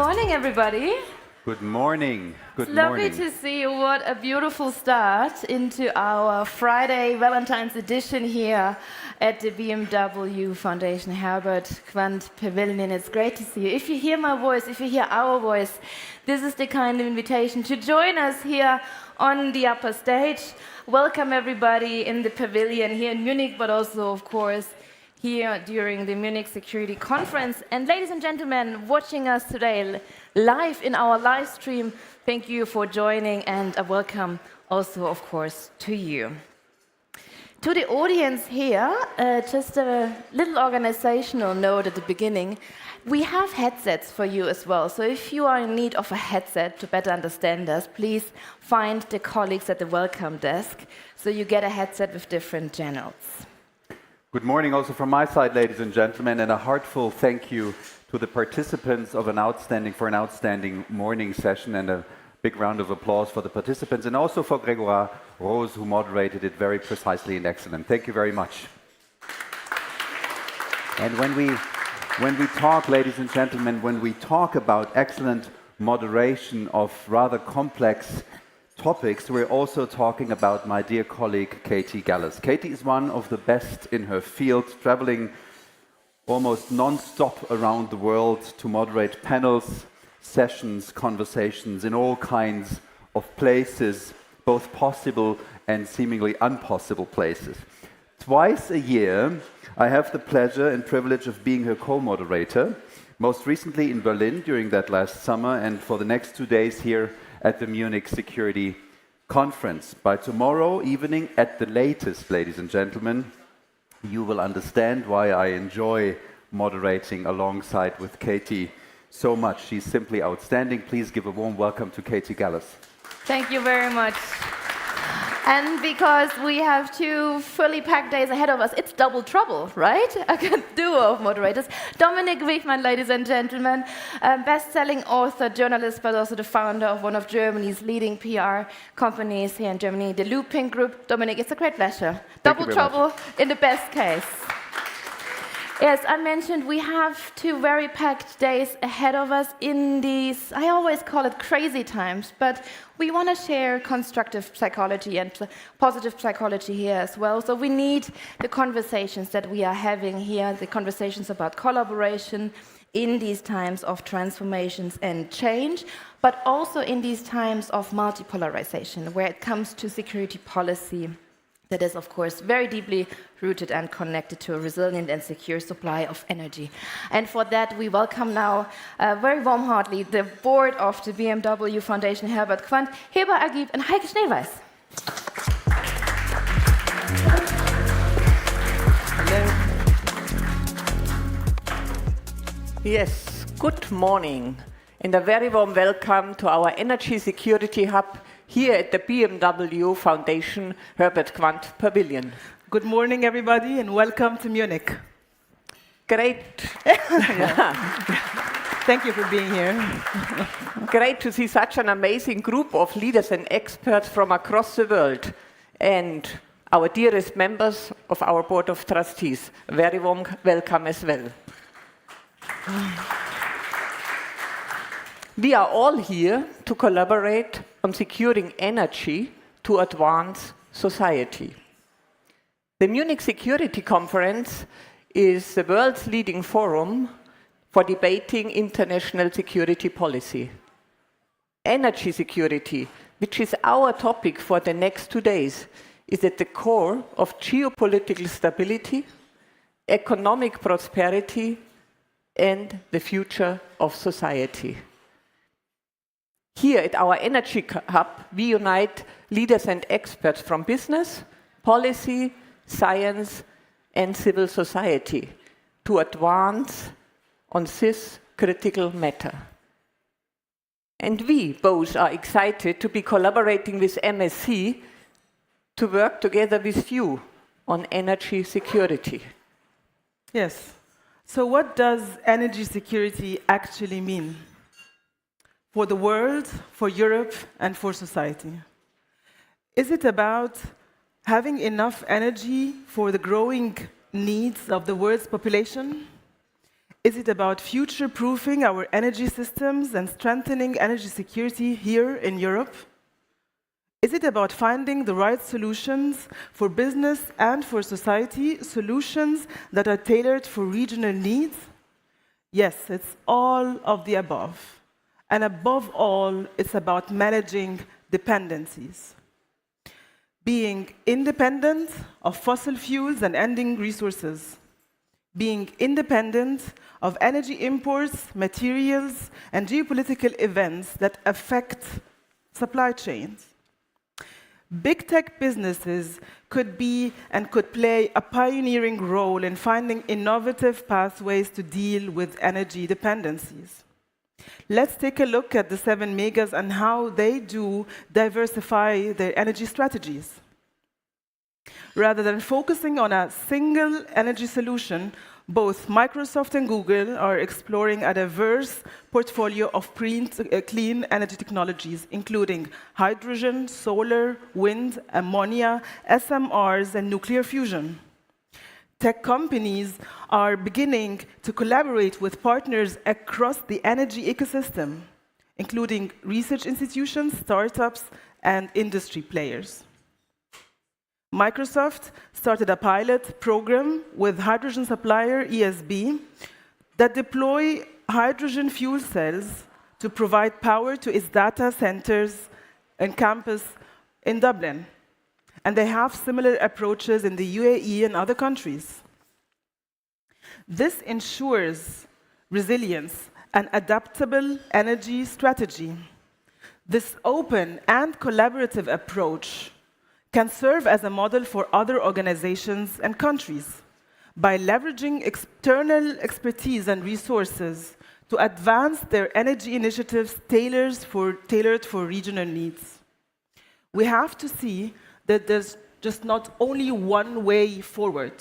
morning, everybody. Good morning. Good It's lovely morning. to see you. What a beautiful start into our Friday Valentine's edition here at the BMW Foundation Herbert Quandt Pavilion. It's great to see you. If you hear my voice, if you hear our voice, this is the kind of invitation to join us here on the upper stage. Welcome everybody in the pavilion here in Munich, but also, of course, here during the Munich Security Conference. And ladies and gentlemen, watching us today live in our live stream, thank you for joining, and a welcome also, of course, to you. To the audience here, just a little organizational note at the beginning. We have headsets for you as well, so if you are in need of a headset to better understand us, please find the colleagues at the welcome desk, so you get a headset with different channels. Good morning also from my side, ladies and gentlemen, and a heartful thank you to the participants of an outstanding morning session, and a big round of applause for the participants, and also for Grégoire Rose, who moderated it very precisely and excellent. Thank you very much. And when we talk, ladies and gentlemen, when we talk about excellent moderation of rather complex topics, we're also talking about my dear colleague, Katie Gallas. Katie is one of the best in her field, traveling almost non-stop around the world to moderate panels, sessions, conversations in all kinds of places, both possible and seemingly impossible places. Twice a year, I have the pleasure and privilege of being her co-moderator, most recently in Berlin during that last summer, and for the next 2 days here at the Munich Security Conference. By tomorrow evening at the latest, ladies and gentlemen, you will understand why I enjoy moderating alongside with Katie so much. She's simply outstanding. Please give a warm welcome to Katie Gallas. Thank you very much. And because we have 2 fully packed days ahead of us, it's double trouble, right? A good duo of moderators. Dominik Wichmann, ladies and gentlemen, best-selling author, journalist, but also the founder of one of Germany's leading PR companies here in Germany, the Looping Group. Dominik, it's a great pleasure. Double trouble in the best case. Yes, I mentioned we have 2 very packed days ahead of us in these, I always call it crazy times, but we want to share constructive psychology and positive psychology here as well. So we need the conversations that we are having here, the conversations about collaboration in these times of transformations and change, but also in these times of multipolarization, where it comes to security policy. That is, of course, very deeply rooted and connected to a resilient and secure supply of energy. And for that, we welcome now very warm-heartedly the board of the BMW Foundation Herbert Quandt, Heber Agib and Heike Schneeweiß. Hello. Yes, good morning, and a very warm welcome to our Energy Security Hub here at the BMW Foundation Herbert Quandt Pavilion. Good morning, everybody, and welcome to Munich. Great. Thank you for being here. Great to see such an amazing group of leaders and experts from across the world, and our dearest members of our Board of Trustees. Very warm welcome as well. We are all here to collaborate on securing energy to advance society. The Munich Security Conference is the world's leading forum for debating international security policy. Energy security, which is our topic for the next 2 days, is at the core of geopolitical stability, economic prosperity, and the future of society. Here at our Energy Hub, we unite leaders and experts from business, policy, science, and civil society to advance on this critical matter. And we both are excited to be collaborating with MSC to work together with you on energy security. Yes. So what does energy security actually mean? For the world, for Europe, and for society? Is it about having enough energy for the growing needs of the world's population? Is it about future-proofing our energy systems and strengthening energy security here in Europe? Is it about finding the right solutions for business and for society, solutions that are tailored for regional needs? Yes, it's all of the above. And above all, it's about managing dependencies. Being independent of fossil fuels and ending resources. Being independent of energy imports, materials, and geopolitical events that affect supply chains. Big tech businesses could be and could play a pioneering role in finding innovative pathways to deal with energy dependencies. Let's take a look at the 7 megas and how they do diversify their energy strategies. Rather than focusing on a single energy solution, both Microsoft and Google are exploring a diverse portfolio of clean energy technologies, including hydrogen, solar, wind, ammonia, SMRs, and nuclear fusion. Tech companies are beginning to collaborate with partners across the energy ecosystem, including research institutions, startups, and industry players. Microsoft started a pilot program with hydrogen supplier ESB that deploy hydrogen fuel cells to provide power to its data centers and campus in Dublin. And they have similar approaches in the UAE and other countries. This ensures resilience and adaptable energy strategy. This open and collaborative approach can serve as a model for other organizations and countries by leveraging external expertise and resources to advance their energy initiatives tailored for regional needs. We have to see that there's just not only one way forward.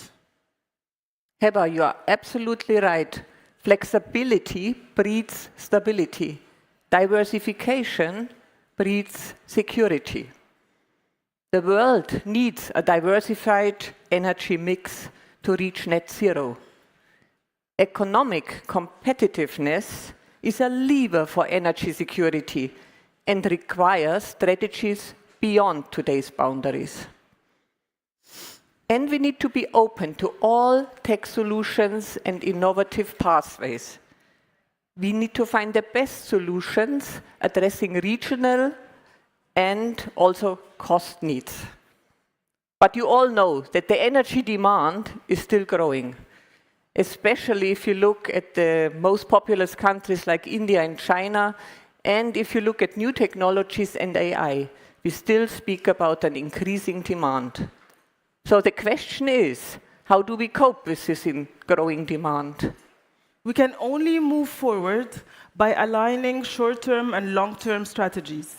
Heba, you are absolutely right. Flexibility breeds stability. Diversification breeds security. The world needs a diversified energy mix to reach net zero. Economic competitiveness is a lever for energy security and requires strategies beyond today's boundaries. And we need to be open to all tech solutions and innovative pathways. We need to find the best solutions addressing regional and also cost needs. But you all know that the energy demand is still growing, especially if you look at the most populous countries like India and China, and if you look at new technologies and AI, we still speak about an increasing demand. So the question is, how do we cope with this growing demand? We can only move forward by aligning short-term and long-term strategies,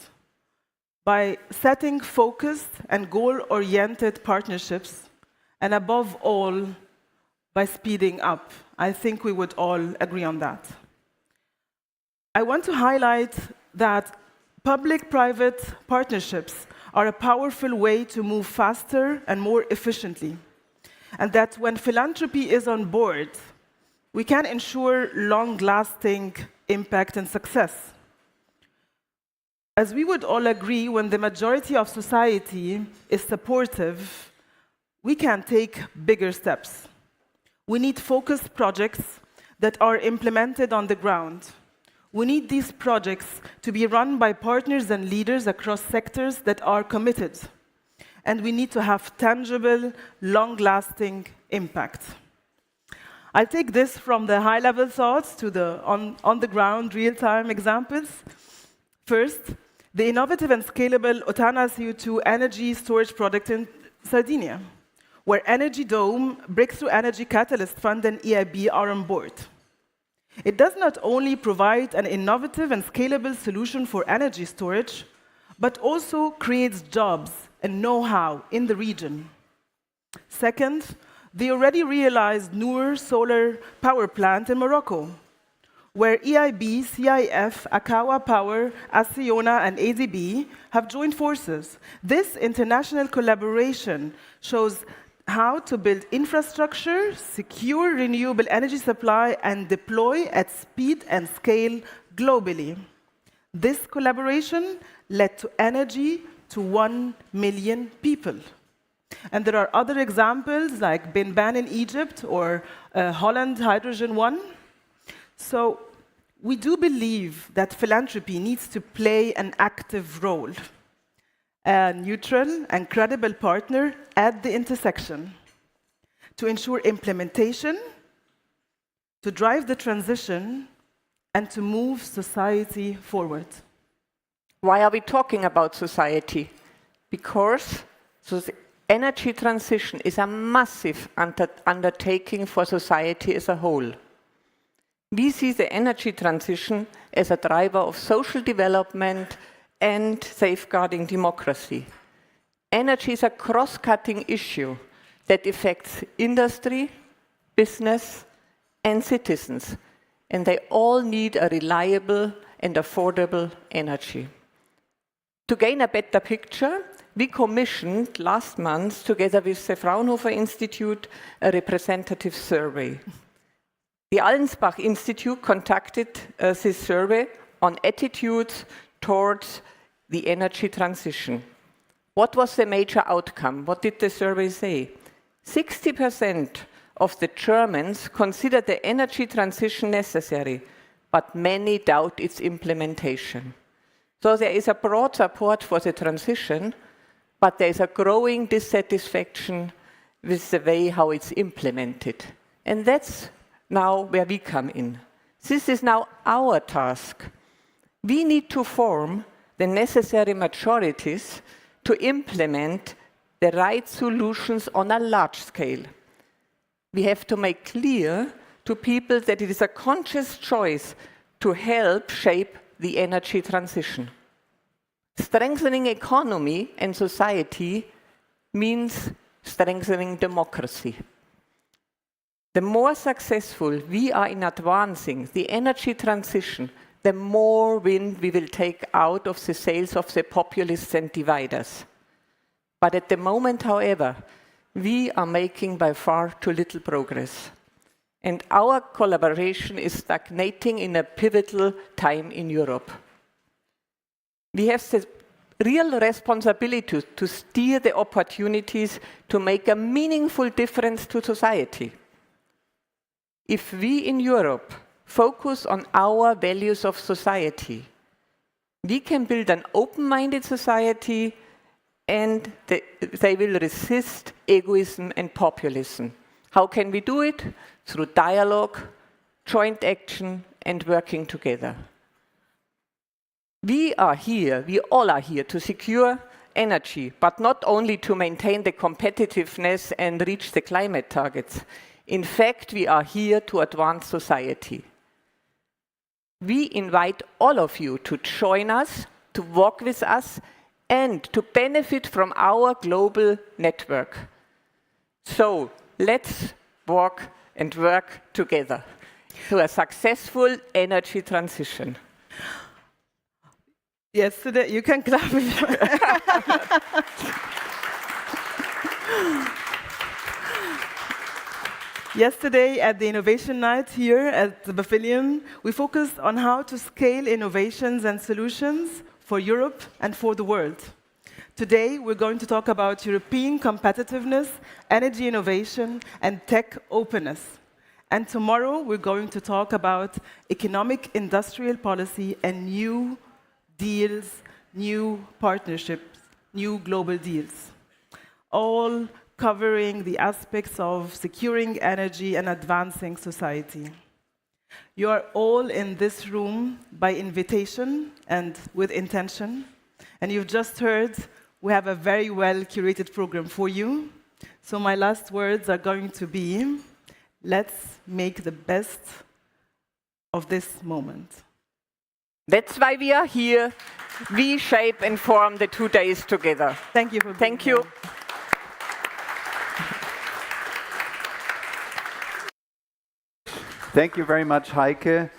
by setting focused and goal-oriented partnerships, and above all, by speeding up. I think we would all agree on that. I want to highlight that public-private partnerships are a powerful way to move faster and more efficiently, and that when philanthropy is on board, we can ensure long-lasting impact and success. As we would all agree, when the majority of society is supportive, we can take bigger steps. We need focused projects that are implemented on the ground. We need these projects to be run by partners and leaders across sectors that are committed. And we need to have tangible, long-lasting impact. I'll take this from the high-level thoughts to the on-the-ground, real-time examples. First, the innovative and scalable Otana CO2 energy storage project in Sardinia, where Energy Dome, Breakthrough Energy Catalyst Fund, and EIB are on board. It does not only provide an innovative and scalable solution for energy storage, but also creates jobs and know-how in the region. Second, the already realized Noor solar power plant in Morocco, where EIB, CIF, Akawa Power, Acciona, and ADB have joined forces. This international collaboration shows how to build infrastructure, secure renewable energy supply, and deploy at speed and scale globally. This collaboration led to energy to 1 million people. And there are other examples like Binban in Egypt or Holland Hydrogen One. So we do believe that philanthropy needs to play an active role, a neutral and credible partner at the intersection to ensure implementation, to drive the transition, and to move society forward. Why are we talking about society? Because the energy transition is a massive undertaking for society as a whole. We see the energy transition as a driver of social development and safeguarding democracy. Energy is a cross-cutting issue that affects industry, business, and citizens, and they all need a reliable and affordable energy. To gain a better picture, we commissioned last month, together with the Fraunhofer Institute, a representative survey. The Allensbach Institute conducted this survey on attitudes towards the energy transition. What was the major outcome? What did the survey say? 60% of the Germans consider the energy transition necessary, but many doubt its implementation. So there is a broad support for the transition, but there is a growing dissatisfaction with the way how it's implemented. And that's now where we come in. This is now our task. We need to form the necessary majorities to implement the right solutions on a large scale. We have to make clear to people that it is a conscious choice to help shape the energy transition. Strengthening economy and society means strengthening democracy. The more successful we are in advancing the energy transition, the more wind we will take out of the sails of the populists and dividers. But at the moment, however, we are making by far too little progress. And our collaboration is stagnating in a pivotal time in Europe. We have the real responsibility to steer the opportunities to make a meaningful difference to society. If we in Europe focus on our values of society, we can build an open-minded society and they will resist egoism and populism. How can we do it? Through dialogue, joint action, and working together. We all are here to secure energy, but not only to maintain the competitiveness and reach the climate targets. In fact, we are here to advance society. We invite all of you to join us, to walk with us, and to benefit from our global network. So, let's walk and work together to a successful energy transition. Yesterday, you can clap if you Yesterday, at the Innovation Night here at the Pavilion, we focused on how to scale innovations and solutions for Europe and for the world. Today, we're going to talk about European competitiveness, energy innovation, and tech openness. And tomorrow, we're going to talk about economic industrial policy and new deals, new partnerships, new global deals, all covering the aspects of securing energy and advancing society. You are all in this room by invitation and with intention, and you've just heard we have a very well-curated program for you. So my last words are going to be, let's make the best of this moment. That's why we are here. We shape and form the 2 days together. Thank you for being Thank here. you. Thank you very much, Heike,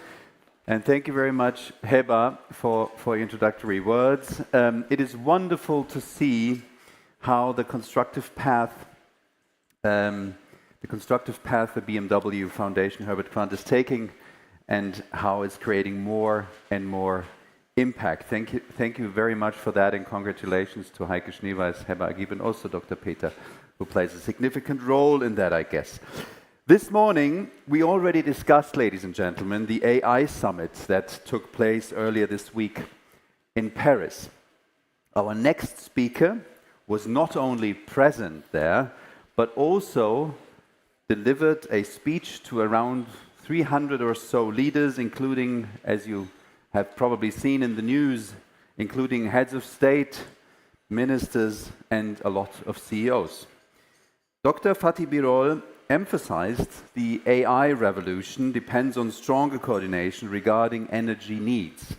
and thank you very much, Heba, for your introductory words. It is wonderful to see how the constructive path the constructive path the BMW Foundation Herbert Quandt is taking and how it's creating more and more impact. Thank you very much for that, and congratulations to Heike Schneeweiß, Heber Agib, and also Dr. Peter, who plays a significant role in that, I guess. This morning, we already discussed, ladies and gentlemen, the AI summit that took place earlier this week in Paris. Our next speaker was not only present there, but also delivered a speech to around 300 or so leaders, including, as you have probably seen in the news, including heads of state, ministers, and a lot of CEOs. Dr. Fatih Birol emphasized the AI revolution depends on stronger coordination regarding energy needs.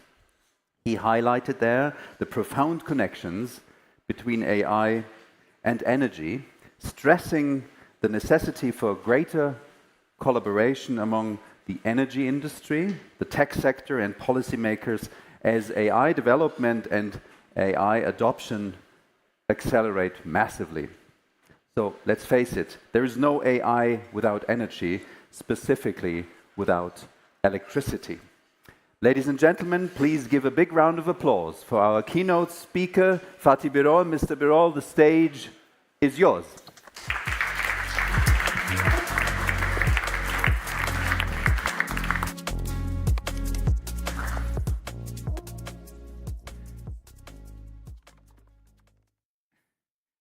He highlighted there the profound connections between AI and energy, stressing the necessity for greater collaboration among the energy industry, the tech sector, and policymakers as AI development and AI adoption accelerate massively. So let's face it, there is no AI without energy, specifically without electricity. Ladies and gentlemen, please give a big round of applause for our keynote speaker, Fatih Birol. Mr. Birol, the stage is yours.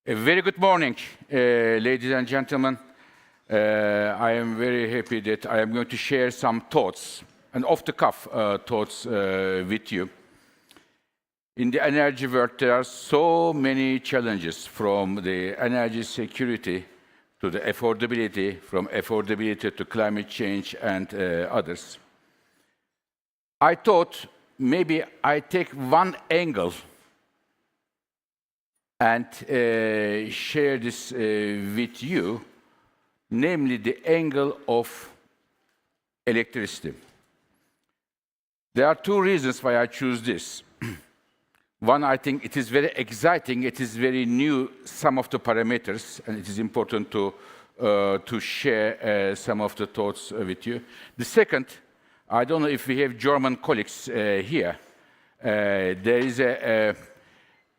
A very good morning, ladies and gentlemen. I am very happy that I am going to share some thoughts, and off-the-cuff thoughts with you. In the energy world, there are so many challenges, from the energy security to the affordability, from affordability to climate change and others. I thought maybe I take one angle and share this with you, namely the angle of electricity. There are two reasons why I choose this. One, I think it is very exciting, it is very new, some of the parameters, and it is important to share some of the thoughts with you. The second, I don't know if we have German colleagues here. There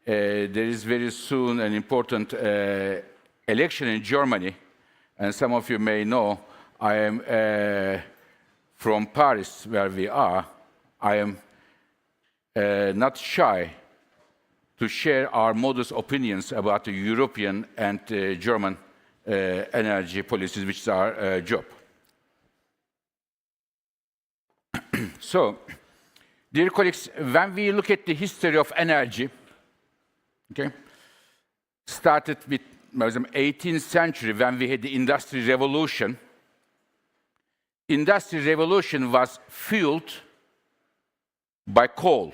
is very soon an important election in Germany, and some of you may know I am from Paris, where we are. I am not shy to share our modest opinions about the European and German energy policies, which is our job. So, dear colleagues, when we look at the history of energy, okay, started with the 18th century when we had the Industrial Revolution. Industrial Revolution was fueled by coal.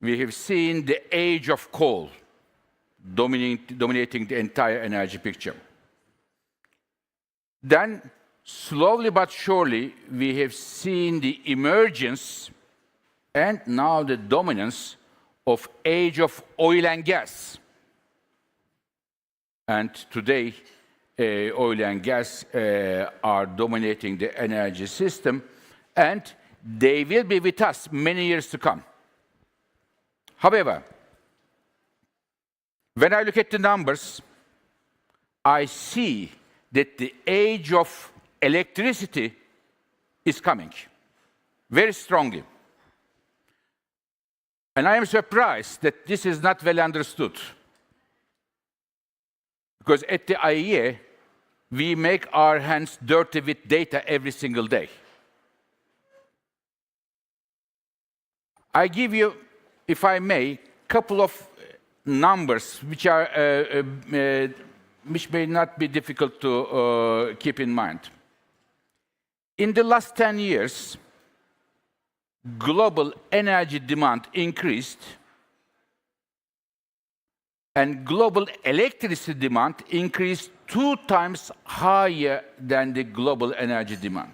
We have seen the age of coal dominating the entire energy picture. Then, slowly but surely, we have seen the emergence and now the dominance of age of oil and gas. And today, oil and gas are dominating the energy system, and they will be with us many years to come. However, when I look at the numbers, I see that the age of electricity is coming very strongly. And I am surprised that this is not well understood. Because at the IEA, we make our hands dirty with data every single day. I give you, if I may, a couple of numbers which may not be difficult to keep in mind. In the last 10 years, global energy demand increased, and global electricity demand increased 2 times higher than the global energy demand.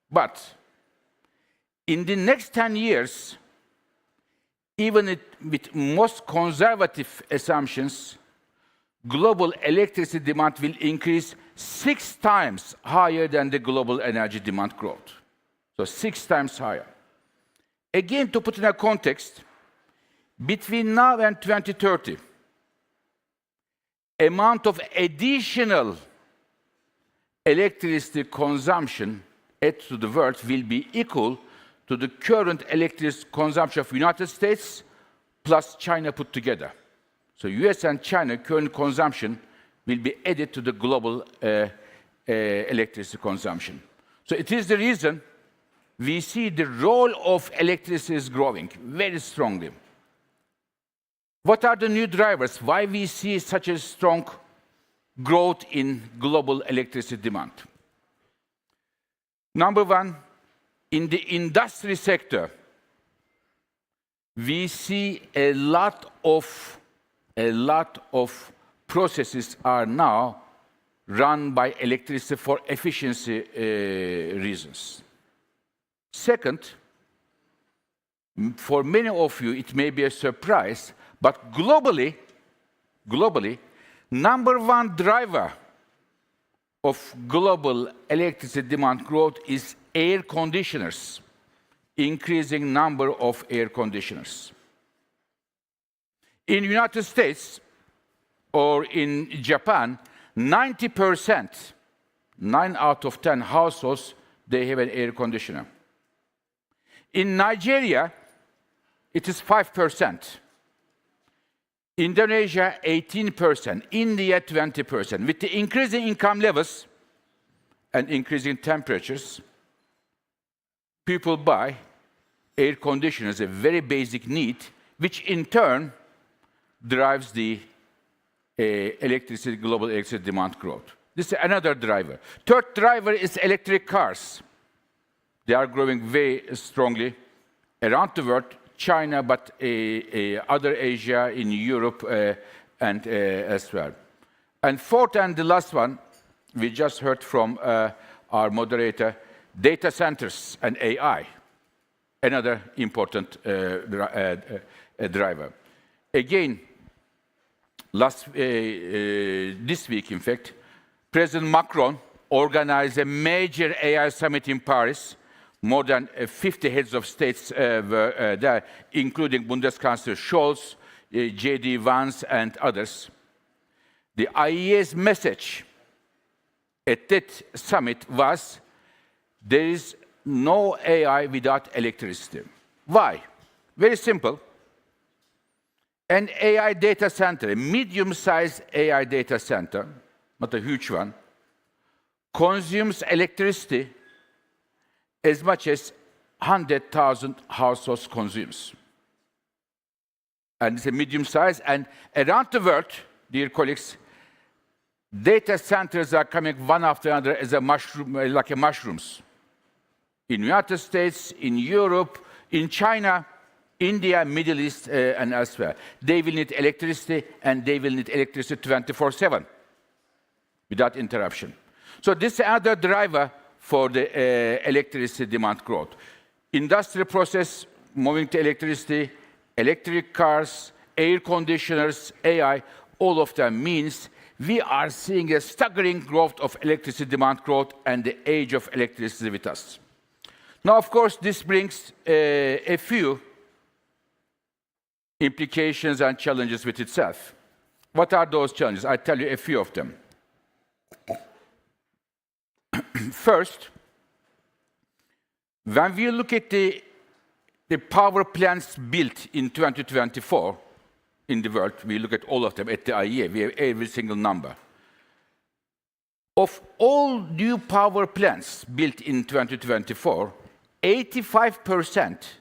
But in the next 10 years, even with most conservative assumptions, global electricity demand will increase 6 times higher than the global energy demand growth. So 6 times higher. Again, to put in a context, between now and 2030, amount of additional electricity consumption added to the world will be equal to the current electricity consumption of the United States plus China put together. So US and China current consumption will be added to the global electricity consumption. So it is the reason we see the role of electricity is growing very strongly. What are the new drivers? Why we see such a strong growth in global electricity demand? Number one, in the industry sector, we see a lot of processes are now run by electricity for efficiency reasons. Second, for many of you, it may be a surprise, but globally, number one driver of global electricity demand growth is air conditioners, increasing number of air conditioners. In the United States or in Japan, 90%, 9 out of 10 households, they have an air conditioner. In Nigeria, it is 5%. Indonesia, 18%. India, 20%. With the increasing income levels and increasing temperatures, people buy air conditioners, a very basic need, which in turn drives the global electricity demand growth. This is another driver. Third driver is electric cars. They are growing very strongly around the world, China, but other Asia, in Europe, and elsewhere. And fourth and the last one, we just heard from our moderator, data centers and AI, another important driver. Again, this week, in fact, President Macron organized a major AI summit in Paris. More than 50 heads of states were there, including Bundeskanzler Scholz, J.D. Vance, and others. The IEA's message at that summit was, there is no AI without electricity. Why? Very simple. An AI data center, a medium-sized AI data center, not a huge one, consumes electricity as much as 100,000 households consumes. And it's a medium size, and around the world, dear colleagues, data centers are coming one after another as a mushroom, like mushrooms. In the United States, in Europe, in China, India, Middle East, and elsewhere. They will need electricity, and they will need electricity 24/7, without interruption. So this is another driver for the electricity demand growth. Industrial process, moving to electricity, electric cars, air conditioners, AI, all of them means we are seeing a staggering growth of electricity demand growth and the age of electricity with us. Now, of course, this brings a few implications and challenges with itself. What are those challenges? I'll tell you a few of them. First, when we look at the power plants built in 2024 in the world, we look at all of them at the IEA, we have every single number. Of all new power plants built in 2024, 85%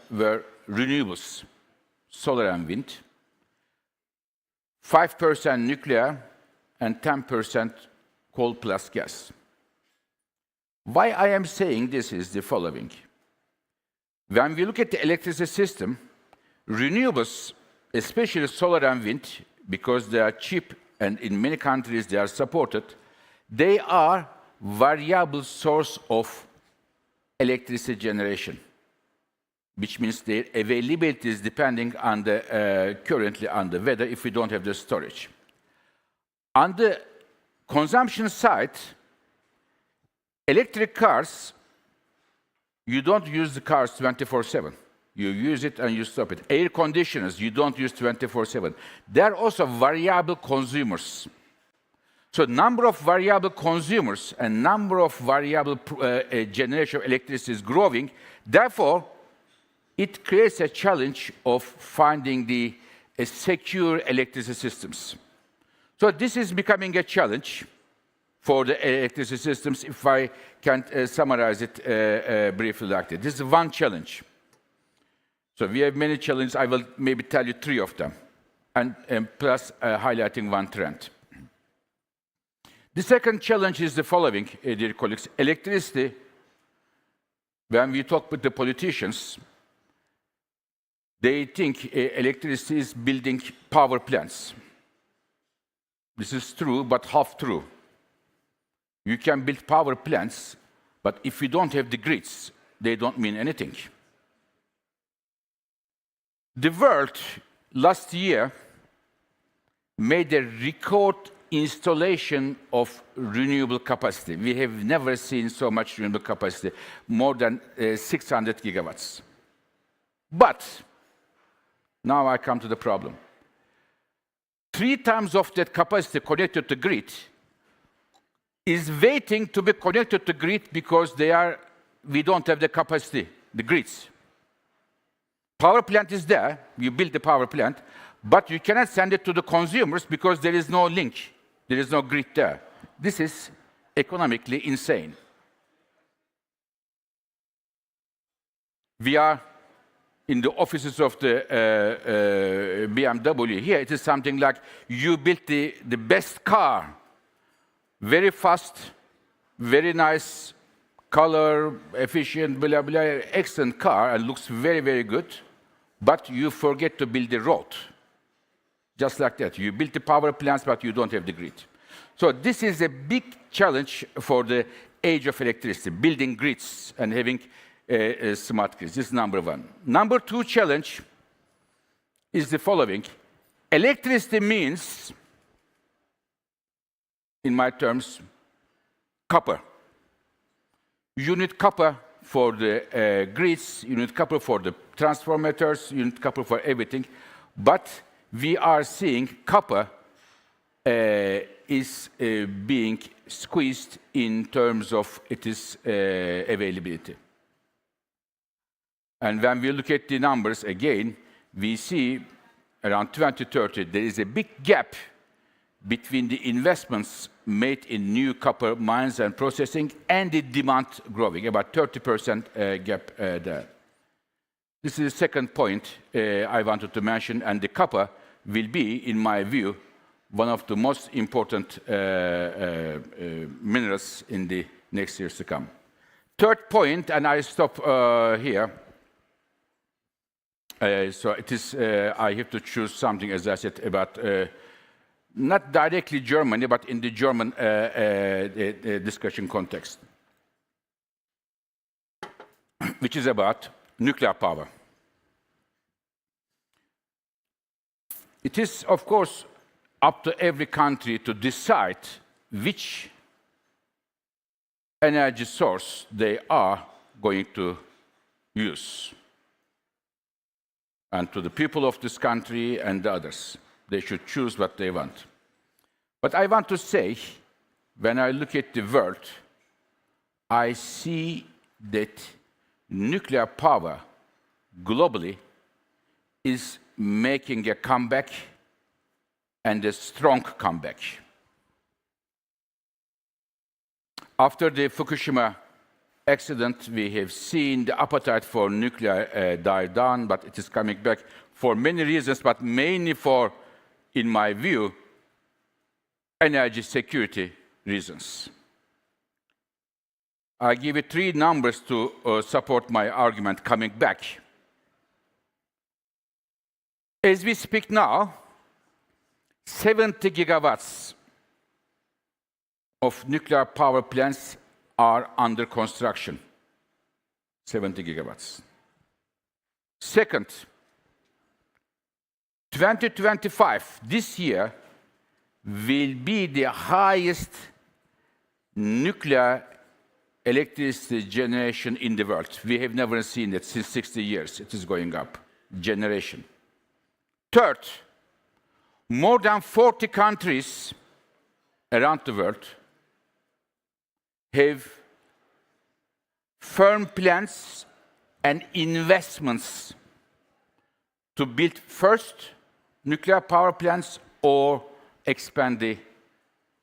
were renewables, solar and wind, 5% nuclear, and 10% coal plus gas. Why I am saying this is the following. When we look at the electricity system, renewables, especially solar and wind, because they are cheap and in many countries they are supported, they are variable source of electricity generation. which means their availability is depending on the currently on the weather if we don't have the storage. On the consumption side, electric cars, you don't use the cars 24/7. You use it and you stop it. Air conditioners, you don't use 24/7. They're also variable consumers. So number of variable consumers and number of variable generation of electricity is growing. Therefore, it creates a challenge of finding the secure electricity systems. So this is becoming a challenge for the electricity systems, if I can summarize it briefly like that. This is one challenge. So we have many challenges. I will maybe tell you 3 of them, and plus highlighting one trend. The second challenge is the following, dear colleagues. Electricity, when we talk with the politicians, they think electricity is building power plants. This is true, but half true. You can build power plants, but if you don't have the grids, they don't mean anything. The world last year made a record installation of renewable capacity. We have never seen so much renewable capacity, more than 600 gigawatts. But now I come to the problem. 3 times of that capacity connected to grid is waiting to be connected to grid because we don't have the capacity, the grids. Power plant is there, you build the power plant, but you cannot send it to the consumers because there is no link, there is no grid there. This is economically insane. We are in the offices of the BMW. Here it is something like you built the best car, very fast, very nice, color, efficient, blah, blah, excellent car, and looks very, very good, but you forget to build the road. Just like that. You build the power plants, but you don't have the grid. So this is a big challenge for the age of electricity, building grids and having smart grids. This is number 1. Number 2 challenge is the following. Electricity means, in my terms, copper. You need copper for the grids, you need copper for the transformators, you need copper for everything. But we are seeing copper is being squeezed in terms of its availability. And when we look at the numbers again, we see around 2030 there is a big gap between the investments made in new copper mines and processing and the demand growing, about 30% gap there. This is the second point I wanted to mention, and the copper will be, in my view, one of the most important minerals in the next years to come. Third point, and I stop here. So it is, I have to choose something, as I said, about not directly Germany, but in the German discussion context, which is about nuclear power. It is, of course, up to every country to decide which energy source they are going to use. And to the people of this country and the others, they should choose what they want. But I want to say, when I look at the world, I see that nuclear power globally is making a comeback, and a strong comeback. After the Fukushima accident, we have seen the appetite for nuclear die down, but it is coming back for many reasons, but mainly for, in my view, energy security reasons. I give you 3 numbers to support my argument coming back. As we speak now, 70 gigawatts of nuclear power plants are under construction. 70 gigawatts. Second, 2025, this year, will be the highest nuclear electricity generation in the world. We have never seen it since 60 years. It is going up, generation. Third, more than 40 countries around the world have firm plans and investments to build first nuclear power plants or expand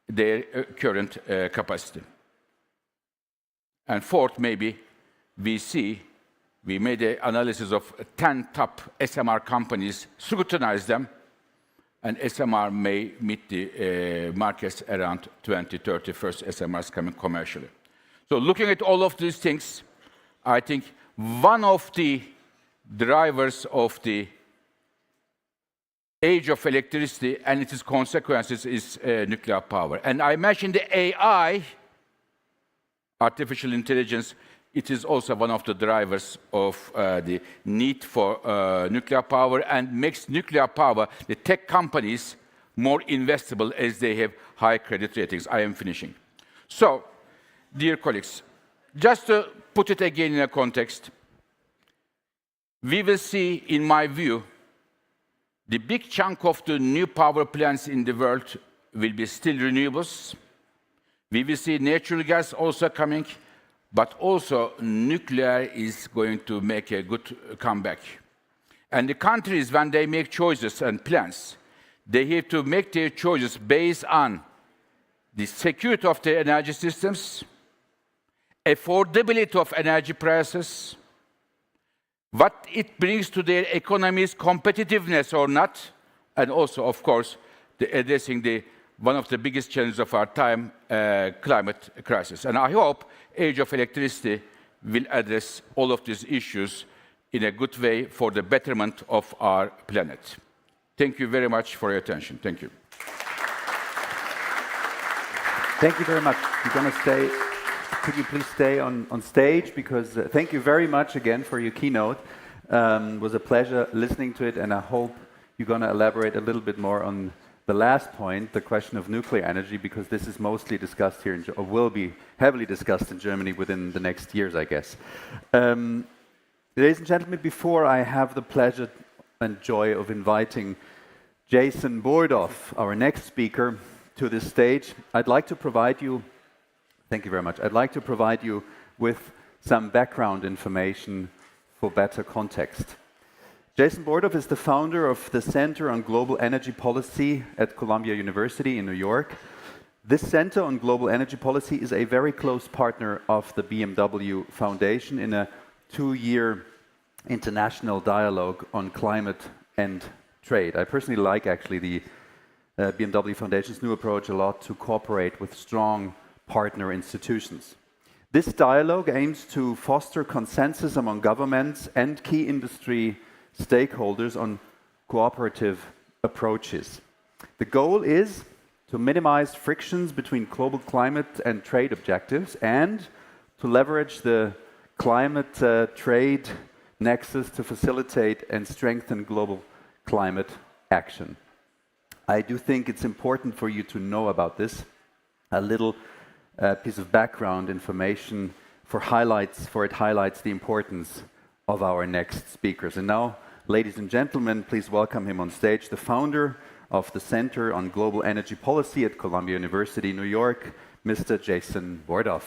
their current capacity. And fourth, maybe, we made an analysis of 10 top SMR companies, scrutinized them, and SMR may meet the markets around 2030, first SMRs coming commercially. So looking at all of these things, I think one of the drivers of the age of electricity and its consequences is nuclear power. And I mentioned the AI, artificial intelligence. It is also one of the drivers of the need for nuclear power and makes nuclear power, the tech companies, more investable as they have high credit ratings. I am finishing. So, dear colleagues, just to put it again in a context, we will see, in my view, the big chunk of the new power plants in the world will be still renewables. We will see natural gas also coming, but also nuclear is going to make a good comeback. And the countries, when they make choices and plans, they have to make their choices based on the security of their energy systems, affordability of energy prices, what it brings to their economies, competitiveness or not, and also, of course, addressing one of the biggest challenges of our time, climate crisis. And I hope Age of Electricity will address all of these issues in a good way for the betterment of our planet. Thank you very much for your attention. Thank you. Thank you very much. You're going to stay. Could you please stay on stage? Because thank you very much again for your keynote. It was a pleasure listening to it, and I hope you're going to elaborate a little bit more on the last point, the question of nuclear energy, because this is mostly discussed here, or will be heavily discussed in Germany within the next years, I guess. Ladies and gentlemen, before I have the pleasure and joy of inviting Jason Bordorf, our next speaker, to this stage, I'd like to provide you, thank you very much, I'd like to provide you with some background information for better context. Jason Bordorf is the founder of the Center on Global Energy Policy at Columbia University in New York. This Center on Global Energy Policy is a very close partner of the BMW Foundation in a 2-year international dialogue on climate and trade. I personally like actually the BMW Foundation's new approach a lot to cooperate with strong partner institutions. This dialogue aims to foster consensus among governments and key industry stakeholders on cooperative approaches. The goal is to minimize frictions between global climate and trade objectives and to leverage the climate trade nexus to facilitate and strengthen global climate action. I do think it's important for you to know about this. A little piece of background information for it highlights the importance of our next speakers. And now, ladies and gentlemen, please welcome him on stage, the founder of the Center on Global Energy Policy at Columbia University, New York, Mr. Jason Bordorf.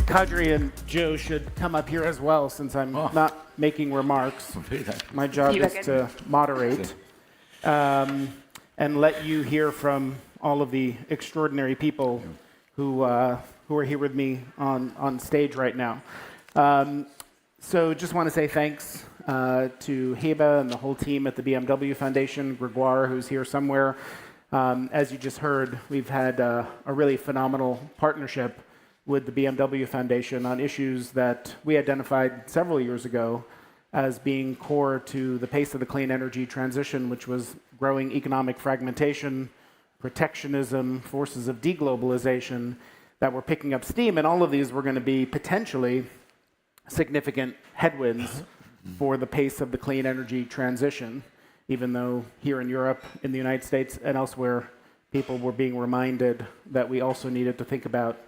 Kadri and Joe should come up here as well, since I'm not making remarks. My job is to moderate and let you hear from all of the extraordinary people who are here with me on stage right now. So just want to say thanks to Heba and the whole team at the BMW Foundation, Gregoire, who's here somewhere. As you just heard, we've had a really phenomenal partnership with the BMW Foundation on issues that we identified several years ago as being core to the pace of the clean energy transition, which was growing economic fragmentation, protectionism, forces of deglobalization that were picking up steam, and all of these were going to be potentially significant headwinds for the pace of the clean energy transition, even though here in Europe, in the United States, and elsewhere, people were being reminded that we also needed to think about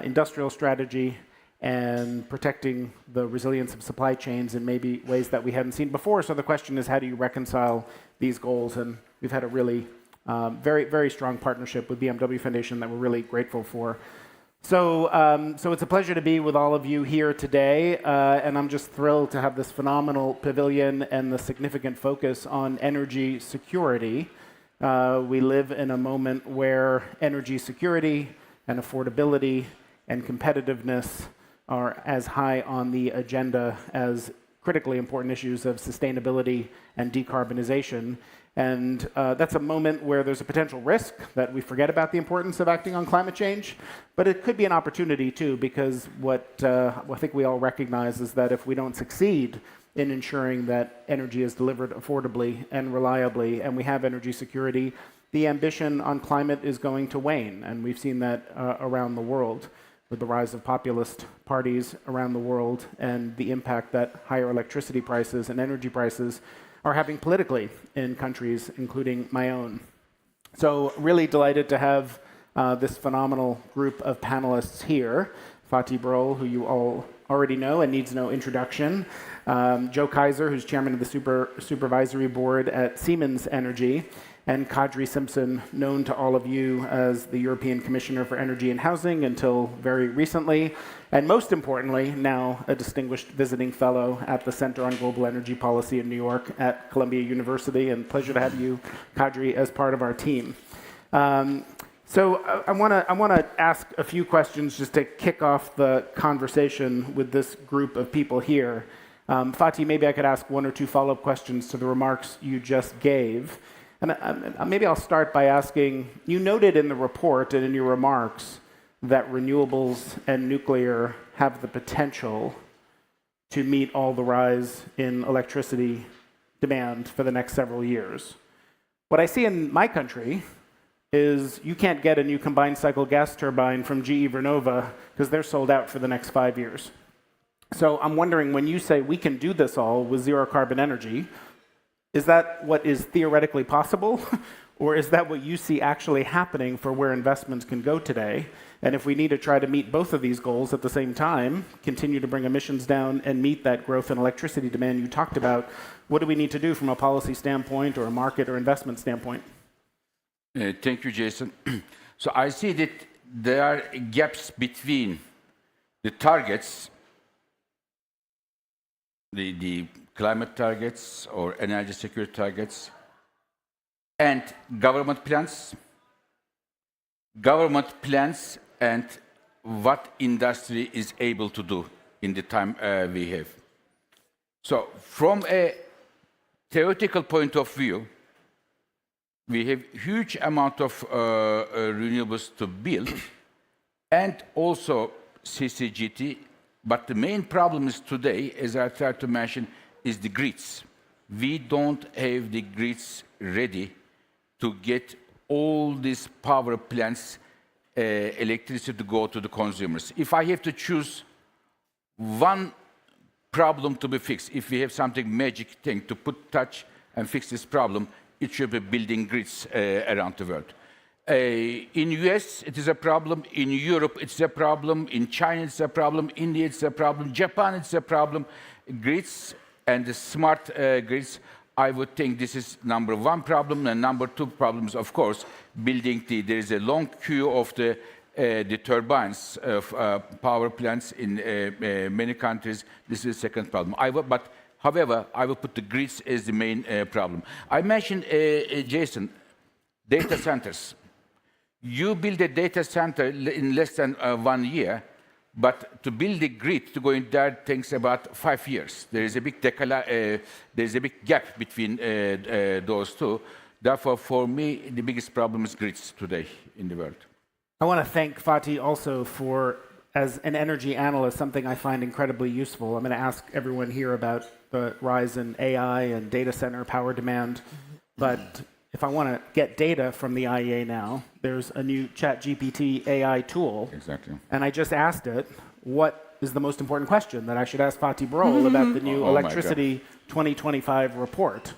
industrial strategy and protecting the resilience of supply chains in maybe ways that we hadn't seen before. So the question is, how do you reconcile these goals? And we've had a really very, very strong partnership with BMW Foundation that we're really grateful for. So it's a pleasure to be with all of you here today, and I'm just thrilled to have this phenomenal pavilion and the significant focus on energy security. We live in a moment where energy security and affordability and competitiveness are as high on the agenda as critically important issues of sustainability and decarbonization. And that's a moment where there's a potential risk that we forget about the importance of acting on climate change, but it could be an opportunity too, because what I think we all recognize is that if we don't succeed in ensuring that energy is delivered affordably and reliably, and we have energy security, the ambition on climate is going to wane. And we've seen that around the world with the rise of populist parties around the world and the impact that higher electricity prices and energy prices are having politically in countries, including my own. So really delighted to have this phenomenal group of panelists here. Fatih Birol, who you all already know and needs no introduction. Joe Kaiser, who's chairman of the supervisory board at Siemens Energy, and Kadri Simpson, known to all of you as the European Commissioner for Energy and Housing until very recently, and most importantly, now a distinguished visiting fellow at the Center on Global Energy Policy in New York at Columbia University, and pleasure to have you, Kadri, as part of our team. So I want to ask a few questions just to kick off the conversation with this group of people here. Fatih, maybe I could ask one or two follow-up questions to the remarks you just gave. And maybe I'll start by asking, you noted in the report and in your remarks that renewables and nuclear have the potential to meet all the rise in electricity demand for the next several years. What I see in my country is you can't get a new combined cycle gas turbine from GE Vernova because they're sold out for the next 5 years. So I'm wondering, when you say we can do this all with zero carbon energy, is that what is theoretically possible? Or is that what you see actually happening for where investments can go today? And if we need to try to meet both of these goals at the same time, continue to bring emissions down and meet that growth in electricity demand you talked about, what do we need to do from a policy standpoint or a market or investment standpoint? Thank you, Jason. So I see that there are gaps between the targets, the climate targets or energy security targets, and government plans and what industry is able to do in the time we have. So from a theoretical point of view, we have huge amount of renewables to build and also CCGT, but the main problem is today, as I tried to mention, is the grids. We don't have the grids ready to get all these power plants electricity to go to the consumers. If I have to choose one problem to be fixed, if we have something magic thing to touch and fix this problem, it should be building grids around the world. In US, it is a problem. In Europe, it's a problem. In China, it's a problem. India, it's a problem. Japan, it's a problem. Grids and the smart grids, I would think this is number one problem. And number two problems, of course, building there is a long queue of the turbines of power plants in many countries. This is the second problem. However, I will put the grids as the main problem. I mentioned, Jason, data centers. You build a data center in less than 1 year, but to build a grid to go in there takes about 5 years. There is a big gap between those two. Therefore, for me, the biggest problem is grids today in the world. I want to thank Fatih also for, as an energy analyst, something I find incredibly useful. I'm going to ask everyone here about the rise in AI and data center power demand. But if I want to get data from the IEA now, there's a new ChatGPT AI tool. Exactly. And I just asked it, what is the most important question that I should ask Fatih Birol about the new Electricity 2025 report?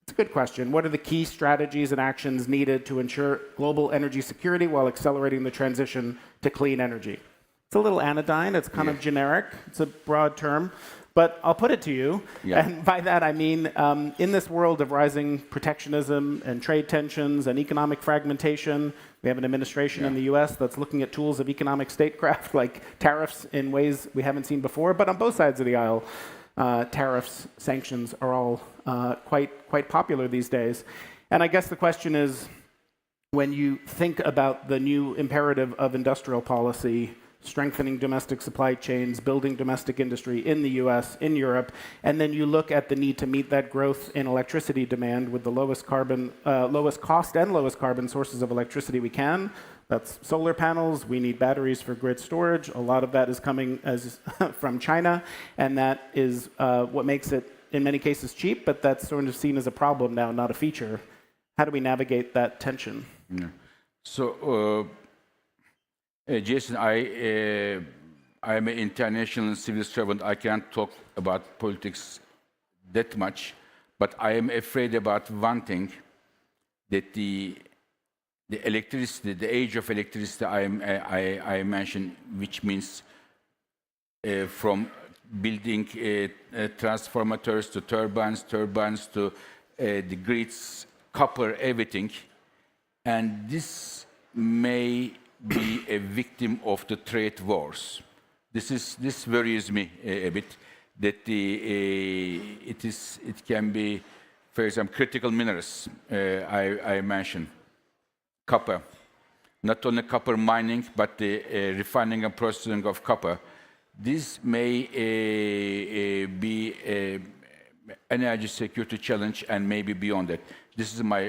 It's a good question. What are the key strategies and actions needed to ensure global energy security while accelerating the transition to clean energy? It's a little anodyne. It's kind of generic. It's a broad term. But I'll put it to you, and by that I mean, in this world of rising protectionism and trade tensions and economic fragmentation, we have an administration in the US that's looking at tools of economic statecraft, like tariffs in ways we haven't seen before. But on both sides of the aisle, tariffs, sanctions are all quite popular these days. And I guess the question is, when you think about the new imperative of industrial policy, strengthening domestic supply chains, building domestic industry in the US, in Europe, and then you look at the need to meet that growth in electricity demand with the lowest cost and lowest carbon sources of electricity we can. That's solar panels. We need batteries for grid storage. A lot of that is coming from China, and that is what makes it, in many cases, cheap, but that's sort of seen as a problem now, not a feature. How do we navigate that tension? Yeah. So, Jason, I am an international civil servant. I can't talk about politics that much, but I am afraid about one thing, that the electricity, the age of electricity I mentioned, which means from building transformers to turbines to the grids, copper, everything, and this may be a victim of the trade wars. This worries me a bit, that it can be, for example, critical minerals. I mentioned copper, not only copper mining, but the refining and processing of copper. This may be an energy security challenge, and maybe beyond that. This is my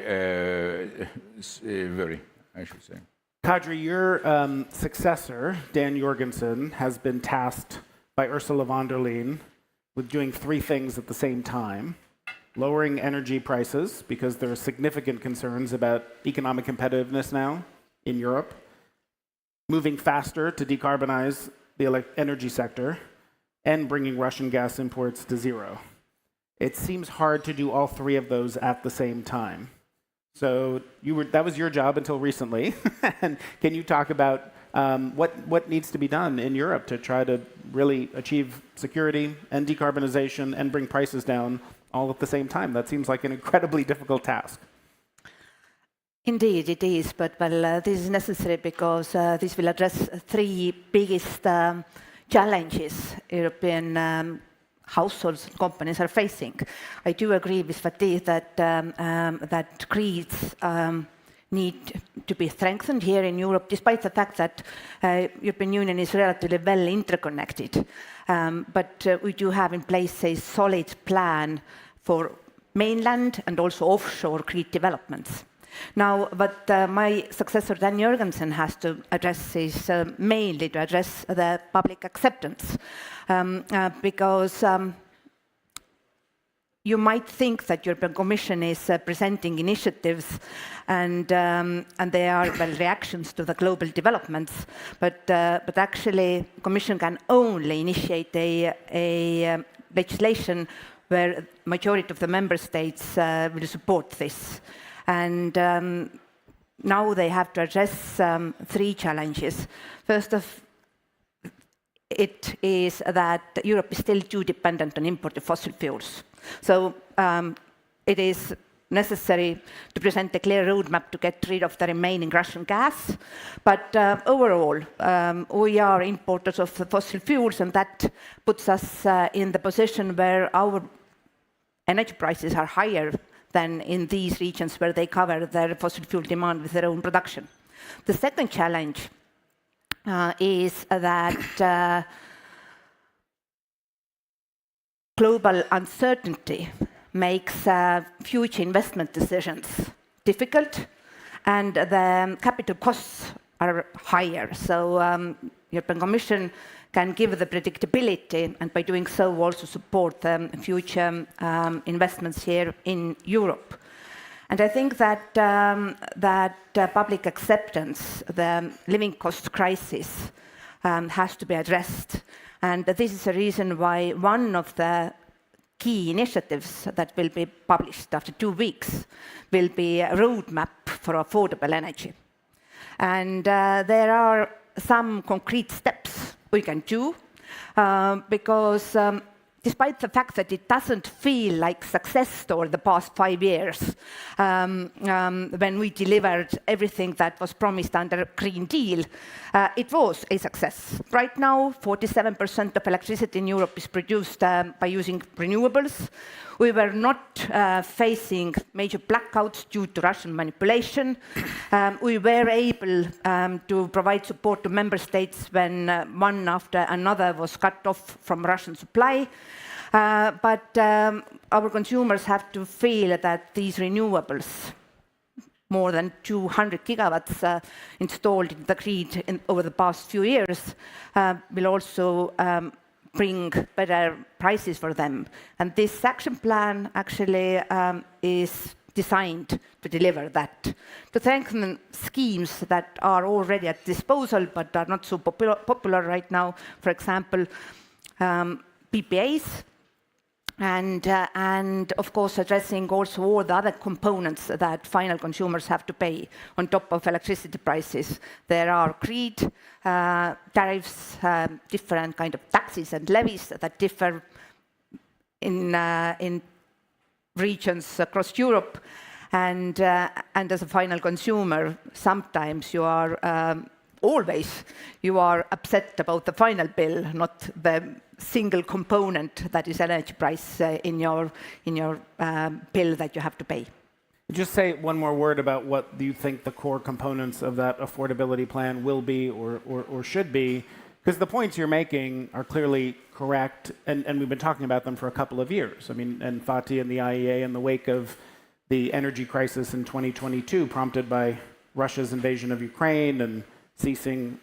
worry, I should say. Kadri, your successor, Dan Jorgensen, has been tasked by Ursula von der Leyen with doing three things at the same time. Lowering energy prices, because there are significant concerns about economic competitiveness now in Europe. Moving faster to decarbonize the energy sector, and bringing Russian gas imports to zero. It seems hard to do all three of those at the same time. So that was your job until recently. And can you talk about what needs to be done in Europe to try to really achieve security and decarbonization and bring prices down all at the same time? That seems like an incredibly difficult task. Indeed, it is. But this is necessary because this will address three biggest challenges European households and companies are facing. I do agree with Fatih that grids need to be strengthened here in Europe, despite the fact that European Union is relatively well interconnected. But we do have in place a solid plan for mainland and also offshore grid developments. Now, what my successor Dan Jorgensen has to address is mainly to address the public acceptance, because you might think that European Commission is presenting initiatives and they are reactions to the global developments, but actually Commission can only initiate a legislation where majority of the member states will support this. And now they have to address three challenges. First of it is that Europe is still too dependent on imported fossil fuels. So it is necessary to present a clear roadmap to get rid of the remaining Russian gas. But overall, we are importers of the fossil fuels, and that puts us in the position where our energy prices are higher than in these regions where they cover their fossil fuel demand with their own production. The second challenge is that global uncertainty makes future investment decisions difficult, and the capital costs are higher. So European Commission can give the predictability, and by doing so also support future investments here in Europe. And I think that public acceptance, the living cost crisis, has to be addressed. And this is the reason why one of the key initiatives that will be published after 2 weeks will be a roadmap for affordable energy. And there are some concrete steps we can do because despite the fact that it doesn't feel like success story the past 5 years, when we delivered everything that was promised under Green Deal, it was a success. Right now, 47% of electricity in Europe is produced by using renewables. We were not facing major blackouts due to Russian manipulation. We were able to provide support to member states when one after another was cut off from Russian supply. But our consumers have to feel that these renewables, more than 200 gigawatts installed in the grid over the past few years, will also bring better prices for them. And this action plan actually is designed to deliver that, to strengthen schemes that are already at disposal but are not so popular right now. For example, PPAs, and of course addressing also all the other components that final consumers have to pay on top of electricity prices. There are grid tariffs, different kind of taxes and levies that differ in regions across Europe. And as a final consumer, sometimes you are always you are upset about the final bill, not the single component that is energy price in your bill that you have to pay. Just say one more word about what you think the core components of that affordability plan will be or should be, because the points you're making are clearly correct, and we've been talking about them for a couple of years. I mean, and Fatih and the IEA in the wake of the energy crisis in 2022 prompted by Russia's invasion of Ukraine and ceasing,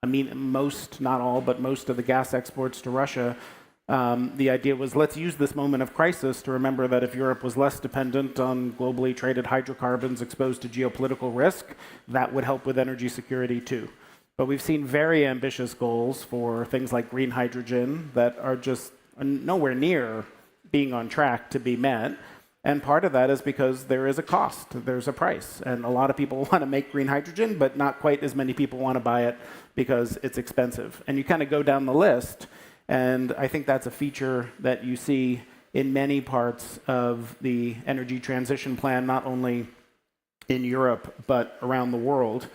I mean, most, not all, but most of the gas exports to Russia. The idea was, let's use this moment of crisis to remember that if Europe was less dependent on globally traded hydrocarbons exposed to geopolitical risk, that would help with energy security too. But we've seen very ambitious goals for things like green hydrogen that are just nowhere near being on track to be met. And part of that is because there is a cost, there's a price. And a lot of people want to make green hydrogen, but not quite as many people want to buy it because it's expensive. And you kind of go down the list, and I think that's a feature that you see in many parts of the energy transition plan, not only in Europe, but around the world.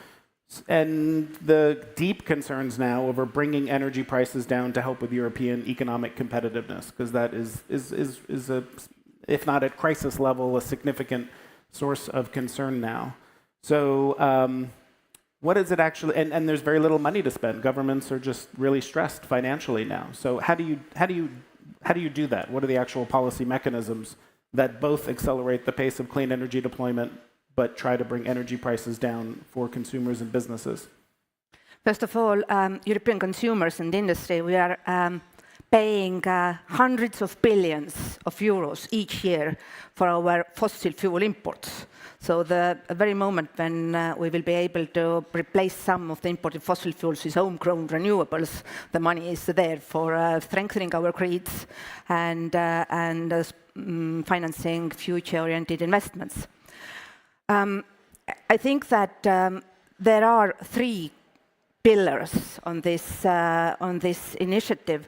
And the deep concerns now over bringing energy prices down to help with European economic competitiveness, because that is a, if not at crisis level, a significant source of concern now. So what is it actually, and there's very little money to spend. Governments are just really stressed financially now. So how do you do that? What are the actual policy mechanisms that both accelerate the pace of clean energy deployment but try to bring energy prices down for consumers and businesses? First of all, European consumers and industry, we are paying hundreds of billions of euros each year for our fossil fuel imports. So the very moment when we will be able to replace some of the imported fossil fuels with homegrown renewables, the money is there for strengthening our grids and financing future-oriented investments. I think that there are 3 pillars on this initiative.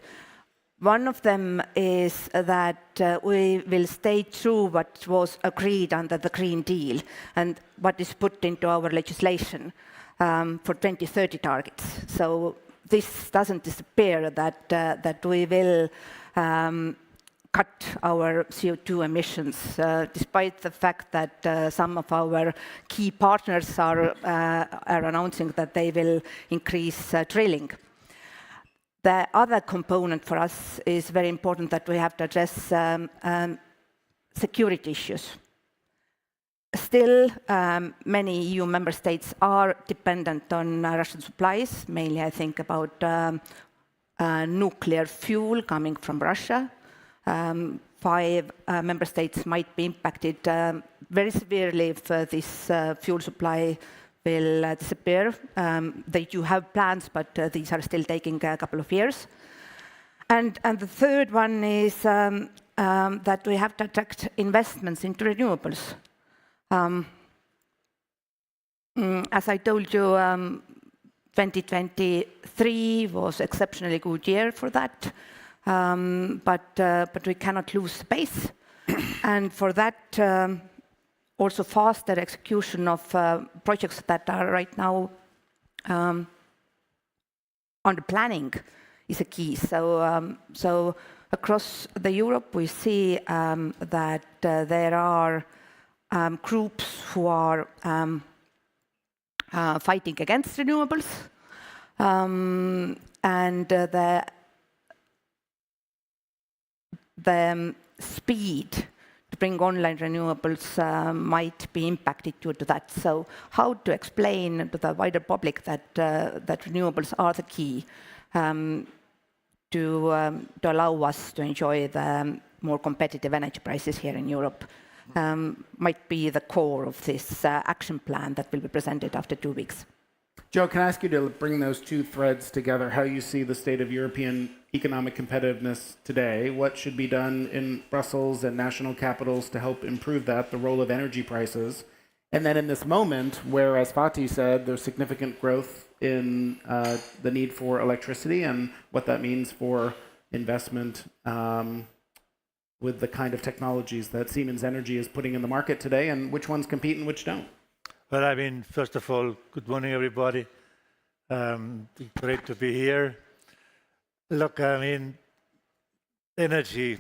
One of them is that we will stay true what was agreed under the Green Deal and what is put into our legislation for 2030 targets. So this doesn't disappear, that we will cut our CO2 emissions, despite the fact that some of our key partners are announcing that they will increase drilling. The other component for us is very important, that we have to address security issues. Still, many EU member states are dependent on Russian supplies, mainly I think about nuclear fuel coming from Russia. 5 member states might be impacted very severely if this fuel supply will disappear. They do have plans, but these are still taking a couple of years. And the third one is that we have to attract investments into renewables. As I told you, 2023 was exceptionally good year for that, but we cannot lose pace. And for that, also faster execution of projects that are right now under planning is a key. So across the Europe, we see that there are groups who are fighting against renewables, and the speed to bring online renewables might be impacted due to that. So how to explain to the wider public that renewables are the key to allow us to enjoy the more competitive energy prices here in Europe might be the core of this action plan that will be presented after 2 weeks. Joe, can I ask you to bring those two threads together, how you see the state of European economic competitiveness today, what should be done in Brussels and national capitals to help improve that, the role of energy prices, and then in this moment where, as Fatih said, there's significant growth in the need for electricity and what that means for investment with the kind of technologies that Siemens Energy is putting in the market today, and which ones compete and which don't? Well, I mean, first of all, good morning, everybody. Great to be here. Look, I mean, energy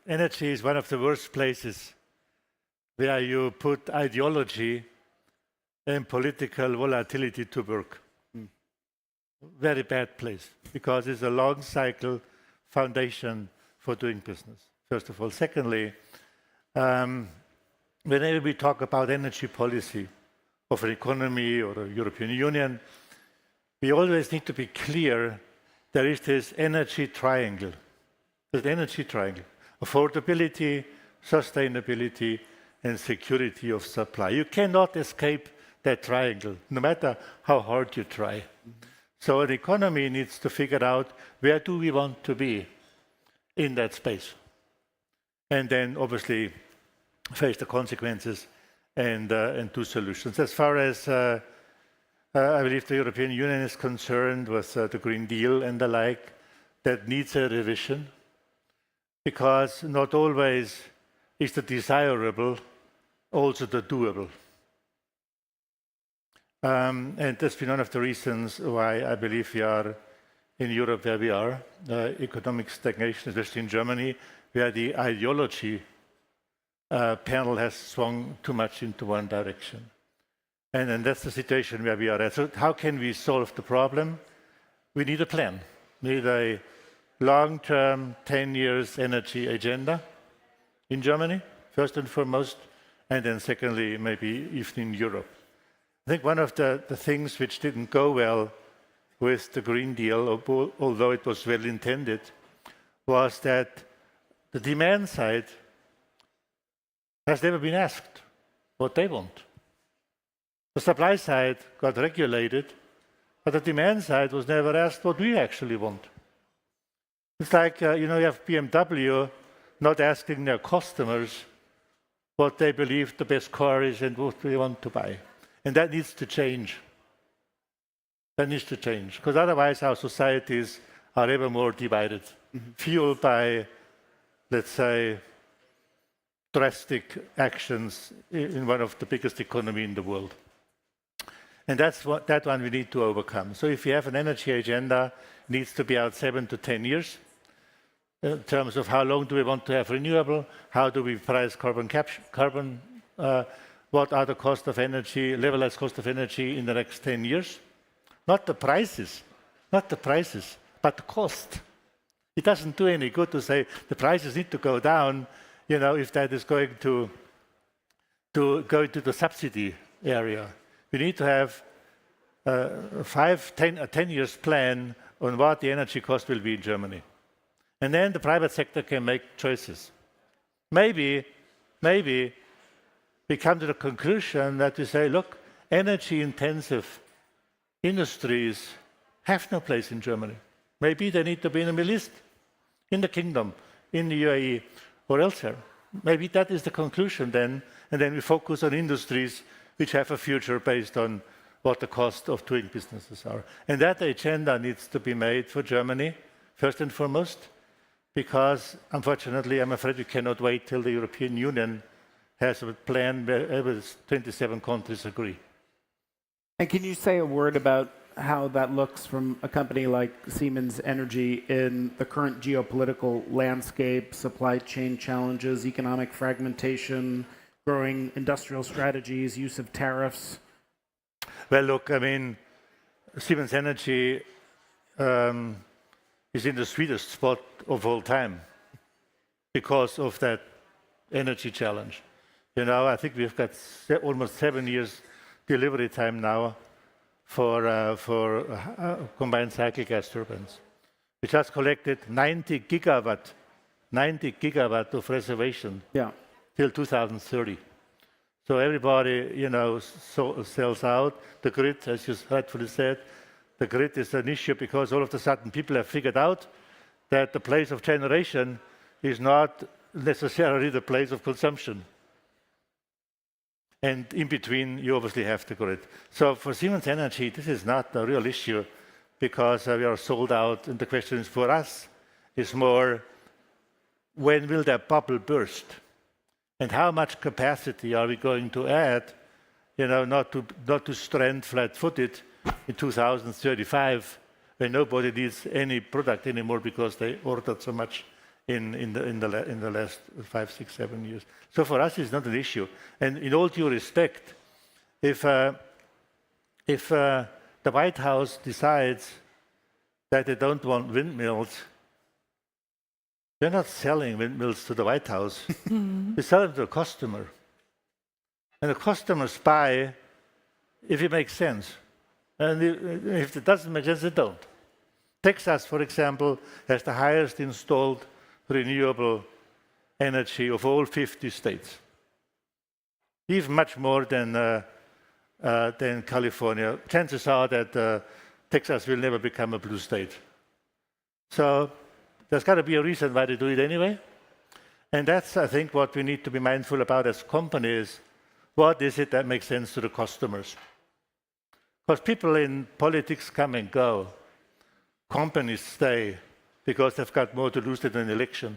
is one of the worst places where you put ideology and political volatility to work. Very bad place, because it's a long cycle foundation for doing business, first of all. Secondly, whenever we talk about energy policy of an economy or a European Union, we always need to be clear there is this energy triangle. There's energy triangle: affordability, sustainability, and security of supply. You cannot escape that triangle, no matter how hard you try. So an economy needs to figure out where do we want to be in that space. And then obviously face the consequences and do solutions. As far as I believe the European Union is concerned with the Green Deal and the like, that needs a revision, because not always is the desirable also the doable. And that's been one of the reasons why I believe we are in Europe where we are. Economic stagnation, especially in Germany, where the ideology panel has swung too much into one direction. And that's the situation where we are at. So how can we solve the problem? We need a plan. We need a long-term, 10 years energy agenda in Germany, first and foremost, and then secondly, maybe even in Europe. I think one of the things which didn't go well with the Green Deal, although it was well intended, was that the demand side has never been asked what they want. The supply side got regulated, but the demand side was never asked what we actually want. It's like, you have BMW not asking their customers what they believe the best car is and what they want to buy. And that needs to change. That needs to change, because otherwise our societies are ever more divided, fueled by, let's say, drastic actions in one of the biggest economies in the world. And that one we need to overcome. So if you have an energy agenda, it needs to be out 7 to 10 years in terms of how long do we want to have renewable, how do we price carbon capture, what are the cost of energy, levelized cost of energy in the next 10 years? Not the prices, but the cost. It doesn't do any good to say the prices need to go down, if that is going to go into the subsidy area. We need to have a 10 years plan on what the energy cost will be in Germany. And then the private sector can make choices. Maybe we come to the conclusion that we say, look, energy-intensive industries have no place in Germany. Maybe they need to be in the Middle East, in the Kingdom, in the UAE, or elsewhere. Maybe that is the conclusion then, and then we focus on industries which have a future based on what the cost of doing businesses are. And that agenda needs to be made for Germany, first and foremost, because unfortunately, I'm afraid we cannot wait till the European Union has a plan where 27 countries agree. And can you say a word about how that looks from a company like Siemens Energy in the current geopolitical landscape, supply chain challenges, economic fragmentation, growing industrial strategies, use of tariffs? Well, look, I mean, Siemens Energy is in the sweetest spot of all time because of that energy challenge. You know, I think we've got almost 7 years delivery time now for combined cycle gas turbines. We just collected 90 gigawatt of reservation till 2030. So everybody, you know, sells out. The grid, as you rightfully said, the grid is an issue because all of a sudden people have figured out that the place of generation is not necessarily the place of consumption. And in between, you obviously have the grid. So for Siemens Energy, this is not a real issue because we are sold out. And the question is for us is more, when will that bubble burst? And how much capacity are we going to add, you know, not to strand flat-footed in 2035 when nobody needs any product anymore because they ordered so much in the last 5, 6, 7 years. So for us, it's not an issue. And in all due respect, if the White House decides that they don't want windmills, they're not selling windmills to the White House. They sell them to a customer. And the customers buy if it makes sense. And if it doesn't make sense, they don't. Texas, for example, has the highest installed renewable energy of all 50 states. Even much more than California. Chances are that Texas will never become a blue state. So there's got to be a reason why they do it anyway. And that's, I think, what we need to be mindful about as companies. What is it that makes sense to the customers? Because people in politics come and go. Companies stay because they've got more to lose than an election.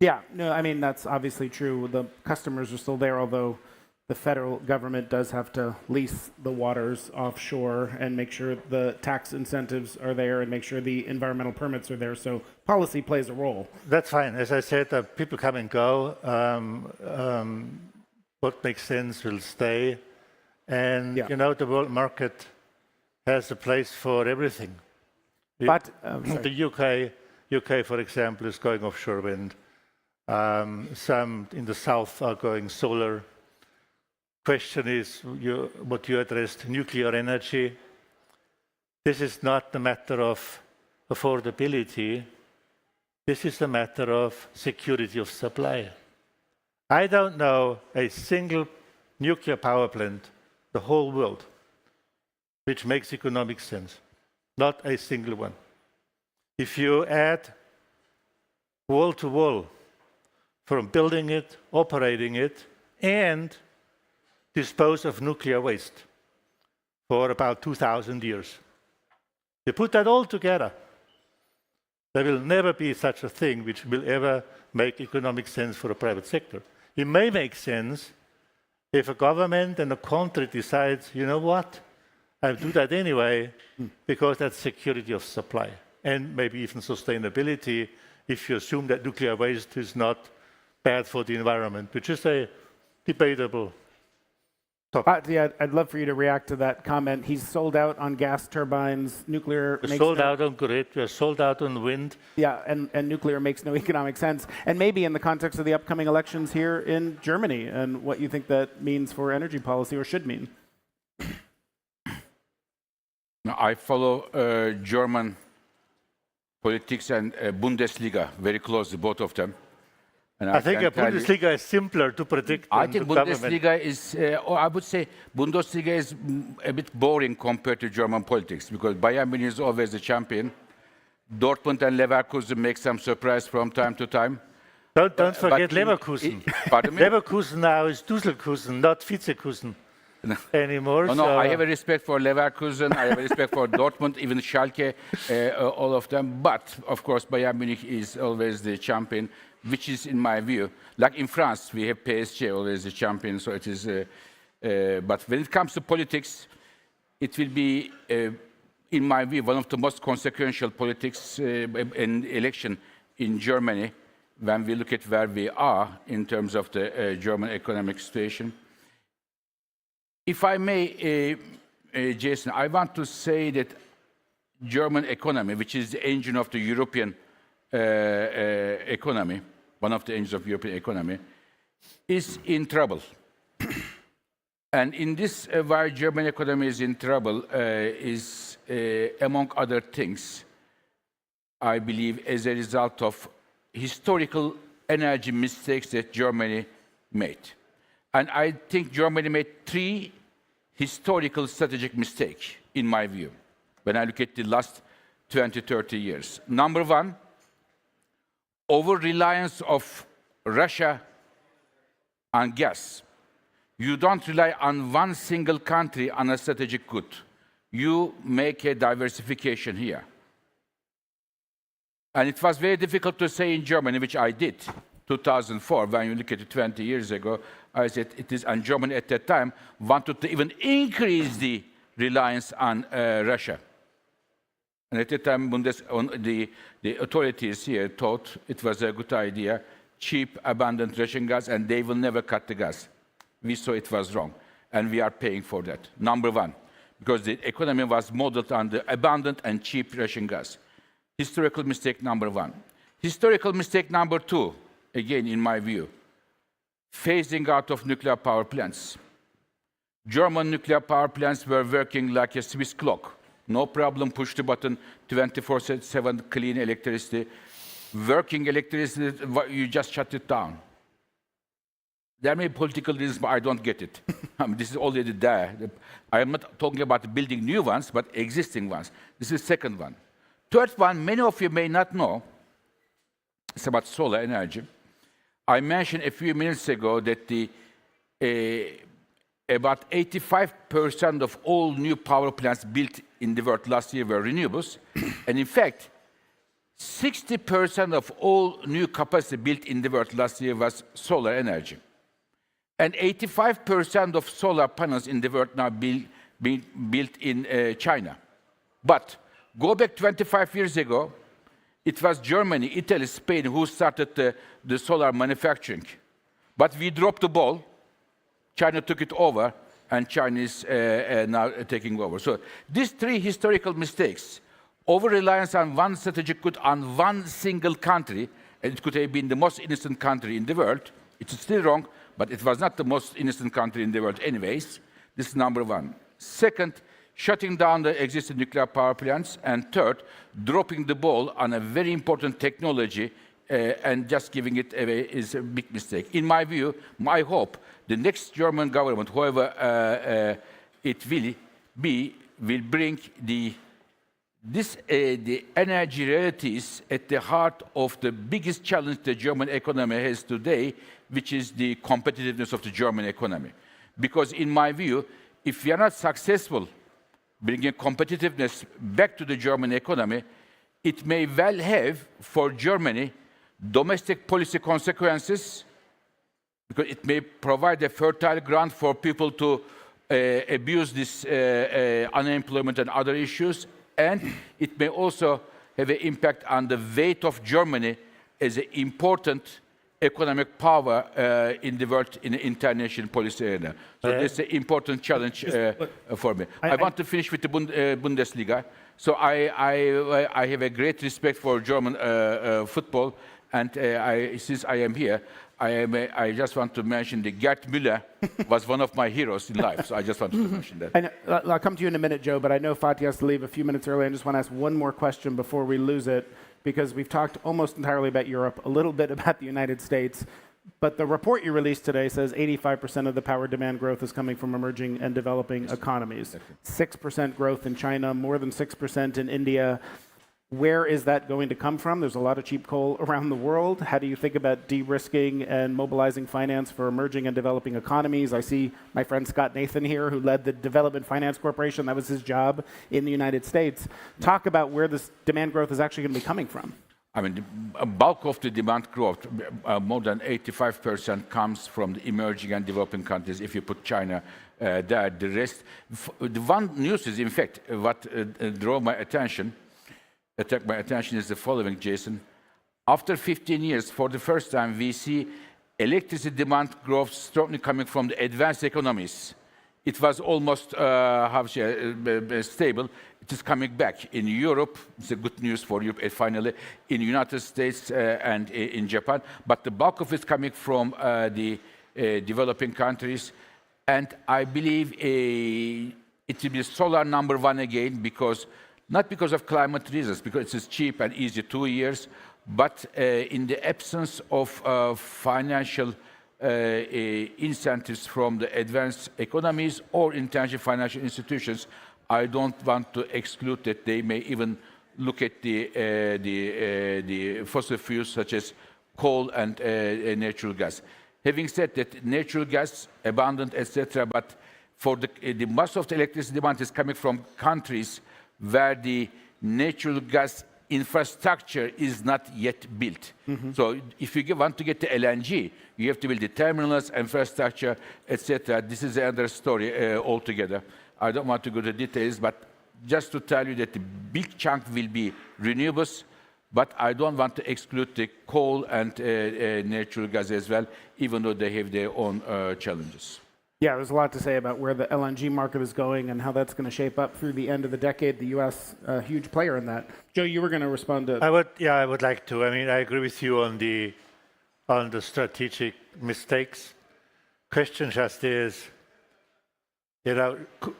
Yeah, no, I mean, that's obviously true. The customers are still there, although the federal government does have to lease the waters offshore and make sure the tax incentives are there and make sure the environmental permits are there. So policy plays a role. That's fine. As I said, people come and go. What makes sense will stay. And, you know, the world market has a place for everything. But the UK, for example, is going offshore wind. Some in the south are going solar. Question is what you addressed, nuclear energy. This is not a matter of affordability. This is a matter of security of supply. I don't know a single nuclear power plant, the whole world, which makes economic sense. Not a single one. If you add wall to wall from building it, operating it, and dispose of nuclear waste for about 2,000 years. You put that all together, there will never be such a thing which will ever make economic sense for the private sector. It may make sense if a government and a country decides, you know what, I'll do that anyway, because that's security of supply and maybe even sustainability if you assume that nuclear waste is not bad for the environment, which is a debatable topic. Yeah, I'd love for you to react to that comment. He's sold out on gas turbines, nuclear. We're sold out on grid, we're sold out on wind. Yeah, and nuclear makes no economic sense. And maybe in the context of the upcoming elections here in Germany and what you think that means for energy policy or should mean. I follow German politics and Bundesliga very closely, both of them. And I think can a tell you- Bundesliga is simpler to predict I than think the government. Bundesliga is, or I would say Bundesliga is a bit boring compared to German politics because Bayern Munich is always the champion. Dortmund and Leverkusen make some surprise from time to time. Don't forget but Leverkusen. Pardon me? Leverkusen now is Düsselkusen, not Vizekusen anymore. No, so- I have a respect for Leverkusen, I have a respect for Dortmund, even Schalke, all of them. But, of course, Bayern Munich is always the champion, which is, in my view, like in France, we have PSG always the champion, so it is... but when it comes to politics, it will be, in my view, one of the most consequential politics in election in Germany, when we look at where we are in terms of the German economic situation. If I may, Jason, I want to say that German economy, which is the engine of the European economy, one of the engines of European economy, is in trouble. And in this, why German economy is in trouble is, among other things, I believe, as a result of historical energy mistakes that Germany made. And I think Germany made 3 historical strategic mistakes, in my view, when I look at the last 20, 30 years. Number 1, over-reliance of Russia on gas. You don't rely on one single country on a strategic good. You make a diversification here. And it was very difficult to say in Germany, which I did, 2004, when you look at it 20 years ago, I said it is, and Germany at that time wanted to even increase the reliance on Russia. And at that time, the authorities here thought it was a good idea, cheap, abundant Russian gas, and they will never cut the gas. We saw it was wrong, and we are paying for that. Number 1, because the economy was modeled on the abundant and cheap Russian gas. Historical mistake number 1. Historical mistake number 2, again, in my view, phasing out of nuclear power plants. German nuclear power plants were working like a Swiss clock. No problem, push the button, 24/7 clean electricity. Working electricity, you just shut it down. There may be political reasons, but I don't get it. I mean, this is already there. I am not talking about building new ones, but existing ones. This is the second one. Third one, many of you may not know, it's about solar energy. I mentioned a few minutes ago that about 85% of all new power plants built in the world last year were renewables. And in fact, 60% of all new capacity built in the world last year was solar energy. And 85% of solar panels in the world now being built in China. But go back 25 years ago, it was Germany, Italy, Spain who started the solar manufacturing. But we dropped the ball. China took it over, and China is now taking over. So these 3 historical mistakes, over-reliance on one strategic good on one single country, and it could have been the most innocent country in the world. It's still wrong, but it was not the most innocent country in the world anyways. This is number 1. Second, shutting down the existing nuclear power plants. And third, dropping the ball on a very important technology and just giving it away is a big mistake. In my view, my hope, the next German government, whoever it will be, will bring the energy realities at the heart of the biggest challenge the German economy has today, which is the competitiveness of the German economy. Because in my view, if we are not successful bringing competitiveness back to the German economy, it may well have, for Germany, domestic policy consequences, because it may provide a fertile ground for people to abuse this unemployment and other issues, and it may also have an impact on the weight of Germany as an important economic power in the world, in the international policy area. So this is an important challenge for me. I want to finish with the Bundesliga. So I have a great respect for German football, and since I am here, I just want to mention that Gerd Müller was one of my heroes in life, so I just wanted to mention that. I know, I'll come to you in a minute, Joe, but I know Fatih has to leave a few minutes early. I just want to ask one more question before we lose it, because we've talked almost entirely about Europe, a little bit about the United States, but the report you released today says 85% of the power demand growth is coming from emerging and developing economies. 6% growth in China, more than 6% in India. Where is that going to come from? There's a lot of cheap coal around the world. How do you think about de-risking and mobilizing finance for emerging and developing economies? I see my friend Scott Nathan here, who led the Development Finance Corporation. That was his job in the United States. Talk about where this demand growth is actually going to be coming from. I mean, a bulk of the demand growth, more than 85%, comes from the emerging and developing countries. If you put China there, the rest. The one news is, in fact, what attracted my attention is the following, Jason. After 15 years, for the first time, we see electricity demand growth strongly coming from the advanced economies. It was almost stable. It is coming back. In Europe, it's a good news for Europe, finally, in the United States and in Japan. But the bulk of it is coming from the developing countries. And I believe it will be solar #1 again, because not because of climate reasons, because it's cheap and easy 2 years, but in the absence of financial incentives from the advanced economies or intangible financial institutions, I don't want to exclude that they may even look at the fossil fuels such as coal and natural gas. Having said that, natural gas, abundant, etc., but for the most of the electricity demand is coming from countries where the natural gas infrastructure is not yet built. So if you want to get the LNG, you have to build the terminals, infrastructure, etc. This is another story altogether. I don't want to go to details, but just to tell you that the big chunk will be renewables, but I don't want to exclude the coal and natural gas as well, even though they have their own challenges. Yeah, there's a lot to say about where the LNG market is going and how that's going to shape up through the end of the decade. The U.S., a huge player in that. Joe, you were going to respond to... I would like to. I mean, I agree with you on the strategic mistakes. Question just is,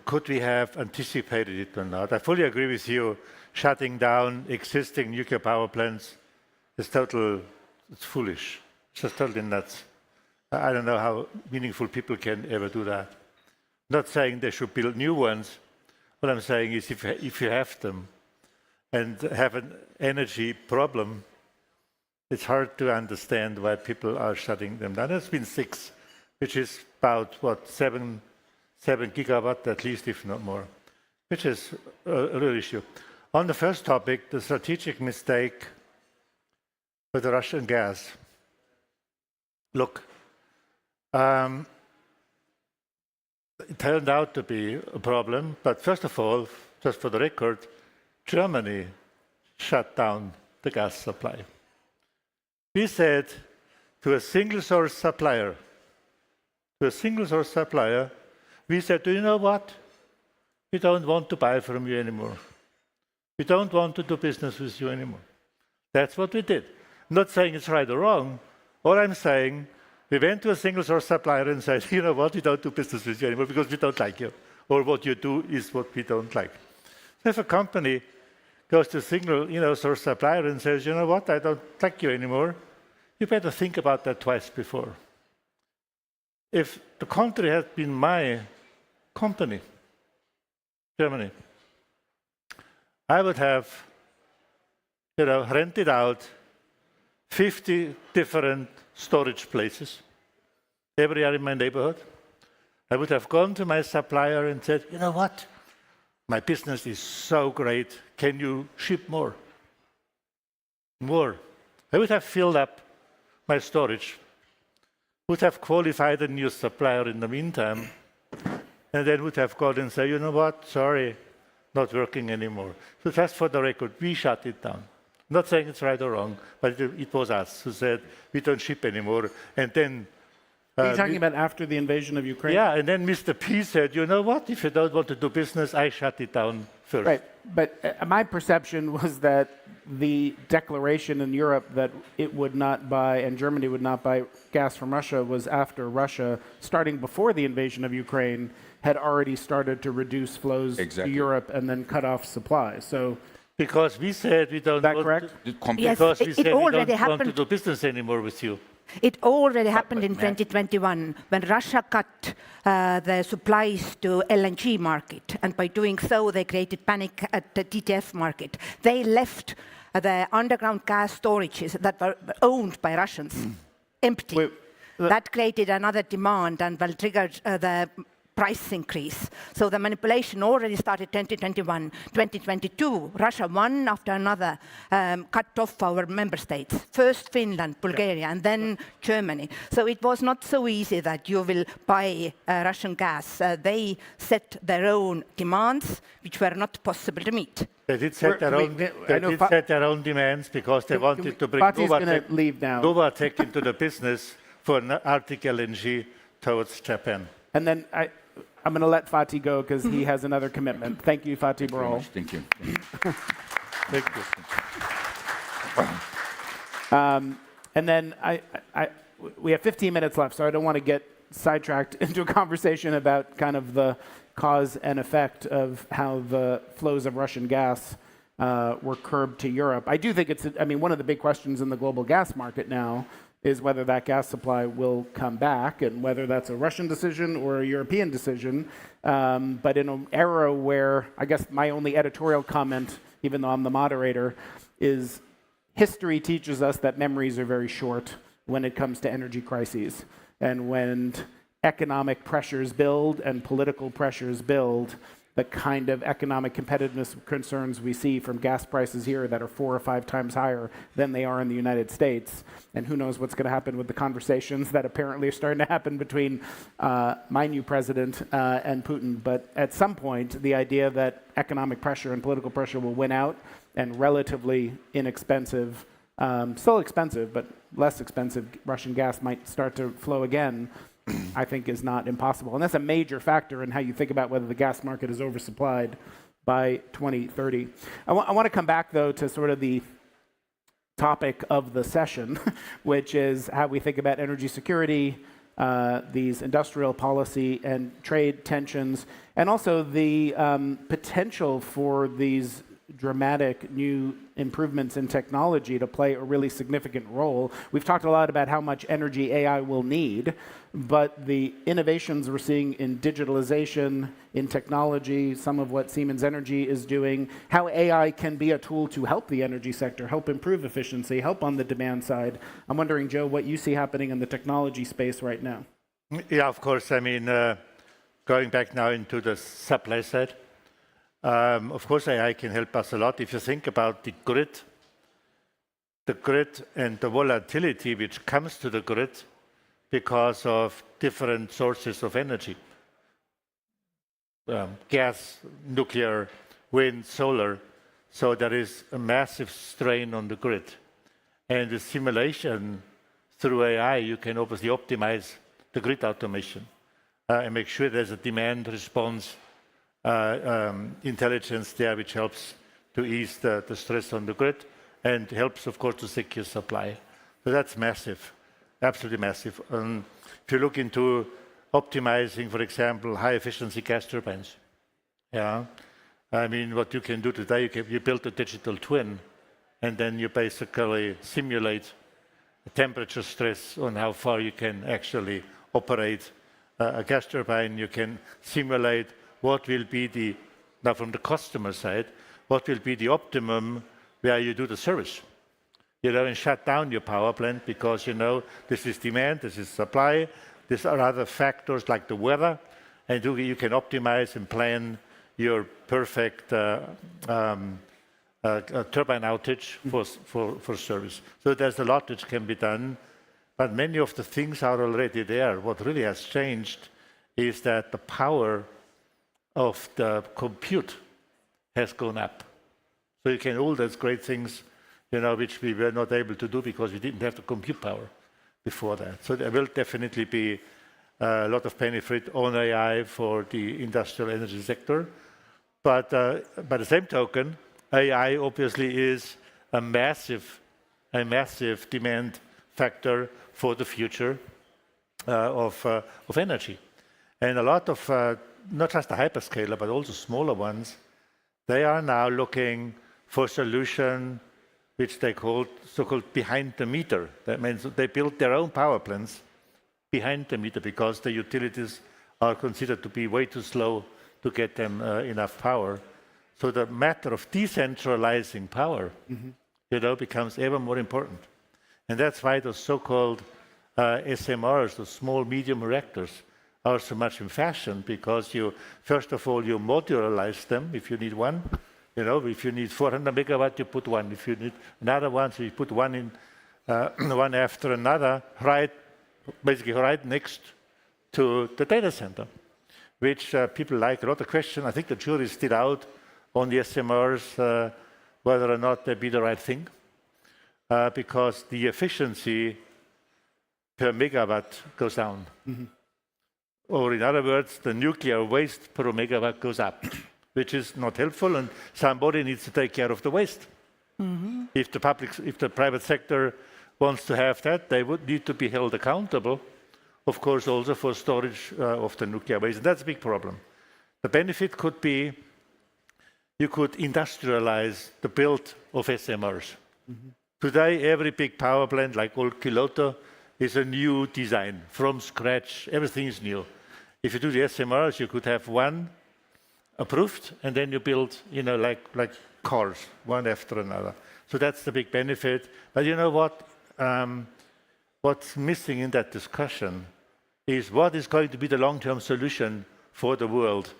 could we have anticipated it or not? I fully agree with you. Shutting down existing nuclear power plants is it's foolish. It's just totally nuts. I don't know how meaningful people can ever do that. Not saying they should build new ones. What I'm saying is if you have them and have an energy problem, it's hard to understand why people are shutting them down. It's been 6, which is about, 7 gigawatt at least, if not more, which is a real issue. On the first topic, the strategic mistake with the Russian gas. Look, it turned out to be a problem, but first of all, just for the record, Germany shut down the gas supply. We said to a single source supplier, we said, do you know what? We don't want to buy from you anymore. We don't want to do business with you anymore. That's what we did. I'm not saying it's right or wrong. All I'm saying, we went to a single source supplier and said, you know what, we don't do business with you anymore because we don't like you. Or what you do is what we don't like. So if a company goes to a single source supplier and says, you know what, I don't like you anymore, you better think about that twice before. If the country had been my company, Germany, I would have rented out 50 different storage places everywhere in my neighborhood. I would have gone to my supplier and said, you know what? My business is so great. Can you ship more? More. I would have filled up my storage, would have qualified a new supplier in the meantime, and then would have gone and said, you know what? Sorry, not working anymore. So just for the record, we shut it down. Not saying it's right or wrong, but it was us who said we don't ship anymore. And then Are you talking about after the invasion of Ukraine? Yeah, and then Mr. P said, you know what, if you don't want to do business, I shut it down first. Right, but my perception was that the declaration in Europe that it would not buy, and Germany would not buy gas from Russia was after Russia, starting before the invasion of Ukraine, had already started to reduce flows to Europe and then cut off supply. So, because we said we don't is that want correct? Yes, because we it said we already don't want to happened. do business anymore with you. It already happened in 2021 when Russia cut the supplies to LNG market, and by doing so, they created panic at the TTF market. They left the underground gas storages that were owned by Russians empty. That created another demand and triggered the price increase. So the manipulation already started 2021. 2022, Russia, one after another, cut off our member states. First Finland, Bulgaria, and then Germany. So it was not so easy that you will buy Russian gas. They set their own demands, which were not possible to meet. They did set their own demands because they wanted to bring Novatek into the business for an Arctic LNG towards Japan. And then I'm going to let Fatih go because he has another commitment. Thank you, Fatih Birol. Thank you. Thank you. And then we have 15 minutes left, so I don't want to get sidetracked into a conversation about kind of the cause and effect of how the flows of Russian gas were curbed to Europe. I do think one of the big questions in the global gas market now is whether that gas supply will come back and whether that's a Russian decision or a European decision. But in an era where, I guess my only editorial comment, even though I'm the moderator, is history teaches us that memories are very short when it comes to energy crises. And when economic pressures build and political pressures build, the kind of economic competitiveness concerns we see from gas prices here that are 4 or 5 times higher than they are in the United States. And who knows what's going to happen with the conversations that apparently are starting to happen between my new president and Putin. But at some point, the idea that economic pressure and political pressure will win out and relatively inexpensive, still expensive, but less expensive Russian gas might start to flow again, I think is not impossible. And that's a major factor in how you think about whether the gas market is oversupplied by 2030. I want to come back, though, to sort of the topic of the session, which is how we think about energy security, these industrial policy and trade tensions, and also the potential for these dramatic new improvements in technology to play a really significant role. We've talked a lot about how much energy AI will need, but the innovations we're seeing in digitalization, in technology, some of what Siemens Energy is doing, how AI can be a tool to help the energy sector, help improve efficiency, help on the demand side. I'm wondering, Joe, what you see happening in the technology space right now. Yeah, of course. I mean, going back now into the supply side, of course, AI can help us a lot. If you think about the grid and the volatility which comes to the grid because of different sources of energy, gas, nuclear, wind, solar. So there is a massive strain on the grid. And with simulation through AI, you can obviously optimize the grid automation and make sure there's a demand response intelligence there, which helps to ease the stress on the grid and helps, of course, to secure supply. So that's massive, absolutely massive. If you look into optimizing, for example, high-efficiency gas turbines, yeah, I mean, what you can do today, you build a digital twin, and then you basically simulate the temperature stress on how far you can actually operate a gas turbine. You can simulate what will be now from the customer side, what will be the optimum where you do the service. You know, and shut down your power plant because, you know, this is demand, this is supply, these are other factors like the weather, and you can optimize and plan your perfect turbine outage for service. So there's a lot which can be done, but many of the things are already there. What really has changed is that the power of the compute has gone up. So you can all those great things, you know, which we were not able to do because we didn't have the compute power. before that. So there will definitely be a lot of benefit on AI for the industrial energy sector. But by the same token, AI obviously is a massive demand factor for the future of energy. And a lot of, not just the hyperscaler, but also smaller ones, they are now looking for a solution which they call so-called behind the meter. That means they build their own power plants behind the meter because the utilities are considered to be way too slow to get them enough power. So the matter of decentralizing power, becomes ever more important. And that's why those so-called SMRs, the small medium reactors, are so much in fashion, because you, first of all, you modularize them. If you need one, if you need 400 megawatt, you put one. If you need another one, so you put one in, one after another, basically right next to the data center, which people like. A lot of question. I think the jury is still out on the SMRs, whether or not they be the right thing, because the efficiency per megawatt goes down. Or in other words, the nuclear waste per megawatt goes up, which is not helpful, and somebody needs to take care of the waste. If the private sector wants to have that, they would need to be held accountable, of course, also for storage of the nuclear waste. And that's a big problem. The benefit could be you could industrialize the build of SMRs. Today, every big power plant, like old Kiloto, is a new design from scratch. Everything is new. If you do the SMRs, you could have one approved, and then you build, like cars, one after another. So that's the big benefit. But you know what? What's missing in that discussion is what is going to be the long-term solution for the world,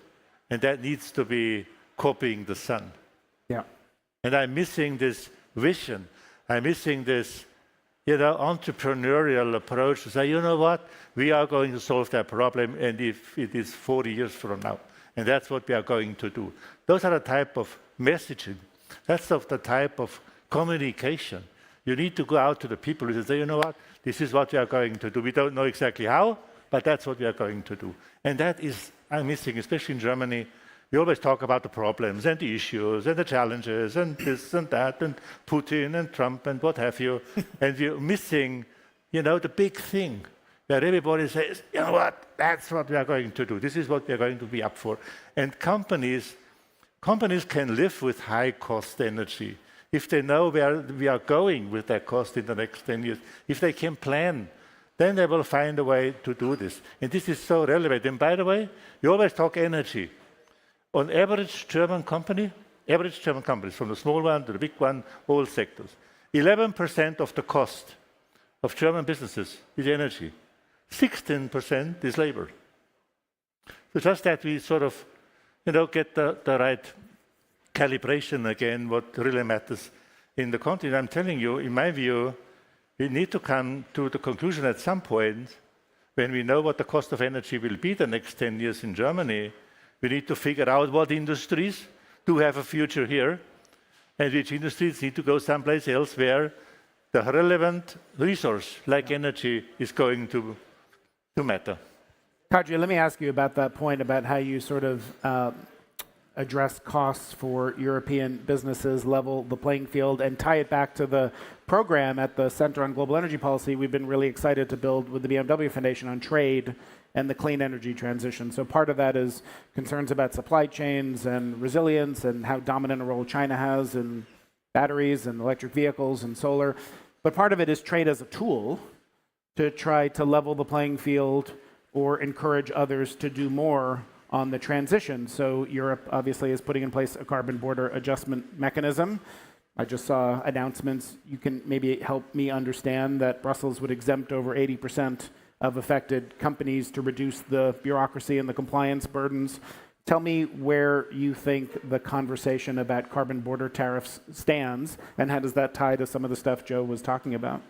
and that needs to be copying the sun. Yeah. And I'm missing this vision. I'm missing this, entrepreneurial approach to say, you know what, we are going to solve that problem, and if it is 40 years from now, and that's what we are going to do. Those are the type of messaging. That's the type of communication. You need to go out to the people and say, you know what, this is what we are going to do. We don't know exactly how, but that's what we are going to do. And that is, I'm missing, especially in Germany. We always talk about the problems and the issues and the challenges and this and that and Putin and Trump and what have you. And we're missing, the big thing where everybody says, you know what, that's what we are going to do. This is what we are going to be up for. And companies can live with high-cost energy if they know where we are going with that cost in the next 10 years. If they can plan, then they will find a way to do this. And this is so relevant. And by the way, you always talk energy. On average German companies, from the small one to the big one, all sectors, 11% of the cost of German businesses is energy. 16% is labor. So just that we sort of, get the right calibration again, what really matters in the continent. I'm telling you, in my view, we need to come to the conclusion at some point, when we know what the cost of energy will be the next 10 years in Germany, we need to figure out what industries do have a future here, and which industries need to go someplace else where the relevant resource, like energy, is going to matter. Kadri, let me ask you about that point about how you sort of address costs for European businesses, level the playing field, and tie it back to the program at the Center on Global Energy Policy we've been really excited to build with the BMW Foundation on trade and the clean energy transition. So part of that is concerns about supply chains and resilience and how dominant a role China has in batteries and electric vehicles and solar. But part of it is trade as a tool to try to level the playing field or encourage others to do more on the transition. So Europe obviously is putting in place a carbon border adjustment mechanism. I just saw announcements. You can maybe help me understand that Brussels would exempt over 80% of affected companies to reduce the bureaucracy and the compliance burdens. Tell me where you think the conversation about carbon border tariffs stands, and how does that tie to some of the stuff Joe was talking about?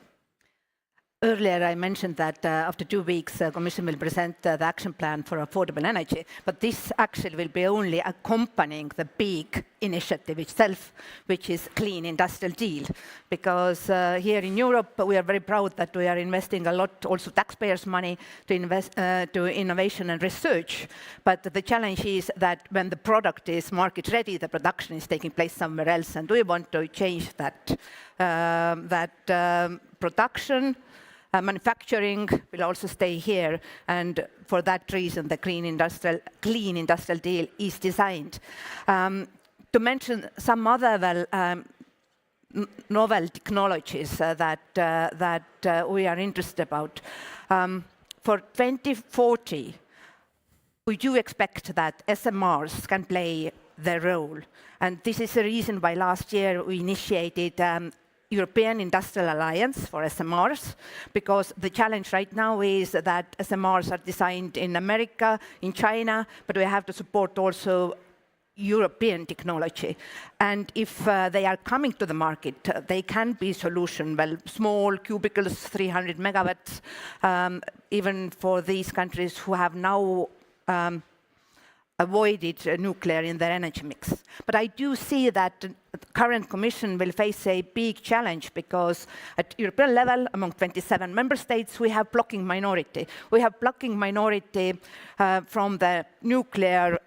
Earlier, I mentioned that after 2 weeks, the Commission will present the action plan for affordable energy, but this actually will be only accompanying the big initiative itself, which is Clean Industrial Deal. Because here in Europe, we are very proud that we are investing a lot, also taxpayers' money, to invest to innovation and research. But the challenge is that when the product is market ready, the production is taking place somewhere else, and we want to change that. Production, manufacturing will also stay here, and for that reason, the Clean Industrial Deal is designed. To mention some other novel technologies that we are interested about. For 2040, we do expect that SMRs can play their role, and this is the reason why last year we initiated European Industrial Alliance for SMRs, because the challenge right now is that SMRs are designed in America, in China, but we have to support also European technology. And if they are coming to the market, they can be solution, well, small cubicles, 300 megawatts, even for these countries who have now avoided nuclear in their energy mix. But I do see that the current Commission will face a big challenge, because at European level, among 27 member states, we have blocking minority. We have blocking minority from the nuclear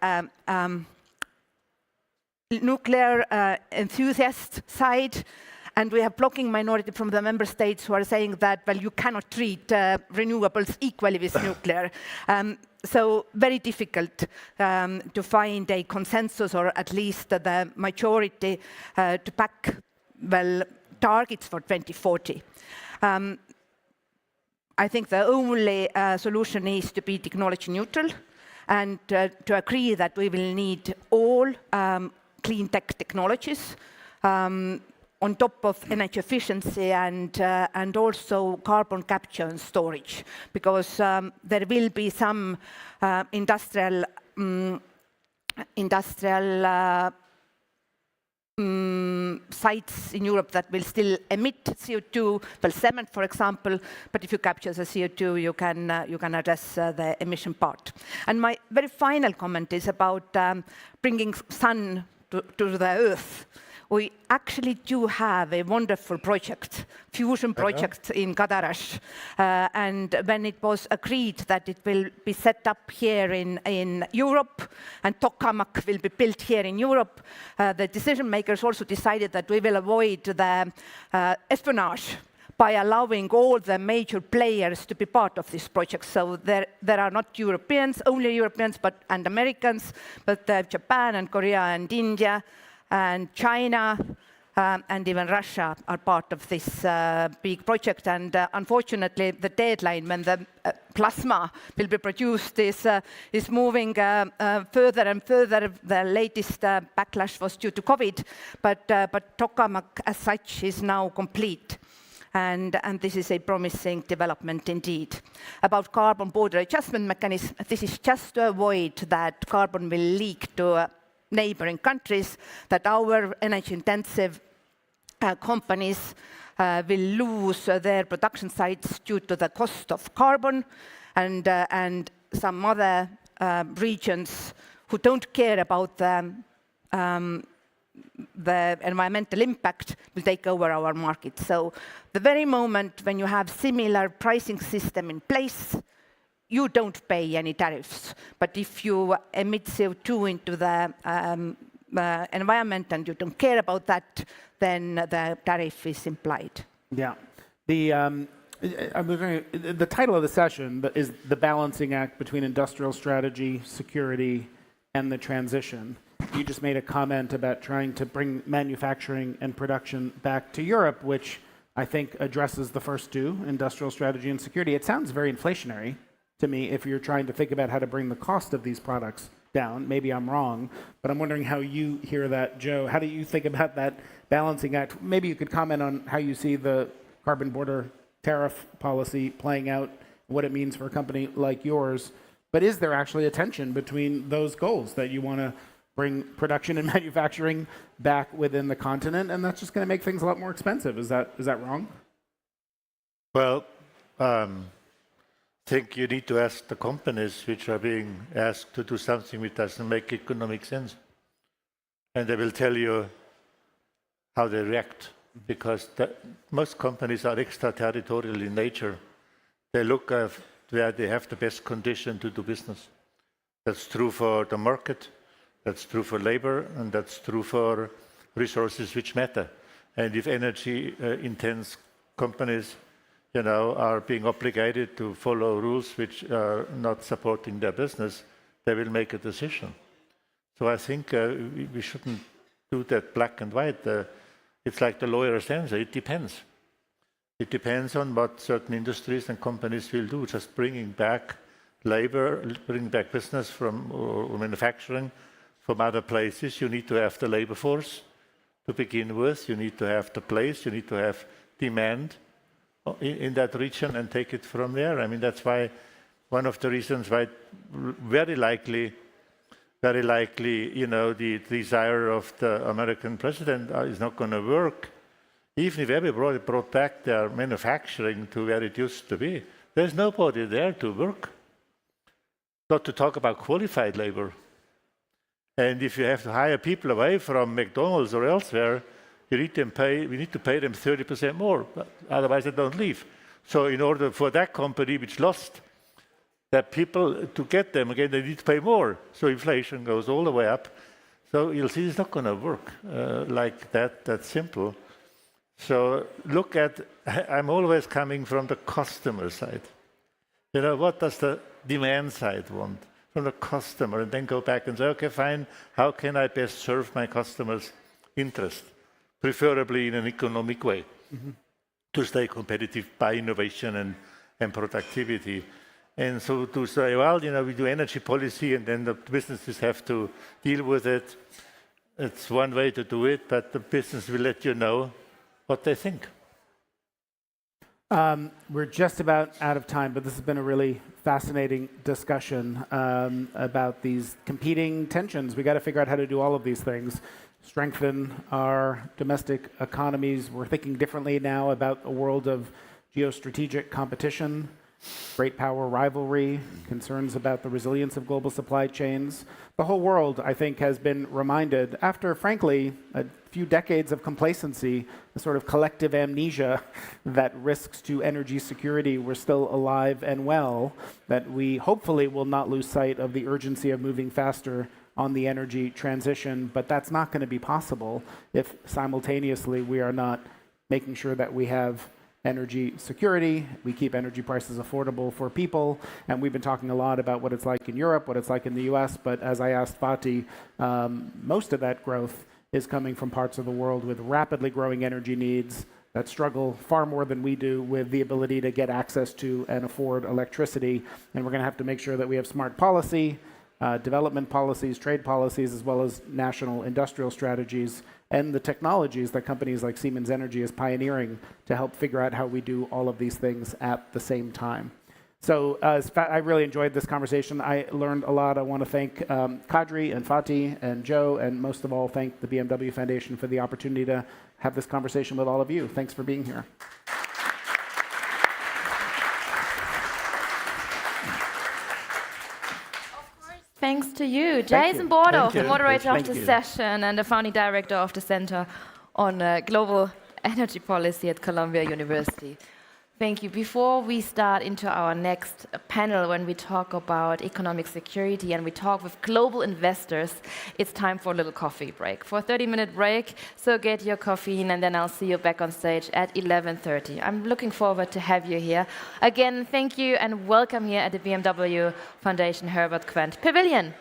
enthusiast side, and we have blocking minority from the member states who are saying that, well, you cannot treat renewables equally with nuclear. So very difficult to find a consensus, or at least the majority to back, well, targets for 2040. I think the only solution is to be technology neutral, and to agree that we will need all clean tech technologies on top of energy efficiency and also carbon capture and storage, because there will be some industrial sites in Europe that will still emit CO2, well, cement, for example, but if you capture the CO2, you can address the emission part. And my very final comment is about bringing sun to the earth. We actually do have a wonderful project, fusion project in Kadarash. And when it was agreed that it will be set up here in Europe, and tokamak will be built here in Europe, the decision makers also decided that we will avoid the espionage by allowing all the major players to be part of this project. So there are not Europeans, only Europeans, and Americans, but Japan and Korea and India and China and even Russia are part of this big project. And unfortunately, the deadline when the plasma will be produced is moving further and further. The latest backlash was due to COVID, but tokamak as such is now complete. And this is a promising development indeed. About carbon border adjustment mechanism, this is just to avoid that carbon will leak to neighboring countries, that our energy-intensive companies will lose their production sites due to the cost of carbon, and some other regions who don't care about the environmental impact will take over our market. So the very moment when you have similar pricing system in place, you don't pay any tariffs. But if you emit CO2 into the environment and you don't care about that, then the tariff is implied. Yeah. The title of the session is The Balancing Act Between Industrial Strategy, Security, and the Transition. You just made a comment about trying to bring manufacturing and production back to Europe, which I think addresses the first two, industrial strategy and security. It sounds very inflationary to me if you're trying to think about how to bring the cost of these products down. Maybe I'm wrong, but I'm wondering how you hear that, Joe. How do you think about that balancing act? Maybe you could comment on how you see the carbon border tariff policy playing out, what it means for a company like yours. But is there actually a tension between those goals, that you want to bring production and manufacturing back within the continent, and that's just going to make things a lot more expensive? Is that wrong? Well, think you need to ask the companies which are being asked to do something which doesn't make economic sense. And they will tell you how they react, because most companies are extraterritorial in nature. They look at where they have the best condition to do business. That's true for the market, that's true for labor, and that's true for resources which matter. And if energy intense companies are being obligated to follow rules which are not supporting their business, they will make a decision. So I think we shouldn't do that black and white. It's like the lawyer's answer, it depends. It depends on what certain industries and companies will do, just bringing back labor, bringing back business from or manufacturing from other places. You need to have the labor force to begin with, you need to have the place, you need to have demand in that region and take it from there. I mean, that's why one of the reasons why very likely, the desire of the American president is not going to work. Even if everybody brought back their manufacturing to where it used to be, there's nobody there to work. Not to talk about qualified labor. And if you have to hire people away from McDonald's or elsewhere, we need to pay them 30% more, otherwise they don't leave. So in order for that company which lost their people to get them again, they need to pay more. So inflation goes all the way up. So you'll see it's not going to work like that simple. So look at, I'm always coming from the customer side. What does the demand side want from the customer? And then go back and say, okay, fine, how can I best serve my customers' interest? Preferably in an economic way, to stay competitive by innovation and productivity. And so to say, well, we do energy policy and then the businesses have to deal with it. It's one way to do it, but the business will let you know what they think. We're just about out of time, but this has been a really fascinating discussion about these competing tensions. We got to figure out how to do all of these things. Strengthen our domestic economies. We're thinking differently now about a world of geostrategic competition, great power rivalry, concerns about the resilience of global supply chains. The whole world, I think, has been reminded, after, frankly, a few decades of complacency, the sort of collective amnesia that risks to energy security were still alive and well, that we hopefully will not lose sight of the urgency of moving faster on the energy transition, but that's not going to be possible if simultaneously we are not making sure that we have energy security, we keep energy prices affordable for people, and we've been talking a lot about what it's like in Europe, what it's like in the US, but as I asked Fatih, most of that growth is coming from parts of the world with rapidly growing energy needs that struggle far more than we do with the ability to get access to and afford electricity, and we're going to have to make sure that we have smart policy, development policies, trade policies, as well as national industrial strategies, and the technologies that companies like Siemens Energy is pioneering to help figure out how we do all of these things at the same time. So I really enjoyed this conversation. I learned a lot. I want to thank Kadri and Fatih and Joe, and most of all, thank the BMW Foundation for the opportunity to have this conversation with all of you. Thanks for being here. Thanks to you, Jason Bordorf, the moderator of the you. session and the founding director of the Center on Global Energy Policy at Columbia University. Thank you. Before we start into our next panel, when we talk about economic security and we talk with global investors, it's time for a little coffee break. For a 30-minute break, so get your caffeine, and then I'll see you back on stage at 11:30. I'm looking forward to have you here. Again, thank you and welcome here at the BMW Foundation Herbert Quandt Pavilion.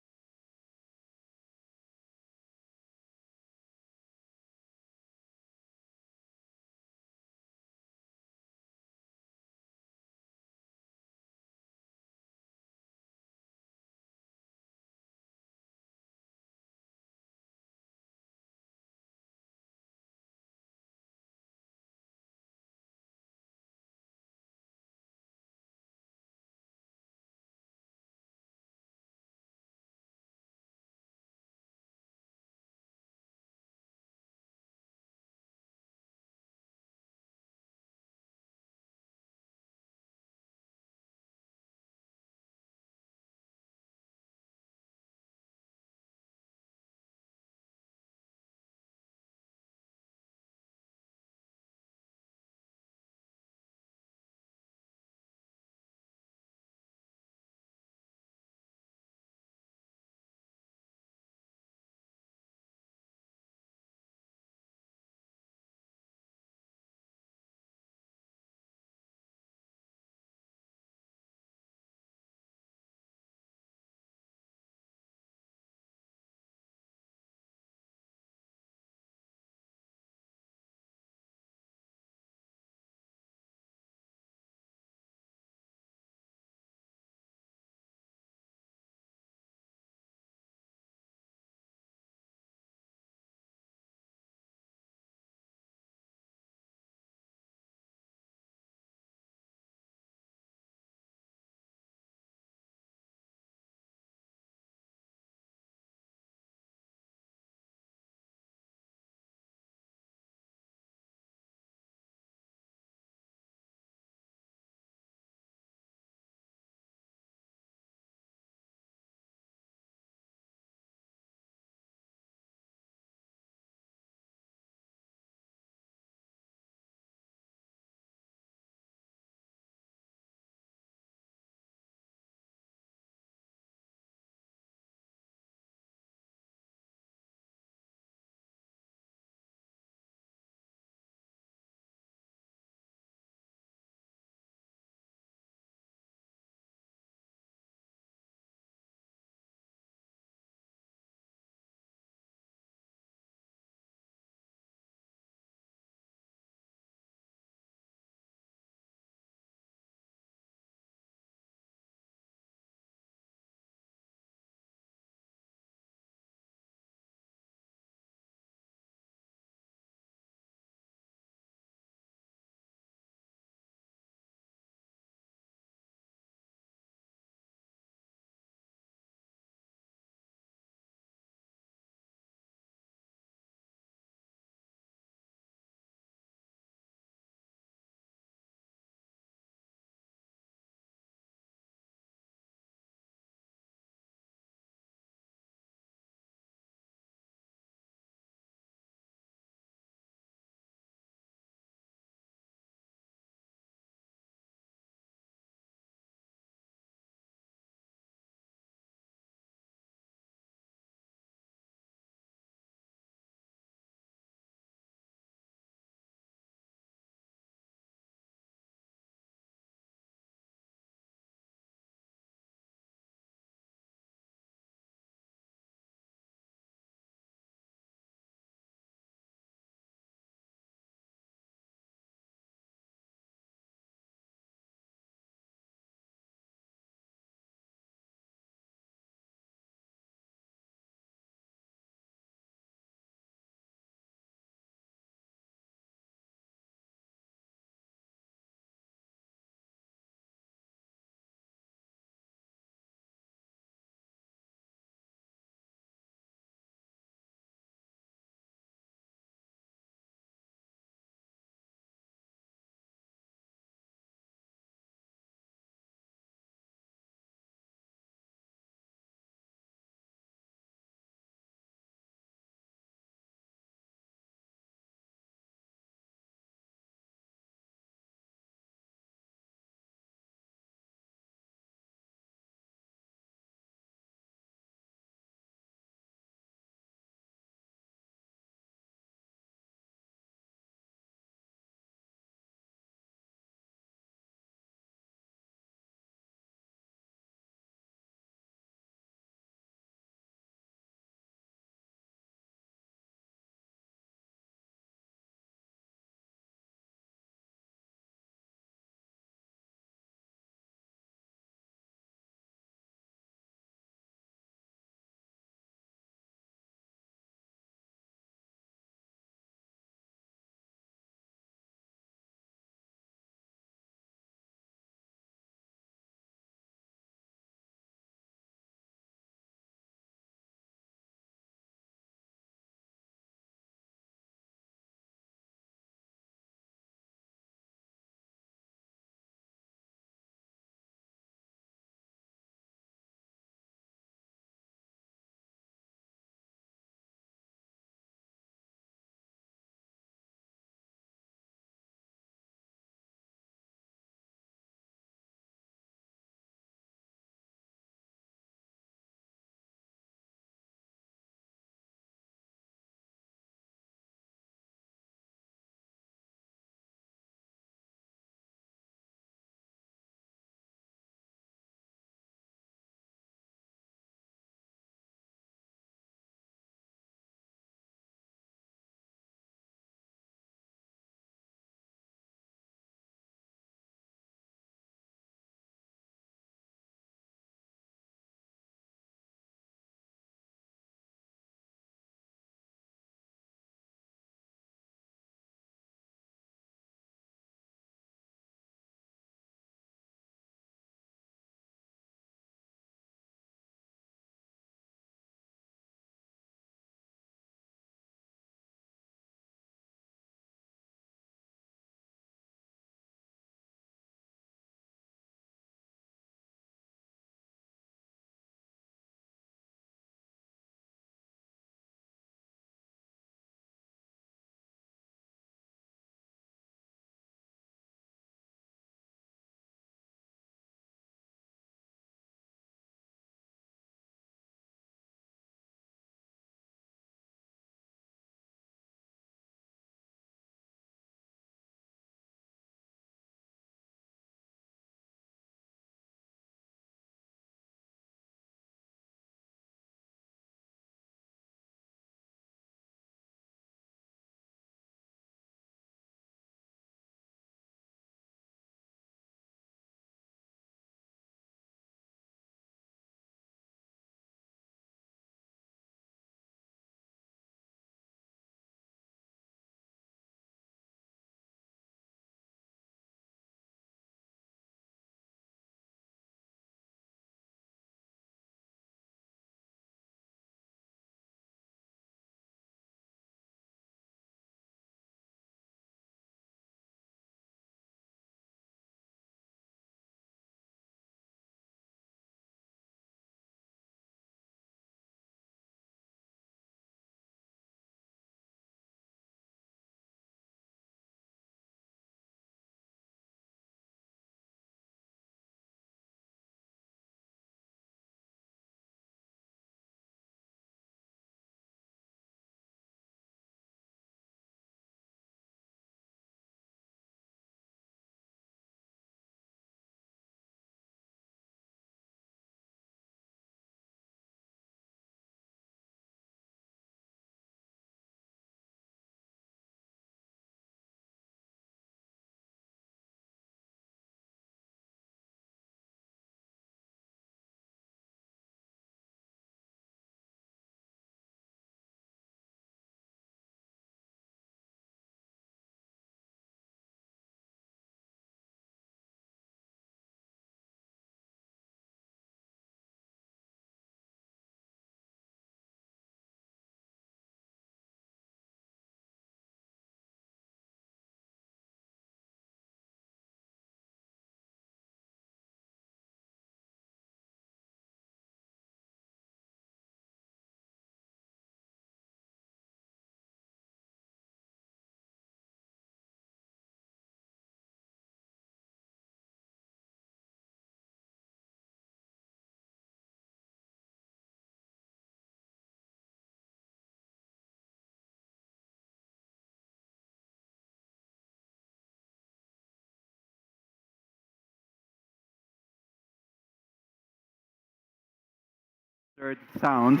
Third sound.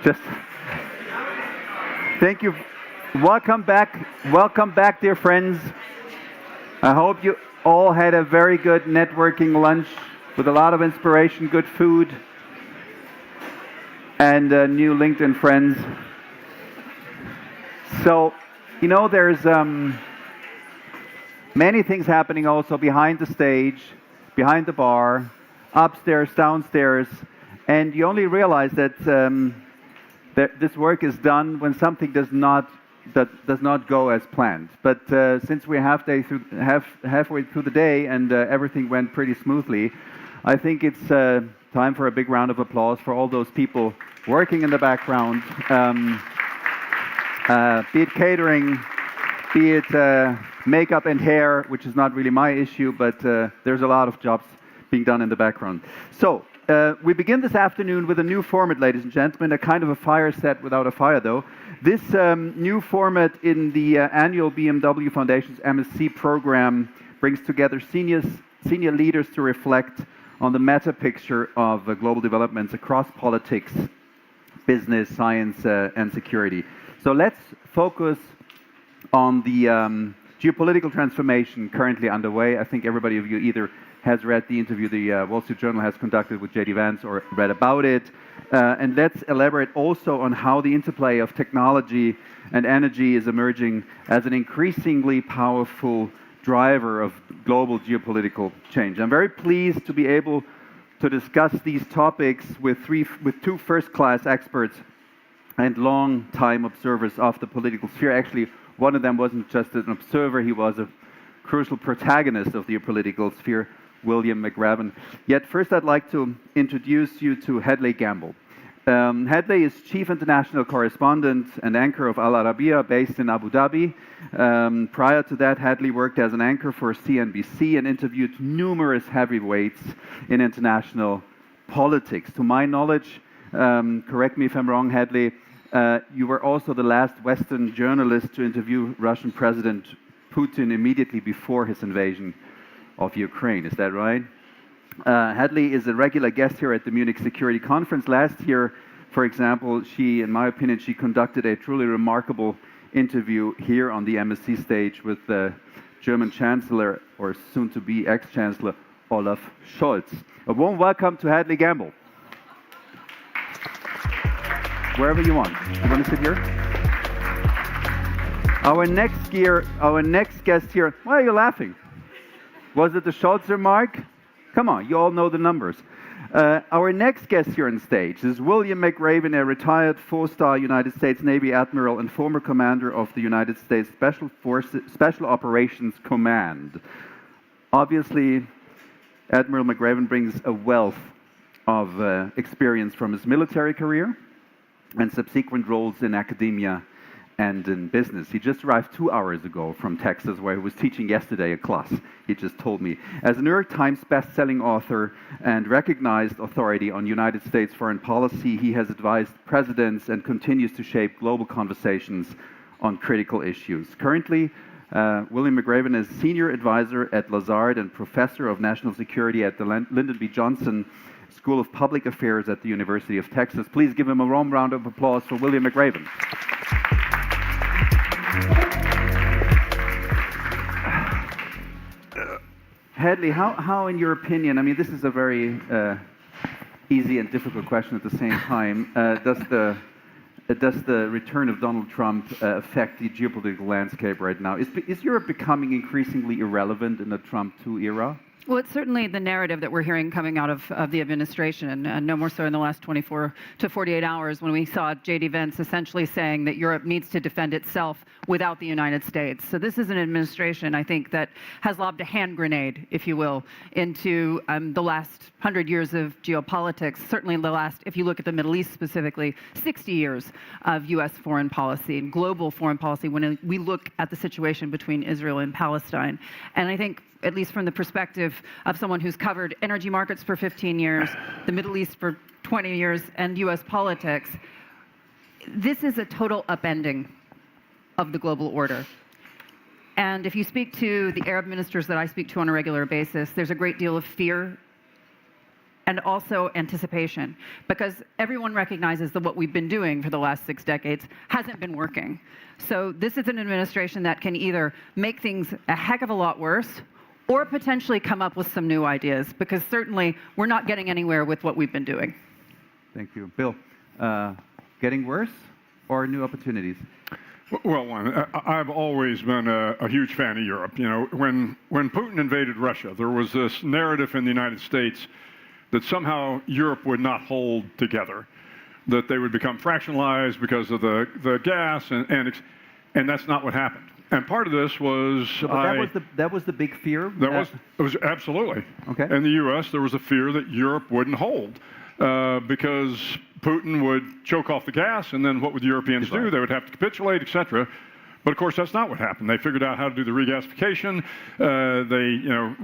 Just thank you. Welcome back, dear friends. I hope you all had a very good networking lunch with a lot of inspiration, good food, and new LinkedIn friends. So, you know, there's many things happening also behind the stage, behind the bar, upstairs, downstairs, and you only realize that that this work is done when something does not go as planned. But since we're halfway through the day and everything went pretty smoothly, I think it's time for a big round of applause for all those people working in the background, be it catering, be it makeup and hair, which is not really my issue, but there's a lot of jobs being done in the background. So we begin this afternoon with a new format, ladies and gentlemen, a kind of a fire set without a fire, though. This new format in the annual BMW Foundation's MSC program brings together senior leaders to reflect on the meta picture of global developments across politics, business, science, and security. So let's focus on the geopolitical transformation currently underway. I think everybody of you either has read the interview the Wall Street Journal has conducted with J.D. Vance or read about it. And let's elaborate also on how the interplay of technology and energy is emerging as an increasingly powerful driver of global geopolitical change. I'm very pleased to be able to discuss these topics with two first-class experts and long-time observers of the political sphere. Actually, one of them wasn't just an observer, he was a crucial protagonist of the political sphere, William McRaven. Yet first I'd like to introduce you to Hadley Gamble. Hadley is Chief International Correspondent and anchor of Al Arabiya, based in Abu Dhabi. Prior to that, Hadley worked as an anchor for CNBC and interviewed numerous heavyweights in international politics. To my knowledge, correct me if I'm wrong, Hadley, you were also the last Western journalist to interview Russian President Putin immediately before his invasion of Ukraine. Is that right? Hadley is a regular guest here at the Munich Security Conference. Last year, for example, in my opinion, she conducted a truly remarkable interview here on the MSC stage with the German Chancellor, or soon-to-be ex-Chancellor, Olaf Scholz. A warm welcome to Hadley Gamble. Wherever you want. You want to sit here? Our next guest here. Why are you laughing? Was it the Scholz remark? Come on, you all know the numbers. Our next guest here on stage is William McRaven, a retired four-star United States Navy admiral and former commander of the United States Special Operations Command. Obviously, Admiral McRaven brings a wealth of experience from his military career and subsequent roles in academia and in business. He just arrived 2 hours ago from Texas, where he was teaching yesterday a class, he just told me. As a New York Times best-selling author and recognized authority on United States foreign policy, he has advised presidents and continues to shape global conversations on critical issues. Currently, William McRaven is Senior Advisor at Lazard and Professor of National Security at the Lyndon B. Johnson School of Public Affairs at the University of Texas. Please give him a warm round of applause for William McRaven. Hadley, how, in your opinion, I mean, this is a very easy and difficult question at the same time, does the return of Donald Trump affect the geopolitical landscape right now? Is Europe becoming increasingly irrelevant in the Trump 2 era? Well, it's certainly the narrative that we're hearing coming out of the administration, and no more so in the last 24 to 48 hours when we saw J.D. Vance essentially saying that Europe needs to defend itself without the United States. So this is an administration, I think, that has lobbed a hand grenade, if you will, into the last 100 years of geopolitics, certainly in the last, if you look at the Middle East specifically, 60 years of U.S. foreign policy and global foreign policy when we look at the situation between Israel and Palestine. And I think, at least from the perspective of someone who's covered energy markets for 15 years, the Middle East for 20 years, and U.S. politics, this is a total upending of the global order. And if you speak to the Arab ministers that I speak to on a regular basis, there's a great deal of fear and also anticipation, because everyone recognizes that what we've been doing for the last 6 decades hasn't been working. So this is an administration that can either make things a heck of a lot worse or potentially come up with some new ideas, because certainly we're not getting anywhere with what we've been doing. Thank you. Bill, getting worse or new opportunities? Well, I've always been a huge fan of Europe. You know, when Putin invaded Russia, there was this narrative in the United States that somehow Europe would not hold together, that they would become fractionalized because of the gas, and that's not what happened. And part of this was that was the big fear. It was absolutely. Okay. In the U.S., there was a fear that Europe wouldn't hold because Putin would choke off the gas, and then what would the Europeans do? They would have to capitulate, etc. But of course, that's not what happened. They figured out how to do the regasification. They,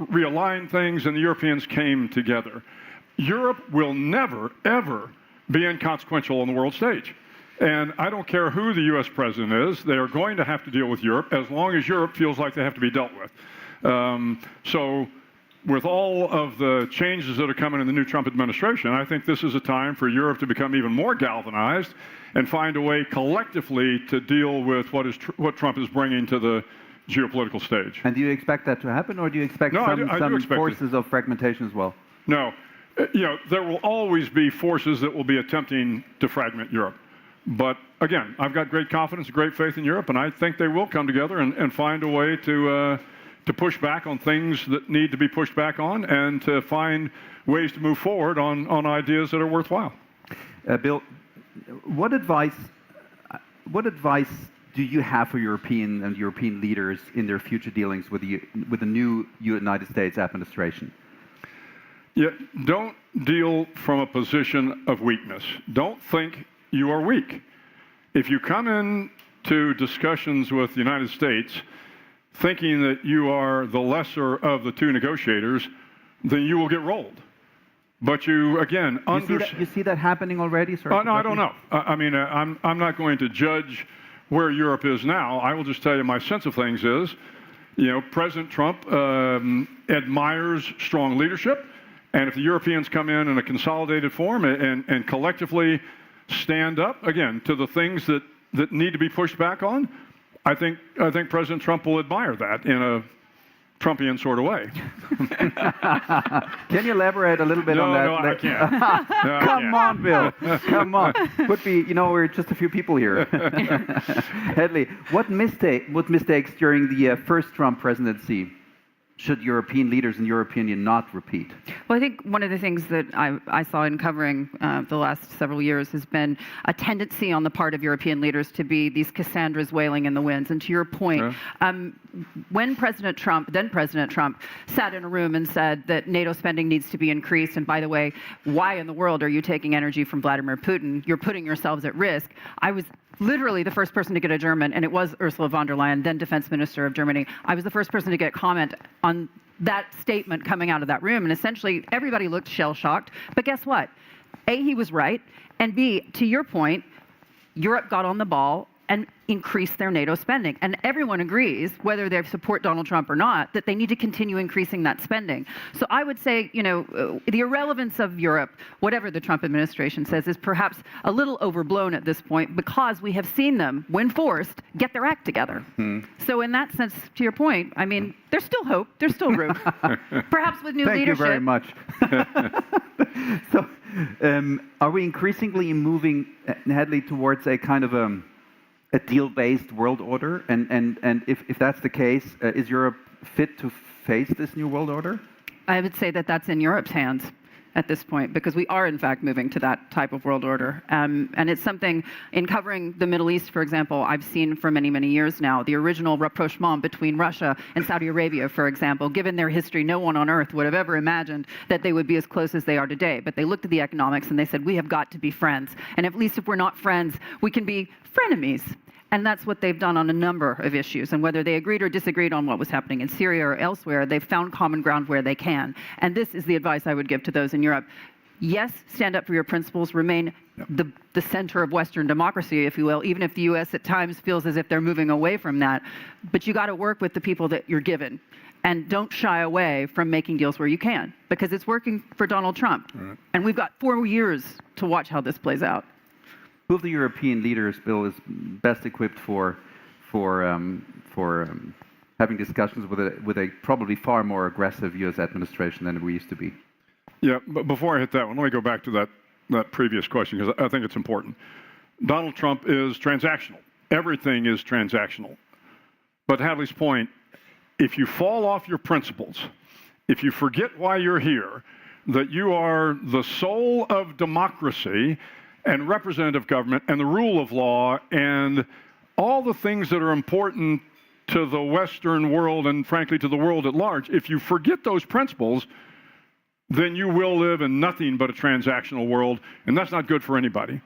realigned things, and the Europeans came together. Europe will never, ever be inconsequential on the world stage. And I don't care who the U.S. president is, they are going to have to deal with Europe as long as Europe feels like they have to be dealt with. So with all of the changes that are coming in the new Trump administration, I think this is a time for Europe to become even more galvanized and find a way collectively to deal with what Trump is bringing to the geopolitical stage. And do you expect that to happen, or do you expect some forces of fragmentation as well? No. There will always be forces that will be attempting to fragment Europe. But again, I've got great confidence, great faith in Europe, and I think they will come together and find a way to push back on things that need to be pushed back on, and to find ways to move forward on ideas that are worthwhile. Bill, what advice do you have for European leaders in their future dealings with the new United States administration? Yeah, don't deal from a position of weakness. Don't think you are weak. If you come into discussions with the United States thinking that you are the lesser of the two negotiators, then you will get rolled. But you, again, you see that happening already? Sorry, no, I don't know. I'm not going to judge where Europe is now. I will just tell you my sense of things is, President Trump admires strong leadership, and if the Europeans come in a consolidated form and collectively stand up, again, to the things that need to be pushed back on, I think President Trump will admire that in a Trumpian sort of way. Can you elaborate a little bit on that? No, I can't. Come on, Bill. Come on. Would be, we're just a few people here. Hedley, what mistakes during the first Trump presidency should European leaders, in your opinion, not repeat? Well, I think one of the things that I saw in covering the last several years has been a tendency on the part of European leaders to be these Cassandras wailing in the winds. And to your point, when then President Trump, sat in a room and said that NATO spending needs to be increased, and by the way, why in the world are you taking energy from Vladimir Putin? You're putting yourselves at risk. I was literally the first person to get a German, and it was Ursula von der Leyen, then Defense Minister of Germany. I was the first person to get comment on that statement coming out of that room, and essentially everybody looked shell-shocked. But guess what? A, he was right, and B, to your point, Europe got on the ball and increased their NATO spending. And everyone agrees, whether they support Donald Trump or not, that they need to continue increasing that spending. So I would say, the irrelevance of Europe, whatever the Trump administration says, is perhaps a little overblown at this point, because we have seen them, when forced, get their act together. So in that sense, to your point, there's still hope, there's still room. Perhaps with new leadership. Thank you very much. So, are we increasingly moving, Hedley, towards a kind of a deal-based world order? And if that's the case, is Europe fit to face this new world order? I would say that that's in Europe's hands at this point, because we are in fact moving to that type of world order. And it's something, in covering the Middle East, for example, I've seen for many, many years now. The original rapprochement between Russia and Saudi Arabia, for example, given their history, no one on earth would have ever imagined that they would be as close as they are today. But they looked at the economics and they said, we have got to be friends. And at least if we're not friends, we can be frenemies. And that's what they've done on a number of issues. And whether they agreed or disagreed on what was happening in Syria or elsewhere, they've found common ground where they can. And this is the advice I would give to those in Europe. Yes, stand up for your principles, remain the center of Western democracy, if you will, even if the U.S. at times feels as if they're moving away from that. But you got to work with the people that you're given. and don't shy away from making deals where you can, because it's working for Donald Trump. Right. And we've got 4 years to watch how this plays out. Who of the European leaders, Bill, is best equipped for having discussions with a probably far more aggressive U.S. administration than we used to be? Yeah, but before I hit that one, let me go back to that previous question, because I think it's important. Donald Trump is transactional. Everything is transactional. But Hadley's point, if you fall off your principles, if you forget why you're here, that you are the soul of democracy and representative government and the rule of law and all the things that are important to the Western world and, frankly, to the world at large, if you forget those principles, then you will live in nothing but a transactional world, and that's not good for anybody.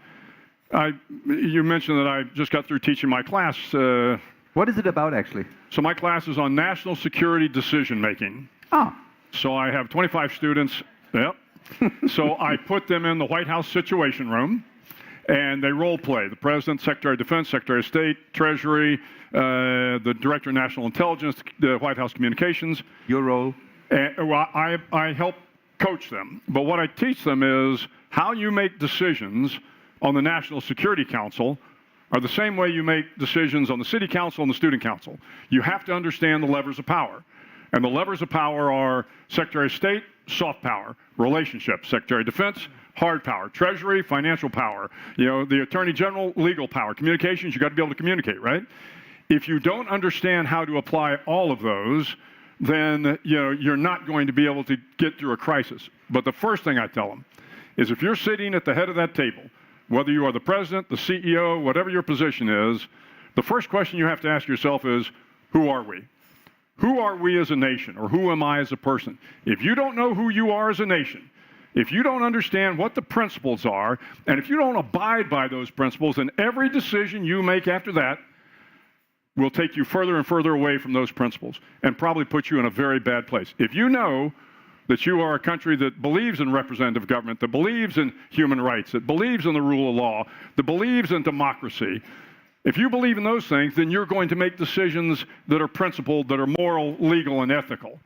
You mentioned that I just got through teaching my class. What is it about, actually? So my class is on national security decision-making. Oh. So I have 25 students. Yep. So I put them in the White House Situation Room, and they role play. The President, Secretary of Defense, Secretary of State, Treasury, the Director of National Intelligence, the White House Communications. Your role? I help coach them. But what I teach them is how you make decisions on the National Security Council are the same way you make decisions on the City Council and the Student Council. You have to understand the levers of power. And the levers of power are Secretary of State, soft power, relationships, Secretary of Defense, hard power, Treasury, financial power, the Attorney General, legal power, communications, you got to be able to communicate, right? If you don't understand how to apply all of those, then you're not going to be able to get through a crisis. But the first thing I tell them is if you're sitting at the head of that table, whether you are the president, the CEO, whatever your position is, the first question you have to ask yourself is, who are we? Who are we as a nation, or who am I as a person? If you don't know who you are as a nation, if you don't understand what the principles are, and if you don't abide by those principles, then every decision you make after that will take you further and further away from those principles and probably put you in a very bad place. If you know that you are a country that believes in representative government, that believes in human rights, that believes in the rule of law, that believes in democracy, if you believe in those things, then you're going to make decisions that are principled, that are moral, legal, and ethical.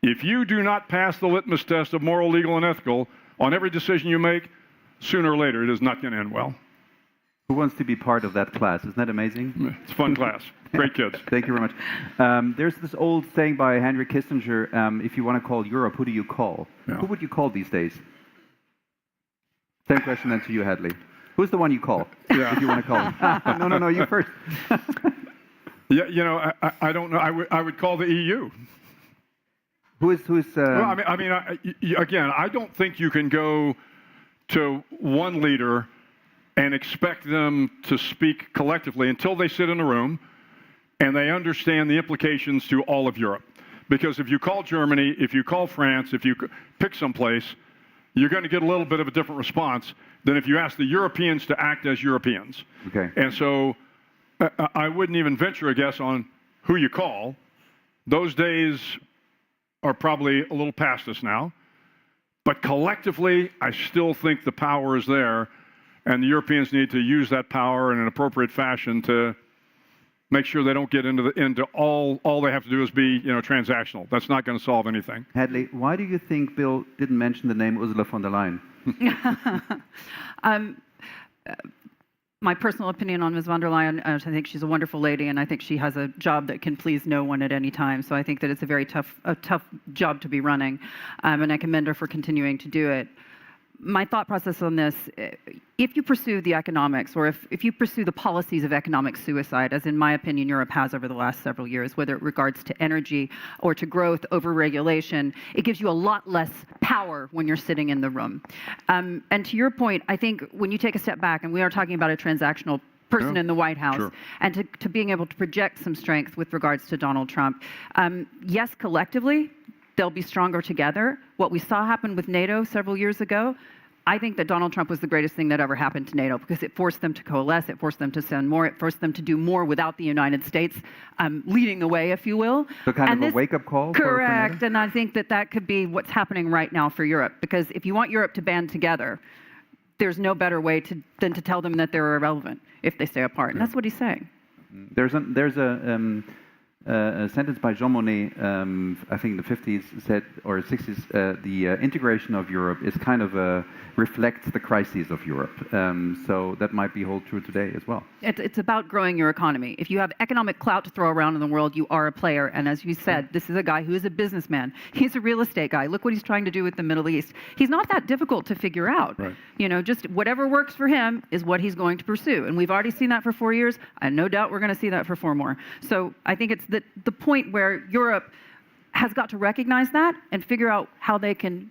If you do not pass the litmus test of moral, legal, and ethical on every decision you make, sooner or later it is not going to end well. Who wants to be part of that class? Isn't that amazing? It's a fun class. Great kids. Thank you very much. There's this old saying by Henry Kissinger, if you want to call Europe, who do you call? Yeah. Who would you call these days? Same question then to you, Hadley. Who's the one you call, if you want to call him? No, you first. Yeah, I don't know. I would call the EU. Who's? Well, again, I don't think you can go to one leader and expect them to speak collectively until they sit in a room and they understand the implications to all of Europe. Because if you call Germany, if you call France, if you pick someplace, you're going to get a little bit of a different response than if you ask the Europeans to act as Europeans. Okay. And so I wouldn't even venture a guess on who you call. Those days are probably a little past us now. But collectively, I still think the power is there, and the Europeans need to use that power in an appropriate fashion to make sure they don't get into all they have to do is be transactional. That's not going to solve anything. Hadley, why do you think Bill didn't mention the name Ursula von der Leyen? My personal opinion on Ms. von der Leyen, I think she's a wonderful lady, and I think she has a job that can please no one at any time. So I think that it's a very tough job to be running, and I commend her for continuing to do it. My thought process on this, if you pursue the economics, or if you pursue the policies of economic suicide, as in my opinion Europe has over the last several years, whether it regards to energy or to growth over regulation, it gives you a lot less power when you're sitting in the room. And to your point, I think when you take a step back, and we are talking about a transactional person in the White House, and to being able to project some strength with regards to Donald Trump, yes, collectively, they'll be stronger together. What we saw happen with NATO several years ago, I think that Donald Trump was the greatest thing that ever happened to NATO, because it forced them to coalesce, it forced them to send more, it forced them to do more without the United States leading the way, if you will. So kind of a wake-up call? Correct, and I think that could be what's happening right now for Europe, because if you want Europe to band together, there's no better way than to tell them that they're irrelevant if they stay apart, and that's what he's saying. There's a a sentence by Jean Monnet, I think in the 50s said, or 60s, the integration of Europe is kind of reflects the crises of Europe. So that might be hold true today as well. It's about growing your economy. If you have economic clout to throw around in the world, you are a player. And as you said, this is a guy who is a businessman. He's a real estate guy. Look what he's trying to do with the Middle East. He's not that difficult to figure out. Right. You know, just whatever works for him is what he's going to pursue. And we've already seen that for 4 years. And no doubt we're going to see that for 4 more. So I think it's the point where Europe has got to recognize that and figure out how they can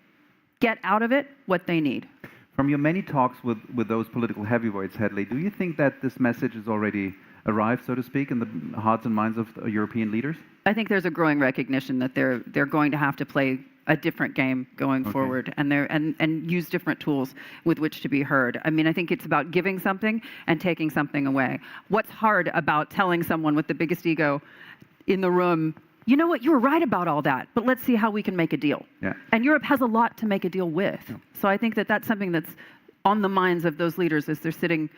get out of it what they need. From your many talks with those political heavyweights, Hedley, do you think that this message has already arrived, so to speak, in the hearts and minds of European leaders? I think there's a growing recognition that they're going to have to play a different game going forward, and use different tools with which to be heard. I mean, I think it's about giving something and taking something away. What's hard about telling someone with the biggest ego in the room, you know what, you were right about all that, but let's see how we can make a deal. Yeah. And Europe has a lot to make a deal with. Yeah. So I think that that's something that's on the minds of those leaders as they're sitting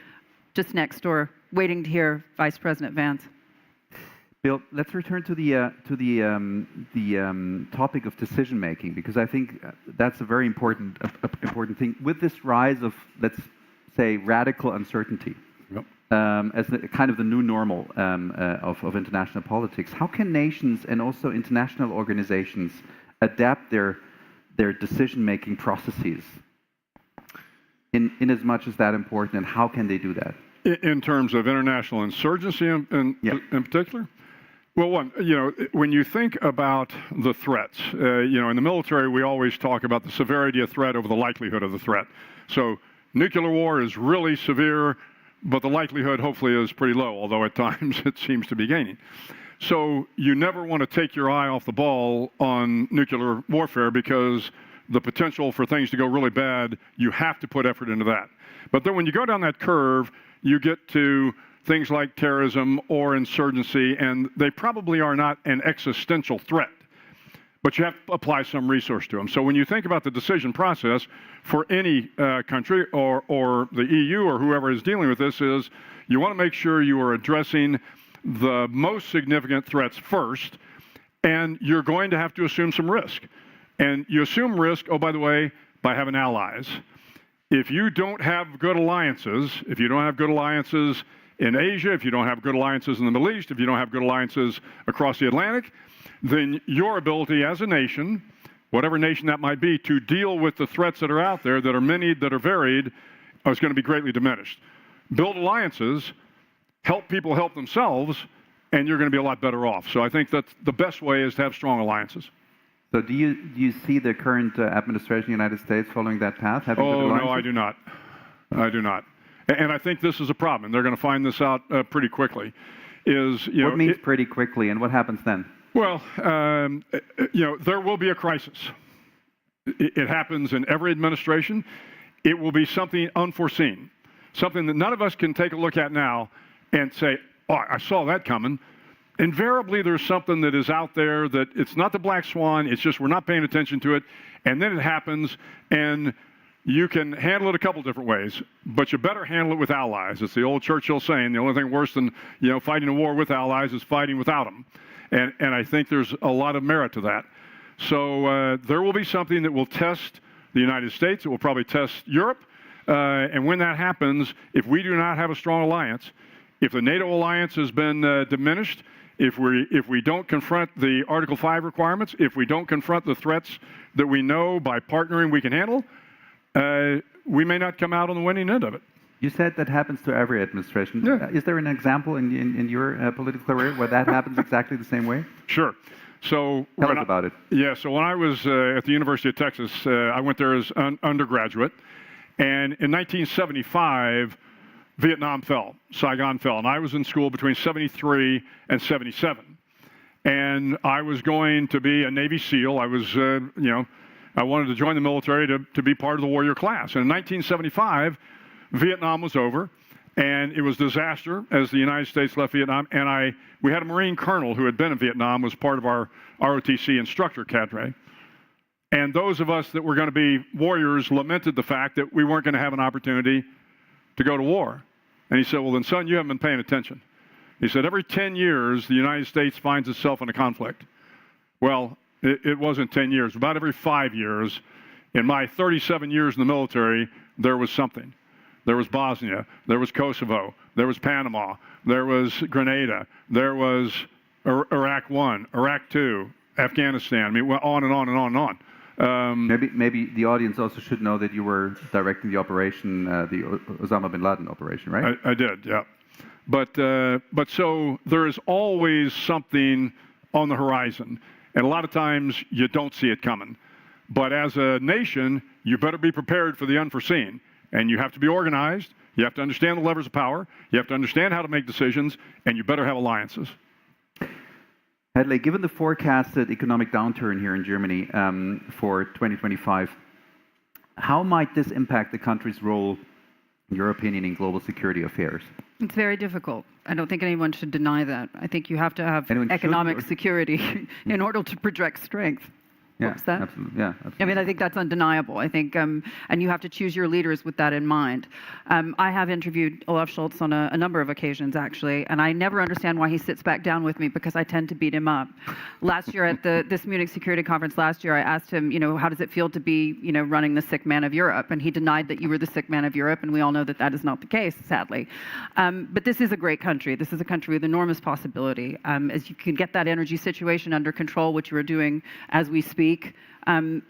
just next door, waiting to hear Vice President Vance. Bill, let's return to the topic of decision making, because I think that's a very important thing. With this rise of, let's say, radical uncertainty, as kind of the new normal of international politics, how can nations and also international organizations adapt their decision-making processes in as much as that important, and how can they do that? In terms of international insurgency in particular? Well, one, you know, when you think about the threats, you know, in the military we always talk about the severity of threat over the likelihood of the threat. So nuclear war is really severe, but the likelihood hopefully is pretty low, although at times it seems to be gaining. So you never want to take your eye off the ball on nuclear warfare, because the potential for things to go really bad, you have to put effort into that. But then when you go down that curve, you get to things like terrorism or insurgency, and they probably are not an existential threat, but you have to apply some resource to them. So when you think about the decision process for any country or the EU or whoever is dealing with this, is you want to make sure you are addressing the most significant threats first, and you're going to have to assume some risk. And you assume risk, oh, by the way, by having allies. If you don't have good alliances, if you don't have good alliances in Asia, if you don't have good alliances in the Middle East, if you don't have good alliances across the Atlantic, then your ability as a nation, whatever nation that might be, to deal with the threats that are out there, that are many, that are varied, is going to be greatly diminished. Build alliances, help people help themselves, and you're going to be a lot better off. So I think that the best way is to have strong alliances. So do you see the current administration in the United States following that path? Oh, no, I do not. I do not. And I think this is a problem, and they're going to find this out pretty quickly. What means pretty quickly, and what happens then? Well, you know, there will be a crisis. It happens in every administration. It will be something unforeseen, something that none of us can take a look at now and say, oh, I saw that coming. Invariably, there's something that is out there that it's not the black swan, it's just we're not paying attention to it, and then it happens, and you can handle it a couple different ways, but you better handle it with allies. It's the old Churchill saying, the only thing worse than, you know, fighting a war with allies is fighting without them. And I think there's a lot of merit to that. So there will be something that will test the United States. It will probably test Europe. And when that happens, if we do not have a strong alliance, if the NATO alliance has been diminished, if we don't confront the Article 5 requirements, if we don't confront the threats that we know by partnering we can handle, we may not come out on the winning end of it. You said that happens to every administration. Yeah. Is there an example in your political career where that happens exactly the same way? Sure. So Tell us about it. Yeah, so when I was at the University of Texas, I went there as an undergraduate. And in 1975, Vietnam fell, Saigon fell. And I was in school between 73 and 77. And I was going to be a Navy SEAL. I was, you know, I wanted to join the military to be part of the warrior class. And in 1975, Vietnam was over, and it was disaster as the United States left Vietnam. And we had a Marine colonel who had been in Vietnam, was part of our ROTC instructor cadre. And those of us that were going to be warriors lamented the fact that we weren't going to have an opportunity to go to war. And he said, well, then, son, you haven't been paying attention. He said, every 10 years, the United States finds itself in a conflict. Well, it wasn't 10 years. About every 5 years, in my 37 years in the military, there was something. There was Bosnia, there was Kosovo, there was Panama, there was Grenada, there was Iraq 1, Iraq 2, Afghanistan. I mean, went on and on and on and on. Maybe the audience also should know that you were directing the operation, the Osama bin Laden operation, right? I did, yeah. But so there is always something on the horizon, and a lot of times you don't see it coming. But as a nation, you better be prepared for the unforeseen. And you have to be organized, you have to understand the levers of power, you have to understand how to make decisions, and you better have alliances. Hedley, given the forecasted economic downturn here in Germany for 2025, how might this impact the country's role, in your opinion, in global security affairs? It's very difficult. I don't think anyone should deny that. I think you have to have economic security in order to project strength. Yeah, absolutely. Yeah, absolutely. I mean, I think that's undeniable. I think, and you have to choose your leaders with that in mind. I have interviewed Olaf Scholz on a number of occasions, actually, and I never understand why he sits back down with me because I tend to beat him up. Last year at this Munich Security Conference last year, I asked him, how does it feel to be, running the sick man of Europe? And he denied that you were the sick man of Europe, and we all know that that is not the case, sadly. But this is a great country. This is a country with enormous possibility. As you can get that energy situation under control, which you are doing as we speak,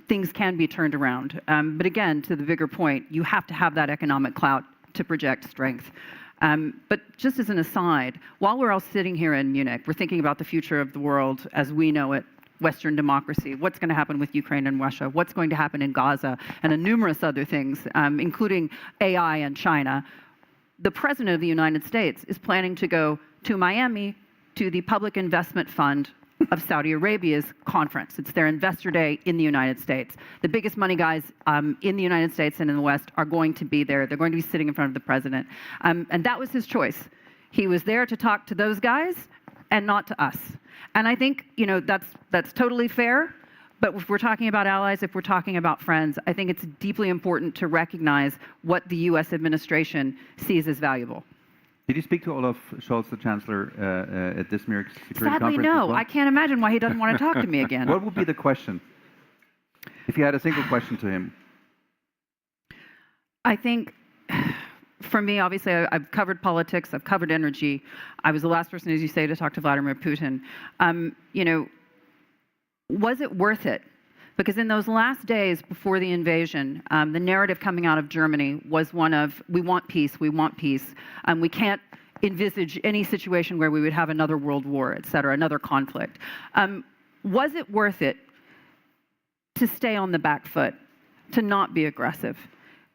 things can be turned around. But again, to the bigger point, you have to have that economic clout to project strength. But just as an aside, while we're all sitting here in Munich, we're thinking about the future of the world as we know it, Western democracy, what's going to happen with Ukraine and Russia, what's going to happen in Gaza, and numerous other things, including AI and China. The President of the United States is planning to go to Miami to the Public Investment Fund of Saudi Arabia's conference. It's their investor day in the United States. The biggest money guys in the United States and in the West are going to be there. They're going to be sitting in front of the president. And that was his choice. He was there to talk to those guys and not to us. And I think, that's totally fair. But if we're talking about allies, if we're talking about friends, I think it's deeply important to recognize what the U.S. administration sees as valuable. Did you speak to Olaf Scholz, the Chancellor, at this Munich Security Sadly, Conference? no. I can't imagine why he doesn't want to talk to me again. What would be the question? If you had a single question to him. I think, for me, obviously, I've covered politics, I've covered energy. I was the last person, as you say, to talk to Vladimir Putin. Was it worth it? Because in those last days before the invasion, the narrative coming out of Germany was one of, we want peace, we want peace. We can't envisage any situation where we would have another world war, et cetera, another conflict. Was it worth it to stay on the back foot, to not be aggressive?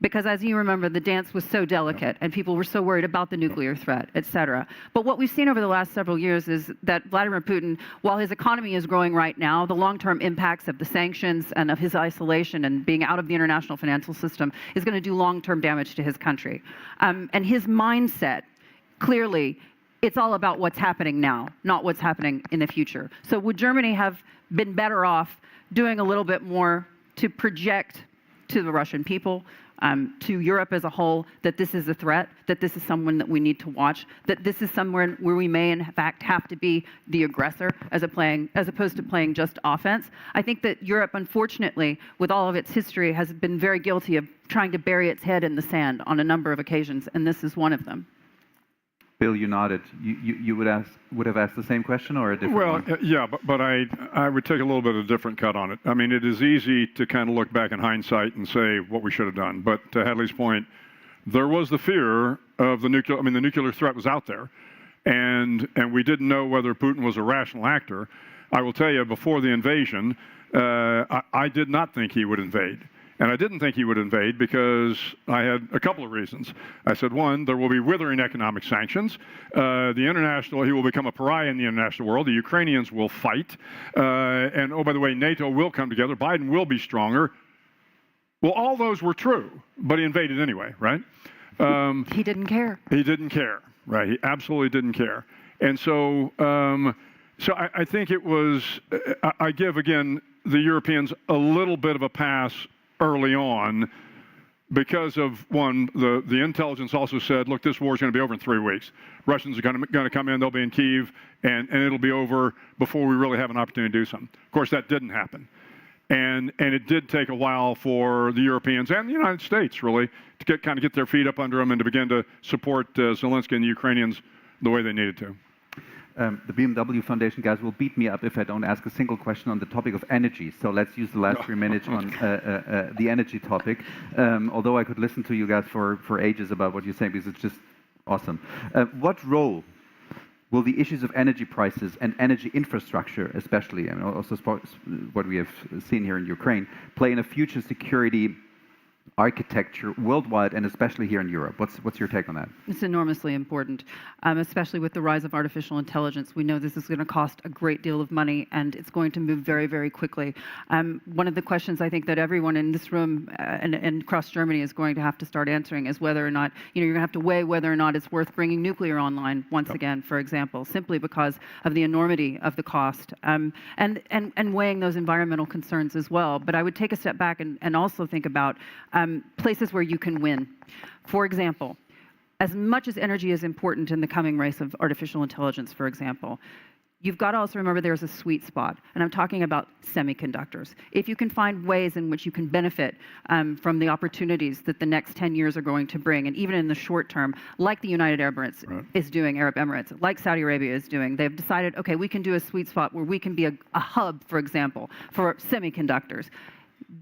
Because as you remember, the dance was so delicate and people were so worried about the nuclear threat, et cetera. But what we've seen over the last several years is that Vladimir Putin, while his economy is growing right now, the long-term impacts of the sanctions and of his isolation and being out of the international financial system is going to do long-term damage to his country. And his mindset, clearly, it's all about what's happening now, not what's happening in the future. So would Germany have been better off doing a little bit more to project to the Russian people, to Europe as a whole, that this is a threat, that this is someone that we need to watch, that this is somewhere where we may in fact have to be the aggressor as opposed to playing just offense? I think that Europe, unfortunately, with all of its history, has been very guilty of trying to bury its head in the sand on a number of occasions, and this is one of them. Bill, you nodded. You would have asked the same question or a different one? Well, yeah, but I would take a little bit of a different cut on it. I mean, it is easy to kind of look back in hindsight and say what we should have done. But to Hadley's point, there was the fear of the nuclear. I mean, the nuclear threat was out there, and we didn't know whether Putin was a rational actor. I will tell you, before the invasion, I did not think he would invade. And I didn't think he would invade because I had a couple of reasons. I said, one, there will be withering economic sanctions. He will become a pariah in the international world. The Ukrainians will fight. And oh, by the way, NATO will come together. Biden will be stronger. Well, all those were true, but he invaded anyway, right? He didn't care. He didn't care, right? He absolutely didn't care. And so, I think it was, I give, again, the Europeans a little bit of a pass early on because of one, the intelligence also said, look, this war is going to be over in 3 weeks. Russians are going to come in, they'll be in Kyiv, and it'll be over before we really have an opportunity to do something. Of course, that didn't happen. And it did take a while for the Europeans and the United States, really, to kind of get their feet up under them and to begin to support Zelensky and the Ukrainians the way they needed to. The BMW Foundation guys will beat me up if I don't ask a single question on the topic of energy. So let's use the last 3 minutes on the energy topic. Although I could listen to you guys for ages about what you're saying, because it's just awesome. What role will the issues of energy prices and energy infrastructure, especially, and also what we have seen here in Ukraine, play in a future security architecture worldwide and especially here in Europe? What's your take on that? It's enormously important, especially with the rise of artificial intelligence. We know this is going to cost a great deal of money, and it's going to move very, very quickly. One of the questions I think that everyone in this room and across Germany is going to have to start answering is whether or not, you're going to have to weigh whether or not it's worth bringing nuclear online once again, for example, simply because of the enormity of the cost, and weighing those environmental concerns as well. But I would take a step back and also think about places where you can win. For example, as much as energy is important in the coming race of artificial intelligence, for example, you've got to also remember there's a sweet spot, and I'm talking about semiconductors. If you can find ways in which you can benefit from the opportunities that the next 10 years are going to bring, and even in the short term, like the United Arab Emirates is doing, Arab Emirates, like Saudi Arabia is doing, they've decided, okay, we can do a sweet spot where we can be a hub, for example, for semiconductors.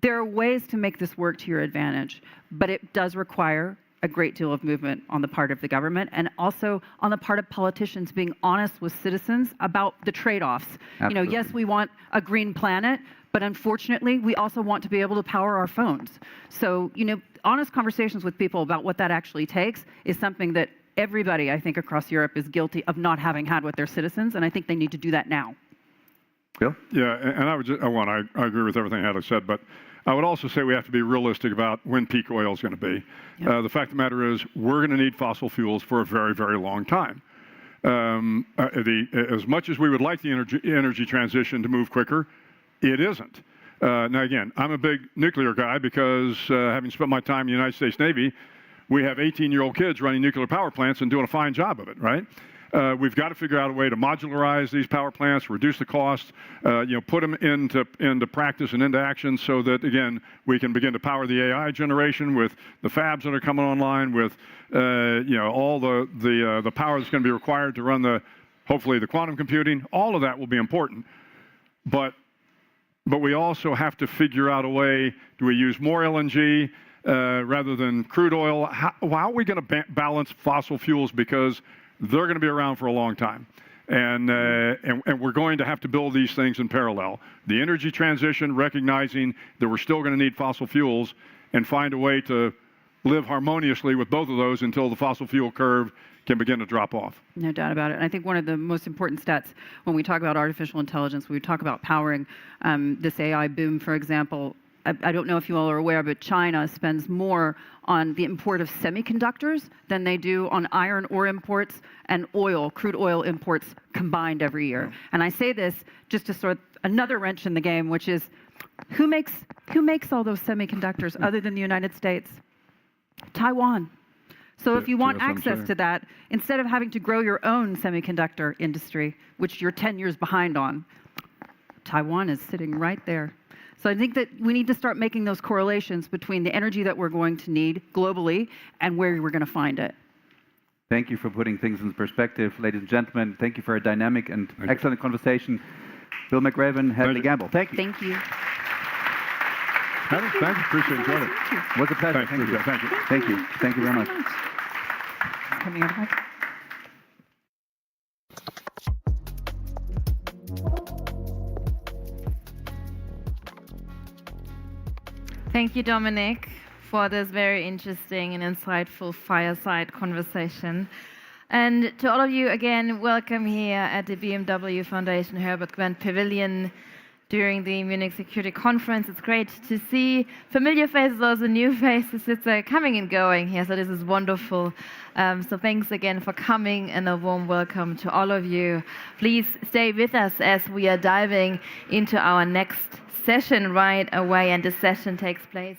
There are ways to make this work to your advantage, but it does require a great deal of movement on the part of the government and also on the part of politicians being honest with citizens about the trade-offs. You know, yes, we want a green planet, but unfortunately, we also want to be able to power our phones. So, you know, honest conversations with people about what that actually takes is something that everybody, I think, across Europe is guilty of not having had with their citizens, and I think they need to do that now. Bill? Yeah, and I would just, I agree with everything Hedda said, but I would also say we have to be realistic about when peak oil is going to be. Yep. The fact of the matter is we're going to need fossil fuels for a very, very long time. As much as we would like the energy transition to move quicker, it isn't. Now, again, I'm a big nuclear guy because having spent my time in the United States Navy, we have 18-year-old kids running nuclear power plants and doing a fine job of it, right? We've got to figure out a way to modularize these power plants, reduce the cost, put them into practice and into action so that, again, we can begin to power the AI generation with the fabs that are coming online, with all the power that's going to be required to run hopefully the quantum computing. All of that will be important. But we also have to figure out a way, do we use more LNG rather than crude oil? How are we going to balance fossil fuels? Because they're going to be around for a long time. And we're going to have to build these things in parallel. The energy transition, recognizing that we're still going to need fossil fuels, and find a way to live harmoniously with both of those until the fossil fuel curve can begin to drop off. No doubt about it. And I think one of the most important stats when we talk about artificial intelligence, when we talk about powering this AI boom, for example, I don't know if you all are aware, but China spends more on the import of semiconductors than they do on iron ore imports and crude oil imports combined every year. And I say this just to sort of another wrench in the game, which is who makes all those semiconductors other than the United States? Taiwan. So if you want access to that, instead of having to grow your own semiconductor industry, which you're 10 years behind on, Taiwan is sitting right there. So I think that we need to start making those correlations between the energy that we're going to need globally and where we're going to find it. Thank you for putting things in perspective, ladies and gentlemen. Thank you for a dynamic and excellent conversation. Bill McRaven, Hedley Gamble. Thank you. Thank you. Thank you. Appreciate it. It was a pleasure. Thank you. Thank you. Thank you. Thank you very much. Coming out of Thank you, Dominic, for this very interesting and insightful fireside conversation. And to all of you, again, welcome here at the BMW Foundation Herbert Quandt Pavilion during the Munich Security Conference. It's great to see familiar faces, also new faces. It's coming and going here, so this is wonderful. So thanks again for coming, and a warm welcome to all of you. Please stay with us as we are diving into our next session right away, and the session takes place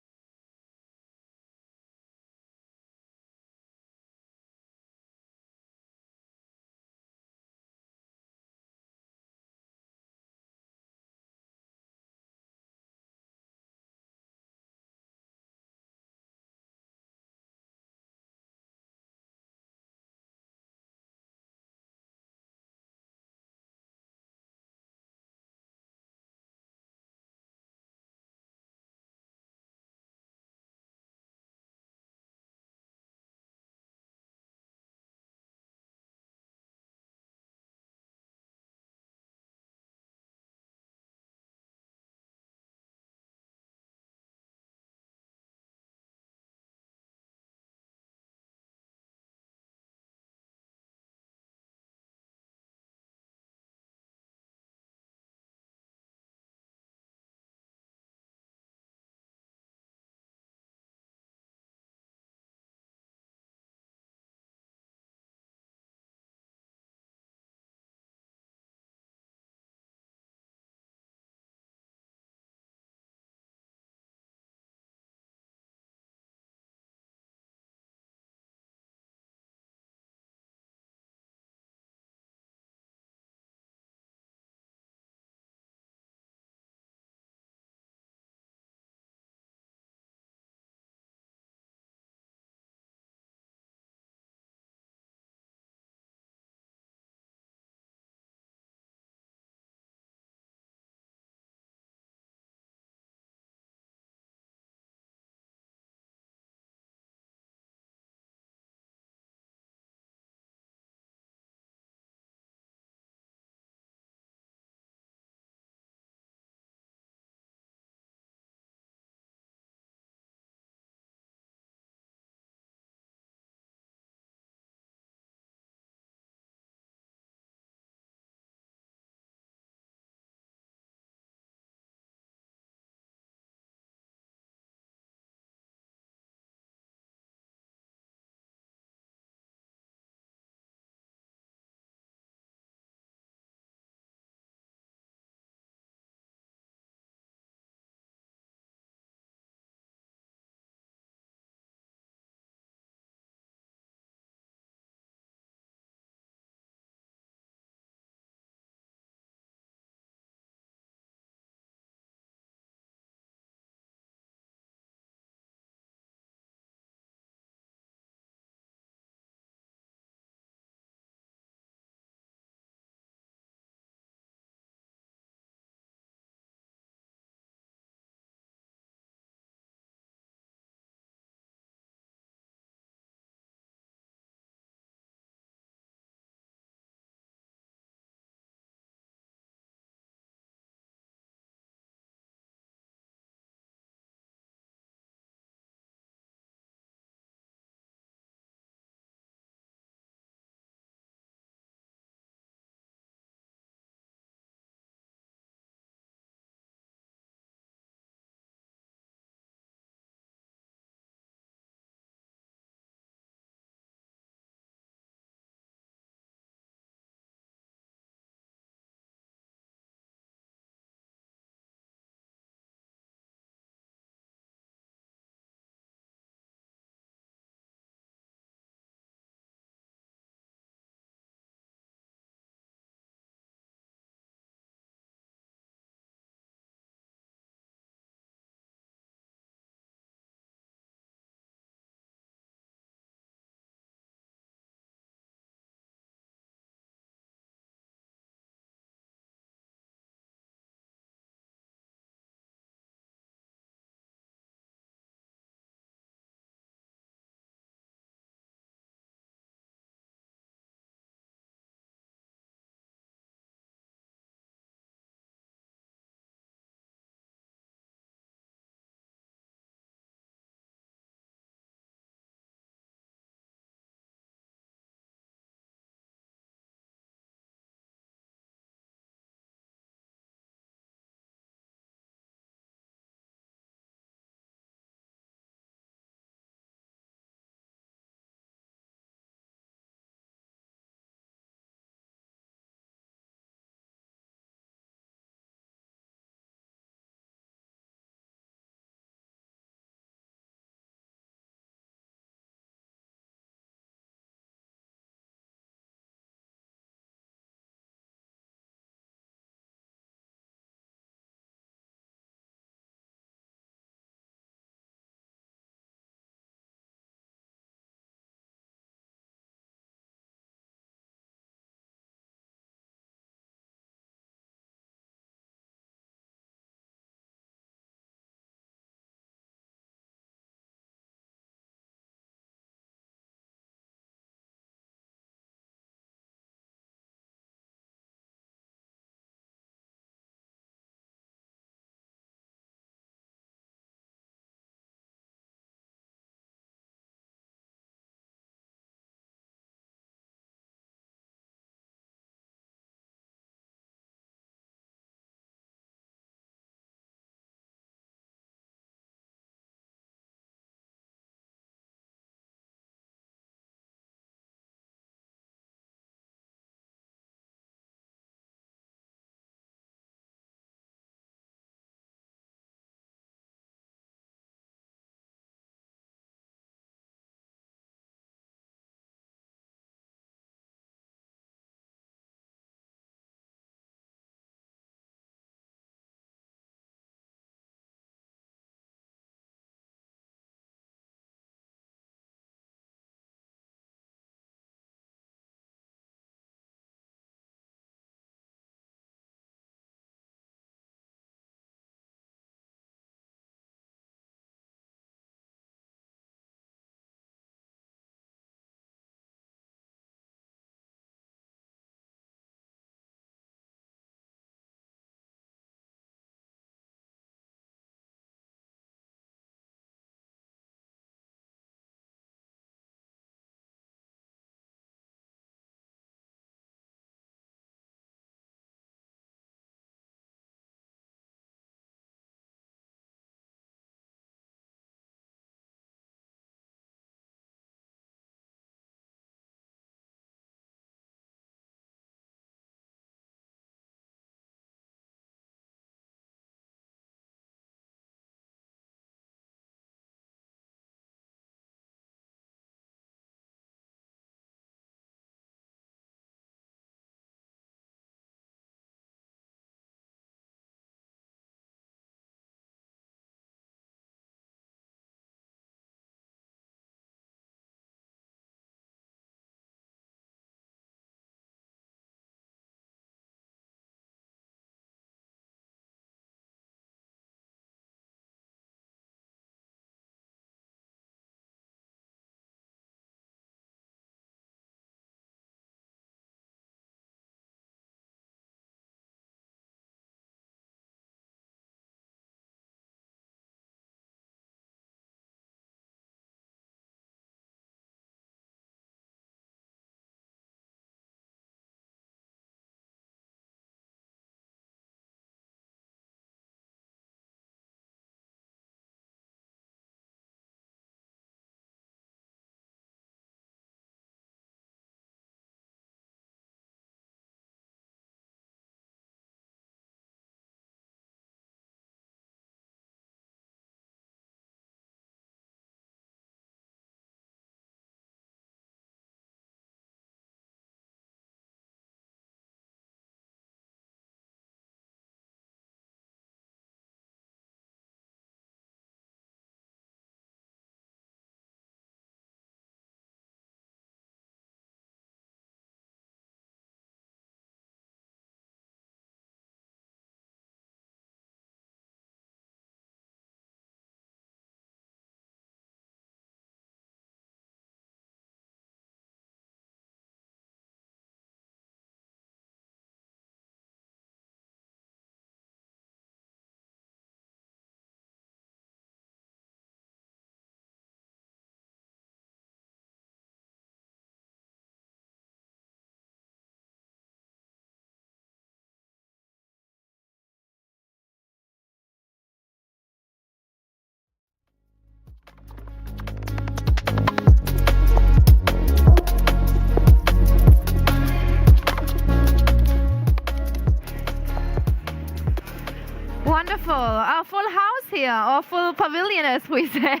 here, or full pavilion, as we say.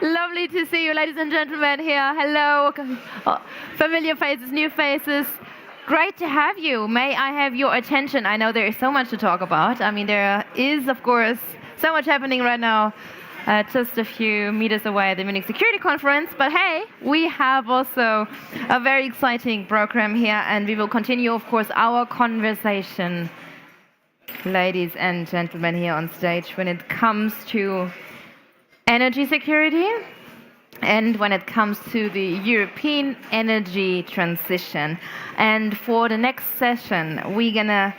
Lovely to see you, ladies and gentlemen, here. Hello. Familiar faces, new faces. Great to have you. May I have your attention? I know there is so much to talk about. I mean, there is, of course, so much happening right now, just a few meters away at the Munich Security Conference. But hey, we have also a very exciting program here, and we will continue, of course, our conversation, ladies and gentlemen, here on stage, when it comes to energy security and when it comes to the European energy transition. And for the next session, we're gonna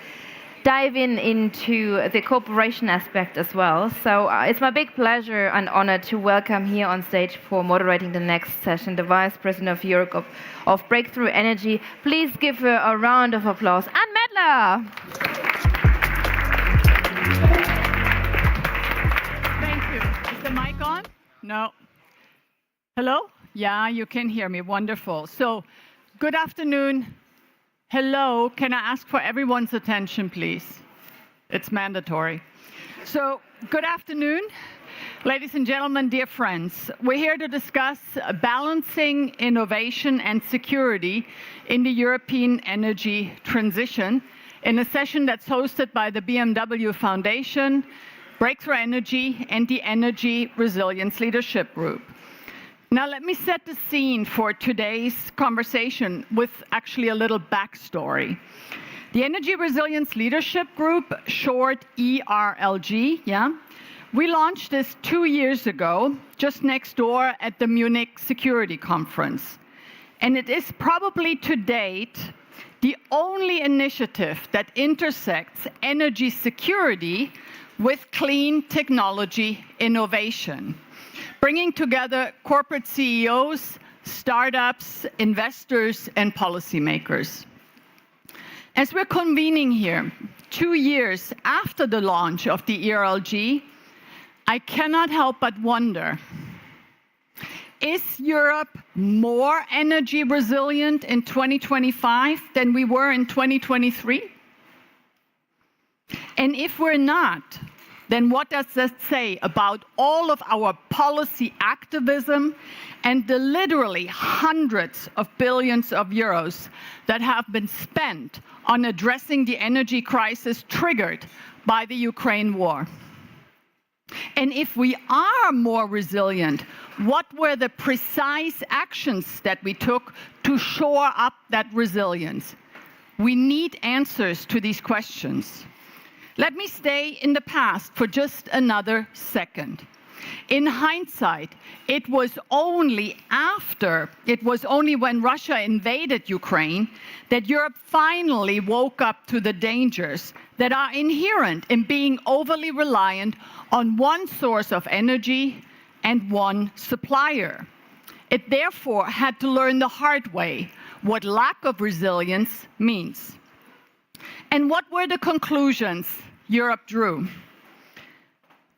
dive into the cooperation aspect as well. So it's my big pleasure and honor to welcome here on stage for moderating the next session, the Vice President of Europe of Breakthrough Energy. Please give her a round of applause. Anne Medler! Thank you. Is the mic on? No. Hello? Yeah, you can hear me. Wonderful. So, good afternoon. Hello. Can I ask for everyone's attention, please? It's mandatory. So, good afternoon, ladies and gentlemen, dear friends. We're here to discuss balancing innovation and security in the European energy transition in a session that's hosted by the BMW Foundation, Breakthrough Energy, and the Energy Resilience Leadership Group. Now, let me set the scene for today's conversation with actually a little backstory. The Energy Resilience Leadership Group, short ERLG, we launched this 2 years ago, just next door at the Munich Security Conference. And it is probably to date the only initiative that intersects energy security with clean technology innovation, bringing together corporate CEOs, startups, investors, and policymakers. As we're convening here, 2 years after the launch of the ERLG, I cannot help but wonder, is Europe more energy resilient in 2025 than we were in 2023? And if we're not, then what does that say about all of our policy activism and the literally hundreds of billions of euros that have been spent on addressing the energy crisis triggered by the Ukraine war? And if we are more resilient, what were the precise actions that we took to shore up that resilience? We need answers to these questions. Let me stay in the past for just another second. In hindsight, it was only when Russia invaded Ukraine that Europe finally woke up to the dangers that are inherent in being overly reliant on one source of energy and one supplier. It therefore had to learn the hard way what lack of resilience means. And what were the conclusions Europe drew?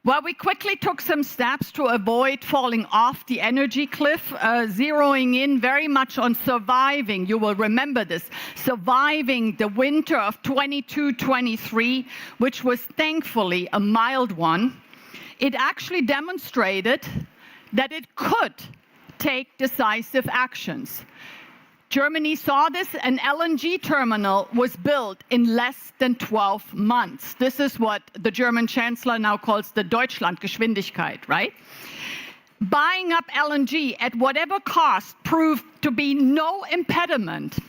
Well, we quickly took some steps to avoid falling off the energy cliff, zeroing in very much on surviving, you will remember this, surviving the winter of 22-23, which was thankfully a mild one. It actually demonstrated that it could take decisive actions. Germany saw this. An LNG terminal was built in less than 12 months. This is what the German chancellor now calls the Deutschlandgeschwindigkeit, right? Buying up LNG at whatever cost proved to be no impediment,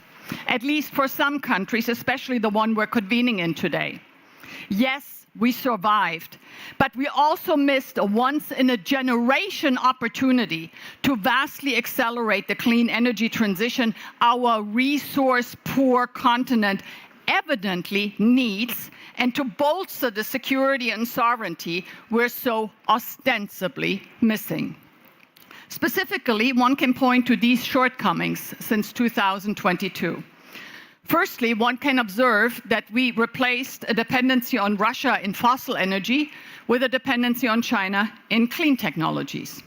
at least for some countries, especially the one we're convening in today. Yes, we survived, but we also missed a once-in-a-generation opportunity to vastly accelerate the clean energy transition our resource-poor continent evidently needs, and to bolster the security and sovereignty we're so ostensibly missing. Specifically, one can point to these shortcomings since 2022. Firstly, one can observe that we replaced a dependency on Russia in fossil energy with a dependency on China in clean technologies.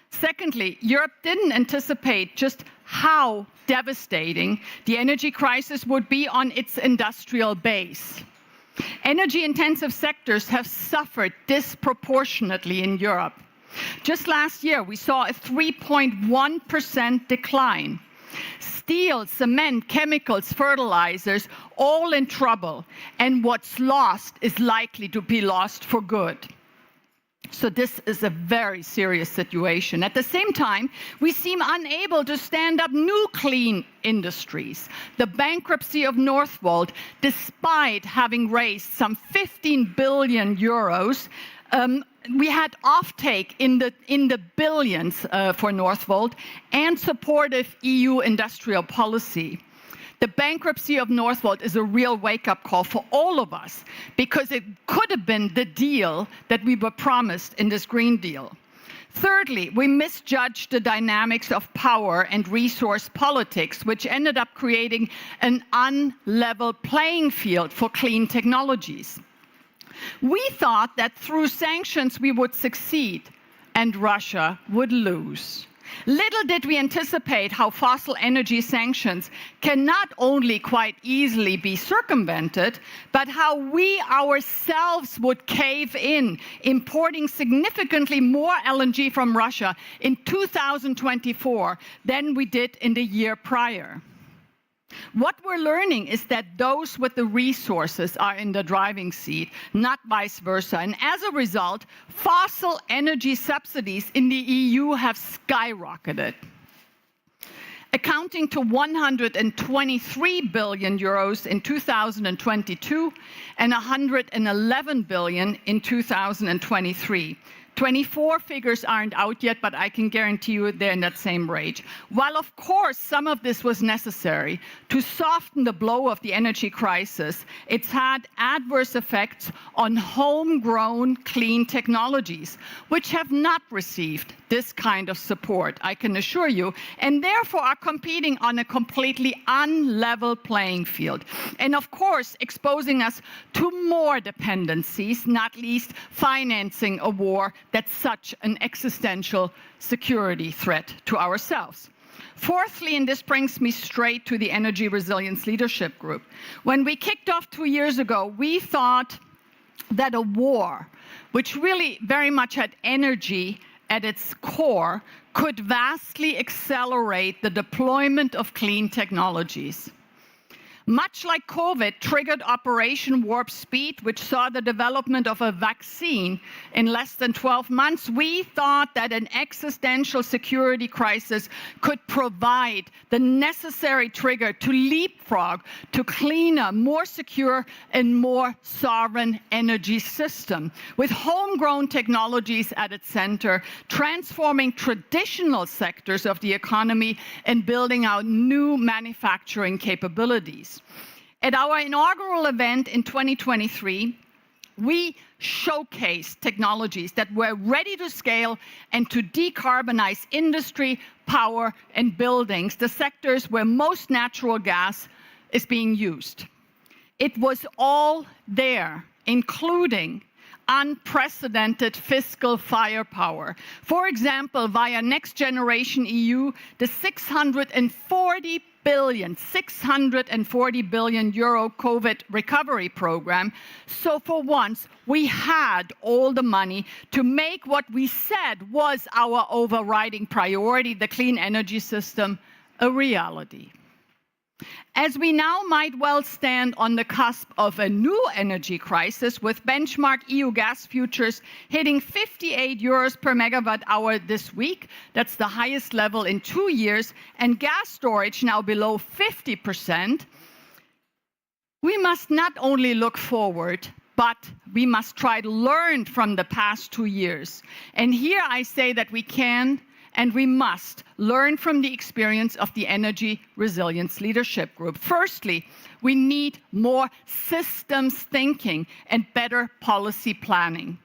Secondly, Europe didn't anticipate just how devastating the energy crisis would be on its industrial base. Energy-intensive sectors have suffered disproportionately in Europe. Just last year, we saw a 3.1% decline. Steel, cement, chemicals, fertilizers, all in trouble. And what's lost is likely to be lost for good. So this is a very serious situation. At the same time, we seem unable to stand up new clean industries. The bankruptcy of Northvolt, despite having raised some 15 billion euros, we had offtake in the billions for Northvolt and supportive EU industrial policy. The bankruptcy of Northvolt is a real wake-up call for all of us because it could have been the deal that we were promised in this Green Deal. Thirdly, we misjudged the dynamics of power and resource politics, which ended up creating an unlevel playing field for clean technologies. We thought that through sanctions we would succeed and Russia would lose. Little did we anticipate how fossil energy sanctions can not only quite easily be circumvented, but how we ourselves would cave in, importing significantly more LNG from Russia in 2024 than we did in the year prior. What we're learning is that those with the resources are in the driving seat, not vice versa. And as a result, fossil energy subsidies in the EU have skyrocketed, accounting to 123 billion euros in 2022 and 111 billion in 2023. 24 figures aren't out yet, but I can guarantee you they're in that same range. While, of course, some of this was necessary to soften the blow of the energy crisis, it's had adverse effects on homegrown clean technologies, which have not received this kind of support, I can assure you, and therefore are competing on a completely unlevel playing field. And of course, exposing us to more dependencies, not least financing a war that's such an existential security threat to ourselves. Fourthly, and this brings me straight to the Energy Resilience Leadership Group. When we kicked off 2 years ago, we thought that a war, which really very much had energy at its core, could vastly accelerate the deployment of clean technologies. Much like COVID triggered Operation Warp Speed, which saw the development of a vaccine in less than 12 months, we thought that an existential security crisis could provide the necessary trigger to leapfrog to cleaner, more secure, and more sovereign energy system, with homegrown technologies at its center, transforming traditional sectors of the economy and building out new manufacturing capabilities. At our inaugural event in 2023, we showcased technologies that were ready to scale and to decarbonize industry, power, and buildings, the sectors where most natural gas is being used. It was all there, including unprecedented fiscal firepower. For example, via Next Generation EU, the 640 billion euro COVID recovery program. So for once, we had all the money to make what we said was our overriding priority, the clean energy system, a reality. As we now might well stand on the cusp of a new energy crisis, with benchmark EU gas futures hitting 58 euros per megawatt hour this week, that's the highest level in 2 years, and gas storage now below 50%, we must not only look forward, but we must try to learn from the past 2 years. And here I say that we can and we must learn from the experience of the Energy Resilience Leadership Group. Firstly, we need more systems thinking and better policy planning.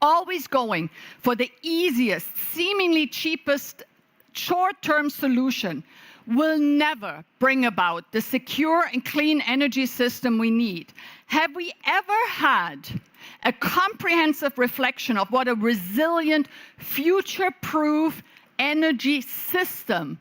Always going for the easiest, seemingly cheapest short-term solution will never bring about the secure and clean energy system we need. Have we ever had a comprehensive reflection of what a resilient, future-proof energy system,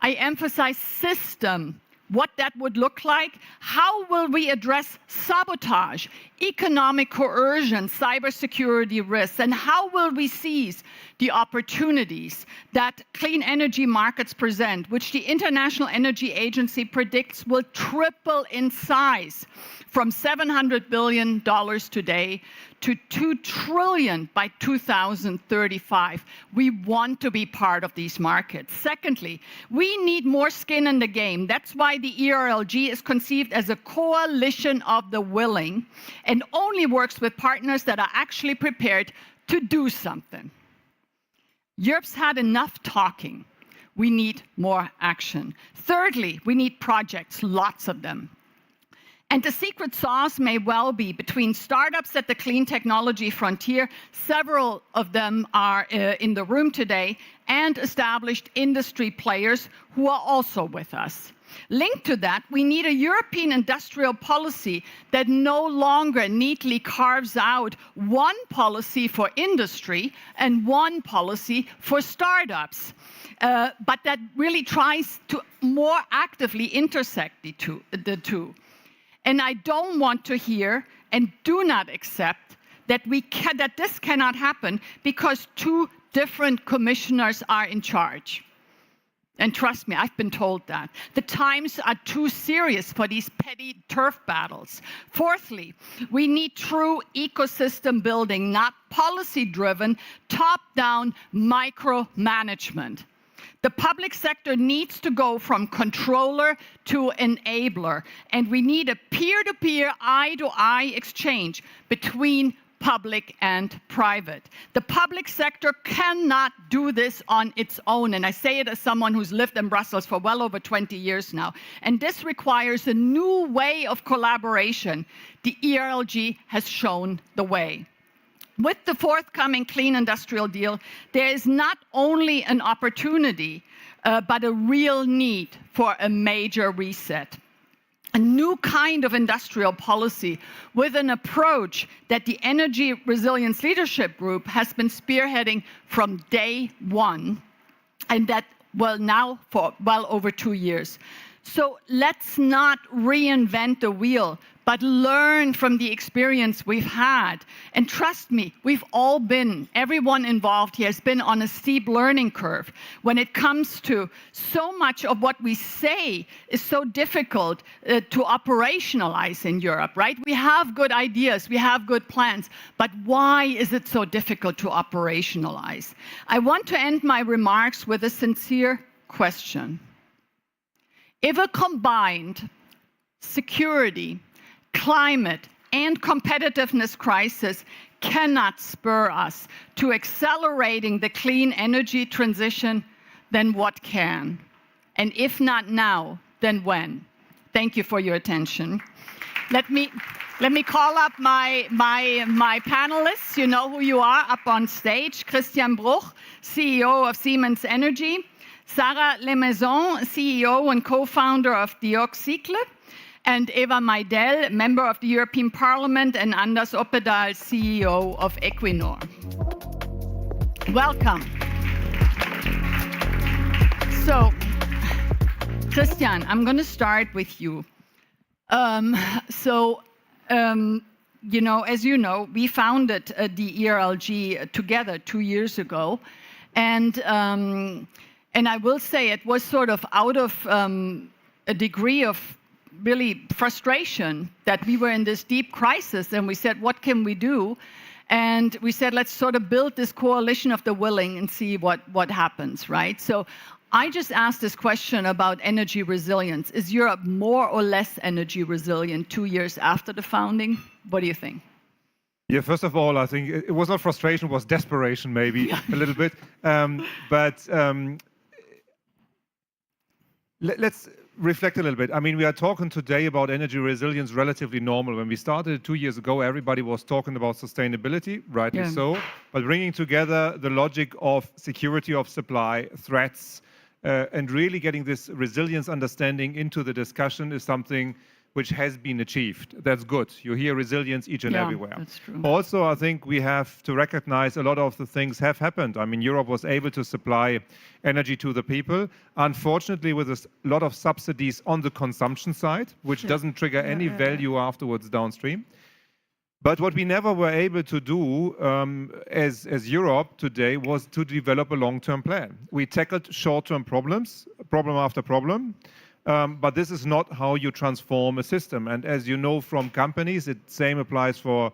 I emphasize system, what that would look like? How will we address sabotage, economic coercion, cybersecurity risks, and how will we seize the opportunities that clean energy markets present, which the International Energy Agency predicts will triple in size from $700 billion today to $2 trillion by 2035. We want to be part of these markets. Secondly, we need more skin in the game. That's why the ERLG is conceived as a coalition of the willing and only works with partners that are actually prepared to do something. Europe's had enough talking. We need more action. Thirdly, we need projects, lots of them. And the secret sauce may well be between startups at the clean technology frontier, several of them are in the room today, and established industry players who are also with us. Linked to that, we need a European industrial policy that no longer neatly carves out one policy for industry and one policy for startups, but that really tries to more actively intersect the two. And I don't want to hear and do not accept that that this cannot happen because two different commissioners are in charge. And trust me, I've been told that. The times are too serious for these petty turf battles. Fourthly, we need true ecosystem building, not policy-driven, top-down micromanagement. The public sector needs to go from controller to enabler, and we need a peer-to-peer, eye-to-eye exchange between public and private. The public sector cannot do this on its own, and I say it as someone who's lived in Brussels for well over 20 years now. And this requires a new way of collaboration. The ERLG has shown the way. With the forthcoming clean industrial deal, there is not only an opportunity, but a real need for a major reset. A new kind of industrial policy with an approach that the Energy Resilience Leadership Group has been spearheading from day one, and that, well, now for well over 2 years. So let's not reinvent the wheel, but learn from the experience we've had. And trust me, we've all been, everyone involved here has been on a steep learning curve when it comes to so much of what we say is so difficult to operationalize in Europe, right? We have good ideas, we have good plans, but why is it so difficult to operationalize? I want to end my remarks with a sincere question. If a combined security, climate, and competitiveness crisis cannot spur us to accelerating the clean energy transition, then what can? And if not now, then when? Thank you for your attention. Let me call up my panelists. You know who you are up on stage. Christian Bruch, CEO of Siemens Energy. Sarah Lemaison, CEO and co-founder of Dioxycle, and Eva Meidel, member of the European Parliament, and Anders Opedal, CEO of Equinor. Welcome. So, Christian, I'm going to start with you. You know, as you know, we founded the ERLG together 2 years ago, and I will say it was sort of out of a degree of really frustration that we were in this deep crisis, and we said, what can we do? And we said, let's sort of build this coalition of the willing and see what happens, right? So I just asked this question about energy resilience. Is Europe more or less energy resilient 2 years after the founding? What do you think? Yeah, first of all, I think it was not frustration, it was desperation maybe a little bit. Let's reflect a little bit. I mean, we are talking today about energy resilience relatively normal. When we started 2 years ago, everybody was talking about sustainability, rightly so, but bringing together the logic of security of supply, threats, and really getting this resilience understanding into the discussion is something which has been achieved. That's good. You hear resilience each and everywhere. That's true. Also, I think we have to recognize a lot of the things have happened. I mean, Europe was able to supply energy to the people, unfortunately with a lot of subsidies on the consumption side, which doesn't trigger any value afterwards downstream. But what we never were able to do as Europe today was to develop a long-term plan. We tackled short-term problems, problem after problem, but this is not how you transform a system. And as you know from companies, the same applies for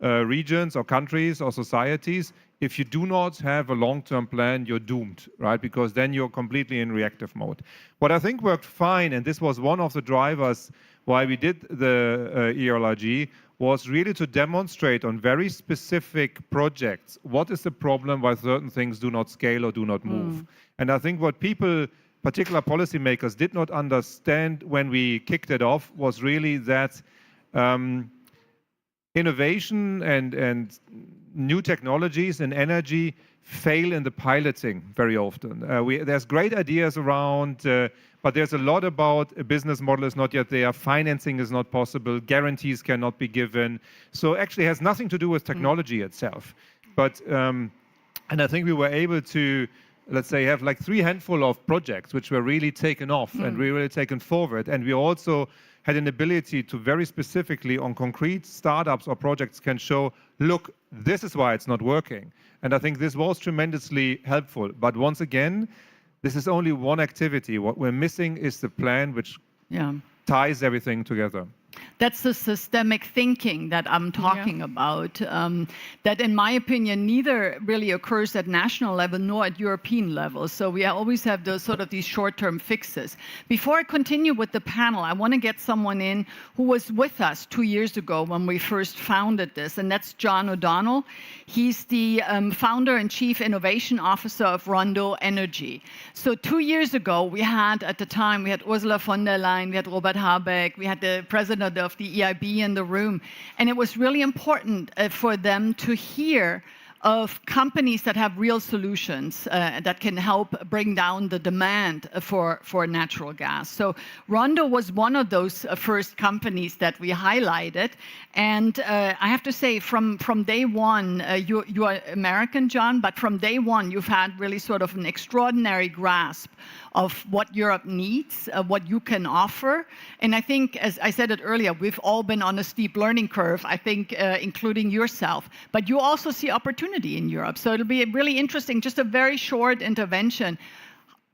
regions or countries or societies. If you do not have a long-term plan, you're doomed, right? Because then you're completely in reactive mode. What I think worked fine, and this was one of the drivers why we did the ERLRG, was really to demonstrate on very specific projects what is the problem why certain things do not scale or do not move. And I think what people, particular policymakers, did not understand when we kicked it off was really that innovation and new technologies and energy fail in the piloting very often. There's great ideas around, but there's a lot about a business model is not yet there, financing is not possible, guarantees cannot be given. So actually it has nothing to do with technology itself. But, and I think we were able to, let's say, have like 3 handful of projects which were really taken off and really taken forward. And we also had an ability to very specifically on concrete startups or projects can show, look, this is why it's not working. And I think this was tremendously helpful. But once again, this is only one activity. What we're missing is the plan which ties everything together. That's the systemic thinking that I'm talking about, that in my opinion, neither really occurs at national level nor at European level. So we always have those sort of these short-term fixes. Before I continue with the panel, I want to get someone in who was with us 2 years ago when we first founded this, and that's John O'Donnell. He's the founder and chief innovation officer of Rondo Energy. So 2 years ago, we had, at the time, we had Ursula von der Leyen, we had Robert Habeck, we had the president of the EIB in the room. And it was really important for them to hear of companies that have real solutions that can help bring down the demand for natural gas. So Rondo was one of those first companies that we highlighted. And I have to say, from day one, you are American, John, but from day one, you've had really sort of an extraordinary grasp of what Europe needs, what you can offer. And I think, as I said it earlier, we've all been on a steep learning curve, I think, including yourself. But you also see opportunity in Europe. So it'll be really interesting, just a very short intervention.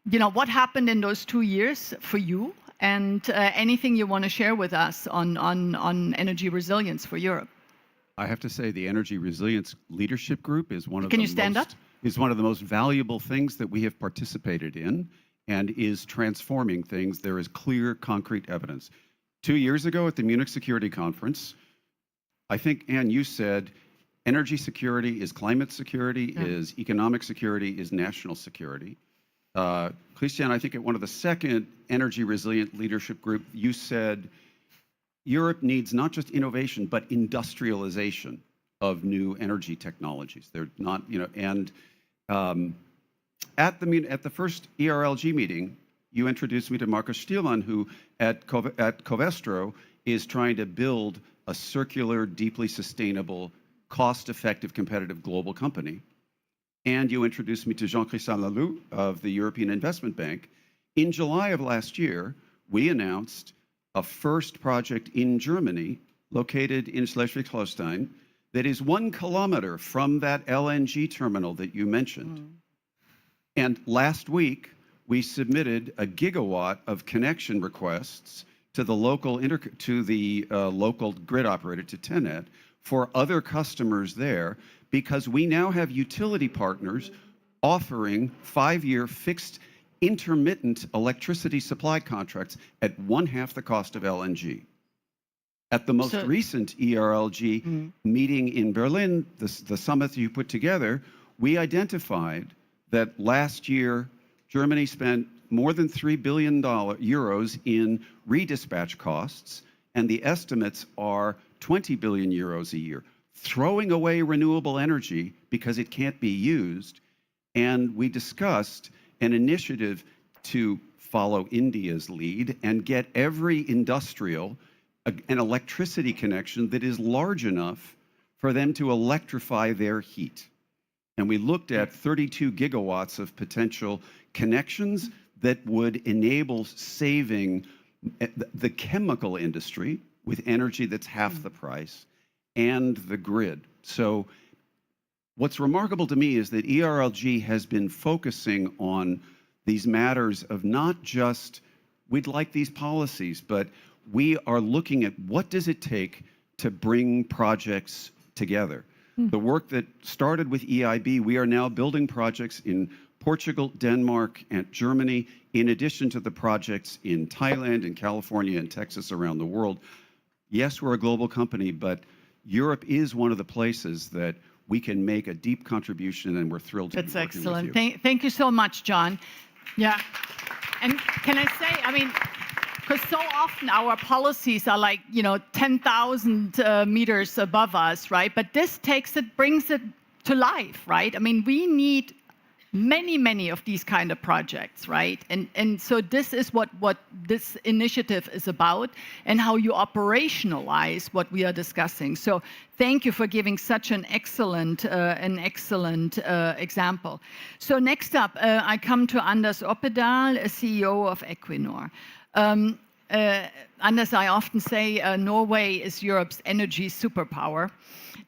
You know, what happened in those 2 years for you? And anything you want to share with us on energy resilience for Europe? I have to say the Energy Resilience Leadership Group is one of Can you stand up? Is one of the most valuable things that we have participated in and is transforming things. There is clear, concrete evidence. 2 years ago at the Munich Security Conference, I think, Anne, you said energy security is climate security, is economic security, is national security. Christian, I think at one of the second Energy Resilient Leadership Group, you said Europe needs not just innovation, but industrialization of new energy technologies. They're not, you know, and at the first ERLG meeting, you introduced me to Markus Stielmann, who at Covestro is trying to build a circular, deeply sustainable, cost-effective, competitive global company. And you introduced me to Jean-Christian Lalou of the European Investment Bank. In July of last year, we announced a first project in Germany, located in Schleswig-Holstein, that is 1 kilometer from that LNG terminal that you mentioned. And last week, we submitted a gigawatt of connection requests to the local local grid operator, to TenneT, for other customers there, because we now have utility partners offering 5-year fixed intermittent electricity supply contracts at 1/2 the cost of LNG. At the most recent ERLG meeting in Berlin, the summit you put together, we identified that last year, Germany spent more than €3 billion in redispatch costs, and the estimates are 20 billion euros a year, throwing away renewable energy because it can't be used. And we discussed an initiative to follow India's lead and get every industrial an electricity connection that is large enough for them to electrify their heat. And we looked at 32 gigawatts of potential connections that would enable saving the chemical industry with energy that's half the price and the grid. So what's remarkable to me is that ERLG has been focusing on these matters of not just, we'd like these policies, but we are looking at what does it take to bring projects together. The work that started with EIB, we are now building projects in Portugal, Denmark, and Germany, in addition to the projects in Thailand and California and Texas around the world. Yes, we're a global company, but Europe is one of the places that we can make a deep contribution, and we're thrilled to be working with you. That's excellent. Thank you so much, John. Yeah. And can I say, I mean, because so often our policies are like, 10,000 meters above us, right? But this brings it to life, right? I mean, we need many of these kind of projects, right? And so this is what this initiative is about, and how you operationalize what we are discussing. So thank you for giving such an excellent example. So next up, I come to Anders Opedal, CEO of Equinor. Anders, I often say Norway is Europe's energy superpower.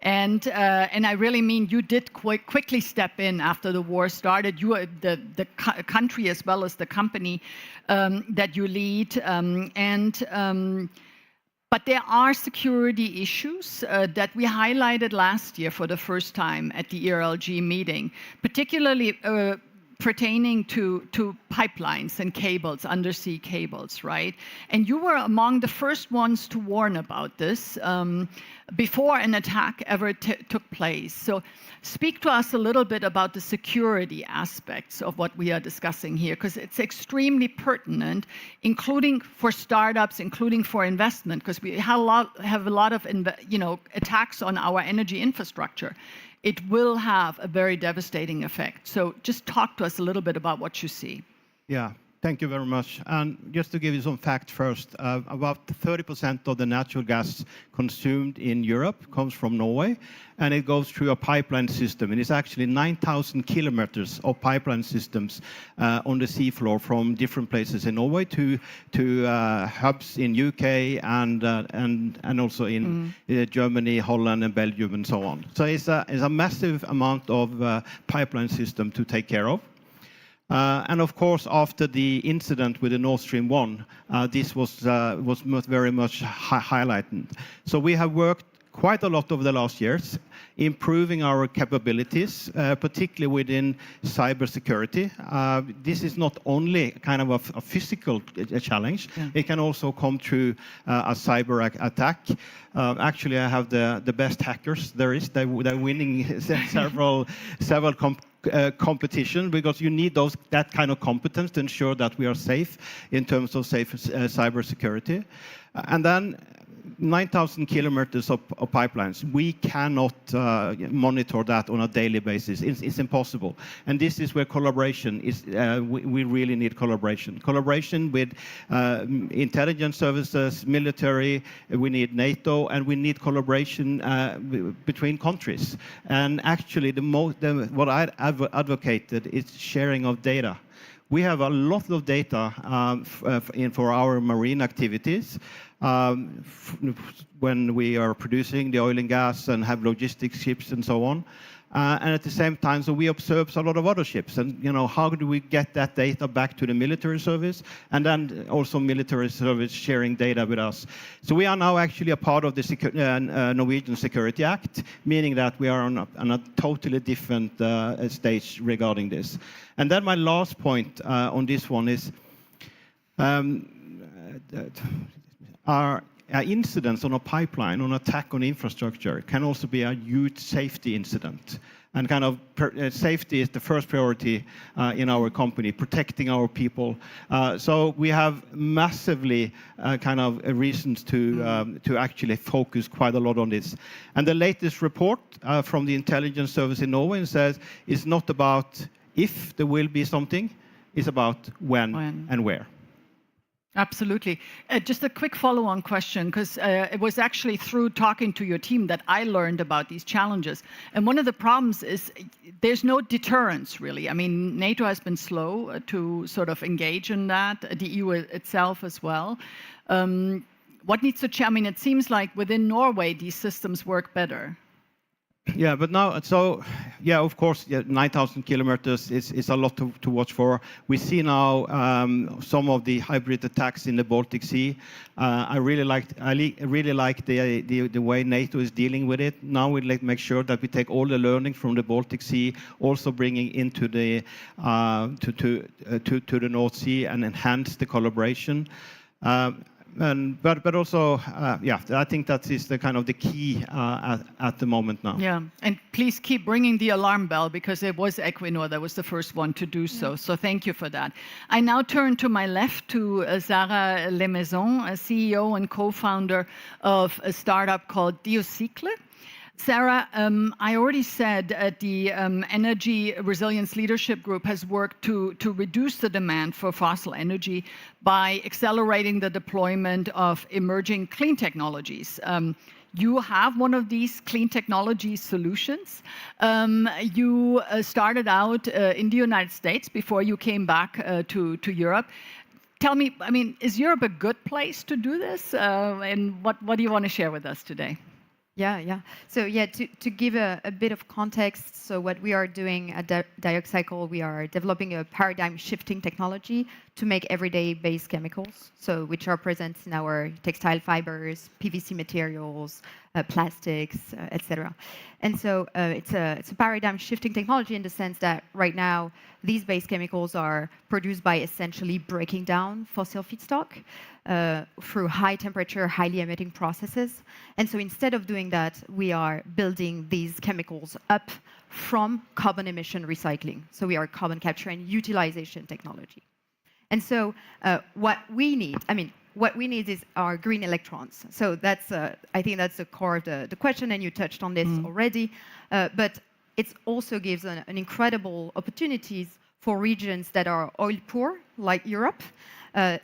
And I really mean you did quickly step in after the war started. You are the country as well as the company that you lead. But there are security issues that we highlighted last year for the first time at the ERLG meeting, particularly pertaining to pipelines and cables, undersea cables, right? And you were among the first ones to warn about this before an attack ever took place. So speak to us a little bit about the security aspects of what we are discussing here, because it's extremely pertinent, including for startups, including for investment, because we have a lot of attacks on our energy infrastructure. It will have a very devastating effect. So just talk to us a little bit about what you see. Yeah, thank you very much. And just to give you some facts first, about 30% of the natural gas consumed in Europe comes from Norway, and it goes through a pipeline system. And it's actually 9,000 kilometers of pipeline systems on the seafloor from different places in Norway to hubs in UK and also in Germany, Holland, and Belgium, and so on. So it's a massive amount of pipeline system to take care of. And of course, after the incident with the Nord Stream 1, this was very much highlighted. So we have worked quite a lot over the last years, improving our capabilities, particularly within cybersecurity. This is not only kind of a physical challenge, it can also come through a cyber attack. Actually, I have the best hackers there is. They're winning several competition, because you need that kind of competence to ensure that we are safe in terms of safe cybersecurity. And then 9,000 kilometers of pipelines. We cannot monitor that on a daily basis. It's impossible. And this is where collaboration is. We really need collaboration. Collaboration with intelligence services, military. We need NATO, and we need collaboration between countries. And actually, what I advocated is sharing of data. We have a lot of data for our marine activities. When we are producing the oil and gas and have logistics ships and so on. And at the same time, so we observe a lot of other ships. And how do we get that data back to the military service? And then also military service sharing data with us. So we are now actually a part of the Norwegian Security Act, meaning that we are on a totally different stage regarding this. And then my last point on this one is our incidents on a pipeline, on attack on infrastructure, can also be a huge safety incident. And kind of safety is the first priority in our company, protecting our people. So we have massively kind of reasons to actually focus quite a lot on this. And the latest report from the intelligence service in Norway says it's not about if there will be something, it's about when and where. Absolutely. Just a quick follow-on question, because it was actually through talking to your team that I learned about these challenges. And one of the problems is there's no deterrence, really. I mean, NATO has been slow to sort of engage in that, the EU itself as well. What needs to change? I mean, it seems like within Norway, these systems work better. Yeah, but now, so yeah, of course, 9,000 kilometers is a lot to watch for. We see now some of the hybrid attacks in the Baltic Sea. I really like the way NATO is dealing with it. Now we make sure that we take all the learning from the Baltic Sea, also bringing into the to the North Sea and enhance the collaboration. But also, yeah, I think that is the kind of the key at the moment now. Yeah, and please keep ringing the alarm bell, because it was Equinor that was the first one to do so. So thank you for that. I now turn to my left to Sarah Lemaison, a CEO and co-founder of a startup called Diocycle. Sarah, I already said the Energy Resilience Leadership Group has worked to reduce the demand for fossil energy by accelerating the deployment of emerging clean technologies. You have one of these clean technology solutions. You started out in the United States before you came back to Europe. Tell me, I mean, is Europe a good place to do this? And what do you want to share with us today? Yeah. So yeah, to give a bit of context, so what we are doing at Diocycle, we are developing a paradigm-shifting technology to make everyday base chemicals, so which are present in our textile fibers, PVC materials, plastics, etc. And so it's a paradigm-shifting technology in the sense that right now these base chemicals are produced by essentially breaking down fossil feedstock through high temperature, highly emitting processes. And so instead of doing that, we are building these chemicals up from carbon emission recycling. So we are carbon capture and utilization technology. And so what we need is our green electrons. So that's, I think that's the core of the question, and you touched on this already. But it also gives an incredible opportunities for regions that are oil poor, like Europe,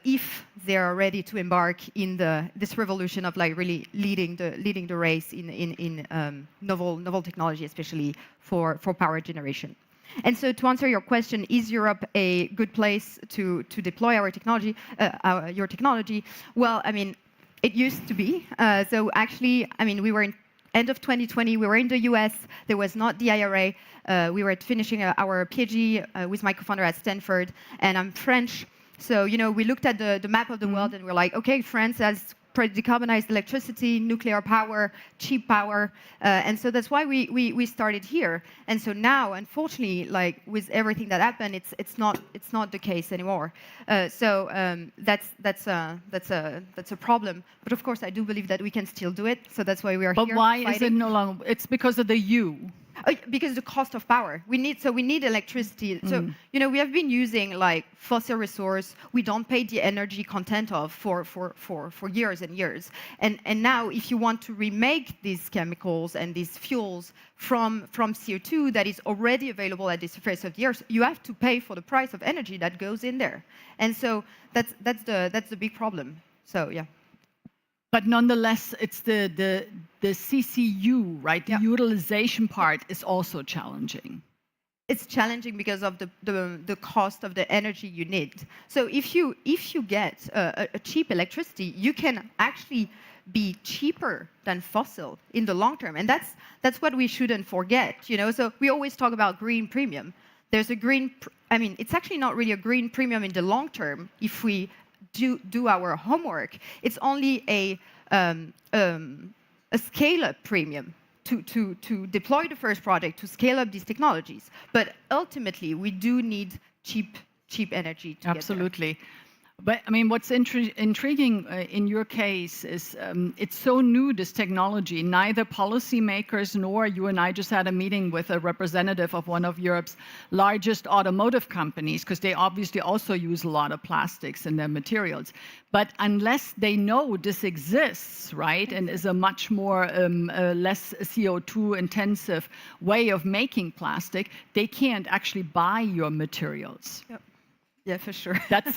if they are ready to embark in this revolution of like really leading the race in novel technology, especially for power generation. And so to answer your question, is Europe a good place to deploy our technology, your technology? Well, I mean, it used to be. So actually, I mean, we were in end of 2020, we were in the US, there was not the IRA. We were finishing our PhD with my co-founder at Stanford, and I'm French. So, you know, we looked at the map of the world and we're like, okay, France has decarbonized electricity, nuclear power, cheap power, and so that's why we started here. And so now, unfortunately, like with everything that happened, it's not the case anymore. So that's a problem. But of course, I do believe that we can still do it. So that's why we are here. But why is it no longer? It's because of the U. Because the cost of power. We need electricity. So, you know, we have been using like fossil resource we don't pay the energy content of for years and years. And now if you want to remake these chemicals and these fuels from CO2 that is already available at the surface of the earth, you have to pay for the price of energy that goes in there. And so that's the big problem. So yeah. But nonetheless, it's the CCU, right? The utilization part is also challenging. It's challenging because of the cost of the energy you need. So if you get a cheap electricity, you can actually be cheaper than fossil in the long term, and that's what we shouldn't forget. You know, so we always talk about green premium. There's a green. I mean, it's actually not really a green premium in the long term if we do our homework. It's only a scale-up premium to deploy the first project, to scale up these technologies. But ultimately, we do need cheap energy to Absolutely. Get there. But I mean, what's intriguing in your case is it's so new, this technology. Neither policymakers nor you and I just had a meeting with a representative of one of Europe's largest automotive companies, because they obviously also use a lot of plastics in their materials. But unless they know this exists, right, and is a much more less CO2 intensive way of making plastic, they can't actually buy your materials. Yep. Yeah, for sure. That's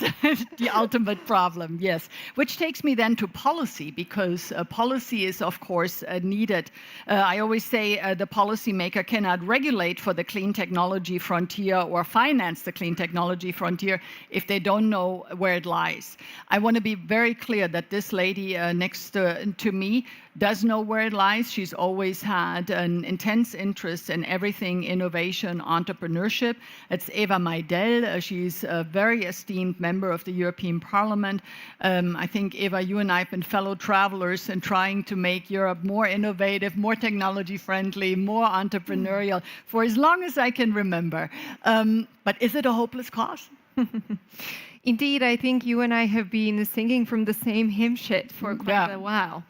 the ultimate problem, yes. Which takes me then to policy, because policy is, of course, needed. I always say the policymaker cannot regulate for the clean technology frontier or finance the clean technology frontier if they don't know where it lies. I want to be very clear that this lady next to me does know where it lies. She's always had an intense interest in everything innovation, entrepreneurship. It's Eva Meidel. She's a very esteemed member of the European Parliament. I think, Eva, you and I have been fellow travelers in trying to make Europe more innovative, more technology friendly, more entrepreneurial for as long as I can remember. But is it a hopeless cause? Indeed, I think you and I have been singing from the same hymn sheet for quite a while.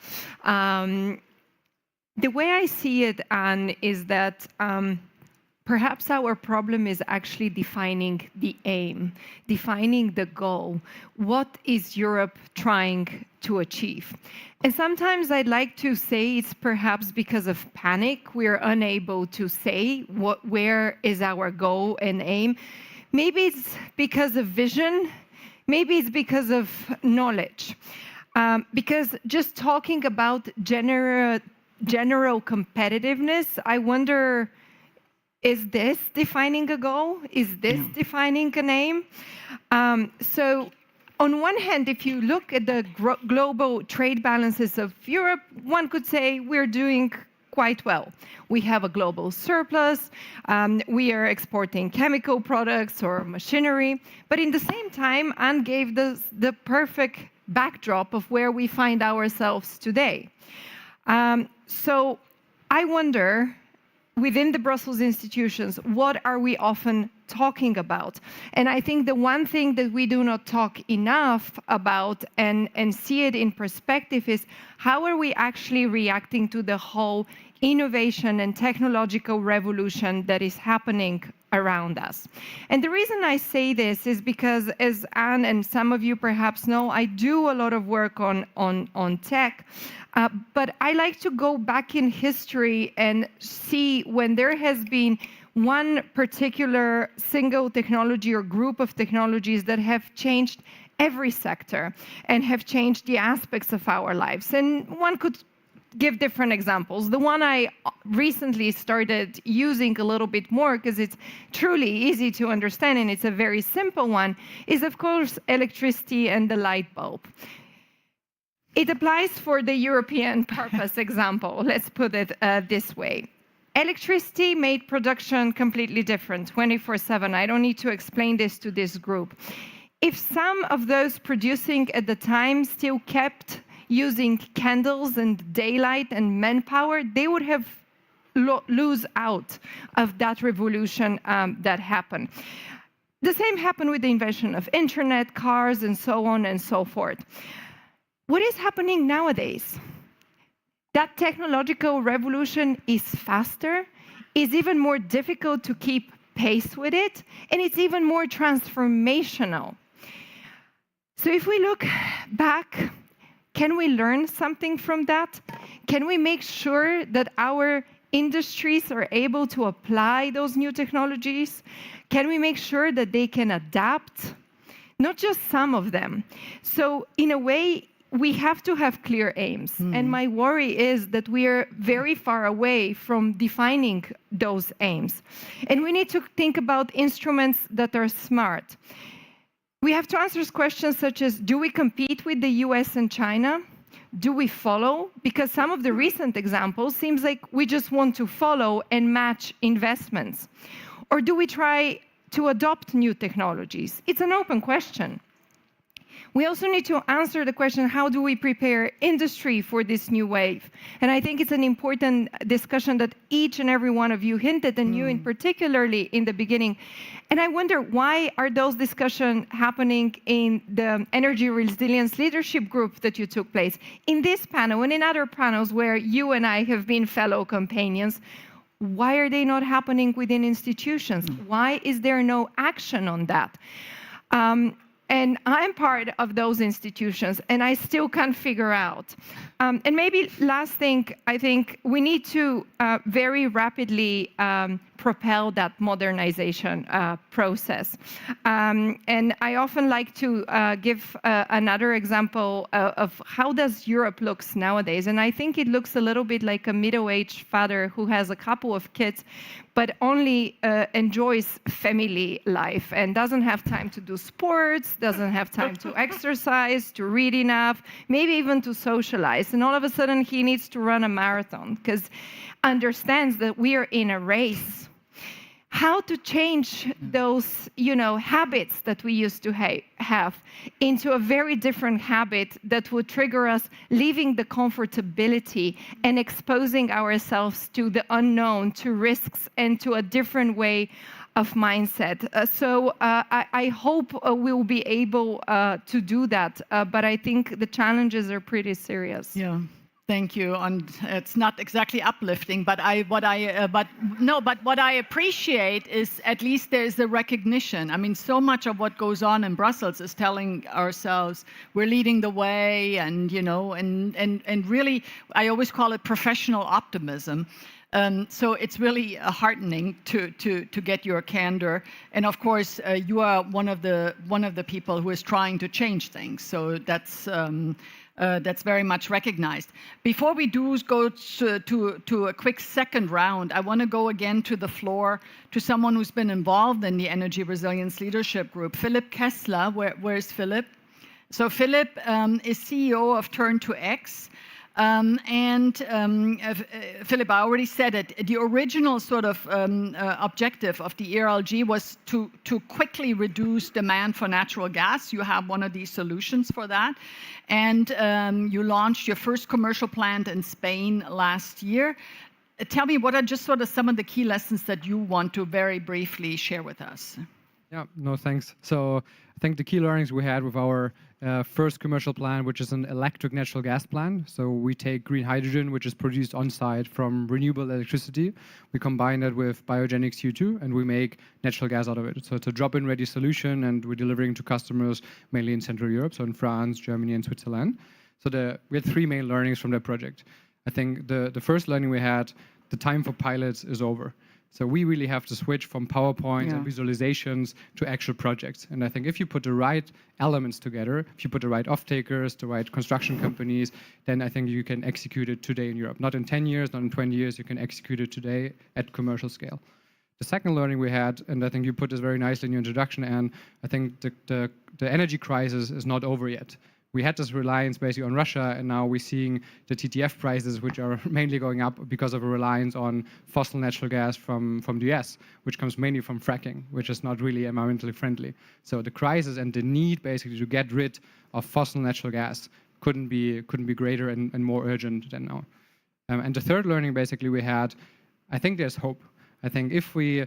The way I see it, Anne, is that perhaps our problem is actually defining the aim, defining the goal. What is Europe trying to achieve? And sometimes I'd like to say it's perhaps because of panic. We're unable to say where is our goal and aim. Maybe it's because of vision. Maybe it's because of knowledge. Because just talking about general competitiveness, I wonder, is this defining a goal? Is this defining an aim? So on one hand, if you look at the global trade balances of Europe, one could say we're doing quite well. We have a global surplus, we are exporting chemical products or machinery, but in the same time, Anne gave the perfect backdrop of where we find ourselves today. So I wonder, within the Brussels institutions, what are we often talking about? And I think the one thing that we do not talk enough about and see it in perspective is how are we actually reacting to the whole innovation and technological revolution that is happening around us. And the reason I say this is because, as Anne and some of you perhaps know, I do a lot of work on tech, but I like to go back in history and see when there has been one particular single technology or group of technologies that have changed every sector and have changed the aspects of our lives. And one could give different examples. The one I recently started using a little bit more, because it's truly easy to understand and it's a very simple one, is of course electricity and the light bulb. It applies for the European purpose example, let's put it this way. Electricity made production completely different, 24/7. I don't need to explain this to this group. If some of those producing at the time still kept using candles and daylight and manpower, they would have lose out of that revolution that happened. The same happened with the invention of internet, cars, and so on and so forth. What is happening nowadays? That technological revolution is faster, is even more difficult to keep pace with it, and it's even more transformational. So if we look back, can we learn something from that? Can we make sure that our industries are able to apply those new technologies? Can we make sure that they can adapt? Not just some of them. So in a way, we have to have clear aims. And my worry is that we are very far away from defining those aims. And we need to think about instruments that are smart. We have to answer questions such as, do we compete with the US and China? Do we follow? Because some of the recent examples seems like we just want to follow and match investments. Or do we try to adopt new technologies? It's an open question. We also need to answer the question, how do we prepare industry for this new wave? And I think it's an important discussion that each and every one of you hinted, and you in particularly in the beginning. And I wonder, why are those discussions happening in the Energy Resilience Leadership Group that you took place? In this panel and in other panels where you and I have been fellow companions, why are they not happening within institutions? Why is there no action on that? And I'm part of those institutions, and I still can't figure out. And maybe last thing, I think we need to very rapidly propel that modernization process. And I often like to give another example of how does Europe looks nowadays. And I think it looks a little bit like a middle-aged father who has a couple of kids, but only enjoys family life and doesn't have time to do sports, doesn't have time to exercise, to read enough, maybe even to socialize. And all of a sudden he needs to run a marathon because understands that we are in a race. How to change those, habits that we used to have into a very different habit that would trigger us leaving the comfortability and exposing ourselves to the unknown, to risks, and to a different way of mindset. So I hope we'll be able to do that, but I think the challenges are pretty serious. Yeah. Thank you. And it's not exactly uplifting, but what I appreciate is at least there's a recognition. I mean, so much of what goes on in Brussels is telling ourselves we're leading the way, and and really, I always call it professional optimism. So it's really heartening to get your candor, and of course you are one of the people who is trying to change things. So that's very much recognized. Before we go to a quick second round, I want to go again to the floor to someone who's been involved in the Energy Resilience Leadership Group. Philipp Kessler, where's Philipp? So Philipp is CEO of Turn2X. Philipp, I already said it, the original sort of objective of the ERLG was to quickly reduce demand for natural gas. You have one of these solutions for that. And you launched your first commercial plant in Spain last year. Tell me, what are just sort of some of the key lessons that you want to very briefly share with us? Yeah, no, thanks. So I think the key learnings we had with our first commercial plant, which is an electric natural gas plant. So we take green hydrogen, which is produced on site from renewable electricity. We combine that with biogenic CO2, and we make natural gas out of it. So it's a drop-in ready solution, and we're delivering to customers mainly in Central Europe, so in France, Germany, and Switzerland. So we had three main learnings from that project. I think the first learning we had, the time for pilots is over. So we really have to switch from PowerPoint and visualizations to actual projects. And I think if you put the right elements together, if you put the right off-takers, the right construction companies, then I think you can execute it today in Europe. Not in 10 years, not in 20 years, you can execute it today at commercial scale. The second learning we had, and I think you put this very nicely in your introduction, Anne, I think the energy crisis is not over yet. We had this reliance basically on Russia, and now we're seeing the TTF prices, which are mainly going up because of a reliance on fossil natural gas from the US, which comes mainly from fracking, which is not really environmentally friendly. So the crisis and the need basically to get rid of fossil natural gas couldn't be greater and more urgent than now. And the third learning basically we had, I think there's hope. I think if we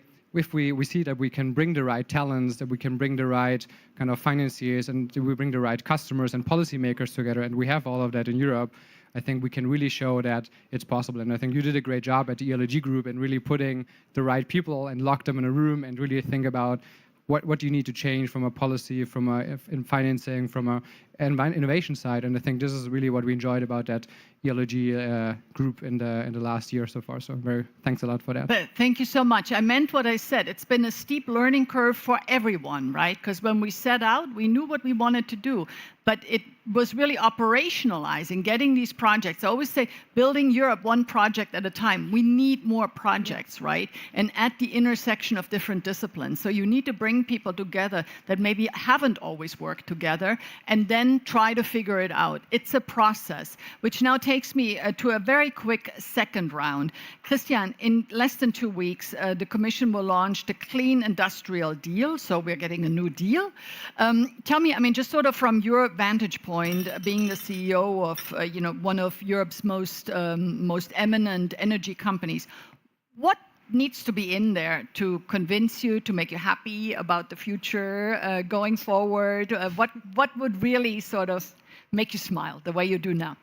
see that we can bring the right talents, that we can bring the right kind of financiers, and we bring the right customers and policymakers together, and we have all of that in Europe, I think we can really show that it's possible. And I think you did a great job at the ERLG group in really putting the right people and lock them in a room and really think about what do you need to change from a policy, from in financing, from a innovation side. And I think this is really what we enjoyed about that ERLG group in the last year so far. So thanks a lot for that. But thank you so much. I meant what I said. It's been a steep learning curve for everyone, right? Because when we set out, we knew what we wanted to do, but it was really operationalizing, getting these projects. I always say, building Europe one project at a time. We need more projects, right? And at the intersection of different disciplines. So you need to bring people together that maybe haven't always worked together, and then try to figure it out. It's a process, which now takes me to a very quick second round. Christian, in less than 2 weeks, the Commission will launch the Clean Industrial Deal. So we're getting a new deal. Tell me, I mean, just sort of from your vantage point, being the CEO of one of Europe's most eminent energy companies, what needs to be in there to convince you, to make you happy about the future going forward? What would really sort of make you smile the way you do now?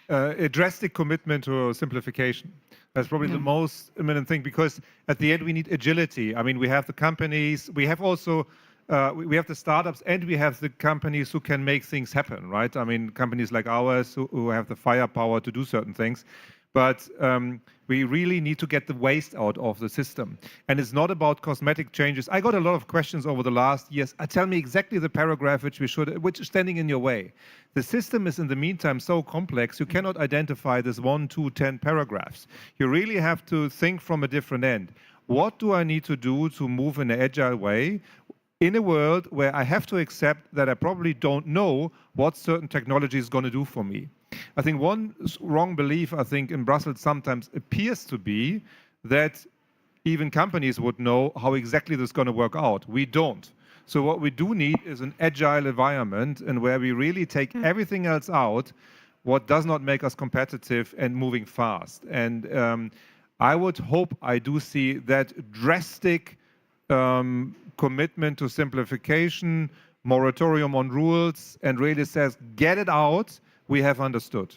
A drastic commitment to simplification. That's probably the most imminent thing, because at the end we need agility. I mean, we have the companies, we have also we have the startups and we have the companies who can make things happen, right? I mean, companies like ours who have the firepower to do certain things. But we really need to get the waste out of the system. And it's not about cosmetic changes. I got a lot of questions over the last years. Tell me exactly the paragraph which is standing in your way. The system is in the meantime so complex, you cannot identify this 1, 2, 10 paragraphs. You really have to think from a different end. What do I need to do to move in an agile way in a world where I have to accept that I probably don't know what certain technology is going to do for me? I think one wrong belief, I think, in Brussels sometimes appears to be that even companies would know how exactly this is going to work out. We don't. So what we do need is an agile environment and where we really take everything else out, what does not make us competitive and moving fast. And I would hope I do see that drastic commitment to simplification, moratorium on rules, and really says, get it out. We have understood.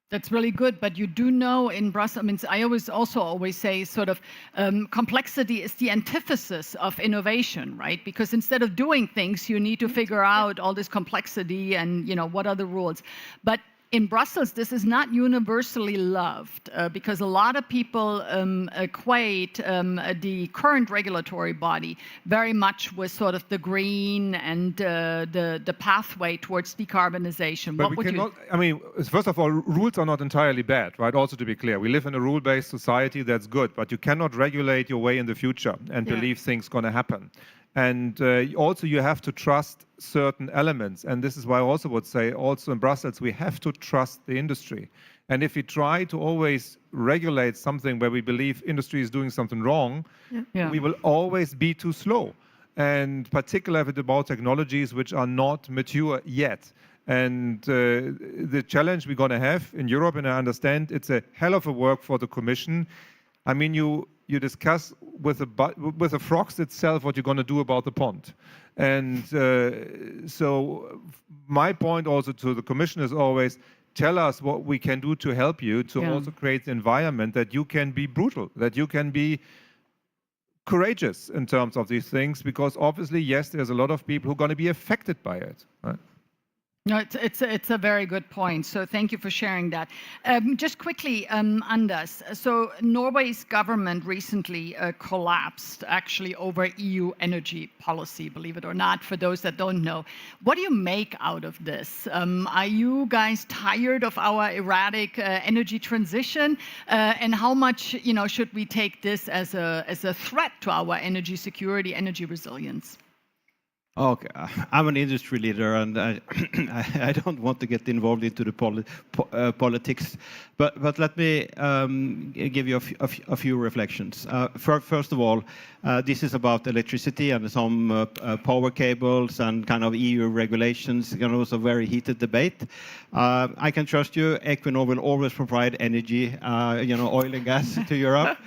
That's really good, but you do know in Brussels, I mean, I always say sort of complexity is the antithesis of innovation, right? Because instead of doing things, you need to figure out all this complexity and, you know, what are the rules. But in Brussels, this is not universally loved because a lot of people equate the current regulatory body very much with sort of the green and the pathway towards decarbonization. But we cannot, I mean, first of all, rules are not entirely bad, right? Also to be clear, we live in a rule-based society, that's good, but you cannot regulate your way in the future and believe things are going to happen. And also you have to trust certain elements. And this is why I also would say, also in Brussels, we have to trust the industry. And if we try to always regulate something where we believe industry is doing something wrong, we will always be too slow. And particularly if it's about technologies which are not mature yet. And the challenge we're going to have in Europe, and I understand it's a hell of a work for the Commission. I mean, you discuss with the frogs itself what you're going to do about the pond. And so my point also to the Commission is always, tell us what we can do to help you to also create the environment that you can be brutal, that you can be courageous in terms of these things, because obviously, yes, there's a lot of people who are going to be affected by it. Right? No, it's a very good point. So thank you for sharing that. Just quickly, Anders. So Norway's government recently collapsed, actually, over EU energy policy, believe it or not, for those that don't know. What do you make out of this? Are you guys tired of our erratic energy transition? And how much, you know, should we take this as a threat to our energy security, energy resilience? Okay, I'm an industry leader, and I don't want to get involved into the politics. But let me give you a few reflections. First of all, this is about electricity and some power cables and kind of EU regulations. You know, it's a very heated debate. I can trust you. Equinor will always provide energy, you know, oil and gas to Europe.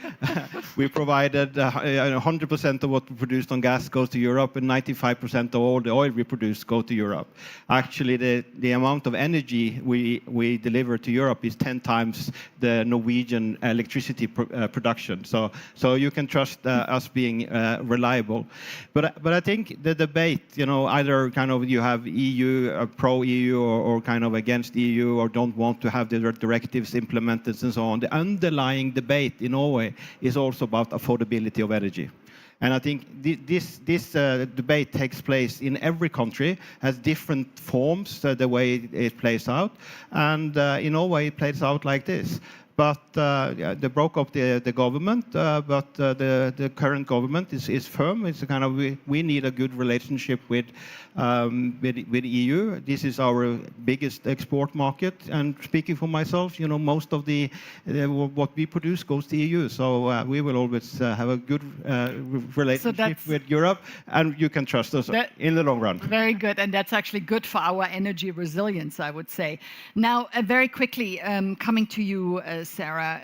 We provided 100% of what we produced on gas goes to Europe, and 95% of all the oil we produce go to Europe. Actually, the amount of energy we deliver to Europe is 10 times the Norwegian electricity production. So you can trust us being reliable. But I think the debate, you know, either kind of you have EU, pro-EU, or kind of against EU, or don't want to have the directives implemented and so on. The underlying debate in Norway is also about affordability of energy. And I think this debate takes place in every country, has different forms, the way it plays out. And in Norway, it plays out like this. But they broke up the government, but the current government is firm. It's a kind of, we need a good relationship with EU. This is our biggest export market. And speaking for myself, you know, most of what we produce goes to EU. So we will always have a good relationship with Europe, and you can trust us in the long run. Very good, and that's actually good for our energy resilience, I would say. Now, very quickly, coming to you, Sarah.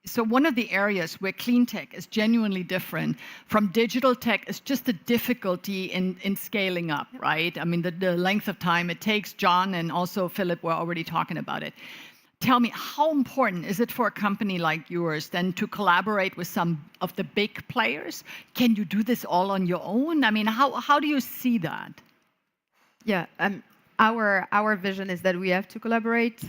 So one of the areas where clean tech is genuinely different from digital tech is just the difficulty in scaling up, right? I mean, the length of time it takes. John and also Philip were already talking about it. tell me, how important is it for a company like yours then to collaborate with some of the big players? Can you do this all on your own? I mean, how do you see that? Yeah, our vision is that we have to collaborate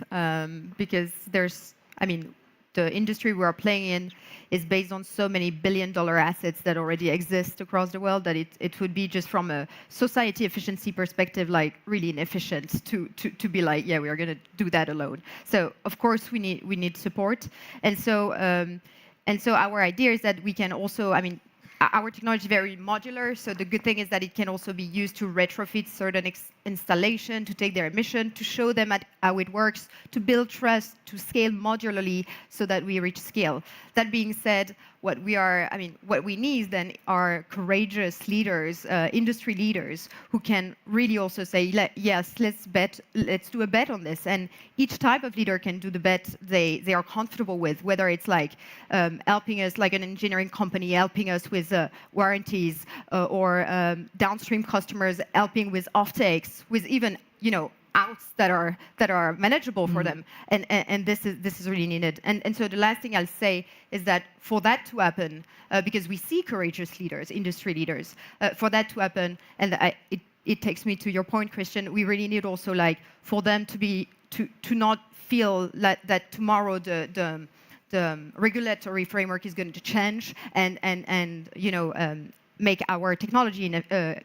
because there's, I mean, the industry we are playing in is based on so many billion-dollar assets that already exist across the world that it would be just from a society efficiency perspective, like really inefficient to be like, yeah, we are going to do that alone. So of course we need support, and so our idea is that we can also, I mean, our technology is very modular, so the good thing is that it can also be used to retrofit certain installation, to take their emission, to show them how it works, to build trust, to scale modularly so that we reach scale. That being said, what we need then are courageous leaders, industry leaders, who can really also say, yes, let's do a bet on this. And each type of leader can do the bet they are comfortable with, whether it's like helping us, like an engineering company, helping us with warranties, or downstream customers helping with offtakes, with even, you know, outs that are manageable for them, and this is really needed. And so the last thing I'll say is that for that to happen, because we see courageous leaders, industry leaders, for that to happen, and it takes me to your point, Christian. We really need also, like, for them to not feel that tomorrow the regulatory framework is going to change and you know, make our technology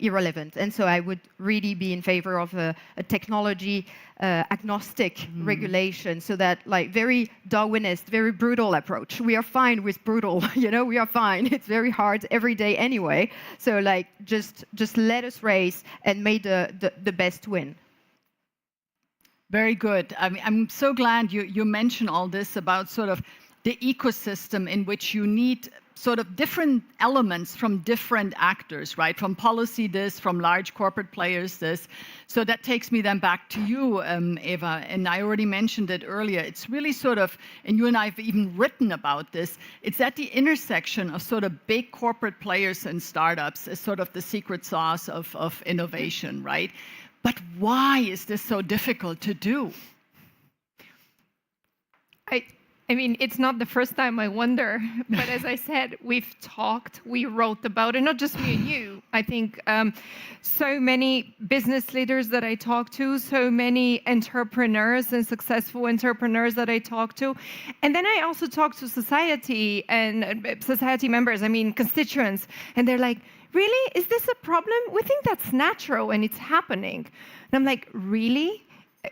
irrelevant. And so I would really be in favor of a technology agnostic regulation, so that, like, very Darwinist, very brutal approach. We are fine with brutal, you know, we are fine. It's very hard every day anyway. So, like, just let us race and may the best win. Very good. I mean, I'm so glad you mentioned all this about sort of the ecosystem in which you need sort of different elements from different actors, right? From policy this, from large corporate players this. So that takes me then back to you, Eva, and I already mentioned it earlier. It's really sort of, and you and I have even written about this, it's at the intersection of sort of big corporate players and startups as sort of the secret sauce of innovation, right? But why is this so difficult to do? I mean, it's not the first time I wonder, but as I said, we've talked, we wrote about it, not just me and you. I think so many business leaders that I talk to, so many entrepreneurs and successful entrepreneurs that I talk to. And then I also talk to society and society members, I mean, constituents, and they're like, really? Is this a problem? We think that's natural and it's happening. And I'm like, really?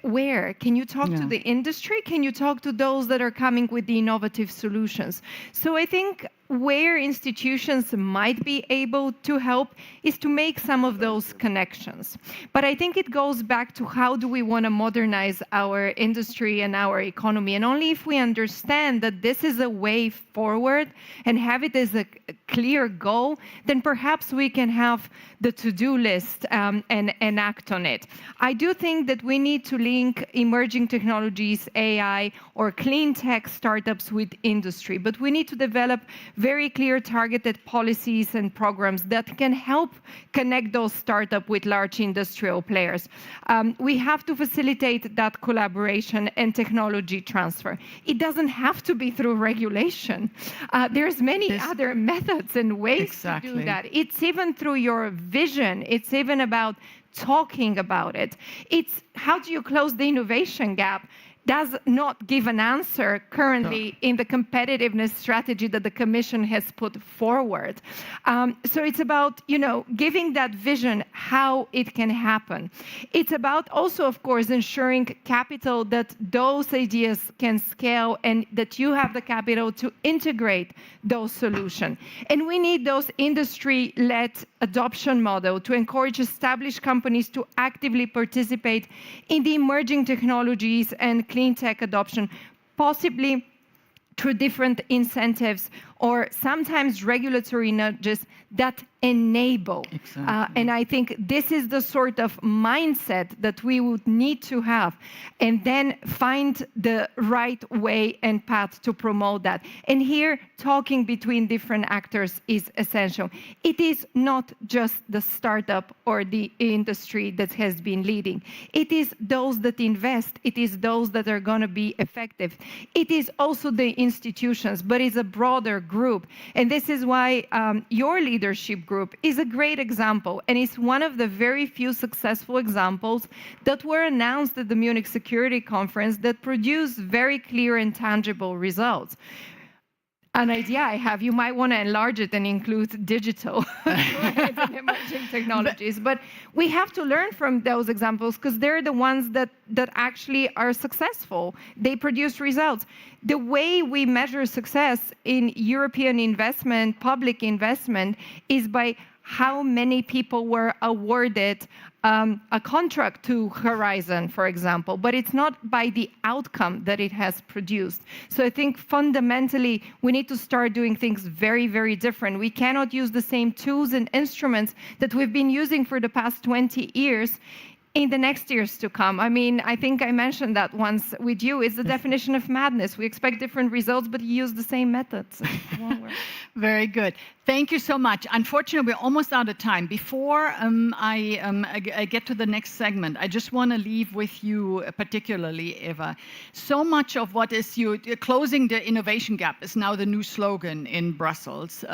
Where? Can you talk to the industry? Can you talk to those that are coming with the innovative solutions? So I think where institutions might be able to help is to make some of those connections. But I think it goes back to how do we want to modernize our industry and our economy. And only if we understand that this is a way forward and have it as a clear goal, then perhaps we can have the to-do list and act on it. I do think that we need to link emerging technologies, AI, or clean tech startups with industry. But we need to develop very clear targeted policies and programs that can help connect those startups with large industrial players. We have to facilitate that collaboration and technology transfer. It doesn't have to be through regulation. There's many other methods and ways to do that. It's even through your vision. It's even about talking about it. It's how do you close the innovation gap? Does not give an answer currently in the competitiveness strategy that the Commission has put forward. So it's about, you know, giving that vision how it can happen. It's about also, of course, ensuring capital that those ideas can scale and that you have the capital to integrate those solutions. And we need those industry-led adoption model to encourage established companies to actively participate in the emerging technologies and clean tech adoption, possibly through different incentives or sometimes regulatory nudges that enable. And I think this is the sort of mindset that we would need to have, and then find the right way and path to promote that. And here, talking between different actors is essential. It is not just the startup or the industry that has been leading. It is those that invest. It is those that are going to be effective. It is also the institutions, but it's a broader group. And this is why your leadership group is a great example, and it's one of the very few successful examples that were announced at the Munich Security Conference that produced very clear and tangible results. An idea I have, you might want to enlarge it and include digital and emerging technologies. But we have to learn from those examples because they're the ones that actually are successful. They produce results. The way we measure success in European investment, public investment, is by how many people were awarded a contract to Horizon, for example, but it's not by the outcome that it has produced. So I think fundamentally we need to start doing things very, very different. We cannot use the same tools and instruments that we've been using for the past 20 years in the next years to come. I mean, I think I mentioned that once with you. It's the definition of madness. We expect different results, but you use the same methods. Very good. Thank you so much. Unfortunately, we're almost out of time. Before I get to the next segment, I just want to leave with you, particularly, Eva. So much of what is closing the innovation gap is now the new slogan in Brussels.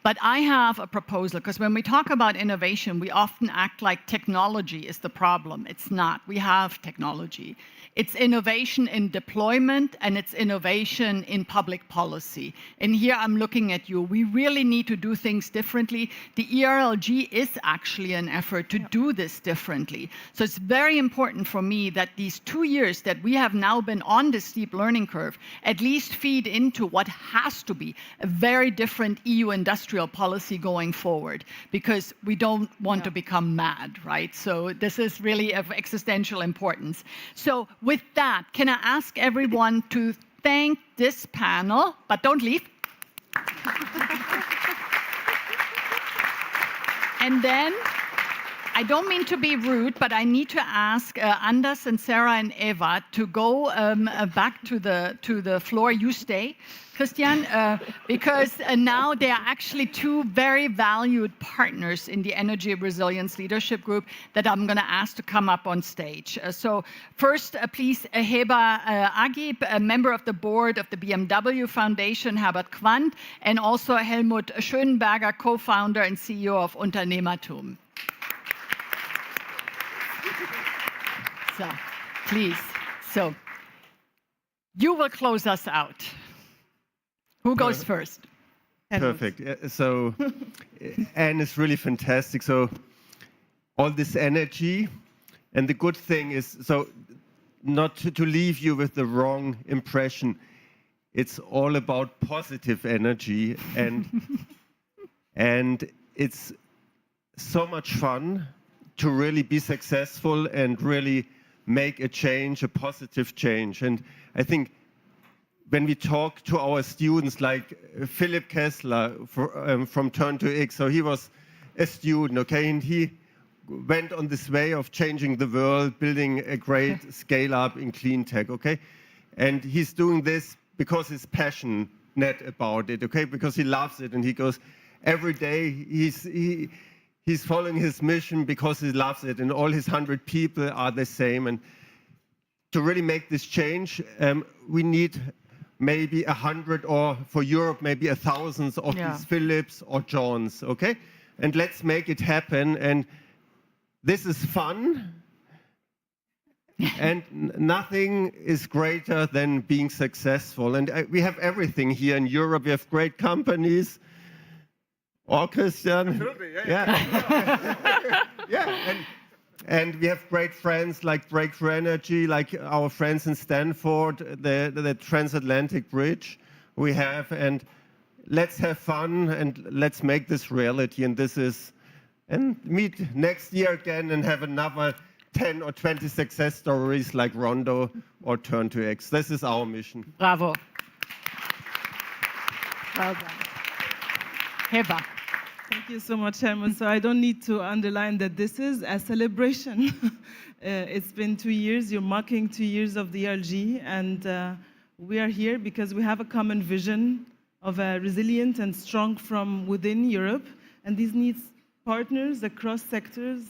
But I have a proposal, because when we talk about innovation, we often act like technology is the problem. It's not. We have technology. It's innovation in deployment, and it's innovation in public policy. And here I'm looking at you. We really need to do things differently. The ERLG is actually an effort to do this differently. So it's very important for me that these 2 years that we have now been on this steep learning curve at least feed into what has to be a very different EU industrial policy going forward, because we don't want to become mad, right? So this is really of existential importance. So with that, can I ask everyone to thank this panel, but don't leave. And then, I don't mean to be rude, but I need to ask Anders and Sarah and Eva to go back to the floor. You stay, Christian, because now they are actually two very valued partners in the Energy Resilience Leadership Group that I'm going to ask to come up on stage. So first, please, Heba Agib, a member of the board of the BMW Foundation, Herbert Quandt, and also Helmut Schönberger, co-founder and CEO of Unternehmertum. So, please. So, you will close us out. Who goes first? Perfect. So, Anne is really fantastic. So, all this energy, and the good thing is, so not to leave you with the wrong impression, it's all about positive energy, and it's so much fun to really be successful and really make a change, a positive change. And I think when we talk to our students, like Philip Kessler from Turn to X, so he was a student, okay, and he went on this way of changing the world, building a great scale-up in clean tech, okay? And he's doing this because he's passionate about it, okay, because he loves it, and he goes, every day he's following his mission because he loves it, and all his 100 people are the same. And to really make this change, we need maybe 100, or for Europe, maybe 1,000 of these Philips or Johns, okay? And let's make it happen. And this is fun. And nothing is greater than being successful. And we have everything here in Europe. We have great companies. Or Christian. Yeah. And we have great friends like Breakthrough Energy, like our friends in Stanford, the transatlantic bridge we have. And let's have fun and let's make this reality. And meet next year again and have another 10 or 20 success stories like Rondo or Turn to X. This is our mission. Bravo. Well done. Heva. Thank you so much, Helmut. So I don't need to underline that this is a celebration. It's been 2 years. You're marking 2 years of the ERG, and we are here because we have a common vision of a resilient and strong from within Europe, and this needs partners across sectors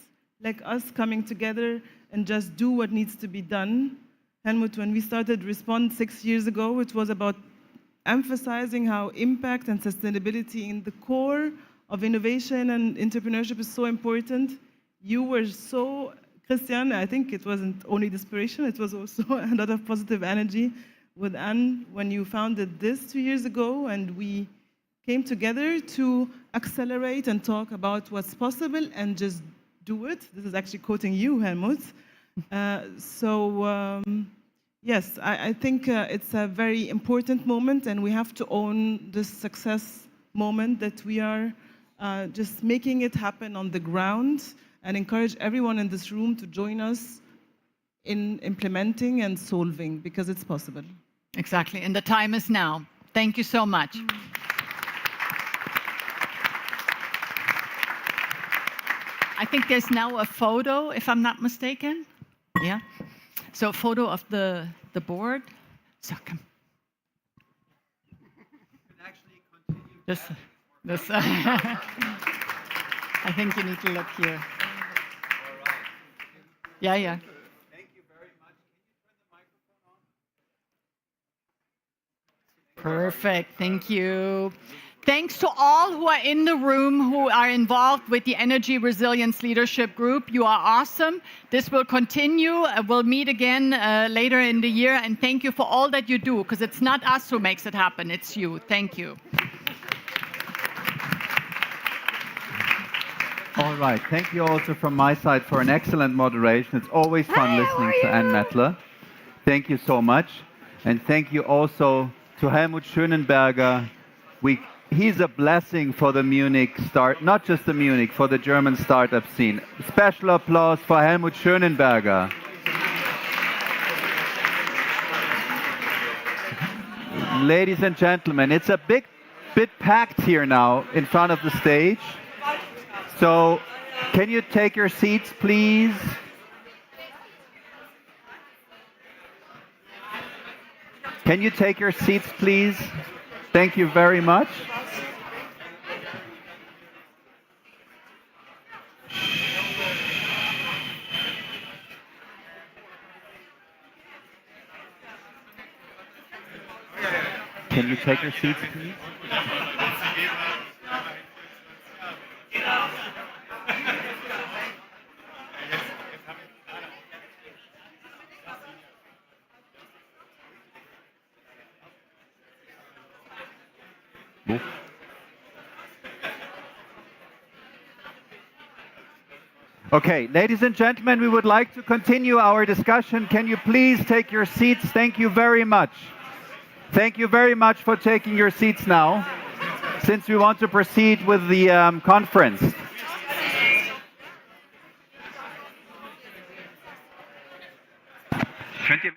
like us coming together and just do what needs to be done. Helmut, when we started Respond 6 years ago, it was about emphasizing how impact and sustainability in the core of innovation and entrepreneurship is so important. You were so, Christian, I think it wasn't only the inspiration, it was also a lot of positive energy with Anne when you founded this 2 years ago, and we came together to accelerate and talk about what's possible and just do it. This is actually quoting you, Helmut. Yes, I think it's a very important moment, and we have to own this success moment that we are just making it happen on the ground, and encourage everyone in this room to join us in implementing and solving, because it's possible. Exactly, and the time is now. Thank you so much. I think there's now a photo, if I'm not mistaken. Yeah. So a photo of the board. So come. This. I think you need to look here. Yeah, yeah. Thank you very much. Perfect. Thank you. Thanks to all who are in the room who are involved with the Energy Resilience Leadership Group. You are awesome. This will continue. We'll meet again later in the year. And thank you for all that you do, because it's not us who makes it happen. It's you. Thank you. All right. Thank you also from my side for an excellent moderation. It's always fun listening to Anne Mettler. Thank you so much. And thank you also to Helmut Schönenberger. He's a blessing for the Munich not just the Munich, for the German startup scene. Special applause for Helmut Schönenberger. Ladies and gentlemen, it's a bit packed here now in front of the stage. So, can you take your seats, please? Can you take your seats, please? Thank you very much. Can you take your seats, please? Okay, ladies and gentlemen, we would like to continue our discussion. Can you please take your seats? Thank you very much. Thank you very much for taking your seats now, since we want to proceed with the conference. Könnt ihr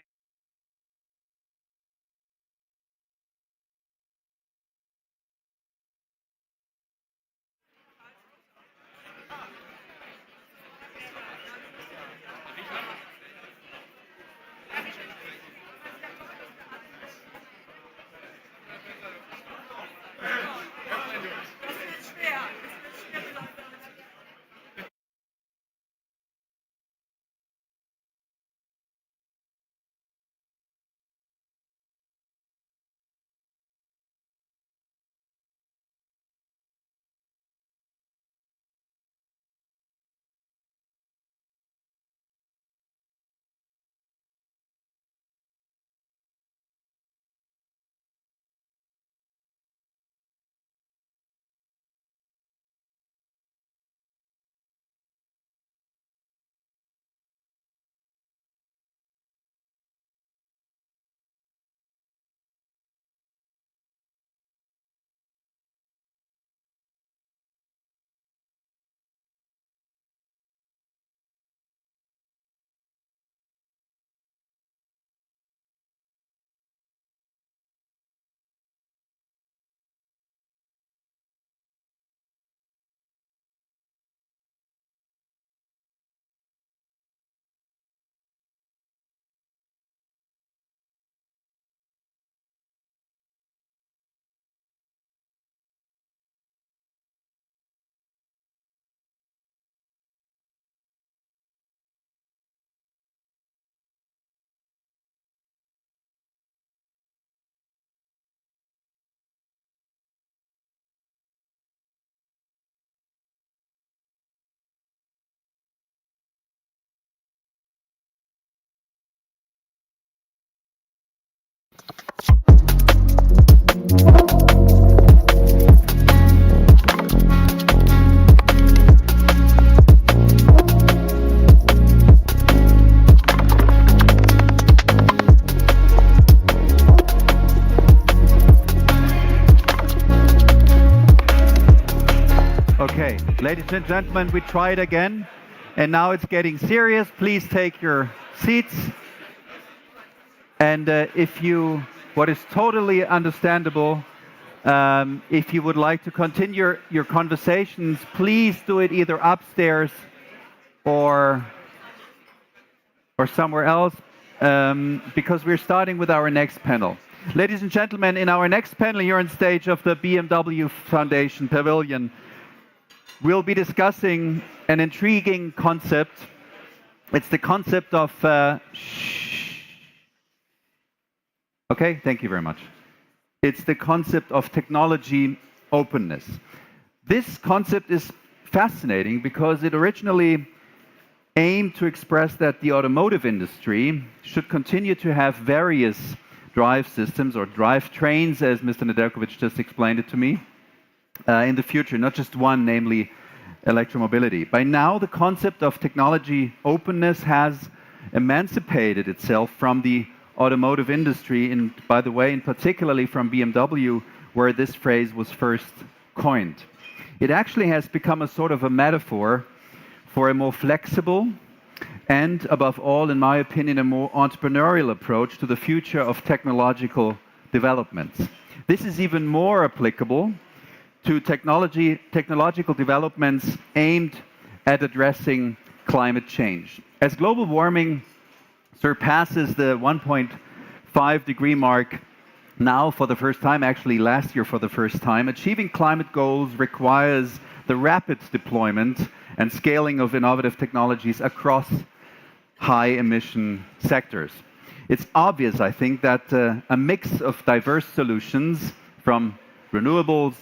Ladies and gentlemen, we try it again, and now it's getting serious. Please take your seats. And what is totally understandable, if you would like to continue your conversations, please do it either upstairs or somewhere else, because we're starting with our next panel. Ladies and gentlemen, in our next panel here on stage of the BMW Foundation Pavilion, we'll be discussing an intriguing concept. It's the concept of... Okay, thank you very much. It's the concept of technology openness. This concept is fascinating because it originally aimed to express that the automotive industry should continue to have various drive systems or drive trains, as Mr. Nedeljkovic just explained it to me, in the future, not just one, namely electromobility. By now, the concept of technology openness has emancipated itself from the automotive industry, and by the way, in particularly from BMW, where this phrase was first coined. It actually has become a sort of a metaphor for a more flexible and, above all, in my opinion, a more entrepreneurial approach to the future of technological developments. This is even more applicable to technological developments aimed at addressing climate change. As global warming surpasses the 1.5 degree mark now for the first time, actually last year for the first time, achieving climate goals requires the rapid deployment and scaling of innovative technologies across high-emission sectors. It's obvious, I think, that a mix of diverse solutions, from renewables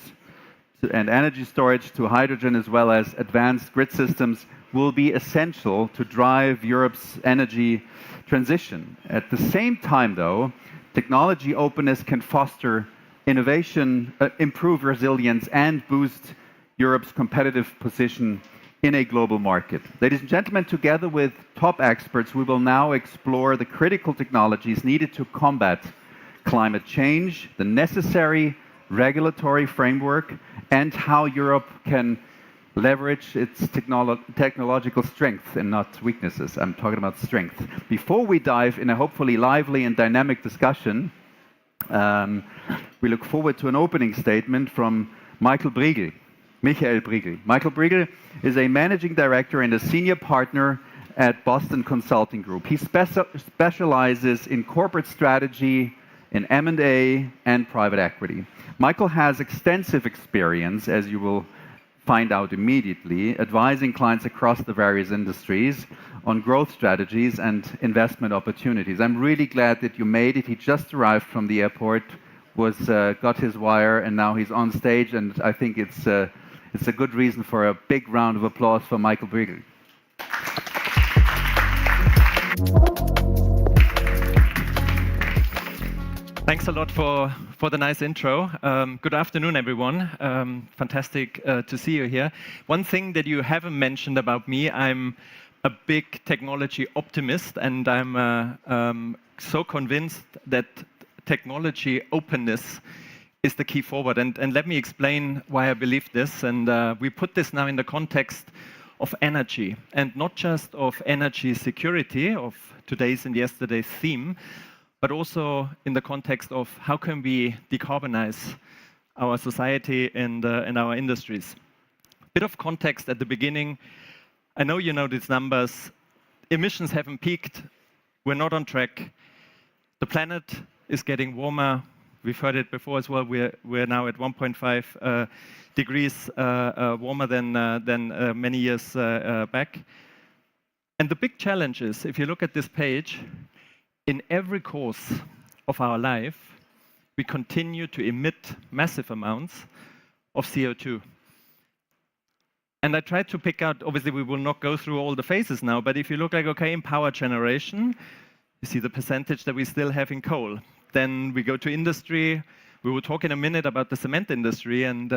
and energy storage to hydrogen, as well as advanced grid systems, will be essential to drive Europe's energy transition. At the same time, though, technology openness can foster innovation, improve resilience, and boost Europe's competitive position in a global market. Ladies and gentlemen, together with top experts, we will now explore the critical technologies needed to combat climate change, the necessary regulatory framework, and how Europe can leverage its technological strength and not weaknesses. I'm talking about strength. Before we dive in a hopefully lively and dynamic discussion, we look forward to an opening statement from Michael Briegel. Michael Briegel is a managing director and a senior partner at Boston Consulting Group. He specializes in corporate strategy, in M&A, and private equity. Michael has extensive experience, as you will find out immediately, advising clients across the various industries on growth strategies and investment opportunities. I'm really glad that you made it. He just arrived from the airport, got his wire, and now he's on stage, and I think it's a good reason for a big round of applause for Michael Briegel. Thanks a lot for the nice intro. Good afternoon, everyone. Fantastic to see you here. One thing that you haven't mentioned about me, I'm a big technology optimist, and I'm so convinced that technology openness is the key forward. And let me explain why I believe this. And we put this now in the context of energy, and not just of energy security, of today's and yesterday's theme, but also in the context of how can we decarbonize our society and our industries. Bit of context at the beginning. I know you know these numbers. Emissions haven't peaked. We're not on track. The planet is getting warmer. We've heard it before as well. We're now at 1.5 degrees warmer than many years back. And the big challenge is, if you look at this page, in every course of our life, we continue to emit massive amounts of CO2. And I tried to pick out, obviously we will not go through all the phases now, but if you look like, okay, in power generation, you see the percentage that we still have in coal. Then we go to industry. We will talk in a minute about the cement industry and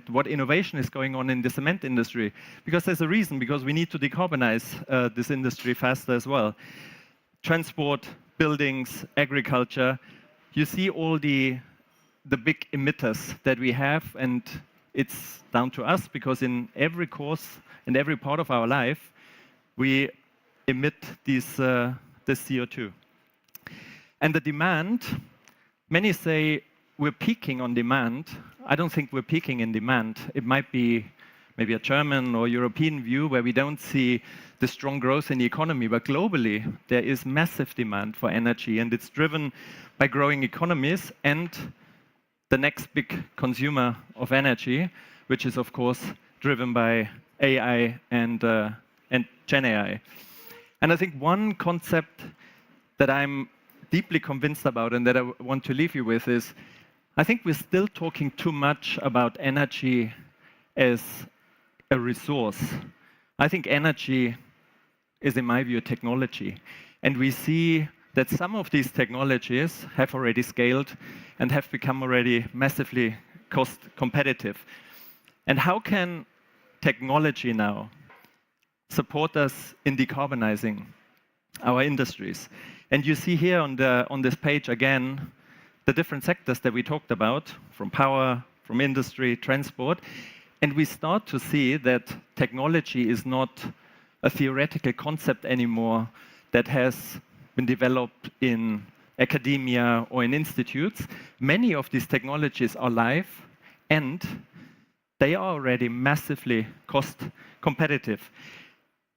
what innovation is going on in the cement industry. Because there's a reason, because we need to decarbonize this industry faster as well. Transport, buildings, agriculture, you see all the big emitters that we have, and it's down to us, because in every course, in every part of our life, we emit this CO2. And the demand, many say we're peaking on demand. I don't think we're peaking in demand. It might be maybe a German or European view where we don't see the strong growth in the economy, but globally there is massive demand for energy, and it's driven by growing economies and the next big consumer of energy, which is of course driven by AI and Gen AI. And I think one concept that I'm deeply convinced about and that I want to leave you with is, I think we're still talking too much about energy as a resource. I think energy is, in my view, a technology. And we see that some of these technologies have already scaled and have become already massively cost competitive. And how can technology now support us in decarbonizing our industries? And you see here on this page again the different sectors that we talked about, from power, from industry, transport. And we start to see that technology is not a theoretical concept anymore that has been developed in academia or in institutes. Many of these technologies are live, and they are already massively cost competitive.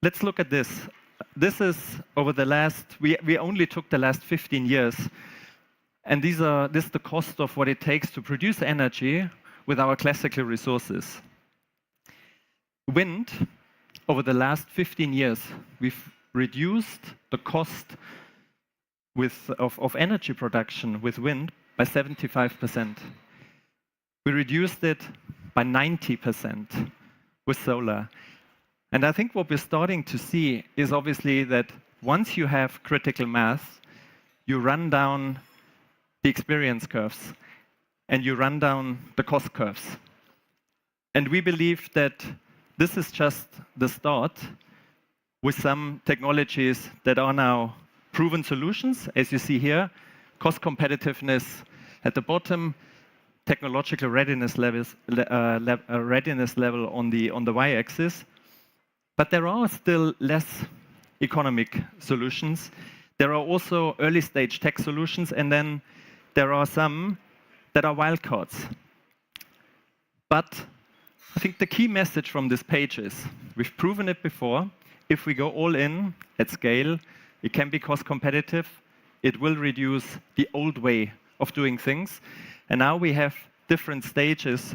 Let's look at this. This is over the last, we only took the last 15 years, and this is the cost of what it takes to produce energy with our classical resources. Wind, over the last 15 years, we've reduced the cost of energy production with wind by 75%. We reduced it by 90% with solar. And I think what we're starting to see is obviously that once you have critical mass, you run down the experience curves and you run down the cost curves. And we believe that this is just the start with some technologies that are now proven solutions, as you see here, cost competitiveness at the bottom, technological readiness level on the y-axis. But there are still less economic solutions. There are also early stage tech solutions, and then there are some that are wildcards. But I think the key message from this page is, we've proven it before, if we go all in at scale, it can be cost competitive, it will reduce the old way of doing things, and now we have different stages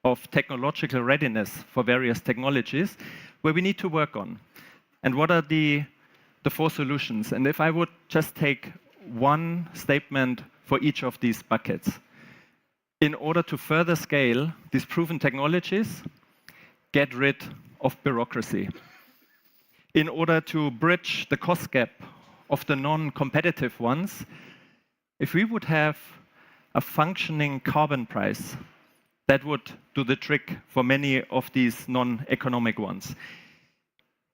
of technological readiness for various technologies where we need to work on. And what are the 4 solutions? And if I would just take one statement for each of these buckets. In order to further scale these proven technologies, get rid of bureaucracy. In order to bridge the cost gap of the non-competitive ones, if we would have a functioning carbon price, that would do the trick for many of these non-economic ones.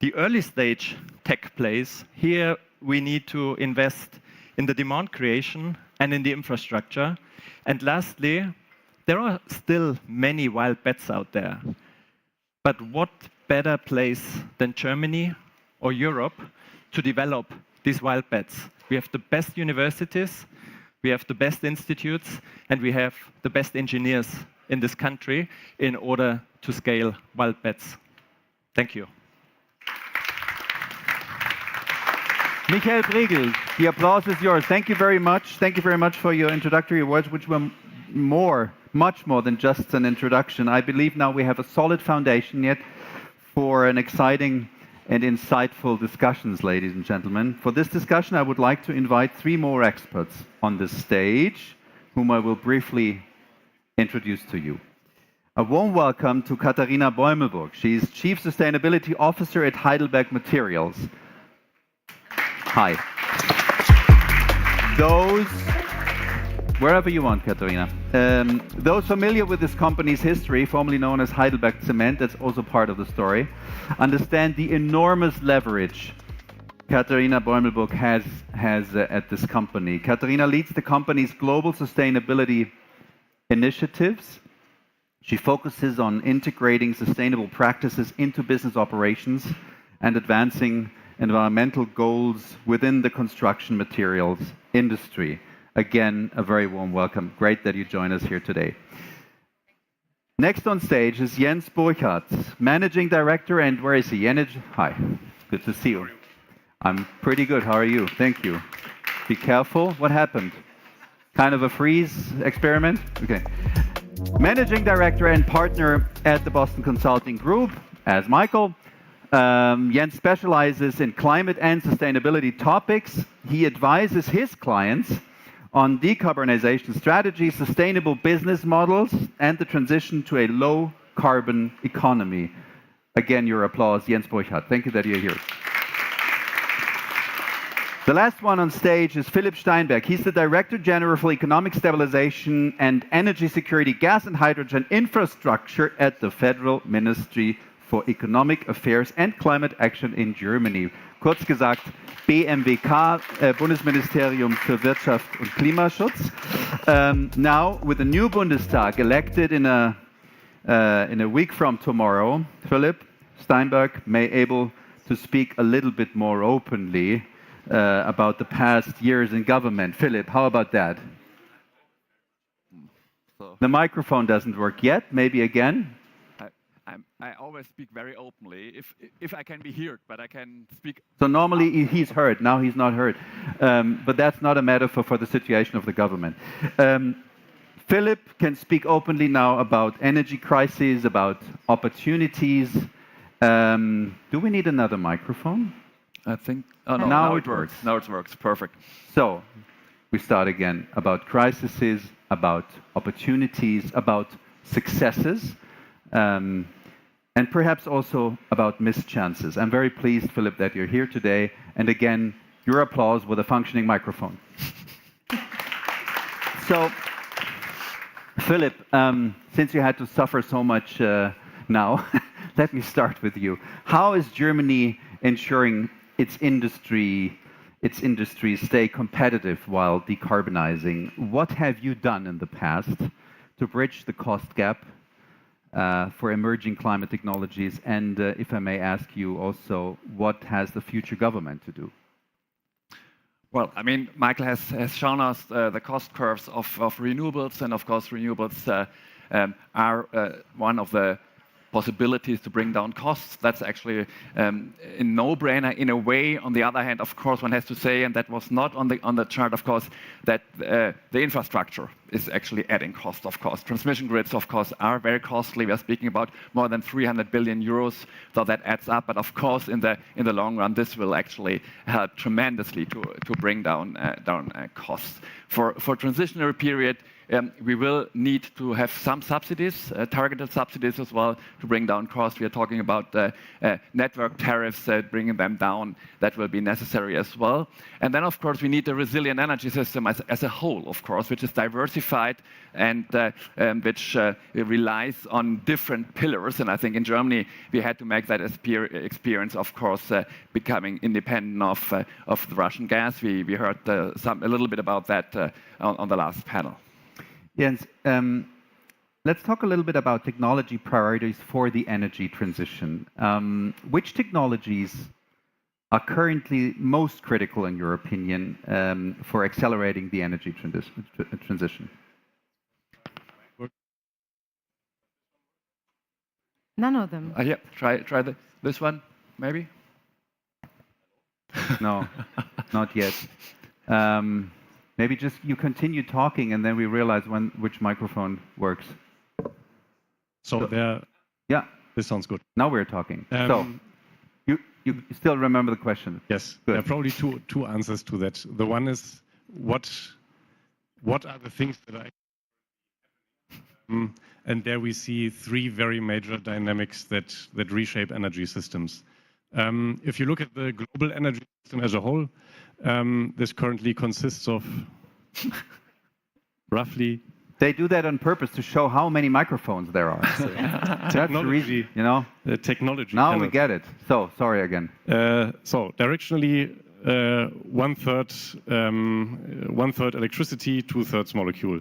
The early stage tech plays, here we need to invest in the demand creation and in the infrastructure. And lastly, there are still many wild bets out there. But what better place than Germany or Europe to develop these wild bets? We have the best universities, we have the best institutes, and we have the best engineers in this country in order to scale wild bets. Thank you. Michael Bregel, the applause is yours. Thank you very much. Thank you very much for your introductory words, which were much more than just an introduction. I believe now we have a solid foundation yet for an exciting and insightful discussions, ladies and gentlemen. For this discussion, I would like to invite 3 more experts on the stage, whom I will briefly introduce to you. A warm welcome to Katharina Bäumelburg. She's Chief Sustainability Officer at Heidelberg Materials. Hi. Wherever you want, Katharina. Those familiar with this company's history, formerly known as Heidelberg Cement, that's also part of the story, understand the enormous leverage Katharina Bäumelburg has at this company. Katharina leads the company's global sustainability initiatives, She focuses on integrating sustainable practices into business operations and advancing environmental goals within the construction materials industry. Again, a very warm welcome. Great that you join us here today. Next on stage is Jens Burchardt, Managing Director, and where is he? Jens, hi, good to see you. I'm pretty good, how are you? Thank you. Be careful, what happened? Kind of a freeze experiment? Okay. Managing Director and Partner at the Boston Consulting Group, as Michael. Jens specializes in climate and sustainability topics. He advises his clients on decarbonization strategies, sustainable business models, and the transition to a low-carbon economy. Again, your applause, Jens Burchardt. Thank you that you're here. The last one on stage is Philipp Steinberg. He's the Director General for Economic Stabilization and Energy Security, Gas and Hydrogen Infrastructure at the Federal Ministry for Economic Affairs and Climate Action in Germany. Kurz gesagt, BMWK, Bundesministerium für Wirtschaft und Klimaschutz. Now, with the new Bundestag elected in a week from tomorrow, Philipp Steinberg may able to speak a little bit more openly about the past years in government. Philipp, how about that? The microphone doesn't work yet. Maybe again. I always speak very openly, if I can be heard, but I can speak. So normally he's heard, now he's not heard. But that's not a metaphor for the situation of the government. Philipp can speak openly now about energy crises, about opportunities. Do we need another microphone? I think, oh no, now it works. Now it works, perfect. So, we start again about crises, about opportunities, about successes. And perhaps also about missed chances. I'm very pleased, Philipp, that you're here today. And again, your applause with a functioning microphone. So, Philipp, since you had to suffer so much now, let me start with you. How is Germany ensuring its industries stay competitive while decarbonizing? What have you done in the past to bridge the cost gap for emerging climate technologies? And if I may ask you also, what has the future government to do? Well, I mean, Michael has shown us the cost curves of renewables, and of course, renewables are one of the possibilities to bring down costs. That's actually a no-brainer in a way. On the other hand, of course, one has to say, and that was not on the chart, of course, that the infrastructure is actually adding cost, of course. Transmission grids, of course, are very costly. We are speaking about more than 300 billion euros, so that adds up. But of course, in the long run, this will actually help tremendously to bring down costs. For transitionary period, we will need to have some subsidies, targeted subsidies as well, to bring down costs. We are talking about network tariffs, bringing them down. That will be necessary as well. And then, of course, we need a resilient energy system as a whole, of course, which is diversified and which relies on different pillars. And I think in Germany, we had to make that experience, of course, becoming independent of the Russian gas. We heard a little bit about that on the last panel. Jens, let's talk a little bit about technology priorities for the energy transition. Which technologies are currently most critical, in your opinion, for accelerating the energy transition? None of them. Yeah, try this one, maybe? No, not yet. Maybe just you continue talking, and then we realize which microphone works. So there. Yeah. This sounds good. Now we're talking. So you still remember the question? Yes. Good. There are probably two answers to that. The one is what are the things that I and there we see three very major dynamics that reshape energy systems. If you look at the global energy system as a whole, this currently consists of roughly. They do that on purpose to show how many microphones there are. Technology, you know. The technology. Now we get it. So sorry again. So directionally, one third electricity, 2/3 molecule.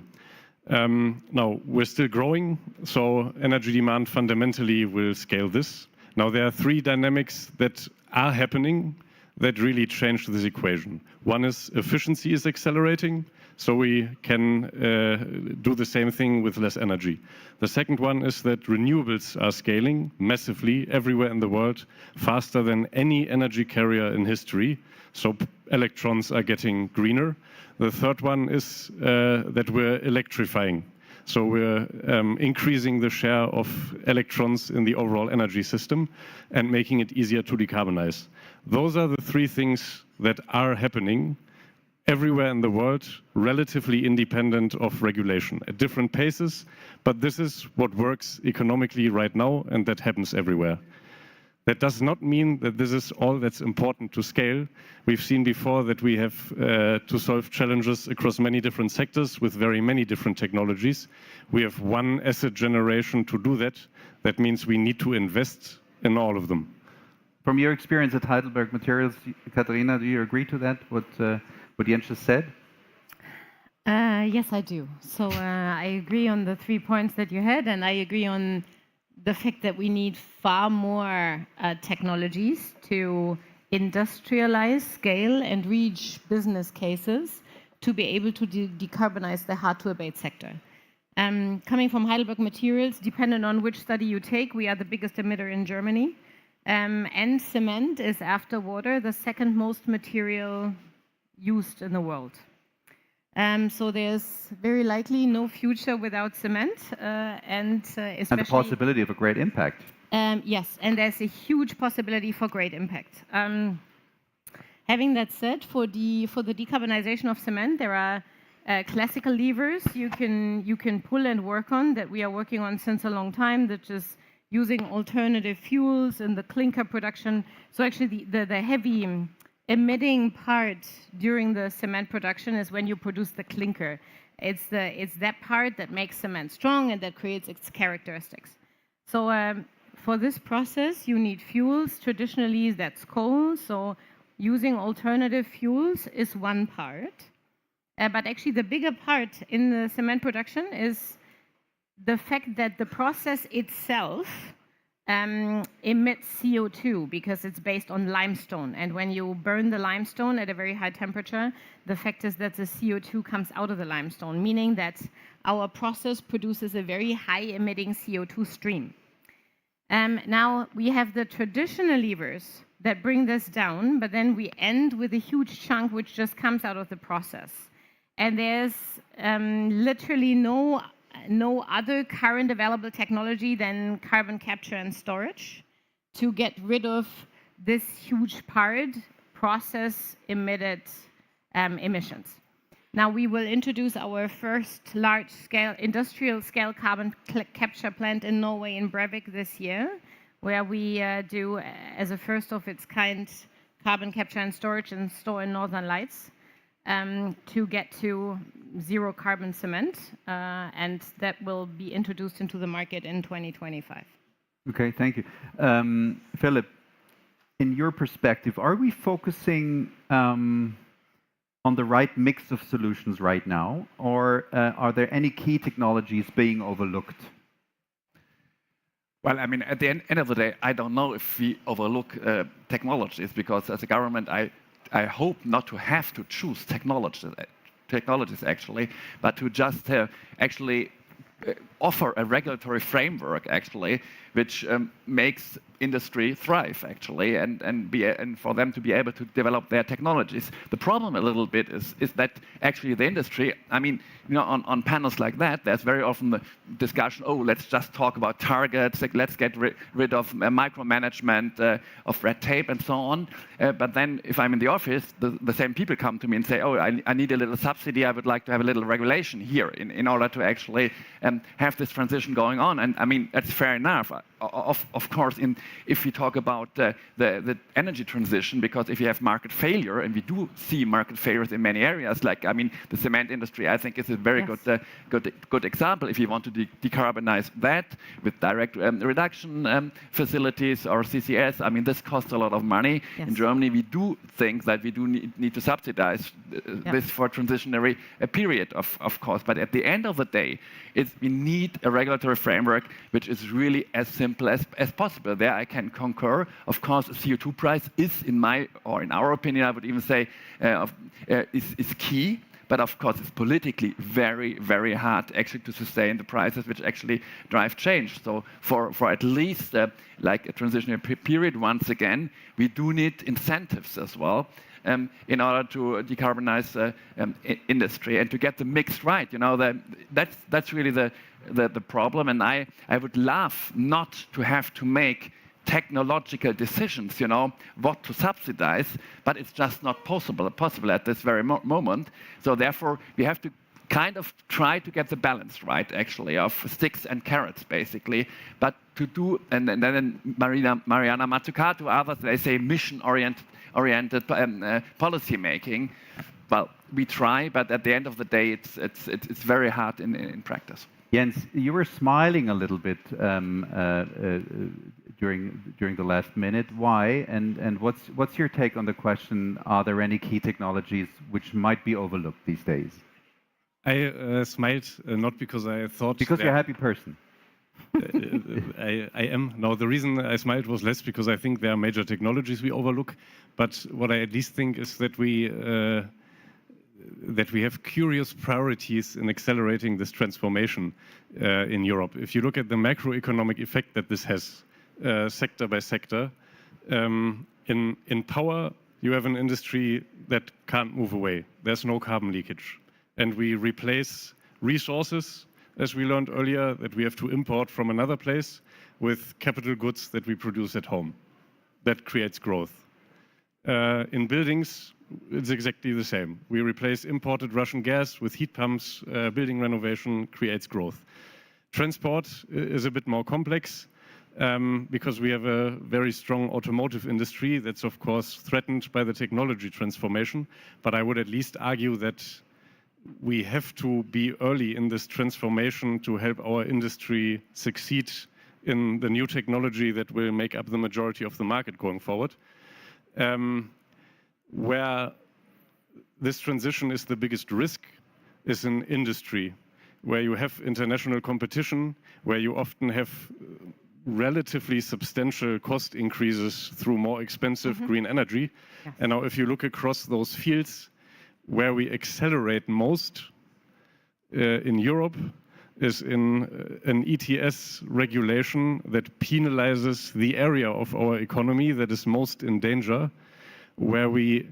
Now, we're still growing, so energy demand fundamentally will scale this. Now, there are three dynamics that are happening that really change this equation. One is efficiency is accelerating, so we can do the same thing with less energy. The second one is that renewables are scaling massively everywhere in the world, faster than any energy carrier in history, so electrons are getting greener. The third one is that we're electrifying. So we're increasing the share of electrons in the overall energy system and making it easier to decarbonize. Those are the three things that are happening everywhere in the world, relatively independent of regulation at different paces. But this is what works economically right now, and that happens everywhere. That does not mean that this is all that's important to scale. We've seen before that we have to solve challenges across many different sectors with very many different technologies. We have one asset generation to do that. That means we need to invest in all of them. From your experience at Heidelberg Materials, Katharina, do you agree to that, what Jens just said? Yes, I do. So I agree on the 3 points that you had, and I agree on the fact that we need far more technologies to industrialize, scale, and reach business cases to be able to decarbonize the hard-to-abate sector. Coming from Heidelberg Materials, depending on which study you take, we are the biggest emitter in Germany. And cement is, after water, the second most material used in the world. So there's very likely no future without cement, and especially... And the possibility of a great impact. Yes, and there's a huge possibility for great impact. Having that said, for the decarbonization of cement, there are classical levers you can pull and work on that we are working on since a long time, that is using alternative fuels in the clinker production. So actually the heavy emitting part during the cement production is when you produce the clinker. It's that part that makes cement strong and that creates its characteristics. So for this process, you need fuels. Traditionally, that's coal. So using alternative fuels is one part. But actually, the bigger part in the cement production is the fact that the process itself emits CO2 because it's based on limestone. And when you burn the limestone at a very high temperature, the fact is that the CO2 comes out of the limestone, meaning that our process produces a very high emitting CO2 stream. Now, we have the traditional levers that bring this down, but then we end with a huge chunk which just comes out of the process. And there's literally no other current available technology than carbon capture and storage to get rid of this huge part, process emitted emissions. Now we will introduce our first large-scale, industrial-scale carbon capture plant in Norway, in Brevik, this year, where we do, as a first of its kind, carbon capture and storage and store in Northern Lights. To get to zero carbon cement, and that will be introduced into the market in 2025. Okay, thank you. Philip, in your perspective, are we focusing on the right mix of solutions right now, or are there any key technologies being overlooked? Well, I mean, at the end of the day, I don't know if we overlook technologies, because as a government, I hope not to have to choose technologies actually, but to just actually offer a regulatory framework actually, which makes industry thrive actually, and for them to be able to develop their technologies. The problem a little bit is that actually the industry, I mean, you know, on panels like that, there's very often the discussion, oh, let's just talk about targets, like, let's get rid of micromanagement, of red tape and so on. But then if I'm in the office, the same people come to me and say, oh, I need a little subsidy, I would like to have a little regulation here in order to actually have this transition going on. And I mean, that's fair enough. Of course, if we talk about the energy transition, because if you have market failure, and we do see market failures in many areas, like, I mean, the cement industry, I think, is a very good example. If you want to decarbonize that with direct reduction facilities or CCS, I mean, this costs a lot of money. In Germany, we do think that we do need to subsidize this for a transitionary period, of course. But at the end of the day, we need a regulatory framework which is really as simple as possible. There I can concur. Of course, a CO2 price is, in our opinion, I would even say, is key. But of course, it's politically very, very hard actually to sustain the prices which actually drive change. So for at least like a transitionary period, once again, we do need incentives as well in order to decarbonize industry and to get the mix right. You know, that's really the problem. And I would love not to have to make technological decisions, you know, what to subsidize, but it's just not possible at this very moment. So therefore, we have to kind of try to get the balance right, actually, of sticks and carrots, basically. But to do, and then Mariana Mazzucato, others, they say mission-oriented policy making. Well, we try, but at the end of the day, it's very hard in practice. Jens, you were smiling a little bit during the last minute. Why? And what's your take on the question? Are there any key technologies which might be overlooked these days? I smiled not because I thought. Because you're a happy person. I am. No, the reason I smiled was less because I think there are major technologies we overlook. But what I at least think is that we have curious priorities in accelerating this transformation in Europe. If you look at the macroeconomic effect that this has, sector by sector, in power, you have an industry that can't move away. There's no carbon leakage. And we replace resources, as we learned earlier, that we have to import from another place with capital goods that we produce at home. That creates growth. In buildings, it's exactly the same. We replace imported Russian gas with heat pumps. Building renovation creates growth. Transport is a bit more complex because we have a very strong automotive industry that's, of course, threatened by the technology transformation. But I would at least argue that we have to be early in this transformation to help our industry succeed in the new technology that will make up the majority of the market going forward. Where this transition is the biggest risk is in industry, where you have international competition, where you often have relatively substantial cost increases through more expensive green energy. Yes. And now if you look across those fields, where we accelerate most in Europe is in an ETS regulation that penalizes the area of our economy that is most in danger, where we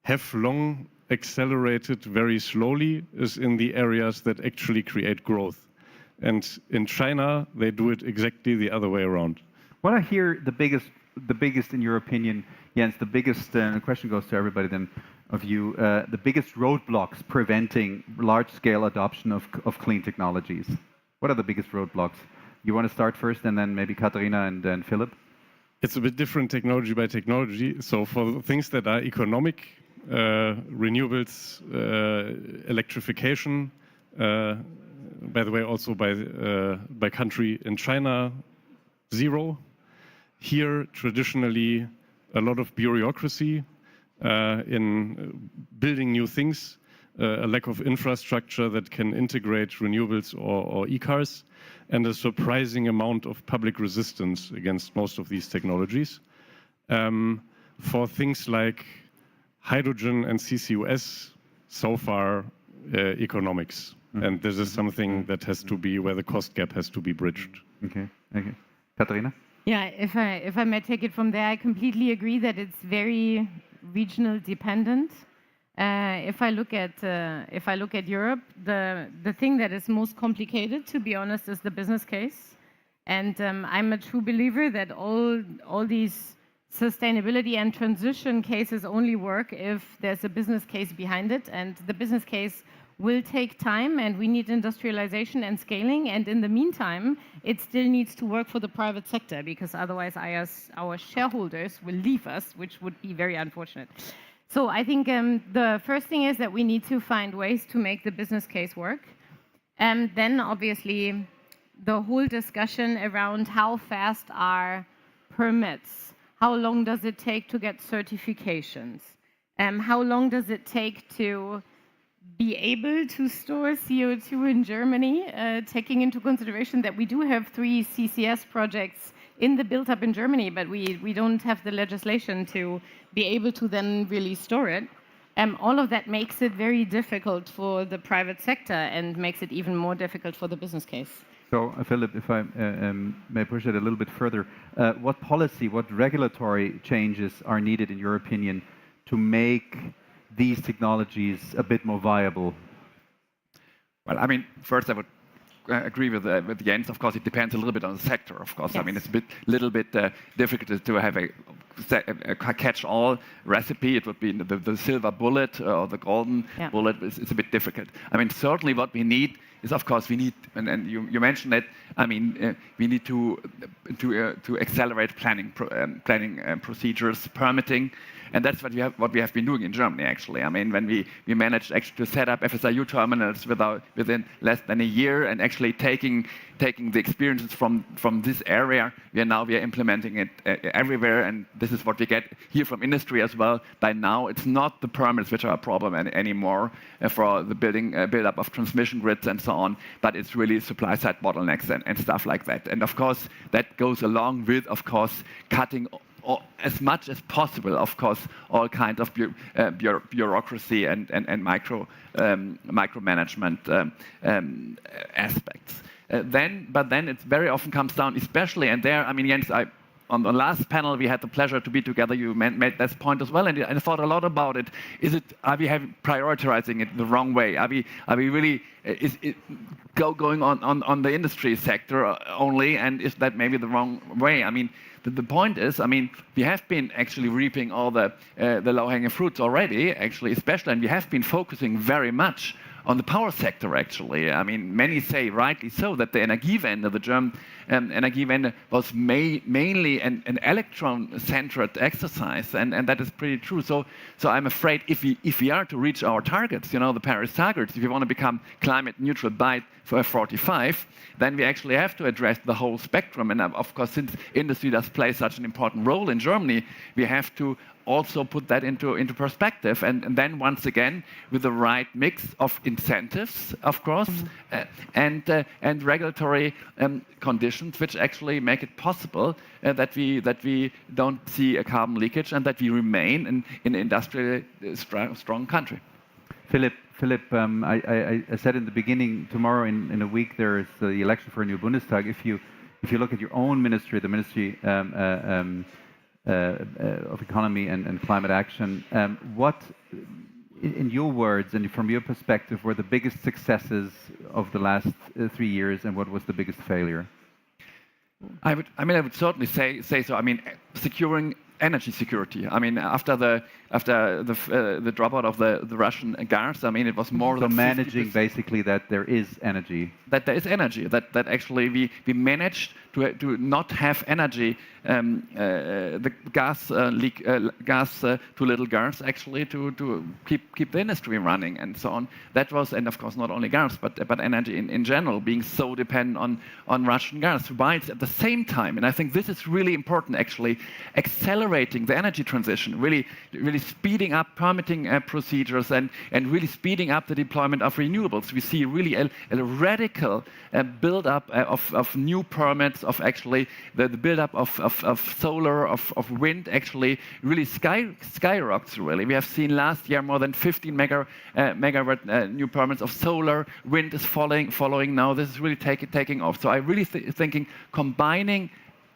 have long accelerated very slowly is in the areas that actually create growth. And in China, they do it exactly the other way around. What I hear the biggest in your opinion, Jens, the biggest, and the question goes to everybody then of you, the biggest roadblocks preventing large-scale adoption of clean technologies. What are the biggest roadblocks? You want to start first and then maybe Katharina and then Philip? It's a bit different technology by technology. So for things that are economic, renewables, electrification, by the way, also by country, in China, zero. Here, traditionally, a lot of bureaucracy in building new things, a lack of infrastructure that can integrate renewables or e-cars, and a surprising amount of public resistance against most of these technologies. For things like hydrogen and CCUS, so far, economics. And this is something that has to be where the cost gap has to be bridged. Okay. Katharina? Yeah, if I may take it from there, I completely agree that it's very regional dependent. If I look at Europe, the thing that is most complicated, to be honest, is the business case. And I'm a true believer that all these sustainability and transition cases only work if there's a business case behind it. And the business case will take time, and we need industrialization and scaling. And in the meantime, it still needs to work for the private sector, because otherwise our shareholders will leave us, which would be very unfortunate. So I think the first thing is that we need to find ways to make the business case work. And then obviously the whole discussion around how fast are permits, how long does it take to get certifications, how long does it take to be able to store CO2 in Germany, taking into consideration that we do have 3 CCS projects in the build-up in Germany, but we don't have the legislation to be able to then really store it. All of that makes it very difficult for the private sector and makes it even more difficult for the business case. So, Philip, if I may push it a little bit further, what policy, what regulatory changes are needed, in your opinion, to make these technologies a bit more viable? Well, I mean, first I would agree with Jens. Of course, it depends a little bit on the sector. Of course, yes. I mean, it's a little bit difficult to have a catch-all recipe. It would be the silver bullet or the golden bullet. It's a bit difficult. I mean, certainly what we need is, of course, we need, and you mentioned it. I mean, we need to accelerate planning procedures, permitting. And that's what we have been doing in Germany, actually. I mean, when we managed actually to set up FSRU terminals within less than a year, and actually taking the experiences from this area, we are implementing it everywhere. And this is what we get here from industry as well. By now, it's not the permits which are a problem anymore for the build-up of transmission grids and so on, but it's really supply-side bottlenecks and stuff like that. And of course, that goes along with, of course, cutting as much as possible, of course, all kinds of bureaucracy and micromanagement aspects. But then it very often comes down, especially, and there, I mean, Jens, on the last panel we had the pleasure to be together. You made that point as well, and I thought a lot about it. Are we prioritizing it the wrong way? Are we really going on the industry sector only, and is that maybe the wrong way? I mean, the point is, I mean, we have been actually reaping all the low-hanging fruits already, actually, especially, and we have been focusing very much on the power sector, actually. I mean, many say, rightly so, that the Energiewende, the German Energiewende, was mainly an electron-centered exercise, and that is pretty true. So I'm afraid if we are to reach our targets, the Paris targets, if we want to become climate neutral by 45, then we actually have to address the whole spectrum. And of course, since industry does play such an important role in Germany, we have to also put that into perspective, and then once again with the right mix of incentives, of course, and regulatory conditions which actually make it possible that we don't see a carbon leakage and that we remain an industrially strong country. Philip, I said in the beginning, tomorrow in a week there is the election for a new Bundestag. If you look at your own ministry, the Ministry of Economy and Climate Action, what, in your words and from your perspective, were the biggest successes of the last 3 years, and what was the biggest failure? I would certainly say so. I mean, securing energy security. I mean, after the dropout of the Russian gas, I mean, it was more than managing basically that there is energy. That there is energy. That actually we managed to not have energy. The gas leak, too little gas, actually to keep the industry running and so on. That was, and of course not only gas, but energy in general, being so dependent on Russian gas. While at the same time, and I think this is really important, actually, accelerating the energy transition, really speeding up permitting procedures and really speeding up the deployment of renewables. We see really a radical build-up of new permits, of actually the build-up of solar, of wind, actually really skyrockets, really. We have seen last year more than 15 megawatt new permits of solar. Wind is following now. This is really taking off. So I really thinking combining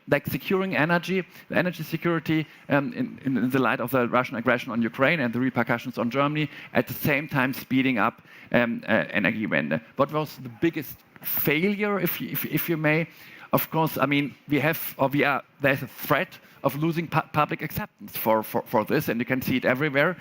like securing energy security in the light of the Russian aggression on Ukraine and the repercussions on Germany, at the same time speeding up Energiewende. What was the biggest failure, if you may? Of course, I mean, there's a threat of losing public acceptance for this, and you can see it everywhere,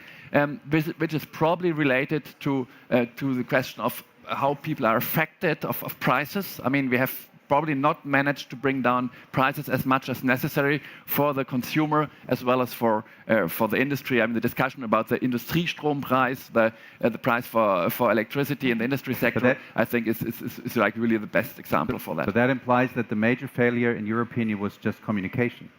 which is probably related to the question of how people are affected of prices. I mean, we have probably not managed to bring down prices as much as necessary for the consumer as well as for the industry. I mean, the discussion about the Industriestrompreis, the price for electricity in the industry sector, I think is like really the best example for that. So that implies that the major failure, in your opinion, was just communication.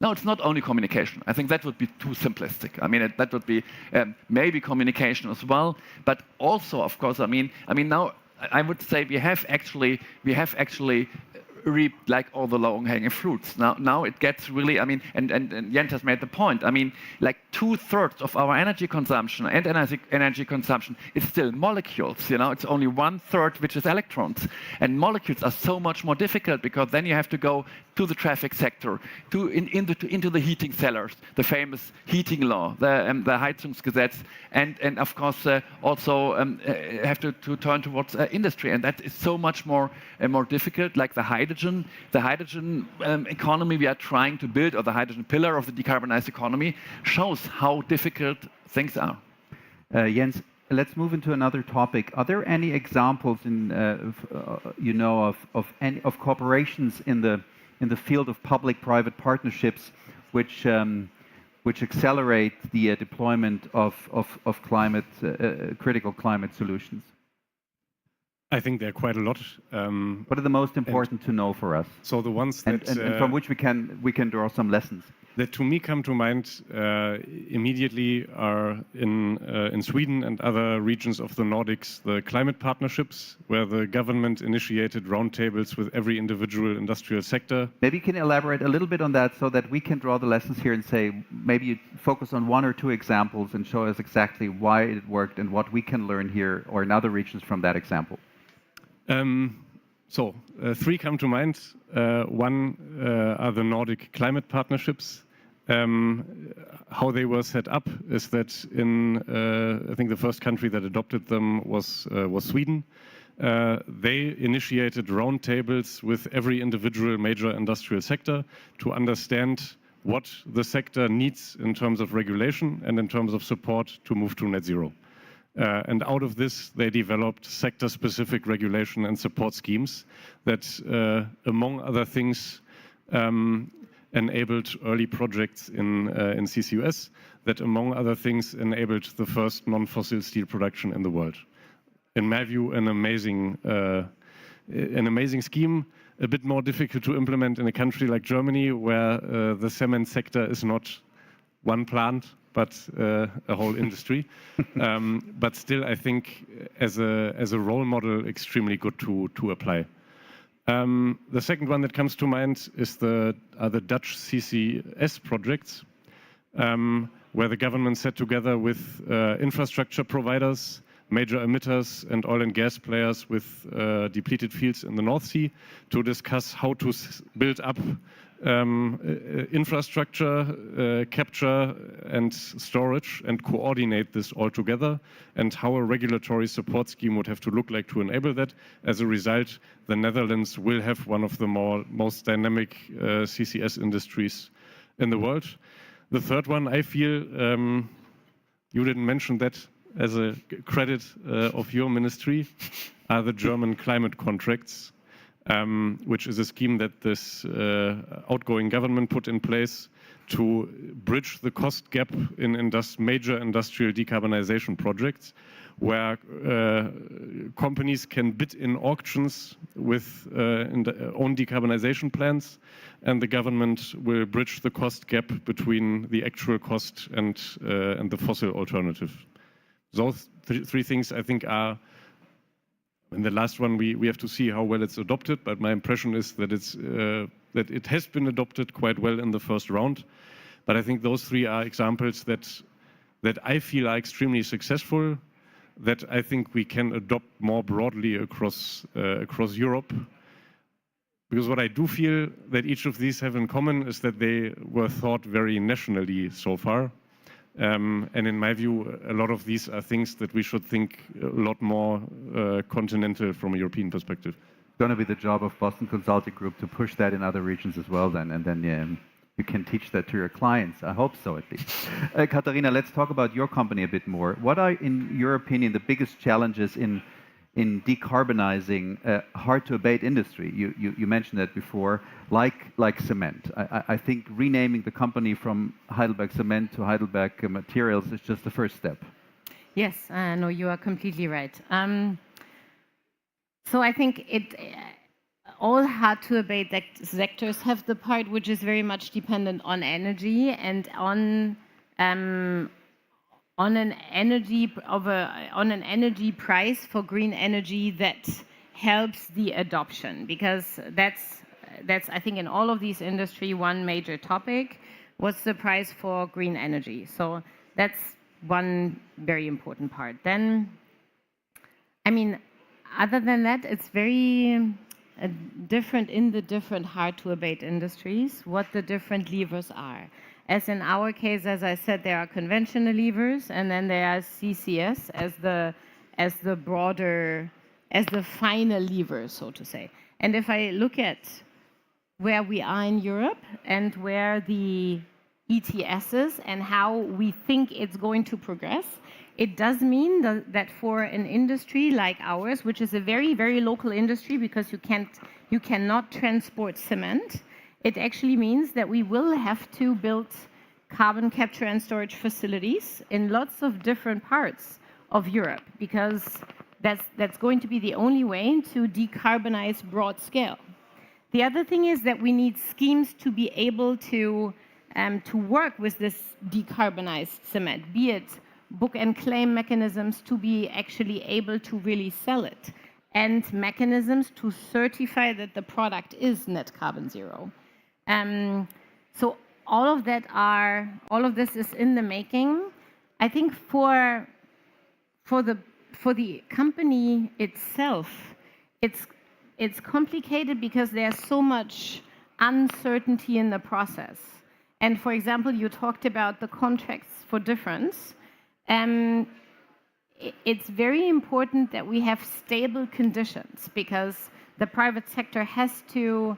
No, it's not only communication. I think that would be too simplistic. I mean, that would be maybe communication as well, but also, of course, I mean now I would say we have actually reaped like all the low-hanging fruits. Now it gets really, I mean, and Jens has made the point. I mean, like 2/3 of our energy consumption and energy consumption is still molecules. You know, it's only 1/3 which is electrons, and molecules are so much more difficult because then you have to go to the traffic sector, into the heating cellars, the famous heating law, the Heizungsgesetz, and of course also have to turn towards industry, and that is so much more difficult. Like the hydrogen economy we are trying to build, or the hydrogen pillar of the decarbonized economy, shows how difficult things are. Jens, let's move into another topic. Are there any examples of corporations in the field of public-private partnerships which accelerate the deployment of critical climate solutions? I think there are quite a lot. What are the most important to know for us? So the ones that and from which we can draw some lessons. That to me come to mind immediately are in Sweden and other regions of the Nordics, the climate partnerships, where the government initiated roundtables with every individual industrial sector. Maybe you can elaborate a little bit on that so that we can draw the lessons here and say, maybe you focus on one or two examples and show us exactly why it worked and what we can learn here or in other regions from that example. Three come to mind. One are the Nordic climate partnerships. How they were set up is that I think the first country that adopted them was Sweden. They initiated roundtables with every individual major industrial sector to understand what the sector needs in terms of regulation and in terms of support to move to net zero. And out of this, they developed sector-specific regulation and support schemes that, among other things, enabled early projects in CCUS, that, among other things, enabled the first non-fossil steel production in the world. In my view, an amazing scheme, a bit more difficult to implement in a country like Germany, where the cement sector is not one plant, but a whole industry. But still, I think as a role model, extremely good to apply. The second one that comes to mind is the Dutch CCS projects, where the government sat together with infrastructure providers, major emitters, and oil and gas players with depleted fields in the North Sea to discuss how to build up infrastructure, capture and storage, and coordinate this all together, and how a regulatory support scheme would have to look like to enable that. As a result, the Netherlands will have one of the most dynamic CCS industries in the world. The third one, I feel, you didn't mention that as a credit of your ministry, are the German climate contracts, which is a scheme that this outgoing government put in place to bridge the cost gap in major industrial decarbonization projects, where companies can bid in auctions with own decarbonization plans, and the government will bridge the cost gap between the actual cost and the fossil alternative. Those three things, I think, are. In the last one, we have to see how well it's adopted, but my impression is that that it has been adopted quite well in the first round. But I think those three are examples that I feel are extremely successful, that I think we can adopt more broadly across Europe. Because what I do feel that each of these have in common is that they were thought very nationally so far. And in my view, a lot of these are things that we should think a lot more continental from a European perspective. It's going to be the job of Boston Consulting Group to push that in other regions as well then, and then you can teach that to your clients. I hope so, at least. Katharina, let's talk about your company a bit more. What are, in your opinion, the biggest challenges in decarbonizing hard-to-abate industry? You mentioned that before, like cement. I think renaming the company from Heidelberg Cement to Heidelberg Materials is just the first step. Yes, no, you are completely right. So I think all hard-to-abate sectors have the part which is very much dependent on energy and on an energy price for green energy that helps the adoption, because that's I think in all of these industry one major topic. What's the price for green energy? So that's one very important part. Then, I mean, other than that, it's very different in the different hard-to-abate industries, what the different levers are. As in our case, as I said, there are conventional levers, and then there are CCS as the broader, as the final lever, so to say. And if I look at where we are in Europe and where the ETS is and how we think it's going to progress, it does mean that for an industry like ours, which is a very, very local industry because you cannot transport cement, it actually means that we will have to build carbon capture and storage facilities in lots of different parts of Europe, because that's going to be the only way to decarbonize broad scale. The other thing is that we need schemes to be able to work with this decarbonized cement, be it book and claim mechanisms to be actually able to really sell it, and mechanisms to certify that the product is net carbon zero. So all of this is in the making. I think for the company itself, it's complicated because there's so much uncertainty in the process. And for example, you talked about the contracts for difference. It's very important that we have stable conditions, because the private sector has to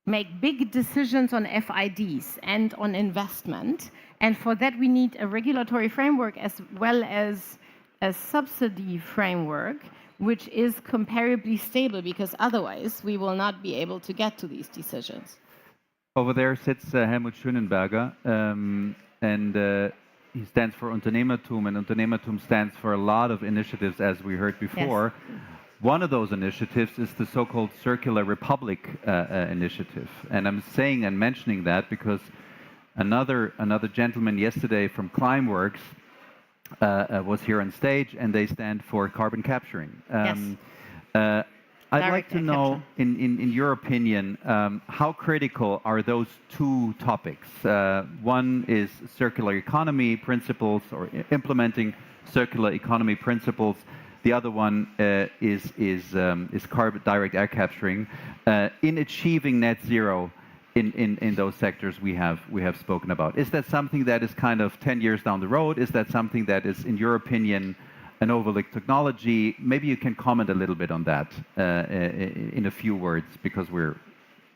make big decisions on FIDs and on investment. And for that, we need a regulatory framework as well as a subsidy framework, which is comparably stable, because otherwise we will not be able to get to these decisions. Over there sits Helmut Schönenberger, and he stands for Unternehmertum, and Unternehmertum stands for a lot of initiatives, as we heard before. Yes. One of those initiatives is the so-called Circular Republic initiative. And I'm saying and mentioning that because another gentleman yesterday from Climeworks was here on stage, and they stand for carbon capturing. Yes. I'd like to know, in your opinion, how critical are those two topics? One is circular economy principles, or implementing circular economy principles. The other one is carbon direct air capturing in achieving net zero in those sectors we have spoken about. Is that something that is kind of 10 years down the road? Is that something that is, in your opinion, an overlooked technology? Maybe you can comment a little bit on that in a few words, because we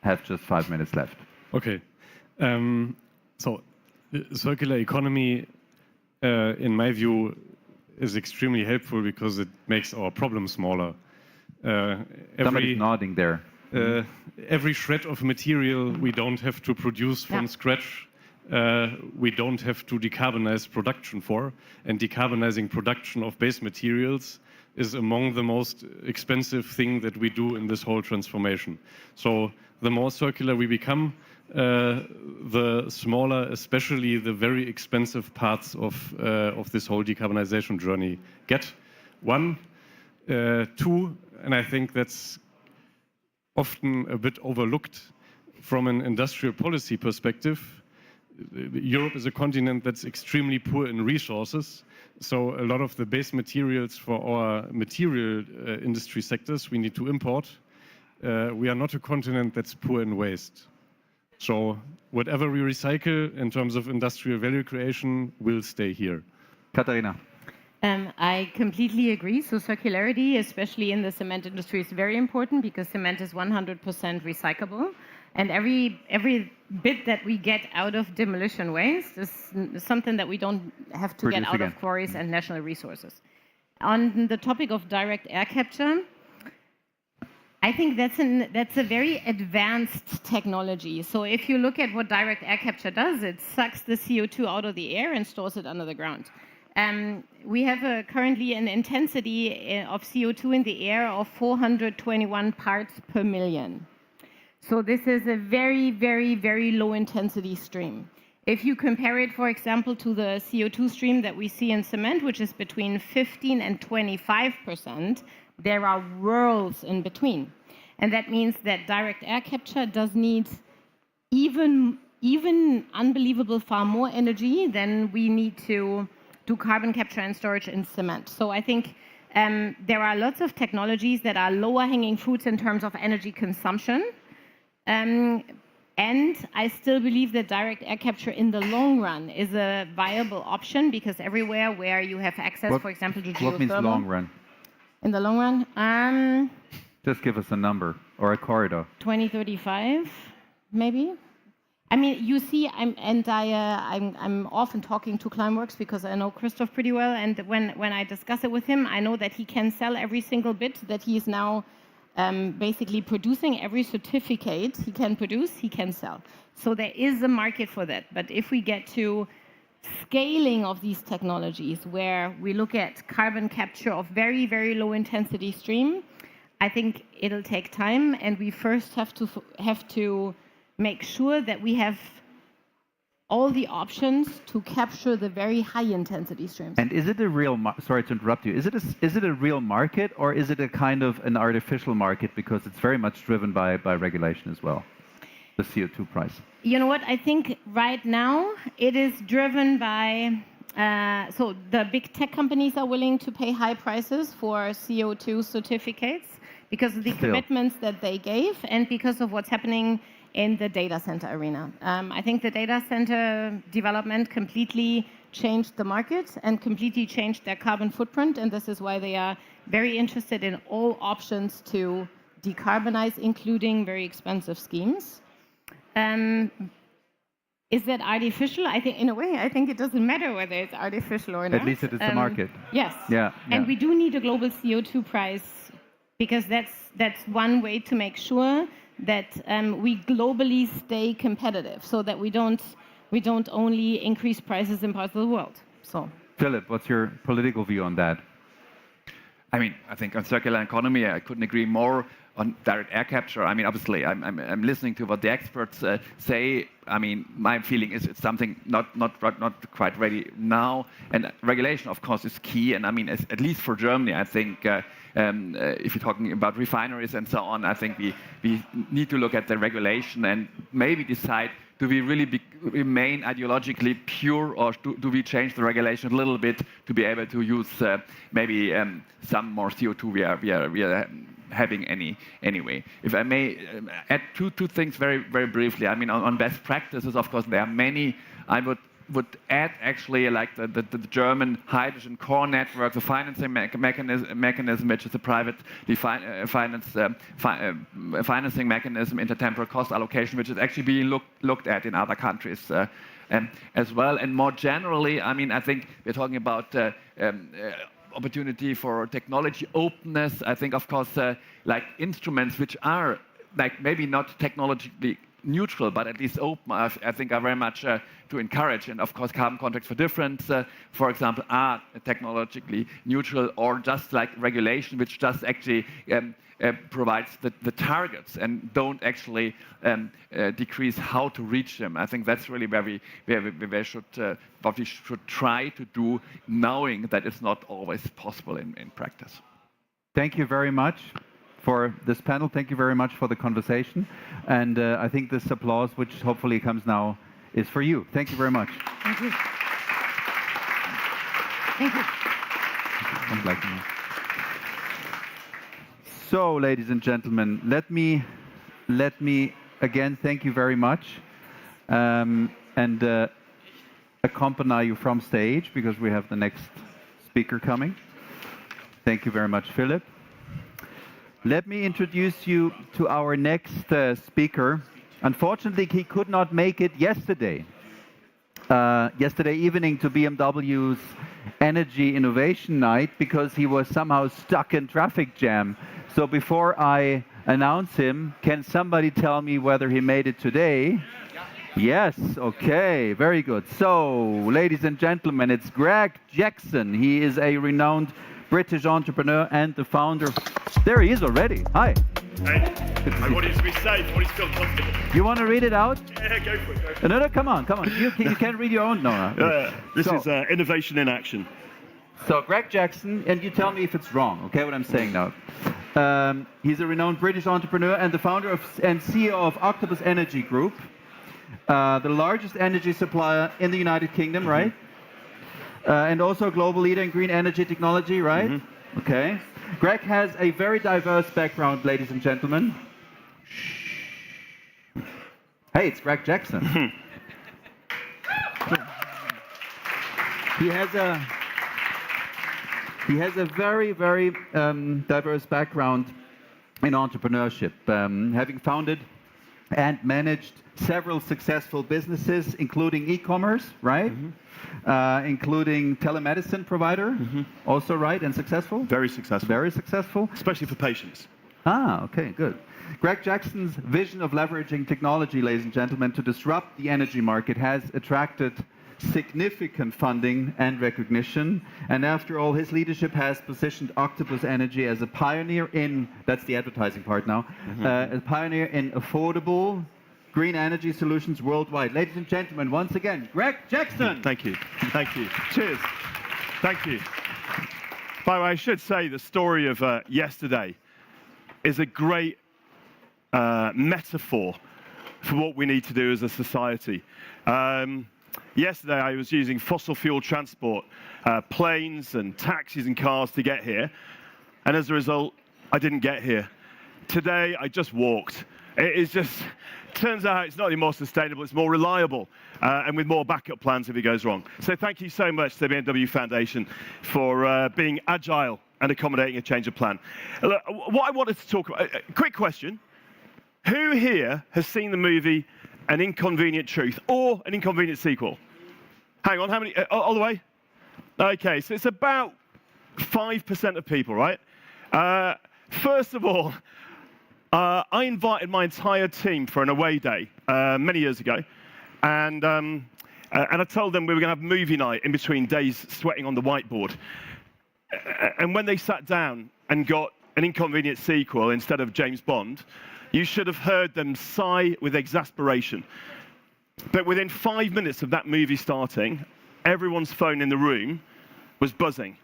have just 5 minutes left. Okay. So circular economy, in my view, is extremely helpful because it makes our problem smaller. Somebody's nodding there. Every shred of material we don't have to produce from scratch. We don't have to decarbonize production for, and decarbonizing production of base materials is among the most expensive thing that we do in this whole transformation. So the more circular we become, the smaller, especially the very expensive parts of this whole decarbonization journey get. One, two, and I think that's often a bit overlooked from an industrial policy perspective. Europe is a continent that's extremely poor in resources, so a lot of the base materials for our material industry sectors we need to import. We are not a continent that's poor in waste. So whatever we recycle in terms of industrial value creation will stay here. Katharina. I completely agree. So circularity, especially in the cement industry, is very important because cement is 100% recyclable. And every bit that we get out of demolition waste is something that we don't have to get out of quarries and national resources. On the topic of direct air capture, I think that's a very advanced technology. So if you look at what direct air capture does, it sucks the CO2 out of the air and stores it under the ground. We have currently an intensity of CO2 in the air of 421 parts per million. So this is a very, very, very low intensity stream. If you compare it, for example, to the CO2 stream that we see in cement, which is between 15 and 25%, there are worlds in between. And that means that direct air capture does need even unbelievable far more energy than we need to do carbon capture and storage in cement. So I think there are lots of technologies that are lower hanging fruits in terms of energy consumption. And I still believe that direct air capture in the long run is a viable option because everywhere where you have access, for example, to geothermal. What means long run? In the long run? Just give us a number or a corridor. 2035, maybe. I mean, you see, I'm often talking to Climeworks because I know Christoph pretty well, and when I discuss it with him, I know that he can sell every single bit that he is now basically producing. Every certificate he can produce, he can sell. So there is a market for that. But if we get to scaling of these technologies, where we look at carbon capture of very, very low intensity stream, I think it'll take time, and we first have to make sure that we have all the options to capture the very high intensity streams. And is it a real, sorry to interrupt you, is it a real market, or is it a kind of an artificial market because it's very much driven by regulation as well, the CO2 price? You know what, I think right now it is driven by, so the big tech companies are willing to pay high prices for CO2 certificates because of the commitments that they gave and because of what's happening in the data center arena. I think the data center development completely changed the market and completely changed their carbon footprint, and this is why they are very interested in all options to decarbonize, including very expensive schemes. Is that artificial? I think, in a way, I think it doesn't matter whether it's artificial or not. At least it is the market. Yes. Yeah. And we do need a global CO2 price because that's one way to make sure that we globally stay competitive, so that we don't only increase prices in parts of the world. So, Philip, what's your political view on that? I mean, I think on circular economy, I couldn't agree more. On direct air capture, I mean, obviously, I'm listening to what the experts say. I mean, my feeling is it's something not quite ready now. And regulation, of course, is key. And I mean, at least for Germany, I think if you're talking about refineries and so on, I think we need to look at the regulation and maybe decide, do we really remain ideologically pure, or do we change the regulation a little bit to be able to use maybe some more CO2 we are having anyway. If I may add two things very, very briefly. I mean, on best practices, of course, there are many. I would add actually like the German hydrogen core network, the financing mechanism, which is a private financing mechanism, intertemporal cost allocation, which is actually being looked at in other countries as well. And more generally, I mean, I think we're talking about opportunity for technology openness. I think, of course, like instruments which are like maybe not technologically neutral, but at least open, I think are very much to encourage. And of course, carbon contracts for difference, for example, are technologically neutral, or just like regulation, which just actually provides the targets and don't actually decrease how to reach them. I think that's really where we should what we should try to do, knowing that it's not always possible in practice. Thank you very much for this panel. Thank you very much for the conversation. And I think this applause, which hopefully comes now, is for you. Thank you very much. Thank you. Thank you. So, ladies and gentlemen, let me again thank you very much, and accompany you from stage, because we have the next speaker coming. Thank you very much, Philip. Let me introduce you to our next speaker. Unfortunately, he could not make it yesterday. Yesterday evening to BMW's Energy Innovation Night because he was somehow stuck in traffic jam. So before I announce him, can somebody tell me whether he made it today? Yes, okay, very good. So, ladies and gentlemen, it's Greg Jackson. He is a renowned British entrepreneur and the founder. There he is already. Hi. Hey, I want you to be safe. I want you to feel comfortable. You want to read it out? Yeah, go for it. Go for it. No, come on. You can read your own, Nora. This is innovation in action. So, Greg Jackson, and you tell me if it's wrong, okay, what I'm saying now. He's a renowned British entrepreneur and the founder and CEO of Octopus Energy Group, the largest energy supplier in the United Kingdom, right? And also a global leader in green energy technology, right? Okay. Greg has a very diverse background, ladies and gentlemen. Hey, it's Greg Jackson. He has a very, very diverse background in entrepreneurship, having founded and managed several successful businesses, including e-commerce, right? Including telemedicine provider, also right and successful? Very successful. Very successful. Especially for patients. Ah, okay, good. Greg Jackson's vision of leveraging technology, ladies and gentlemen, to disrupt the energy market has attracted significant funding and recognition. And after all, his leadership has positioned Octopus Energy as a pioneer in, that's the advertising part now, a pioneer in affordable green energy solutions worldwide. Ladies and gentlemen, once again, Greg Jackson. Thank you. Thank you. Cheers. Thank you. By the way, I should say the story of yesterday is a great metaphor for what we need to do as a society. Yesterday, I was using fossil fuel transport, planes and taxis and cars to get here. And as a result, I didn't get here. Today, I just walked. It is just, turns out it's not any more sustainable, it's more reliable, and with more backup plans if it goes wrong. So thank you so much to the BMW Foundation for being agile and accommodating a change of plan. Look, what I wanted to talk about, quick question. Who here has seen the movie An Inconvenient Truth or An Inconvenient Sequel? Hang on, how many? All the way? Okay, so it's about 5% of people, right? First of all, I invited my entire team for an away day many years ago, and I told them we were going to have movie night in between days sweating on the whiteboard. And when they sat down and got An Inconvenient Sequel instead of James Bond, you should have heard them sigh with exasperation. But within 5 minutes of that movie starting, everyone's phone in the room was buzzing.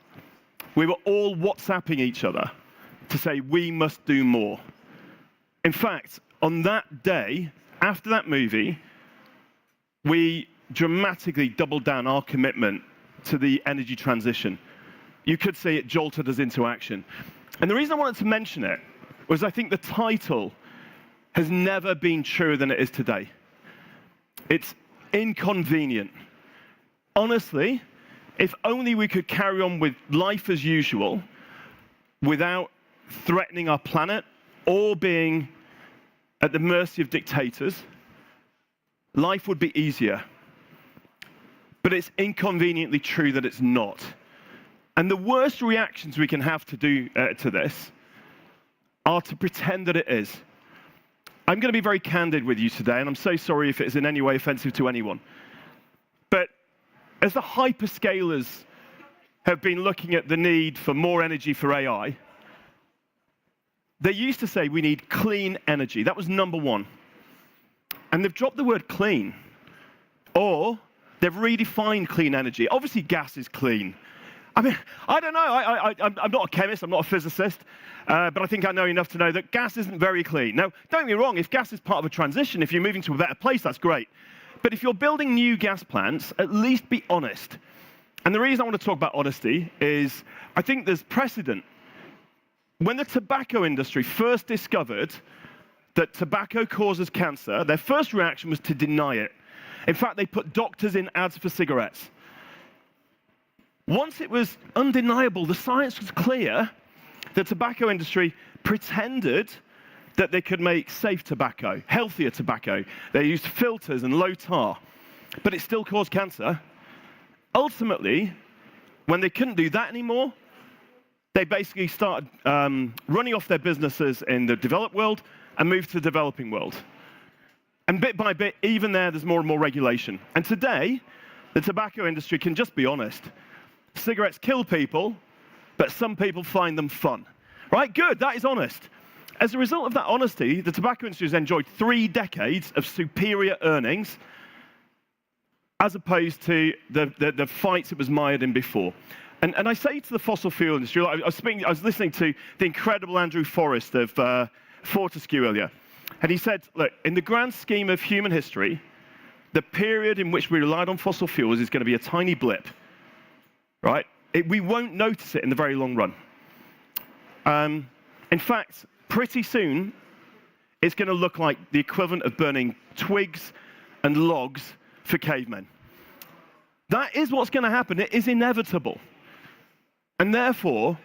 We were all WhatsApping each other to say we must do more. In fact, on that day, after that movie, we dramatically doubled down our commitment to the energy transition. You could say it jolted us into action. And the reason I wanted to mention it was I think the title has never been truer than it is today. It's inconvenient. Honestly, if only we could carry on with life as usual without threatening our planet or being at the mercy of dictators, life would be easier. But it's inconveniently true that it's not. And the worst reactions we can have to this are to pretend that it is. I'm going to be very candid with you today, and I'm so sorry if it is in any way offensive to anyone. But as the hyperscalers have been looking at the need for more energy for AI, they used to say we need clean energy. That was number one. And they've dropped the word clean. Or they've redefined clean energy. Obviously, gas is clean. I mean, I don't know. I'm not a chemist. I'm not a physicist. But I think I know enough to know that gas isn't very clean. Now, don't get me wrong. If gas is part of a transition, if you're moving to a better place, that's great. But if you're building new gas plants, at least be honest. And the reason I want to talk about honesty is I think there's precedent. When the tobacco industry first discovered that tobacco causes cancer, their first reaction was to deny it. In fact, they put doctors in ads for cigarettes. Once it was undeniable, the science was clear, the tobacco industry pretended that they could make safe tobacco, healthier tobacco. They used filters and low tar, but it still caused cancer. Ultimately, when they couldn't do that anymore, they basically started running off their businesses in the developed world and moved to the developing world. And bit by bit, even there's more and more regulation. And today, the tobacco industry can just be honest. Cigarettes kill people, but some people find them fun. Right? Good, that is honest. As a result of that honesty, the tobacco industry has enjoyed 3 decades of superior earnings, as opposed to the fights it was mired in before. And I say to the fossil fuel industry, I was listening to the incredible Andrew Forrest of Fortescue earlier, and he said, look, in the grand scheme of human history, the period in which we relied on fossil fuels is going to be a tiny blip, right? We won't notice it in the very long run. In fact, pretty soon, it's going to look like the equivalent of burning twigs and logs for cavemen. That is what's going to happen. It is inevitable. And therefore,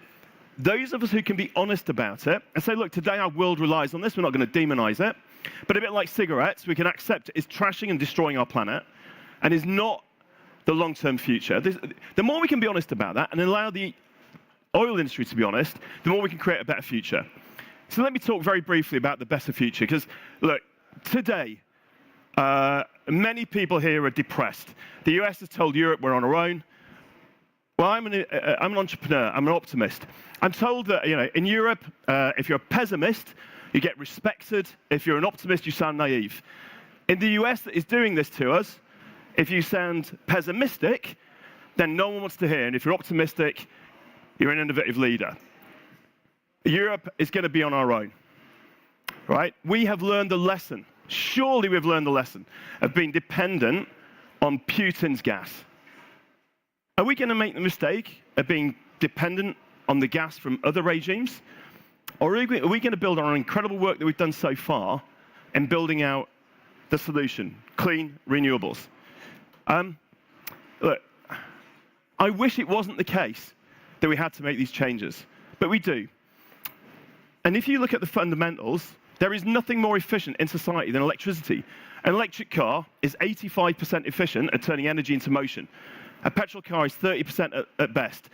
those of us who can be honest about it and say, look, today our world relies on this, we're not going to demonize it, but a bit like cigarettes, we can accept it is trashing and destroying our planet and is not the long-term future. The more we can be honest about that and allow the oil industry to be honest, the more we can create a better future. So let me talk very briefly about the better future, because, look, today, many people here are depressed. The US has told Europe we're on our own. Well, I'm an entrepreneur. I'm an optimist. I'm told that, in Europe, if you're a pessimist, you get respected. If you're an optimist, you sound naive. In the US that is doing this to us, if you sound pessimistic, then no one wants to hear. And if you're optimistic, you're an innovative leader. Europe is going to be on our own, right? We have learned the lesson. Surely we've learned the lesson of being dependent on Putin's gas. Are we going to make the mistake of being dependent on the gas from other regimes? Or are we going to build on our incredible work that we've done so far in building out the solution, clean renewables? Look, I wish it wasn't the case that we had to make these changes, but we do. And if you look at the fundamentals, there is nothing more efficient in society than electricity. An electric car is 85% efficient at turning energy into motion. A petrol car is 30% at best.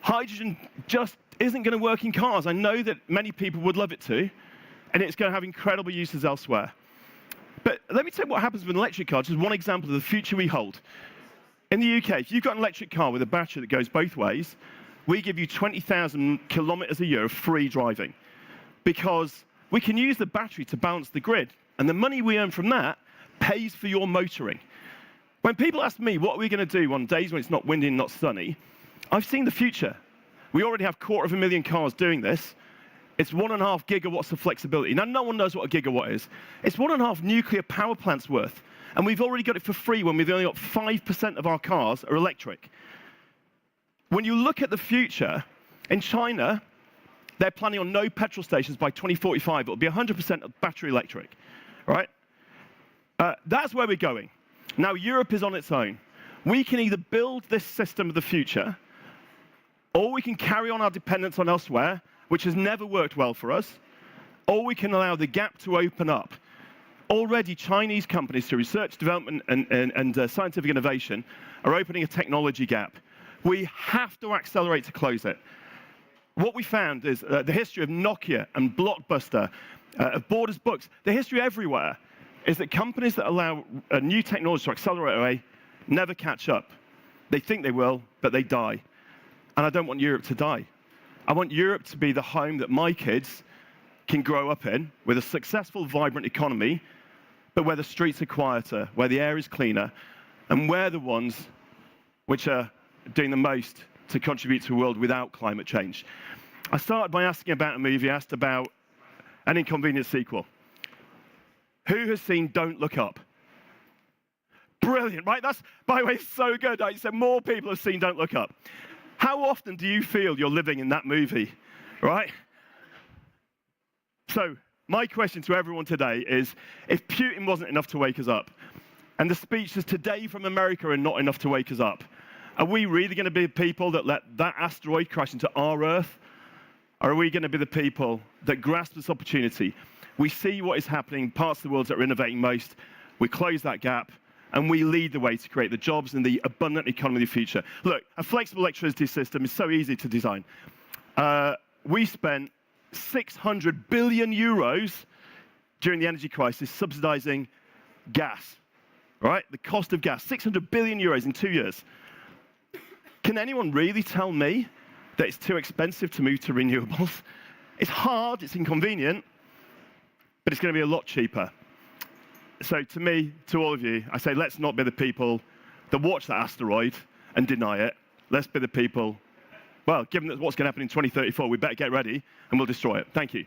Hydrogen just isn't going to work in cars. I know that many people would love it to, and it's going to have incredible uses elsewhere. But let me tell you what happens with an electric car, just one example of the future we hold. In the UK, if you've got an electric car with a battery that goes both ways, we give you 20,000 kilometers a year of free driving, because we can use the battery to balance the grid, and the money we earn from that pays for your motoring. When people ask me, what are we going to do on days when it's not windy and not sunny, I've seen the future. We already have 250,000 cars doing this. It's 1.5 gigawatts of flexibility. Now, no one knows what a gigawatt is. It's 1.5 nuclear power plants worth, and we've already got it for free when we've only got 5% of our cars are electric. When you look at the future, in China, they're planning on no petrol stations by 2045. It'll be 100% battery electric, right? That's where we're going. Now, Europe is on its own. We can either build this system of the future, or we can carry on our dependence on elsewhere, which has never worked well for us, or we can allow the gap to open up. Already, Chinese companies, through research, development, and scientific innovation, are opening a technology gap. We have to accelerate to close it. What we found is the history of Nokia and Blockbuster, of Borders Books, the history everywhere, is that companies that allow new technology to accelerate away never catch up. They think they will, but they die. And I don't want Europe to die. I want Europe to be the home that my kids can grow up in, with a successful, vibrant economy, but where the streets are quieter, where the air is cleaner, and we're the ones which are doing the most to contribute to a world without climate change. I started by asking about a movie, I asked about An Inconvenient Sequel. Who has seen Don't Look Up? Brilliant, right? That's, by the way, so good. Like you said, more people have seen Don't Look Up. How often do you feel you're living in that movie, right? So, my question to everyone today is, if Putin wasn't enough to wake us up, and the speeches today from America are not enough to wake us up, Are we really going to be the people that let that asteroid crash into our Earth? Or are we going to be the people that grasp this opportunity? We see what is happening, parts of the world that are innovating most. We close that gap, and we lead the way to create the jobs and the abundant economy of the future. Look, a flexible electricity system is so easy to design. We spent 600 billion euros during the energy crisis subsidizing gas, right? The cost of gas, 600 billion euros in 2 years. Can anyone really tell me that it's too expensive to move to renewables? It's hard, it's inconvenient, but it's going to be a lot cheaper. So to me, to all of you, I say let's not be the people that watch that asteroid and deny it. Let's be the people, well, given that what's going to happen in 2034, we better get ready and we'll destroy it. Thank you.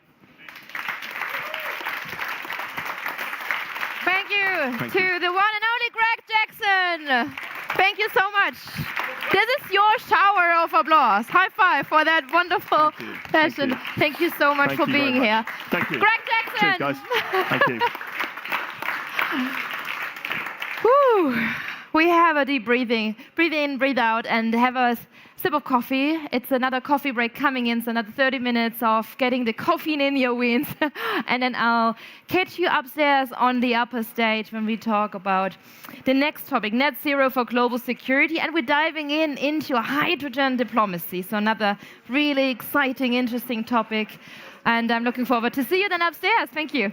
Thank you to the one and only Greg Jackson. Thank you so much. This is your shower of applause. High five for that wonderful session. Thank you so much for being here. Thank you. Greg Jackson. Cheers, guys. Thank you. Whew. We have a deep breathing. Breathe in, breathe out, and have a sip of coffee. It's another coffee break coming in, so another 30 minutes of getting the caffeine in your veins. And then I'll catch you upstairs on the upper stage when we talk about the next topic, net zero for global security. And we're diving into hydrogen diplomacy. So another really exciting, interesting topic. And I'm looking forward to see you then upstairs. Thank you.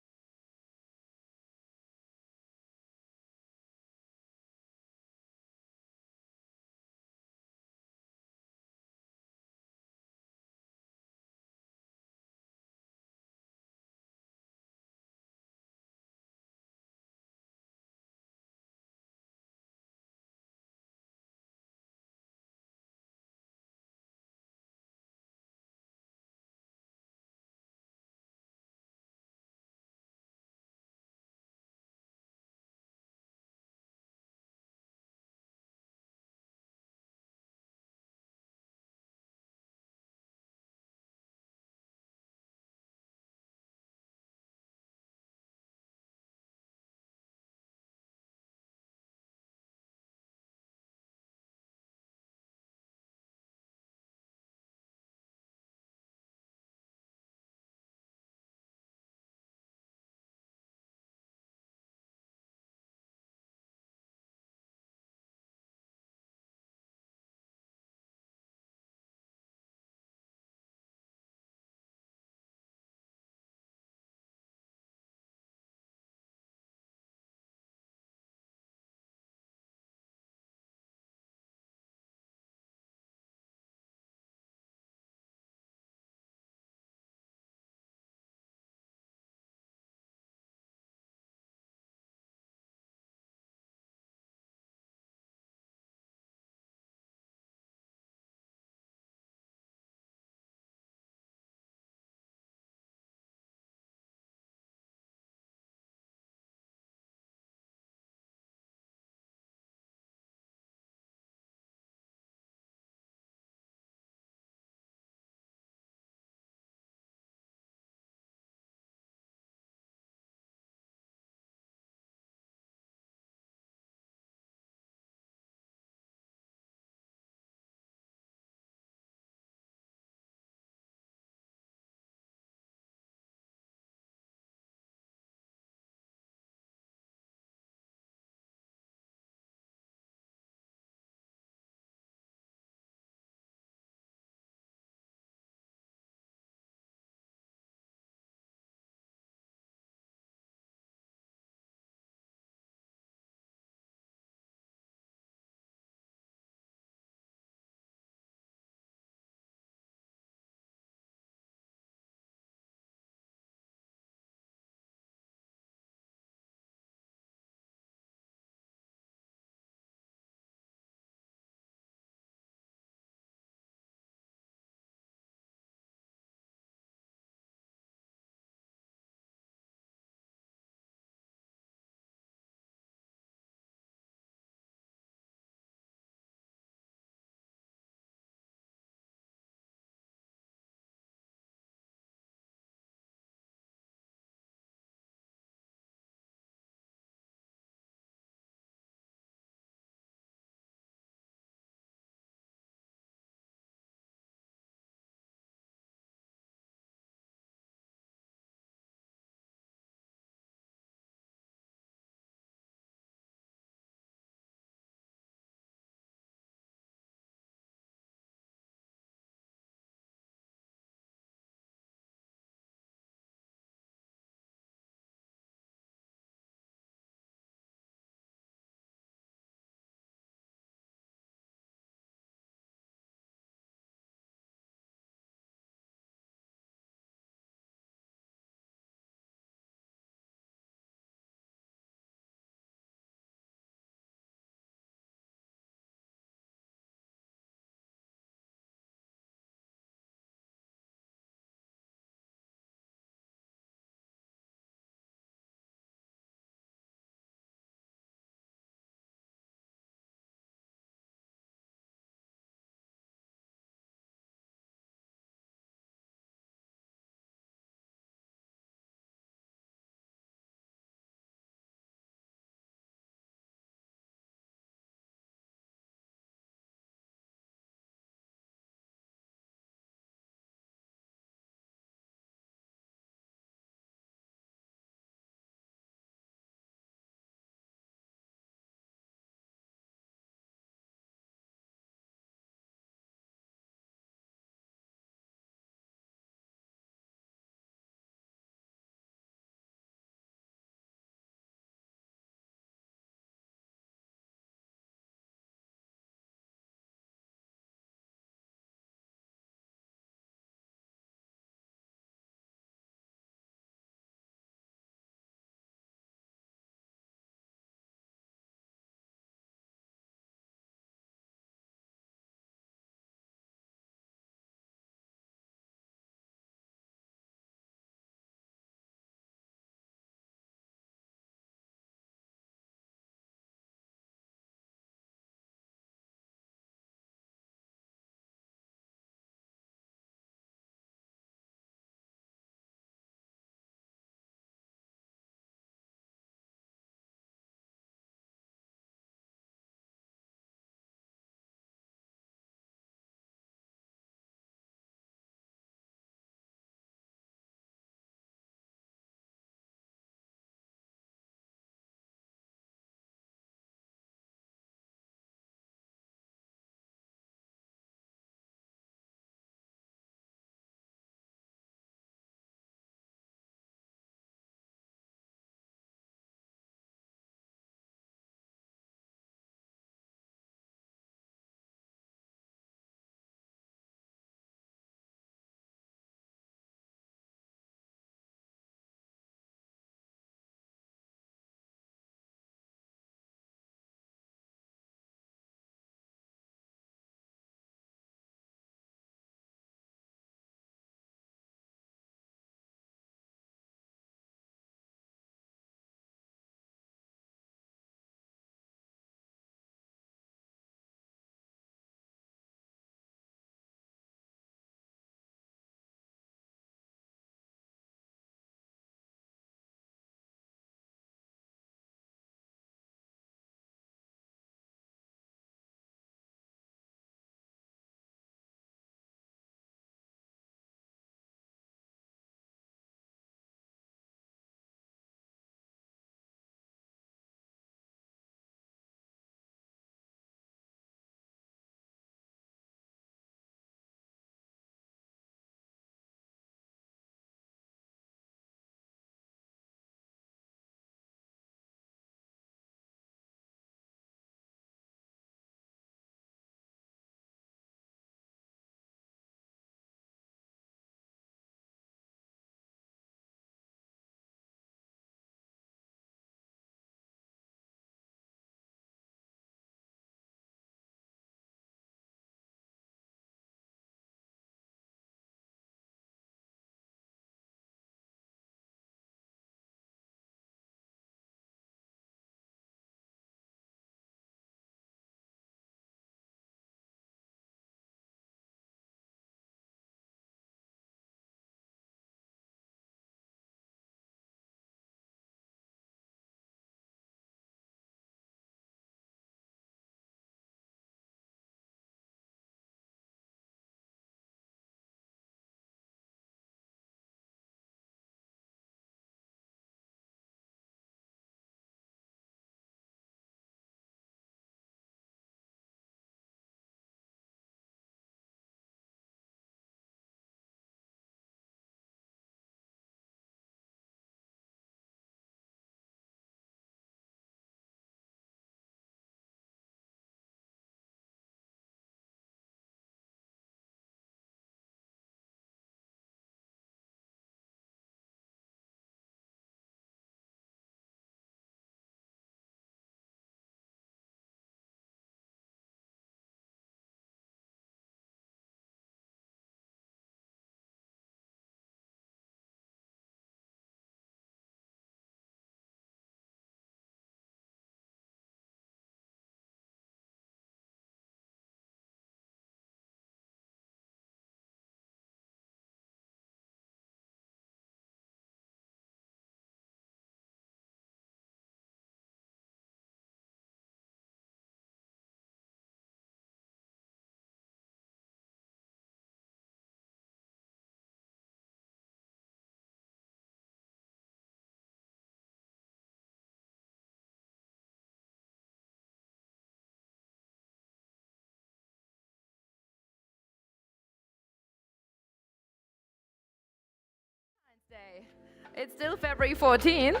It's still February 14th.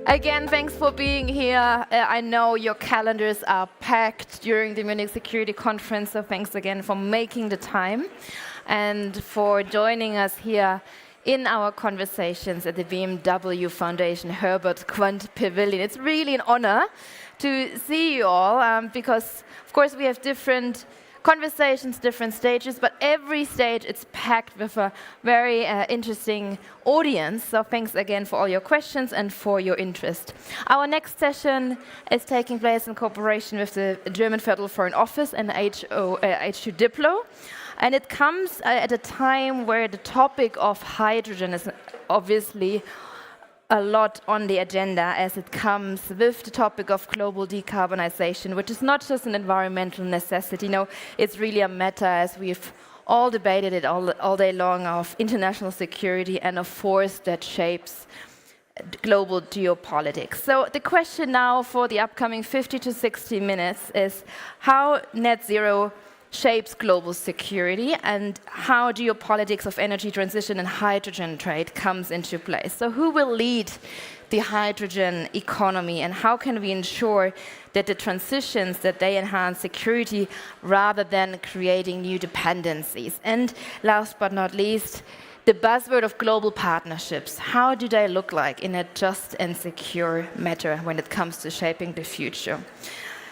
Again, thanks for being here. I know your calendars are packed during the Munich Security Conference, so thanks again for making the time and for joining us here in our conversations at the BMW Foundation Herbert Quandt Pavilion. It's really an honor to see you all because, of course, we have different conversations, different stages, but every stage it's packed with a very interesting audience. So thanks again for all your questions and for your interest. Our next session is taking place in cooperation with the German Federal Foreign Office and H2 Diplo. And it comes at a time where the topic of hydrogen is obviously a lot on the agenda as it comes with the topic of global decarbonization, which is not just an environmental necessity. No, it's really a matter, as we've all debated it all day long, of international security and a force that shapes global geopolitics. So the question now for the upcoming 50 to 60 minutes is how net zero shapes global security and how geopolitics of energy transition and hydrogen trade comes into place. So who will lead the hydrogen economy and how can we ensure that the transitions, that they enhance security rather than creating new dependencies? And last but not least, the buzzword of global partnerships. How do they look like in a just and secure matter when it comes to shaping the future?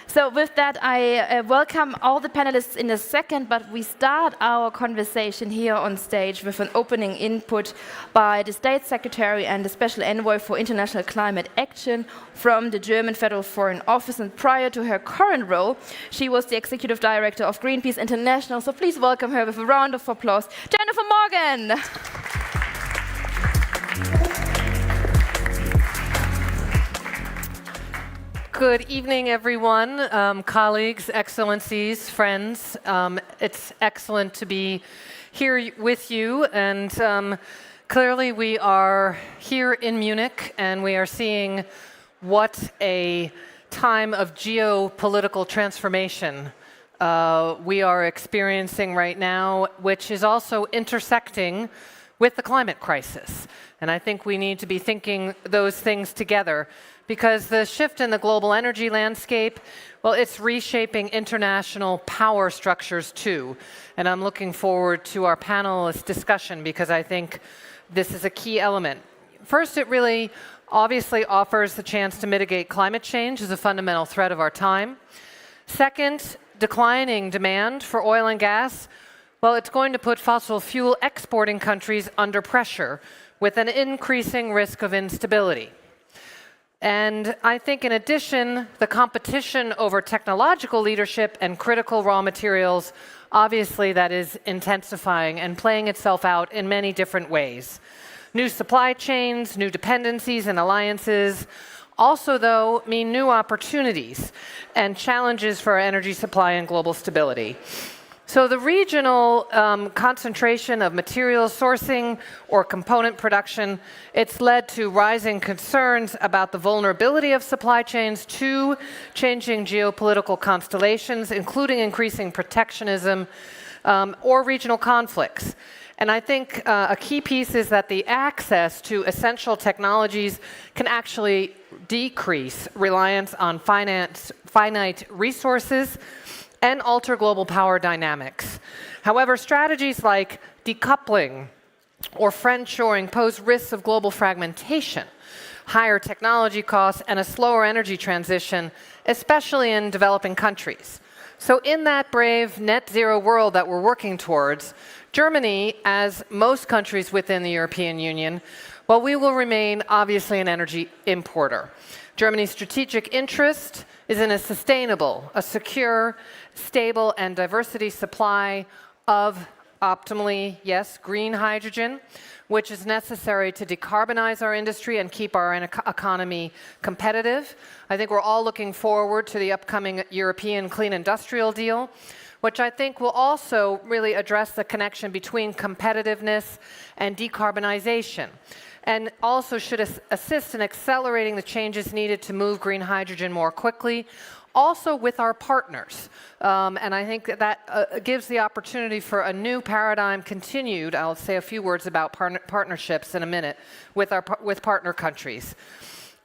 So with that, I welcome all the panelists in a second, but we start our conversation here on stage with an opening input by the State Secretary and the Special Envoy for International Climate Action from the German Federal Foreign Office. And prior to her current role, she was the Executive Director of Greenpeace International. So please welcome her with a round of applause, Jennifer Morgan. Good evening, everyone, colleagues, excellencies, friends. It's excellent to be here with you, and clearly we are here in Munich, and we are seeing what a time of geopolitical transformation we are experiencing right now, which is also intersecting with the climate crisis. And I think we need to be thinking those things together, because the shift in the global energy landscape, well, it's reshaping international power structures too. And I'm looking forward to our panelist discussion because I think this is a key element. First, it really obviously offers the chance to mitigate climate change as a fundamental threat of our time. Second, declining demand for oil and gas, well, it's going to put fossil fuel exporting countries under pressure with an increasing risk of instability. And I think in addition, the competition over technological leadership and critical raw materials, obviously that is intensifying and playing itself out in many different ways. New supply chains, new dependencies and alliances also, though, mean new opportunities and challenges for our energy supply and global stability. So the regional concentration of material sourcing or component production, it's led to rising concerns about the vulnerability of supply chains to changing geopolitical constellations, including increasing protectionism or regional conflicts. And I think a key piece is that the access to essential technologies can actually decrease reliance on finite resources and alter global power dynamics. However, strategies like decoupling or friendshoring pose risks of global fragmentation, higher technology costs, and a slower energy transition, especially in developing countries. So in that brave net zero world that we're working towards, Germany, as most countries within the European Union, well, we will remain obviously an energy importer. Germany's strategic interest is in a sustainable, a secure, stable, and diversity supply of optimally, yes, green hydrogen, which is necessary to decarbonize our industry and keep our economy competitive. I think we're all looking forward to the upcoming European Clean Industrial Deal, which I think will also really address the connection between competitiveness and decarbonization, and also should assist in accelerating the changes needed to move green hydrogen more quickly, also with our partners. And I think that gives the opportunity for a new paradigm continued. I'll say a few words about partnerships in a minute with partner countries.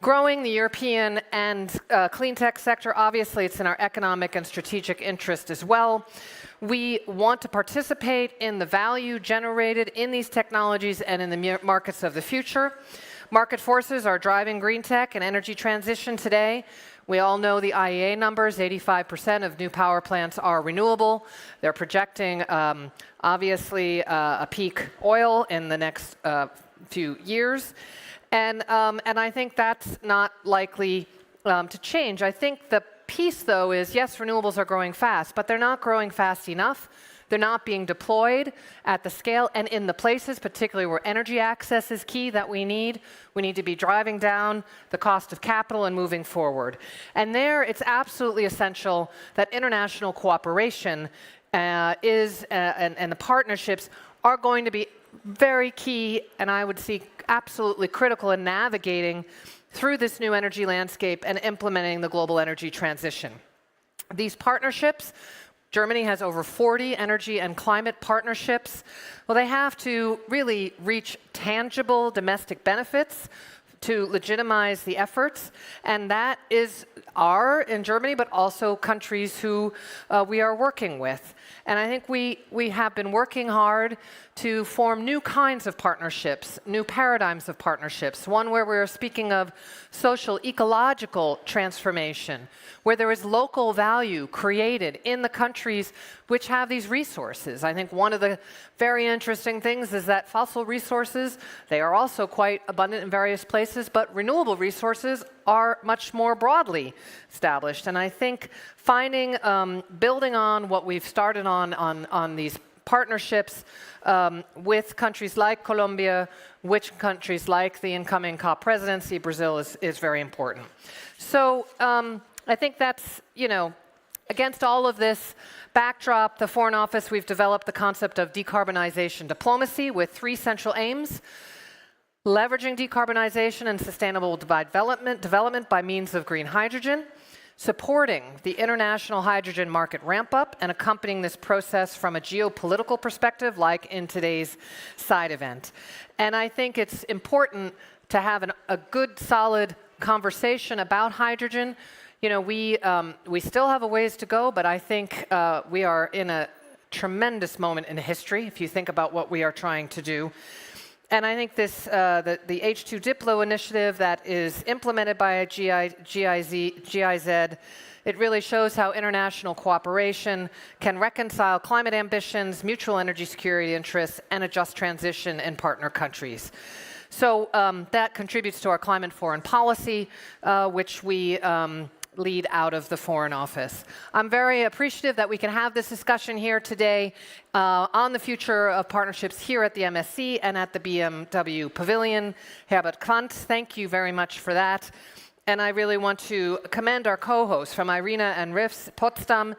Growing the European and clean tech sector, obviously it's in our economic and strategic interest as well. We want to participate in the value generated in these technologies and in the markets of the future. Market forces are driving green tech and energy transition today. We all know the IEA numbers, 85% of new power plants are renewable. They're projecting, obviously, a peak oil in the next few years. And I think that's not likely to change. I think the piece, though, is, yes, renewables are growing fast, but they're not growing fast enough. They're not being deployed at the scale and in the places, particularly where energy access is key, that we need. We need to be driving down the cost of capital and moving forward. And there, it's absolutely essential that international cooperation and the partnerships are going to be very key, and I would see absolutely critical in navigating through this new energy landscape and implementing the global energy transition. These partnerships, Germany has over 40 energy and climate partnerships. Well, they have to really reach tangible domestic benefits to legitimize the efforts, and that is in Germany, but also countries who we are working with. And I think we have been working hard to form new kinds of partnerships, new paradigms of partnerships, one where we're speaking of social, ecological transformation, where there is local value created in the countries which have these resources. I think one of the very interesting things is that fossil resources, they are also quite abundant in various places, but renewable resources are much more broadly established. And I think finding, building on what we've started on these partnerships with countries like Colombia, with countries like the incoming COP presidency, Brazil, is very important. So I think that's, against all of this backdrop, the Foreign Office, we've developed the concept of decarbonization diplomacy with 3 central aims: leveraging decarbonization and sustainable development by means of green hydrogen, supporting the international hydrogen market ramp-up, and accompanying this process from a geopolitical perspective, like in today's side event. And I think it's important to have a good, solid conversation about hydrogen. We still have a ways to go, but I think we are in a tremendous moment in history, if you think about what we are trying to do. And I think this, the H2 Diplo initiative that is implemented by GIZ, it really shows how international cooperation can reconcile climate ambitions, mutual energy security interests, and a just transition in partner countries. So that contributes to our climate foreign policy, which we lead out of the Foreign Office. I'm very appreciative that we can have this discussion here today on the future of partnerships here at the MSC and at the BMW Pavilion. Herbert Quandt, thank you very much for that. And I really want to commend our co-hosts from IRENA and RIFS Potsdam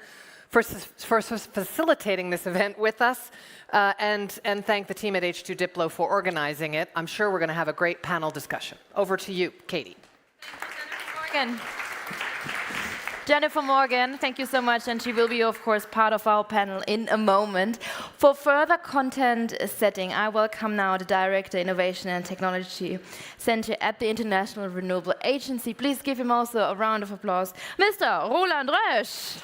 for facilitating this event with us, and thank the team at H2 Diplo for organizing it. I'm sure we're going to have a great panel discussion. Over to you, Katie. Jennifer Morgan, thank you so much, and she will be, of course, part of our panel in a moment. For further content setting, I welcome now the Director, Innovation and Technology Center at the International Renewable Agency. Please give him also a round of applause, Mr. Roland Rösch.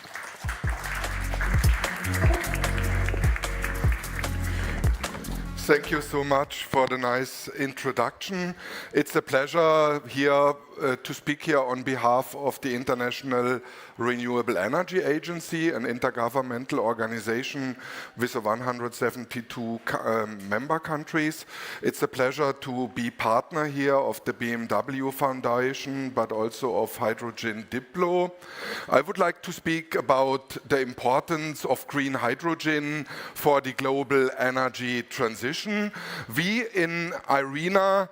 Thank you so much for the nice introduction. It's a pleasure here to speak here on behalf of the International Renewable Energy Agency, an intergovernmental organization with 172 member countries. It's a pleasure to be partner here of the BMW Foundation, but also of Hydrogen Diplo. I would like to speak about the importance of green hydrogen for the global energy transition. We in IRENA,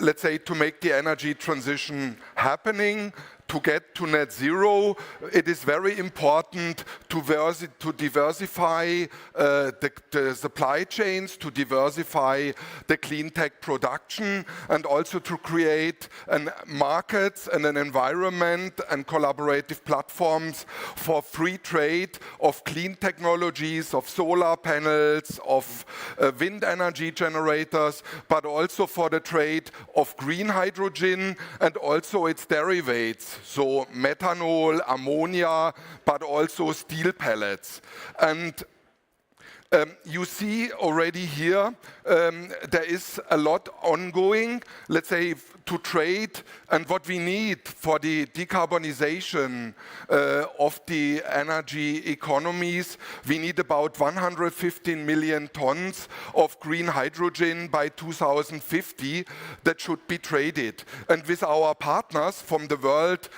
let's say, to make the energy transition happening, to get to net zero, it is very important to diversify the supply chains, to diversify the clean tech production, and also to create markets and an environment and collaborative platforms for free trade of clean technologies, of solar panels, of wind energy generators, but also for the trade of green hydrogen and also its derivatives, so methanol, ammonia, but also steel pellets. And you see already here, there is a lot ongoing, let's say, to trade, and what we need for the decarbonization of the energy economies. We need about 115 million tons of green hydrogen by 2050 that should be traded. And with our partners from the World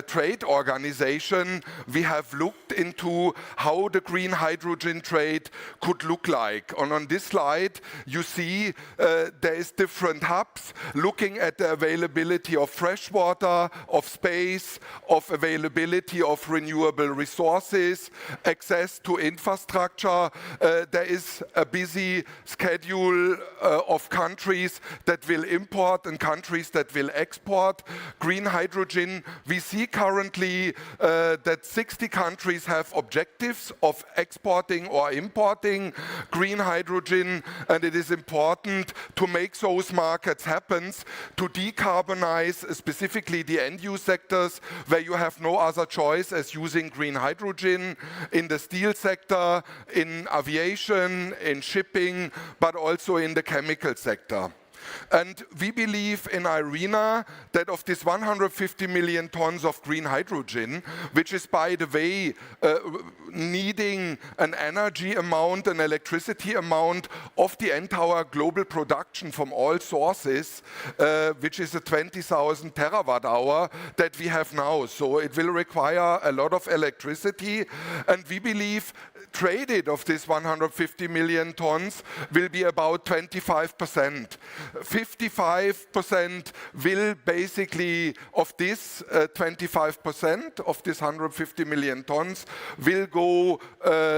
Trade Organization, we have looked into how the green hydrogen trade could look like. And on this slide, you see there is different hubs looking at the availability of fresh water, of space, of availability of renewable resources, access to infrastructure. There is a busy schedule of countries that will import and countries that will export green hydrogen. We see currently that 60 countries have objectives of exporting or importing green hydrogen, and it is important to make those markets happen, to decarbonize specifically the end-use sectors where you have no other choice as using green hydrogen, in the steel sector, in aviation, in shipping, but also in the chemical sector. And we believe in IRENA that of this 150 million tons of green hydrogen, which is, by the way, needing an energy amount, an electricity amount of the entire global production from all sources, which is a 20,000 terawatt hour that we have now. So it will require a lot of electricity, and we believe traded of this 150 million tons will be about 25%. 55% will basically, of this 25% of this 150 million tons will go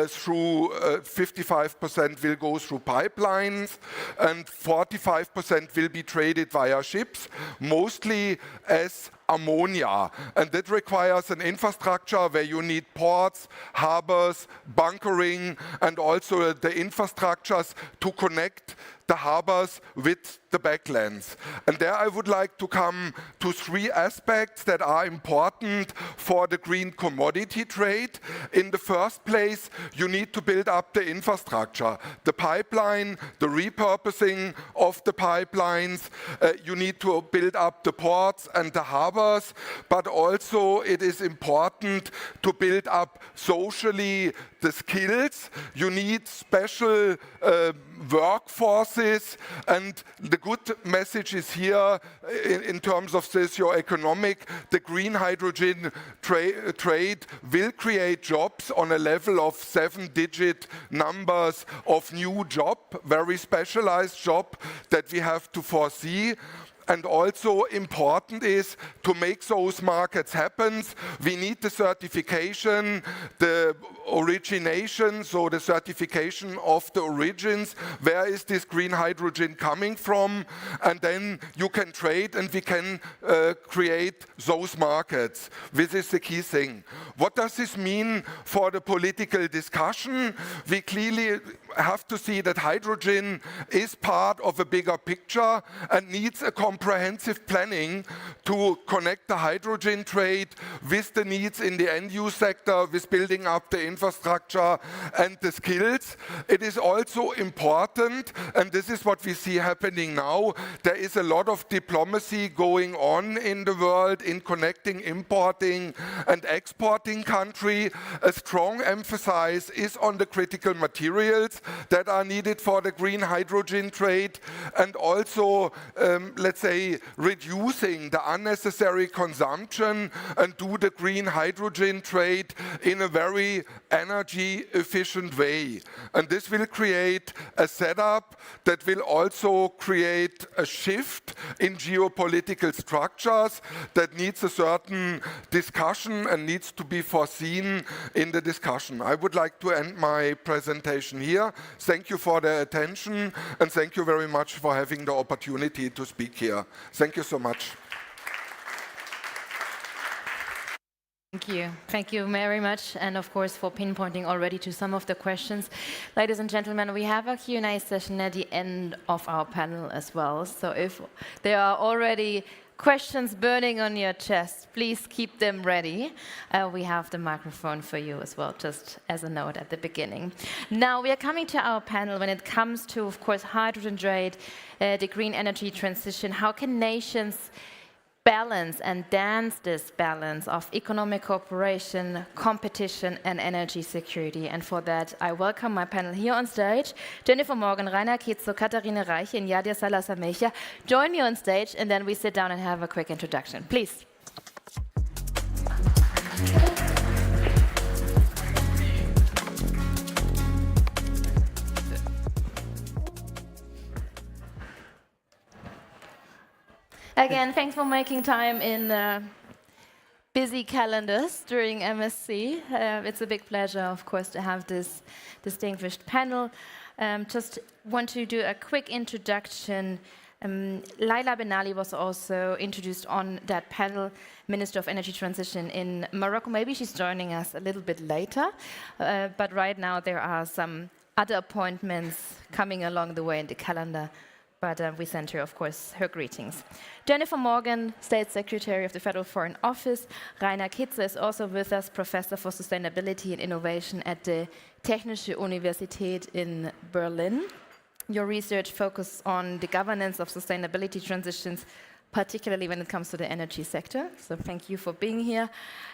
through, 55% will go through pipelines, and 45% will be traded via ships, mostly as ammonia. And that requires an infrastructure where you need ports, harbors, bunkering, and also the infrastructures to connect the harbors with the backlands. And there I would like to come to three aspects that are important for the green commodity trade. In the first place, you need to build up the infrastructure, the pipeline, the repurposing of the pipelines. You need to build up the ports and the harbors, but also it is important to build up socially the skills. You need special workforces, and the good message is here in terms of socioeconomic. The green hydrogen trade will create jobs on a level of 7-digit numbers of new job, very specialized job that we have to foresee. And also important is to make those markets happen. We need the certification, the origination, so the certification of the origins. Where is this green hydrogen coming from? And then you can trade and we can create those markets. This is the key thing. What does this mean for the political discussion? We clearly have to see that hydrogen is part of a bigger picture and needs a comprehensive planning to connect the hydrogen trade with the needs in the end-use sector, with building up the infrastructure and the skills. It is also important, and this is what we see happening now, there is a lot of diplomacy going on in the world in connecting importing and exporting country. A strong emphasis is on the critical materials. that are needed for the green hydrogen trade, and also, let's say, reducing the unnecessary consumption and do the green hydrogen trade in a very energy efficient way. And this will create a setup that will also create a shift in geopolitical structures that needs a certain discussion and needs to be foreseen in the discussion. I would like to end my presentation here. Thank you for the attention, and thank you very much for having the opportunity to speak here. Thank you so much. Thank you. Thank you very much, and of course for pinpointing already to some of the questions. Ladies and gentlemen, we have a Q&A session at the end of our panel as well. So if there are already questions burning on your chest, please keep them ready. We have the microphone for you as well, just as a note at the beginning. Now we are coming to our panel when it comes to, of course, hydrogen trade, the green energy transition. How can nations balance and dance this balance of economic cooperation, competition, and energy security? And for that, I welcome my panel here on stage. Jennifer Morgan, Rainer Kitzo, Katharina Reiche, and Yadia Salazar-Mecha. Join me on stage, and then we sit down and have a quick introduction. Please. Again, thanks for making time in busy calendars during MSC. It's a big pleasure, of course, to have this distinguished panel. Just want to do a quick introduction. Laila Benali was also introduced on that panel, Minister of Energy Transition in Morocco. Maybe she's joining us a little bit later, but right now there are some other appointments coming along the way in the calendar. But we send her, of course, her greetings. Jennifer Morgan, State Secretary of the Federal Foreign Office. Rainer Kitze is also with us, Professor for Sustainability and Innovation at the Technische Universität in Berlin. Your research focuses on the governance of sustainability transitions, particularly when it comes to the energy sector. So thank you for being here.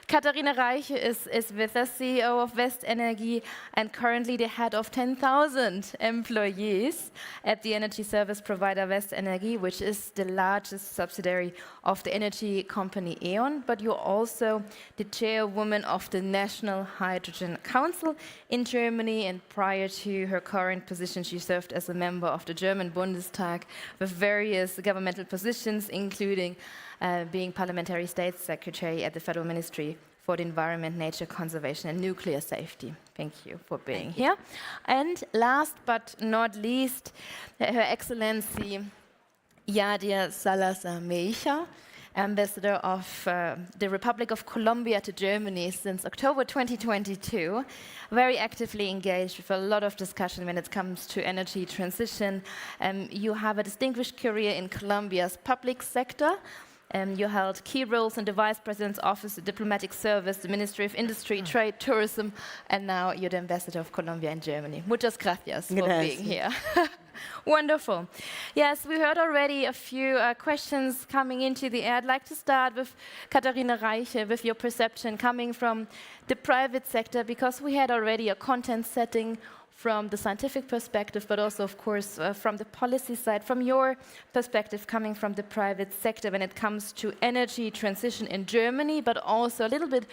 Katharina Reiche is with us, CEO of West Energie, and currently the head of 10,000 employees at the energy service provider West Energie, which is the largest subsidiary of the energy company E.ON. But you're also the chairwoman of the National Hydrogen Council in Germany, and prior to her current position, she served as a member of the German Bundestag with various governmental positions, including being Parliamentary State Secretary at the Federal Ministry for the Environment, Nature Conservation and Nuclear Safety. Thank you for being here. And last but not least, Her Excellency Yadia Salazar-Mecha, Ambassador of the Republic of Colombia to Germany since October 2022, very actively engaged with a lot of discussion when it comes to energy transition. You have a distinguished career in Colombia's public sector. You held key roles in the Vice President's Office, the Diplomatic Service, the Ministry of Industry, Trade, Tourism, and now you're the Ambassador of Colombia in Germany. Muchas gracias for being here. Wonderful. Yes, we heard already a few questions coming into the air. I'd like to start with Katharina Reiche, with your perception coming from the private sector, because we had already a content setting from the scientific perspective, but also, of course, from the policy side, from your perspective coming from the private sector when it comes to energy transition in Germany, but also a little bit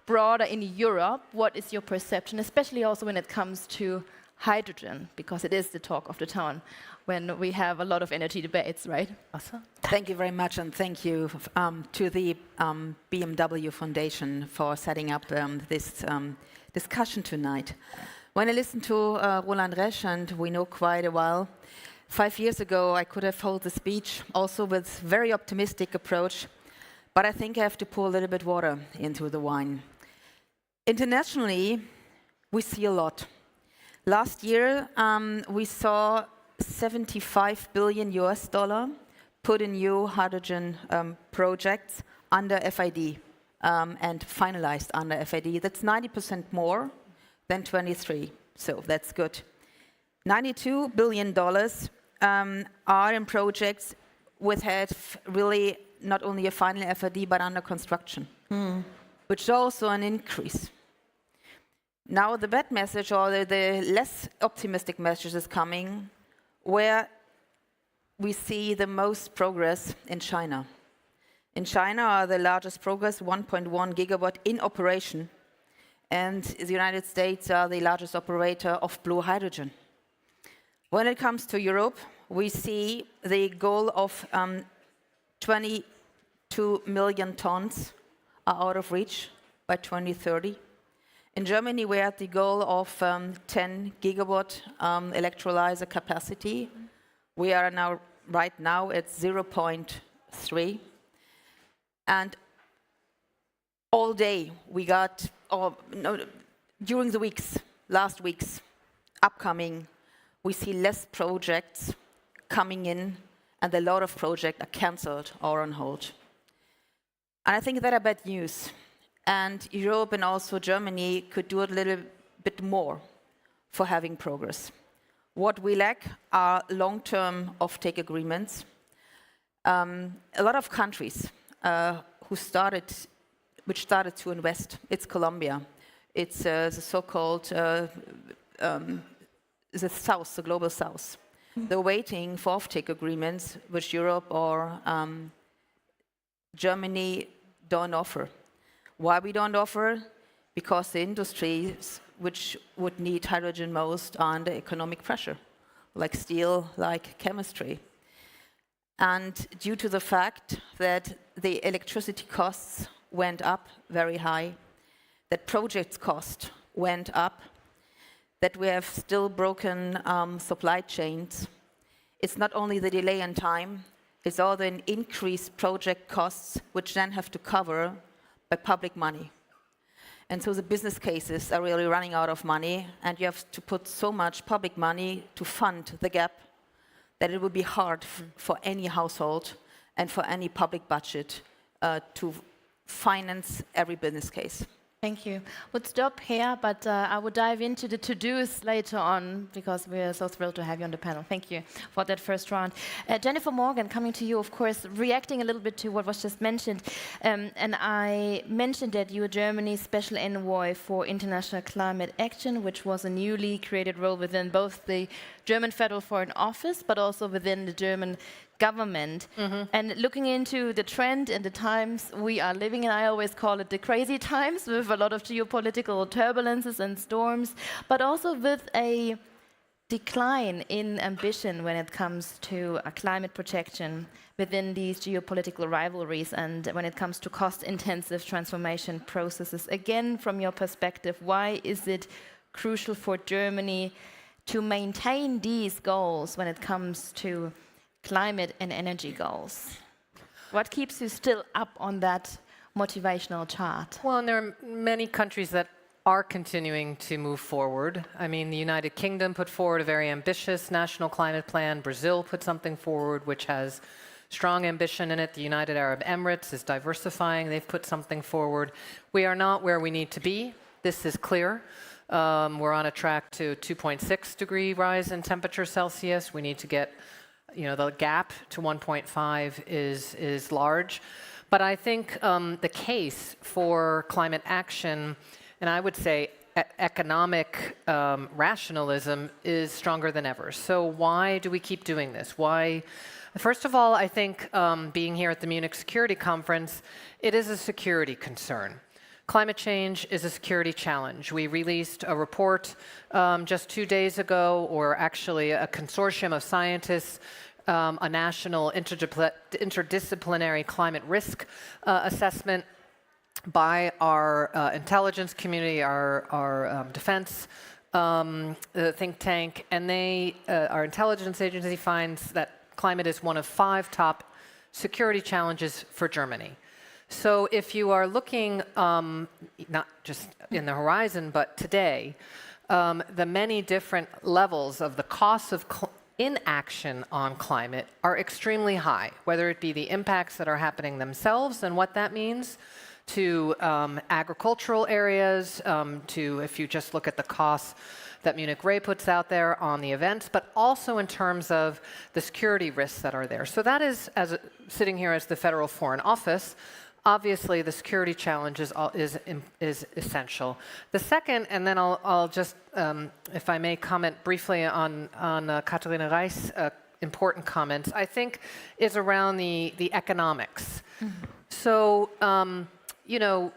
broader in Europe. What is your perception, especially also when it comes to hydrogen, because it is the talk of the town when we have a lot of energy debates, right? Awesome. Thank you very much, and thank you to the BMW Foundation for setting up this discussion tonight. When I listen to Roland Resch, and we know quite a while, 5 years ago I could have held the speech also with very optimistic approach, but I think I have to pour a little bit water into the wine. Internationally, we see a lot. Last year, we saw $75 billion put in new hydrogen projects under FID and finalized under FID. That's 90% more than 23, so that's good. $92 billion are in projects which have really not only a final FID but under construction, which is also an increase. Now the bad message, or the less optimistic message, is coming, where we see the most progress in China. In China are the largest progress, 1.1 gigawatt in operation, and the United States are the largest operator of blue hydrogen. When it comes to Europe, we see the goal of 22 million tons are out of reach by 2030. In Germany, we're at the goal of 10 gigawatt electrolyzer capacity. We are now, right now, at 0.3. And all day we got, during the weeks, last weeks, upcoming, we see less projects coming in, and a lot of projects are cancelled or on hold. And I think that are bad news. And Europe and also Germany could do a little bit more for having progress. What we lack are long-term offtake agreements. A lot of countries which started to invest. It's Colombia. It's the so-called the South, the global South. They're waiting for offtake agreements, which Europe or Germany don't offer. Why we don't offer? Because the industries which would need hydrogen most are under economic pressure, like steel, like chemistry. And due to the fact that the electricity costs went up very high, that projects cost went up, that we have still broken supply chains, it's not only the delay in time, it's all the increased project costs, which then have to cover by public money. And so the business cases are really running out of money, and you have to put so much public money to fund the gap that it would be hard for any household and for any public budget to finance every business case. Thank you. We'll stop here, but I will dive into the to-dos later on because we're so thrilled to have you on the panel. Thank you for that first round. Jennifer Morgan, coming to you, of course, reacting a little bit to what was just mentioned. And I mentioned that you are Germany's Special Envoy for International Climate Action, which was a newly created role within both the German Federal Foreign Office, but also within the German government. And looking into the trend and the times we are living in, I always call it the crazy times, with a lot of geopolitical turbulences and storms, but also with a decline in ambition when it comes to climate protection within these geopolitical rivalries and when it comes to cost-intensive transformation processes. Again, from your perspective, why is it crucial for Germany to maintain these goals when it comes to climate and energy goals? What keeps you still up on that motivational chart? Well, and there are many countries that are continuing to move forward. I mean, the United Kingdom put forward a very ambitious national climate plan. Brazil put something forward which has strong ambition in it. The United Arab Emirates is diversifying. They've put something forward. We are not where we need to be. This is clear. We're on a track to 2.6 degree rise in temperature Celsius. We need to get, the gap to 1.5 is large. But I think the case for climate action, and I would say economic rationalism, is stronger than ever. So why do we keep doing this? Why? First of all, I think being here at the Munich Security Conference, it is a security concern. Climate change is a security challenge. We released a report just 2 days ago, or actually a consortium of scientists, a national interdisciplinary climate risk assessment by our intelligence community, our defense think tank, and our intelligence agency finds that climate is one of 5 top security challenges for Germany. So if you are looking not just in the horizon, but today, the many different levels of the costs of inaction on climate are extremely high, whether it be the impacts that are happening themselves and what that means to agricultural areas, to if you just look at the costs that Munich Re puts out there on the events, but also in terms of the security risks that are there. So that is, sitting here as the Federal Foreign Office, obviously the security challenge is essential. The second, and then I'll just, if I may comment briefly on Katharina Reich's important comments, I think is around the economics. So, you know,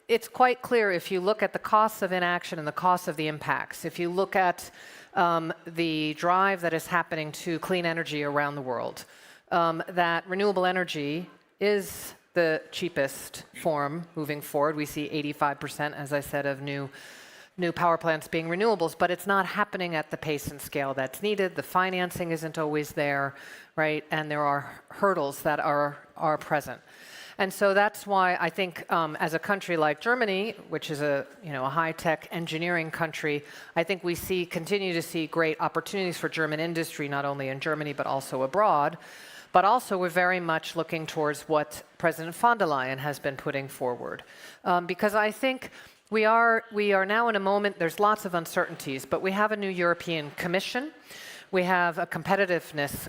it's quite clear if you look at the costs of inaction and the costs of the impacts, if you look at the drive that is happening to clean energy around the world, that renewable energy is the cheapest form moving forward. We see 85%, as I said, of new power plants being renewables, but it's not happening at the pace and scale that's needed. The financing isn't always there, right? And there are hurdles that are present. And so that's why I think as a country like Germany, which is a high-tech engineering country, I think we continue to see great opportunities for German industry, not only in Germany but also abroad. But also we're very much looking towards what President von der Leyen has been putting forward. Because I think we are now in a moment, there's lots of uncertainties, but we have a new European Commission. We have a competitiveness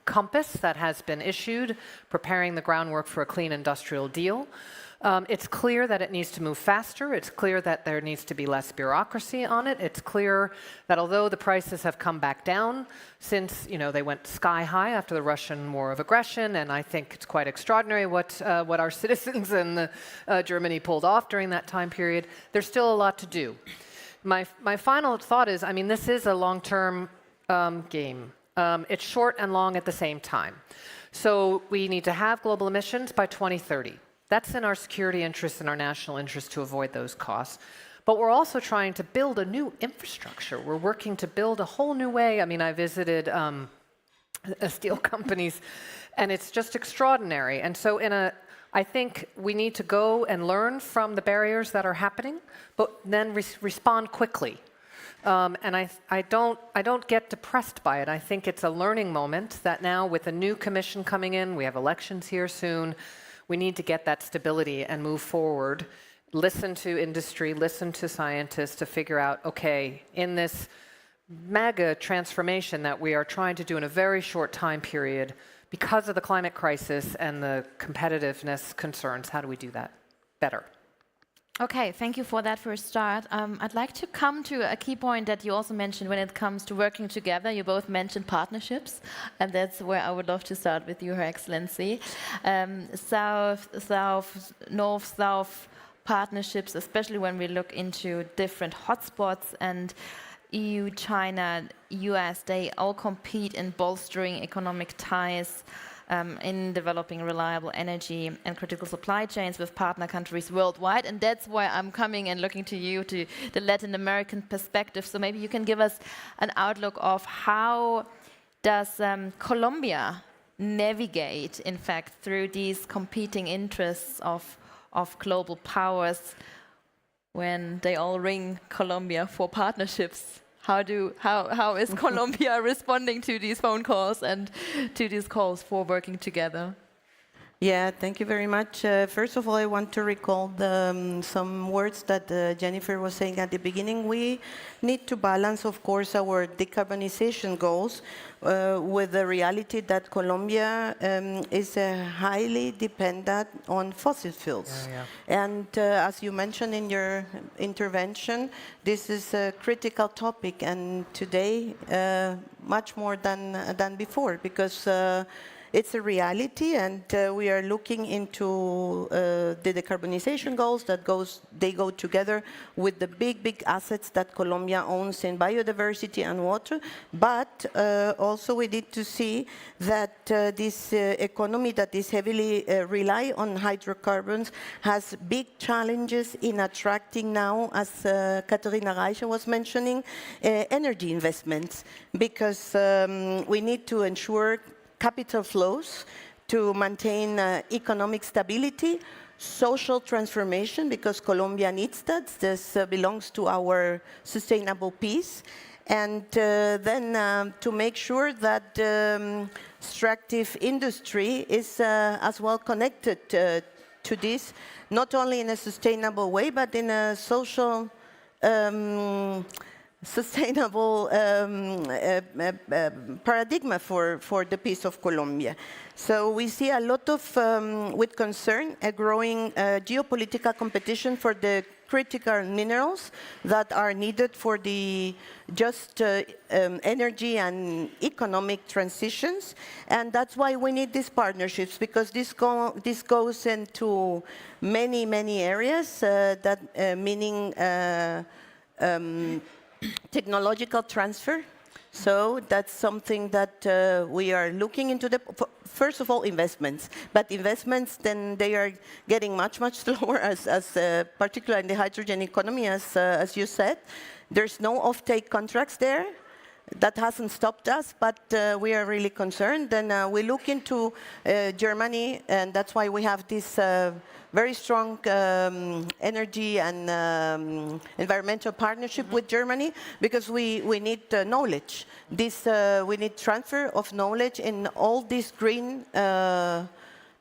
compass that has been issued, preparing the groundwork for a clean industrial deal. It's clear that it needs to move faster. It's clear that there needs to be less bureaucracy on it. It's clear that although the prices have come back down since they went sky high after the Russian war of aggression, and I think it's quite extraordinary what our citizens in Germany pulled off during that time period, there's still a lot to do. My final thought is, I mean, this is a long-term game. It's short and long at the same time. So we need to have global emissions by 2030. That's in our security interests and our national interests to avoid those costs. But we're also trying to build a new infrastructure. We're working to build a whole new way. I mean, I visited steel companies, and it's just extraordinary. And so I think we need to go and learn from the barriers that are happening, but then respond quickly. And I don't get depressed by it. I think it's a learning moment that now with a new commission coming in, we have elections here soon, we need to get that stability and move forward, listen to industry, listen to scientists to figure out, okay, in this mega transformation that we are trying to do in a very short time period, because of the climate crisis and the competitiveness concerns, how do we do that better? Okay, thank you for that first start. I'd like to come to a key point that you also mentioned when it comes to working together. You both mentioned partnerships, and that's where I would love to start with you, Her Excellency. South-South, North-South partnerships, especially when we look into different hotspots, and EU, China, US, they all compete in bolstering economic ties, in developing reliable energy and critical supply chains with partner countries worldwide. And that's why I'm coming and looking to you, to the Latin American perspective. So maybe you can give us an outlook of how does Colombia navigate, in fact, through these competing interests of global powers when they all ring Colombia for partnerships? How is Colombia responding to these phone calls and to these calls for working together? Yeah, thank you very much. First of all, I want to recall some words that Jennifer was saying at the beginning. We need to balance, of course, our decarbonization goals with the reality that Colombia is highly dependent on fossil fuels. And as you mentioned in your intervention, this is a critical topic, and today much more than before, because it's a reality, and we are looking into the decarbonization goals they go together with the big assets that Colombia owns in biodiversity and water. But also we need to see that this economy that is heavily rely on hydrocarbons has big challenges in attracting now, as Katharina Reich was mentioning, energy investments, because we need to ensure capital flows to maintain economic stability, social transformation, because Colombia needs that. This belongs to our sustainable peace. And then to make sure that extractive industry is as well connected to this, not only in a sustainable way, but in a social sustainable paradigm for the peace of Colombia. So we see a lot of, with concern, a growing geopolitical competition for the critical minerals that are needed for the just energy and economic transitions. And that's why we need these partnerships, because this goes into many, many areas, meaning technological transfer. So that's something that we are looking into. First of all, investments. But investments, then they are getting much, much slower, particularly in the hydrogen economy, as you said. There's no off-take contracts there. That hasn't stopped us, but we are really concerned. And we look into Germany, and that's why we have this very strong energy and environmental partnership with Germany, because we need knowledge. We need transfer of knowledge in all these green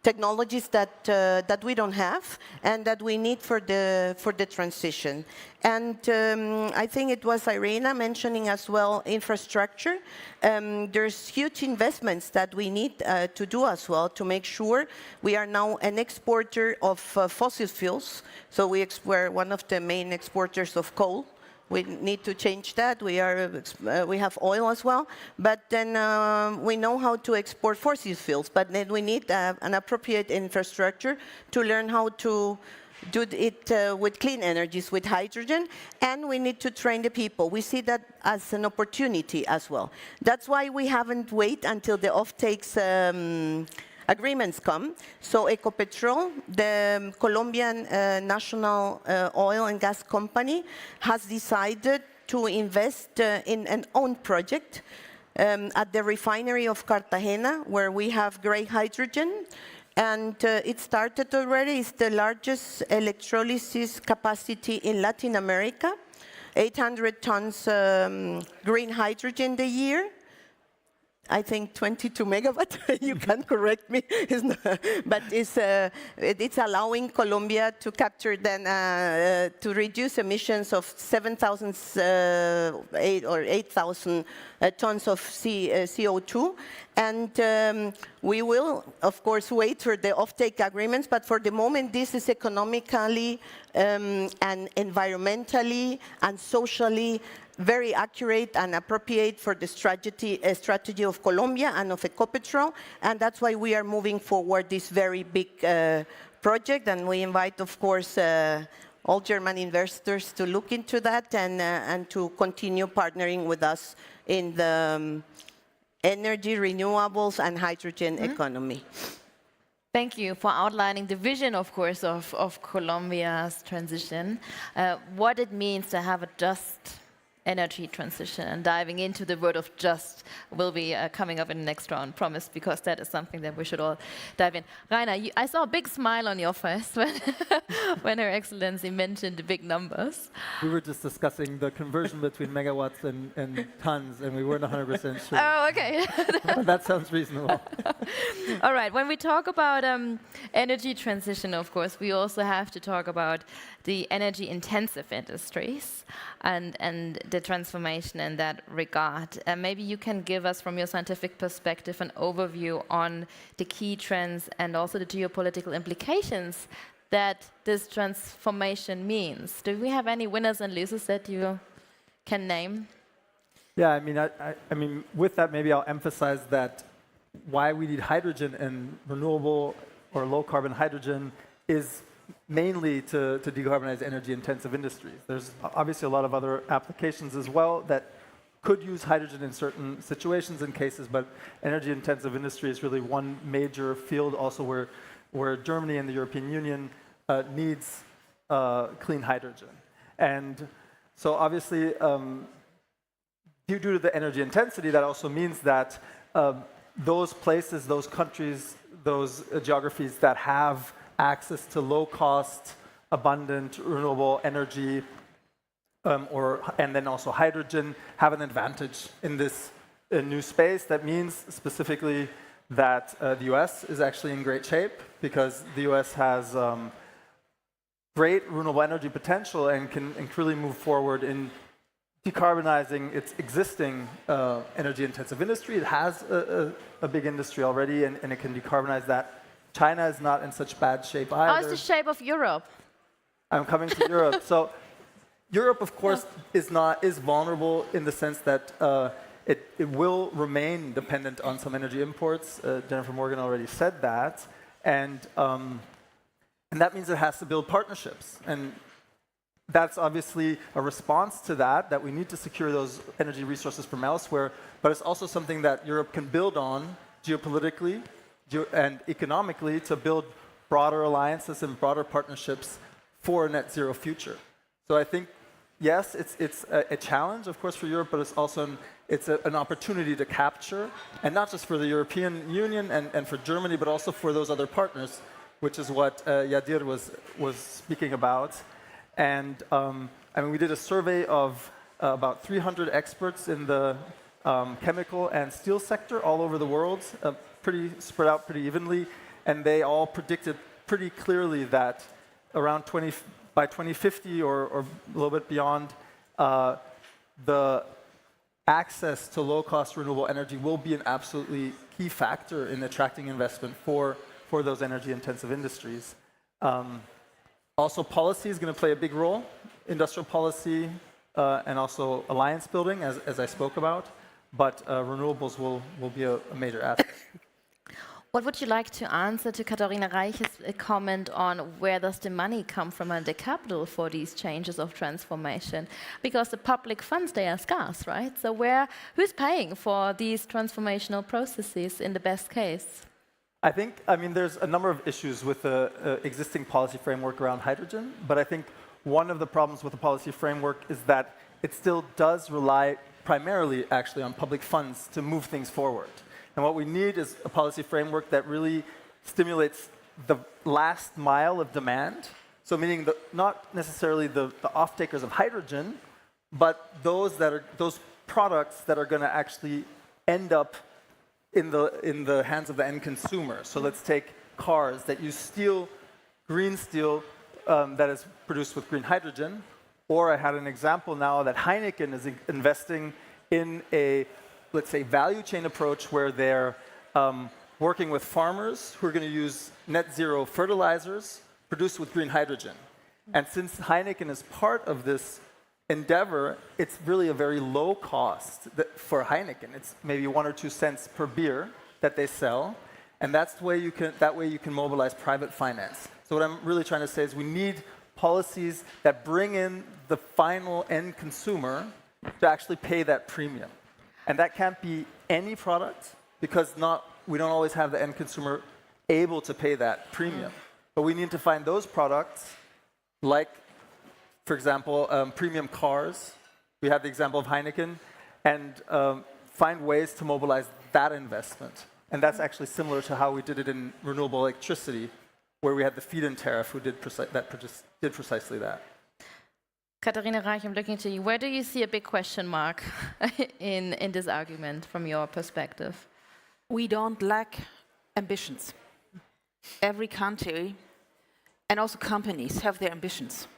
technologies that we don't have and that we need for the transition. And I think it was Irena mentioning as well infrastructure. There's huge investments that we need to do as well to make sure we are now an exporter of fossil fuels. So we're one of the main exporters of coal. We need to change that. We have oil as well, but then we know how to export fossil fuels. But then we need an appropriate infrastructure to learn how to do it with clean energies, with hydrogen, and we need to train the people. We see that as an opportunity as well. That's why we haven't waited until the offtakes agreements come. So Ecopetrol, the Colombian national oil and gas company, has decided to invest in an own project at the refinery of Cartagena, where we have gray hydrogen. And it started already. It's the largest electrolysis capacity in Latin America, 800 tons green hydrogen a year. I think 22 megawatt. You can correct me. But it's allowing Colombia to capture then to reduce emissions of 7,000 or 8,000 tons of CO2. And we will, of course, wait for the offtake agreements. But for the moment, this is economically and environmentally and socially very accurate and appropriate for the strategy of Colombia and of Ecopetrol, and that's why we are moving forward this very big project, and we invite, of course, all German investors to look into that and to continue partnering with us in the energy, renewables, and hydrogen economy. Thank you for outlining the vision, of course, of Colombia's transition, what it means to have a just energy transition, and diving into the word of just will be coming up in the next round, promise, because that is something that we should all dive in. Rainer, I saw a big smile on your face when Her Excellency mentioned the big numbers. We were just discussing the conversion between megawatts and tons, and we weren't 100% sure. Oh, okay. That sounds reasonable. All right, when we talk about energy transition, of course, we also have to talk about the energy-intensive industries and the transformation in that regard. Maybe you can give us, from your scientific perspective, an overview on the key trends and also the geopolitical implications that this transformation means. Do we have any winners and losers that you can name? Yeah, I mean, with that, maybe I'll emphasize that why we need hydrogen and renewable or low-carbon hydrogen is mainly to decarbonize energy-intensive industries. There's obviously a lot of other applications as well that could use hydrogen in certain situations and cases, but energy-intensive industry is really one major field also where Germany and the European Union needs clean hydrogen. And so obviously, due to the energy intensity, that also means that those places, those countries, those geographies that have access to low-cost, abundant, renewable energy, and then also hydrogen, have an advantage in this new space. That means specifically that the US is actually in great shape, because the US has great renewable energy potential and can really move forward in decarbonizing its existing energy-intensive industry. It has a big industry already, and it can decarbonize that. China is not in such bad shape either. How's the shape of Europe? I'm coming to Europe. So Europe, of course, is vulnerable in the sense that it will remain dependent on some energy imports. Jennifer Morgan already said that, and that means it has to build partnerships. And that's obviously a response to that we need to secure those energy resources from elsewhere, but it's also something that Europe can build on geopolitically and economically to build broader alliances and broader partnerships for a net zero future. So I think, yes, it's a challenge, of course, for Europe, but it's also an opportunity to capture, and not just for the European Union and for Germany, but also for those other partners, which is what Yadir was speaking about. And I mean, we did a survey of about 300 experts in the chemical and steel sector all over the world, pretty spread out pretty evenly, and they all predicted pretty clearly that around by 2050 or a little bit beyond, the access to low-cost renewable energy will be an absolutely key factor in attracting investment for those energy-intensive industries. Also, policy is going to play a big role, industrial policy, and also alliance building, as I spoke about. But renewables will be a major aspect. What would you like to answer to Katharina Reich's comment on where does the money come from and the capital for these changes of transformation? Because the public funds, they are scarce, right? So who's paying for these transformational processes in the best case? I mean, there's a number of issues with the existing policy framework around hydrogen, but I think one of the problems with the policy framework is that it still does rely primarily, actually, on public funds to move things forward. And what we need is a policy framework that really stimulates the last mile of demand, so meaning not necessarily the off-takers of hydrogen, but those products that are going to actually end up in the hands of the end consumer. So let's take cars that use steel, green steel, that is produced with green hydrogen. Or I had an example now that Heineken is investing in a, let's say, value chain approach where they're working with farmers who are going to use net zero fertilizers produced with green hydrogen. And since Heineken is part of this endeavor, it's really a very low cost for Heineken. It's maybe 1 or 2 cents per beer that they sell, and that's the way you can mobilize private finance. So what I'm really trying to say is we need policies that bring in the final end consumer to actually pay that premium. And that can't be any product, because we don't always have the end consumer able to pay that premium. But we need to find those products, like, for example, premium cars. We have the example of Heineken, and find ways to mobilize that investment. And that's actually similar to how we did it in renewable electricity, where we had the feed-in tariff who did precisely that. Katharina Reich, I'm looking to you. Where do you see a big question mark in this argument from your perspective? We don't lack ambitions. Every country and also companies have their ambitions.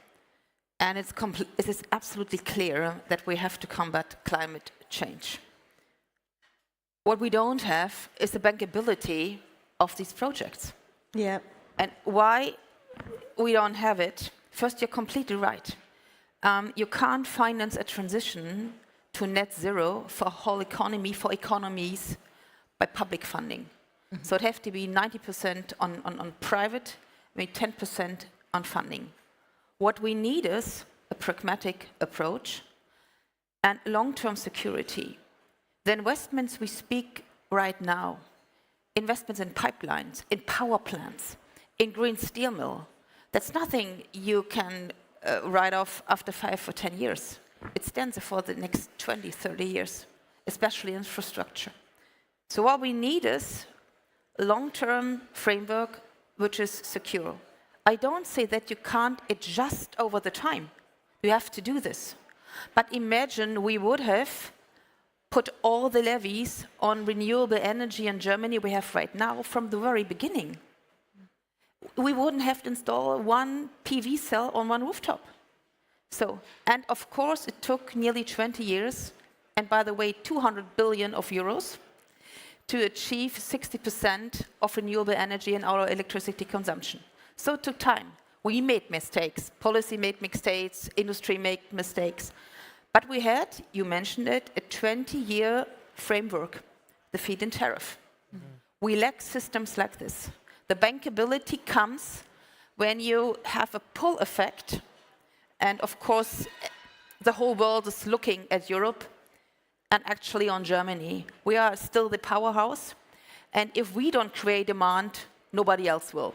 And it is absolutely clear that we have to combat climate change. What we don't have is the bankability of these projects. Yeah. And why we don't have it? First, you're completely right. You can't finance a transition to net zero for a whole economy, for economies, by public funding. Mm-hmm. So it has to be 90% on private, maybe 10% on funding. What we need is a pragmatic approach and long-term security. The investments we speak right now, investments in pipelines, in power plants, in green steel mill, that's nothing you can write off after 5 or 10 years. It stands for the next 20, 30 years, especially infrastructure. So what we need is a long-term framework which is secure. I don't say that you can't adjust over the time. You have to do this. But imagine we would have put all the levies on renewable energy in Germany we have right now from the very beginning. We wouldn't have to install one PV cell on one rooftop. So, and of course, it took nearly 20 years, and by the way, 200 billion of euros, to achieve 60% of renewable energy in our electricity consumption. So it took time. We made mistakes. Policy made mistakes. Industry made mistakes. But we had, you mentioned it, a 20-year framework, the feed-in tariff. We lack systems like this. The bankability comes when you have a pull effect, and of course, the whole world is looking at Europe and actually on Germany. We are still the powerhouse, and if we don't create demand, nobody else will.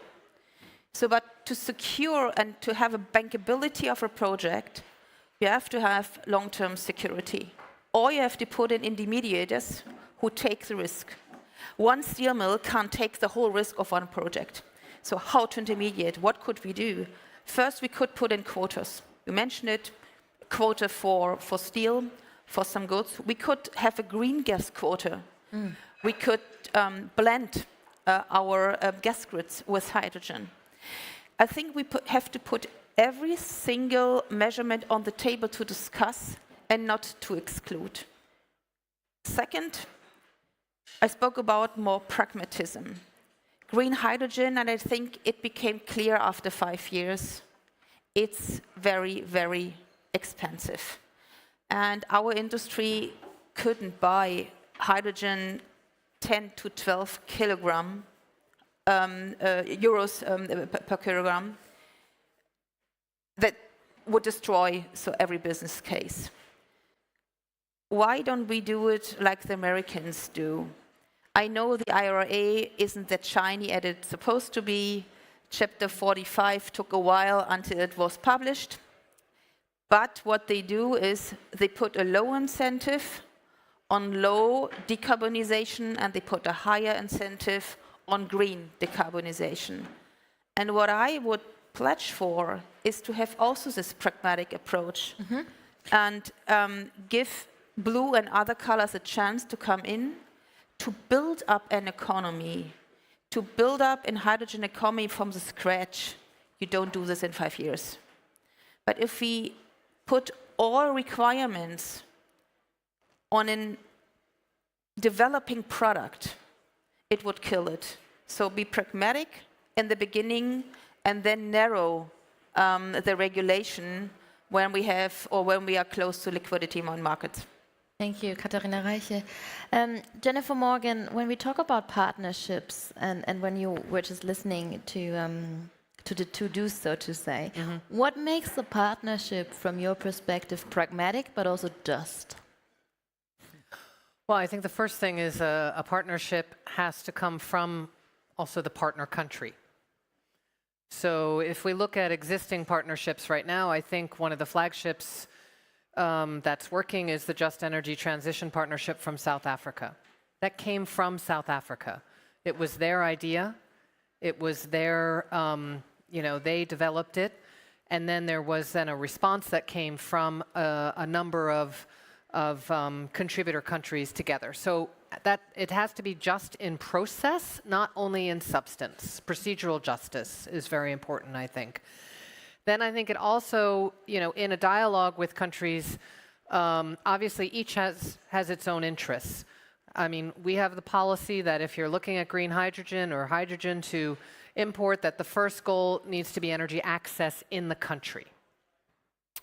So, but to secure and to have a bankability of a project, you have to have long-term security. Or you have to put in intermediators who take the risk. One steel mill can't take the whole risk of one project. So how to intermediate? What could we do? First, we could put in quotas. You mentioned it, quota for steel, for some goods. We could have a green gas quota. We could blend our gas grids with hydrogen. I think we have to put every single measurement on the table to discuss and not to exclude. Second, I spoke about more pragmatism. Green hydrogen, and I think it became clear after 5 years, it's very, very expensive. And our industry couldn't buy hydrogen 10 to 12 kilogram euros per kilogram. That would destroy every business case. Why don't we do it like the Americans do? I know the IRA isn't that shiny as it's supposed to be. Chapter 45 took a while until it was published. But what they do is they put a low incentive on low decarbonization, and they put a higher incentive on green decarbonization. And what I would pledge for is to have also this pragmatic approach and give blue and other colors a chance to come in, to build up an economy, to build up a hydrogen economy from the scratch. You don't do this in 5 years. But if we put all requirements on a developing product, it would kill it. So be pragmatic in the beginning and then narrow the regulation when we have or when we are close to liquidity on markets. Thank you, Katharina Reiche. Jennifer Morgan, when we talk about partnerships and when you were just listening to the to-do, so to say, what makes a partnership from your perspective pragmatic but also just? Well, I think the first thing is a partnership has to come from also the partner country. So if we look at existing partnerships right now, I think one of the flagships that's working is the Just Energy Transition Partnership from South Africa. That came from South Africa. It was their idea. It was their, they developed it. And then there was then a response that came from a number of contributor countries together. So that it has to be just in process, not only in substance. Procedural justice is very important, I think. Then I think it also, in a dialogue with countries, obviously each has its own interests. I mean, we have the policy that if you're looking at green hydrogen or hydrogen to import, that the first goal needs to be energy access in the country.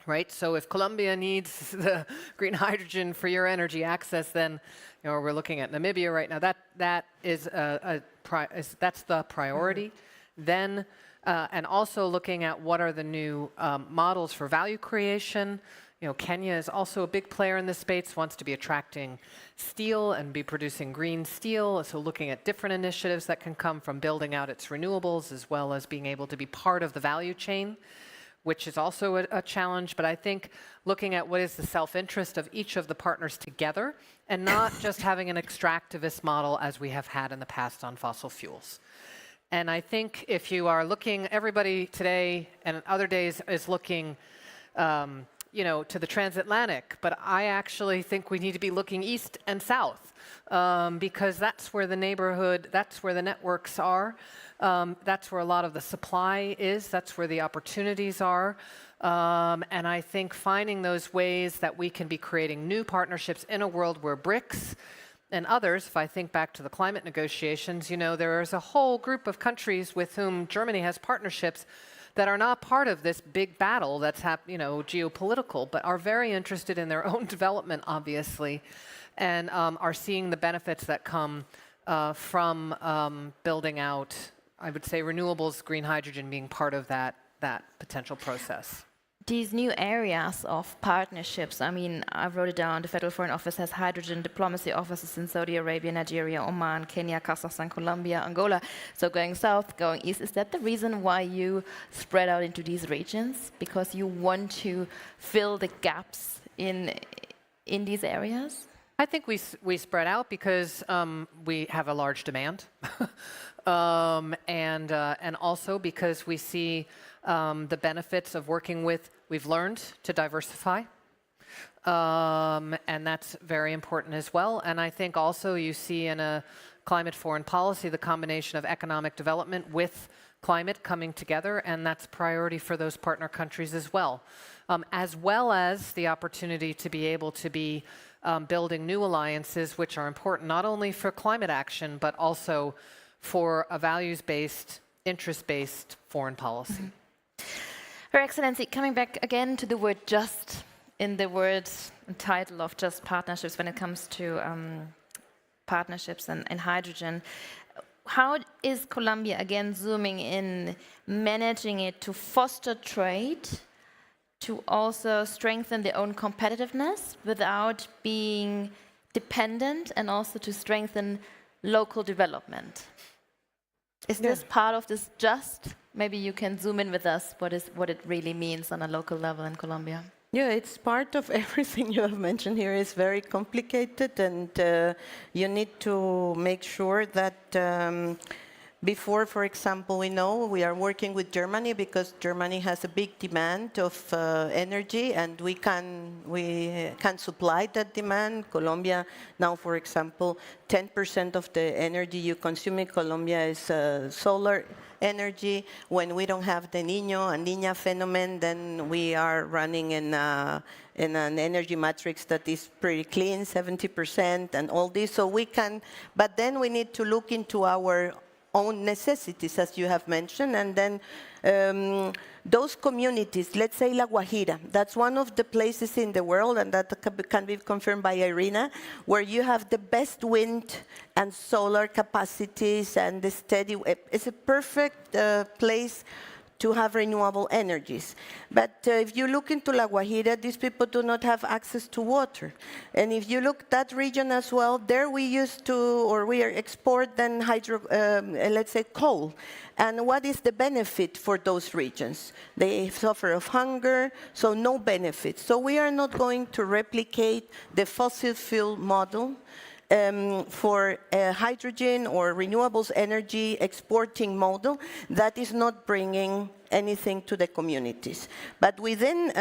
Right? So if Colombia needs the green hydrogen for your energy access, then we're looking at Namibia right now. That's the priority. Then and also looking at what are the new models for value creation. Kenya is also a big player in this space, wants to be attracting steel and be producing green steel. So looking at different initiatives that can come from building out its renewables as well as being able to be part of the value chain, which is also a challenge. But I think looking at what is the self-interest of each of the partners together and not just having an extractivist model as we have had in the past on fossil fuels. And I think if you are looking, everybody today and other days is looking to the transatlantic, but I actually think we need to be looking east and south because that's where the neighborhood, that's where the networks are, that's where a lot of the supply is, that's where the opportunities are. And I think finding those ways that we can be creating new partnerships in a world where BRICS and others, if I think back to the climate negotiations, there is a whole group of countries with whom Germany has partnerships that are not part of this big battle that's geopolitical, but are very interested in their own development, obviously, and are seeing the benefits that come from building out, I would say, renewables, green hydrogen being part of that potential process. These new areas of partnerships, I mean, I wrote it down, the Federal Foreign Office has hydrogen diplomacy offices in Saudi Arabia, Nigeria, Oman, Kenya, Kazakhstan, Colombia, Angola. So going south, going east, is that the reason why you spread out into these regions? Because you want to fill the gaps in these areas? I think we spread out because we have a large demand. And also because we see the benefits of working with, we've learned to diversify, and that's very important as well. And I think also you see in a climate foreign policy the combination of economic development with climate coming together, and that's priority for those partner countries as well as the opportunity to be able to be building new alliances, which are important not only for climate action, but also for a values-based, interest-based foreign policy. Mm-hmm. Her Excellency, coming back again to the word just in the word and title of Just Partnerships when it comes to partnerships and hydrogen, how is Colombia, again zooming in, managing it to foster trade, to also strengthen their own competitiveness without being dependent, and also to strengthen local development? Is this part of this just? Maybe you can zoom in with us what it really means on a local level in Colombia. Yeah, it's part of everything you have mentioned here. It's very complicated, and you need to make sure that before, for example, we know we are working with Germany because Germany has a big demand of energy, and we can supply that demand. Colombia now, for example, 10% of the energy you consume in Colombia is solar energy. When we don't have the Niño and Niña phenomenon, then we are running in an energy matrix that is pretty clean, 70% and all this. So we can, but then we need to look into our own necessities, as you have mentioned, and then those communities, let's say La Guajira, that's one of the places in the world, and that can be confirmed by Irina, where you have the best wind and solar capacities and the steady, it's a perfect place to have renewable energies. But if you look into La Guajira, these people do not have access to water. And if you look at that region as well, there we used to, or we export then let's say coal. And what is the benefit for those regions? They suffer of hunger, so no benefits. So we are not going to replicate the fossil fuel model for hydrogen or renewables energy exporting model that is not bringing anything to the communities. But within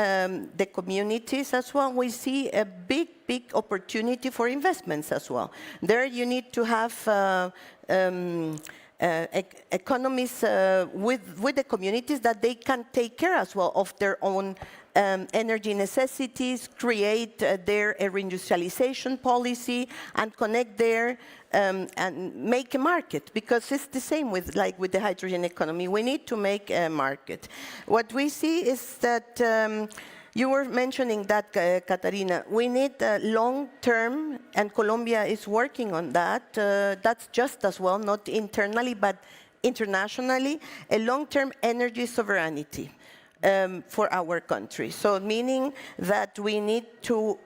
the communities as well, we see a big opportunity for investments as well. There you need to have economies with the communities that they can take care as well of their own energy necessities, create their reindustrialization policy, and connect there and make a market, because it's the same with the hydrogen economy. We need to make a market. What we see is that you were mentioning that, Katarina. We need long-term, and Colombia is working on that. That's just as well, not internally, but internationally, a long-term energy sovereignty for our country. So meaning that we need to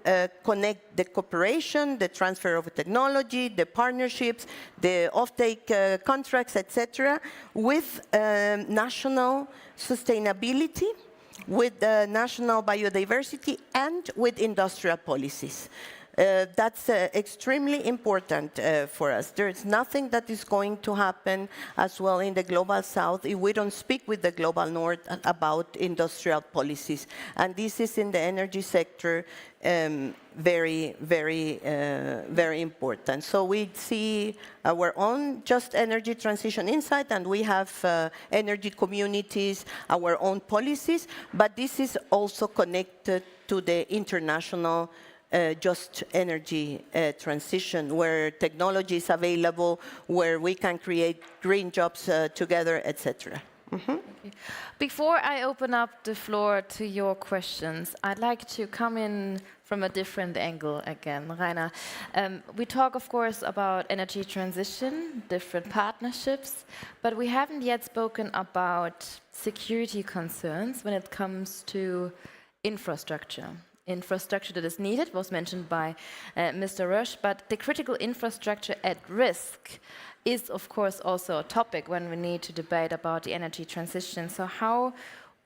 connect the cooperation, the transfer of technology, the partnerships, the offtake contracts, etc., with national sustainability, with national biodiversity, and with industrial policies. That's extremely important for us. There is nothing that is going to happen as well in the Global South if we don't speak with the Global North about industrial policies. And this is in the energy sector very, very, very important. So we see our own just energy transition insight, and we have energy communities, our own policies, but this is also connected to the international just energy transition, where technology is available, where we can create green jobs together, etc. Before I open up the floor to your questions, I'd like to come in from a different angle again. Rainer, we talk, of course, about energy transition, different partnerships, but we haven't yet spoken about security concerns when it comes to infrastructure. Infrastructure that is needed was mentioned by Mr. Rösch, but the critical infrastructure at risk is, of course, also a topic when we need to debate about the energy transition. So how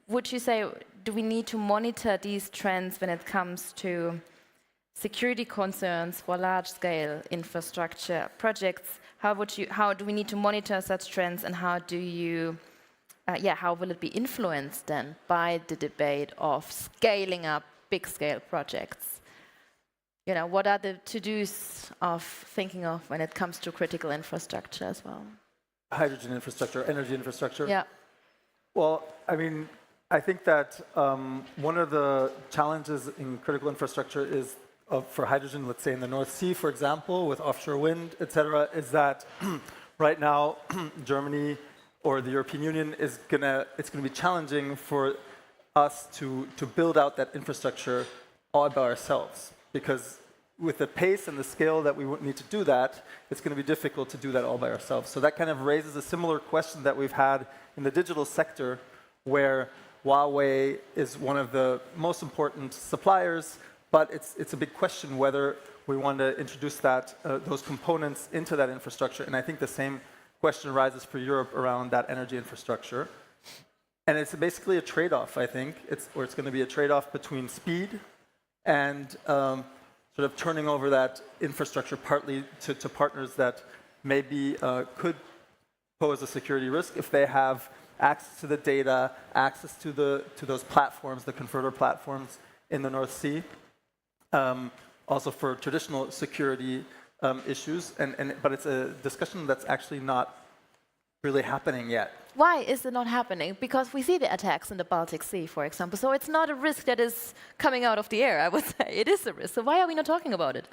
would you say, do we need to monitor these trends when it comes to security concerns for large-scale infrastructure projects? How do we need to monitor such trends, and how do you, how will it be influenced then by the debate of scaling up big-scale projects? You know, what are the to-dos of thinking of when it comes to critical infrastructure as well? Hydrogen infrastructure, energy infrastructure? Yeah. Well, I mean, I think that one of the challenges in critical infrastructure is for hydrogen, let's say in the North Sea, for example, with offshore wind, etc., is that right now Germany or the European Union it's gonna be challenging for us to build out that infrastructure all by ourselves, because with the pace and the scale that we would need to do that, it's going to be difficult to do that all by ourselves. So that kind of raises a similar question that we've had in the digital sector, where Huawei is one of the most important suppliers, but it's a big question whether we want to introduce that those components into that infrastructure. And I think the same question arises for Europe around that energy infrastructure. And it's basically a trade-off, I think. It's going to be a trade-off between speed and sort of turning over that infrastructure partly to partners that maybe could pose a security risk if they have access to the data, access to those platforms, the converter platforms in the North Sea. Also for traditional security issues, but it's a discussion that's actually not really happening yet. Why is it not happening? Because we see the attacks in the Baltic Sea, for example. So it's not a risk that is coming out of the air, I would say. It is a risk. So why are we not talking about it?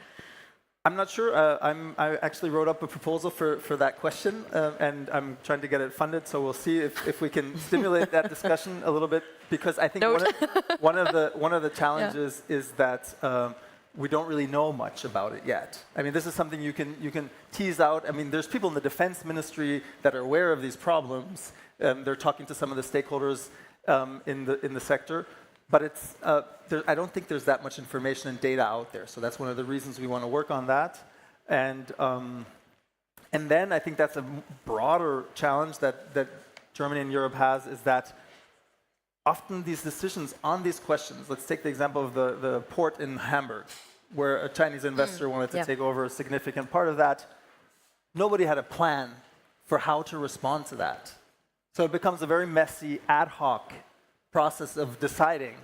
I'm not sure. I actually wrote up a proposal for that question, and I'm trying to get it funded. So we'll see if we can stimulate that discussion a little bit. Because I think one of the challenges is that we don't really know much about it yet. I mean, this is something you can tease out. I mean, there's people in the defense ministry that are aware of these problems. They're talking to some of the stakeholders in the sector, but I don't think there's that much information and data out there. So that's one of the reasons we want to work on that. And then I think that's a broader challenge that Germany and Europe has, is that often these decisions on these questions, let's take the example of the port in Hamburg, where a Chinese investor wanted to take over a significant part of that. Nobody had a plan for how to respond to that. So it becomes a very messy, ad hoc process of deciding,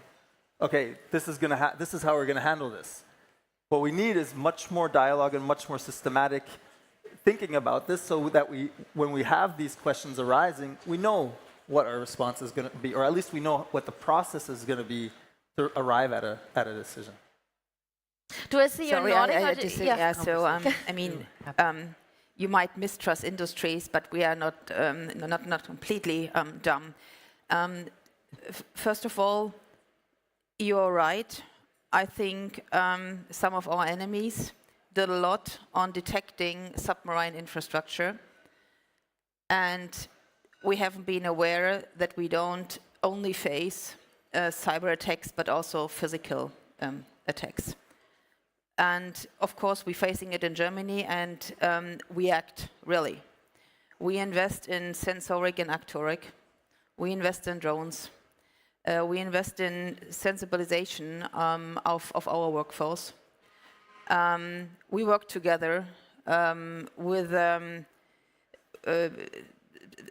okay, this is how we're going to handle this. What we need is much more dialogue and much more systematic thinking about this, so that when we have these questions arising, we know what our response is going to be, or at least we know what the process is going to be to arrive at a decision. Do I see your nodding? I mean, you might mistrust industries, but we are not completely dumb. First of all, you're right. I think some of our enemies did a lot on detecting submarine infrastructure, and we haven't been aware that we don't only face cyber attacks, but also physical attacks. And of course, we're facing it in Germany, and we act, really. We invest in sensoric and actoric. We invest in drones. We invest in sensibilization of our workforce. We work together with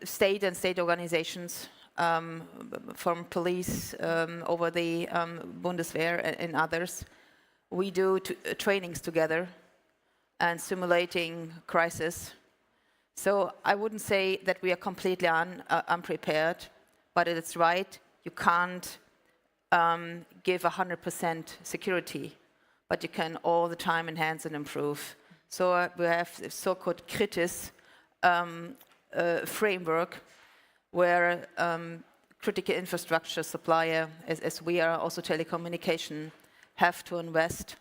state and state organizations, from police over the Bundeswehr and others. We do trainings together and simulating crisis. So I wouldn't say that we are completely unprepared, but it's right. You can't give 100% security, but you can all the time enhance and improve. So we have the so-called Kritis framework, where critical infrastructure supplier, as we are also telecommunication, have to invest.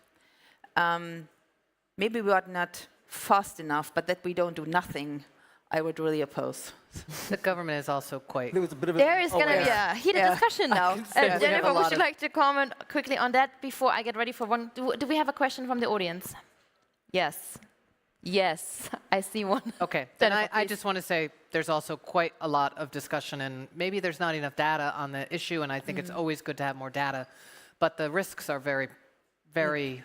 Maybe we are not fast enough, but that we don't do nothing, I would really oppose. The government is also quite... There is going to be a heated discussion now. Jennifer, would you like to comment quickly on that before I get ready for one? Do we have a question from the audience? Yes. Yes, I see one. Okay, then I just want to say there's also quite a lot of discussion, and maybe there's not enough data on the issue, and I think it's always good to have more data. But the risks are we're very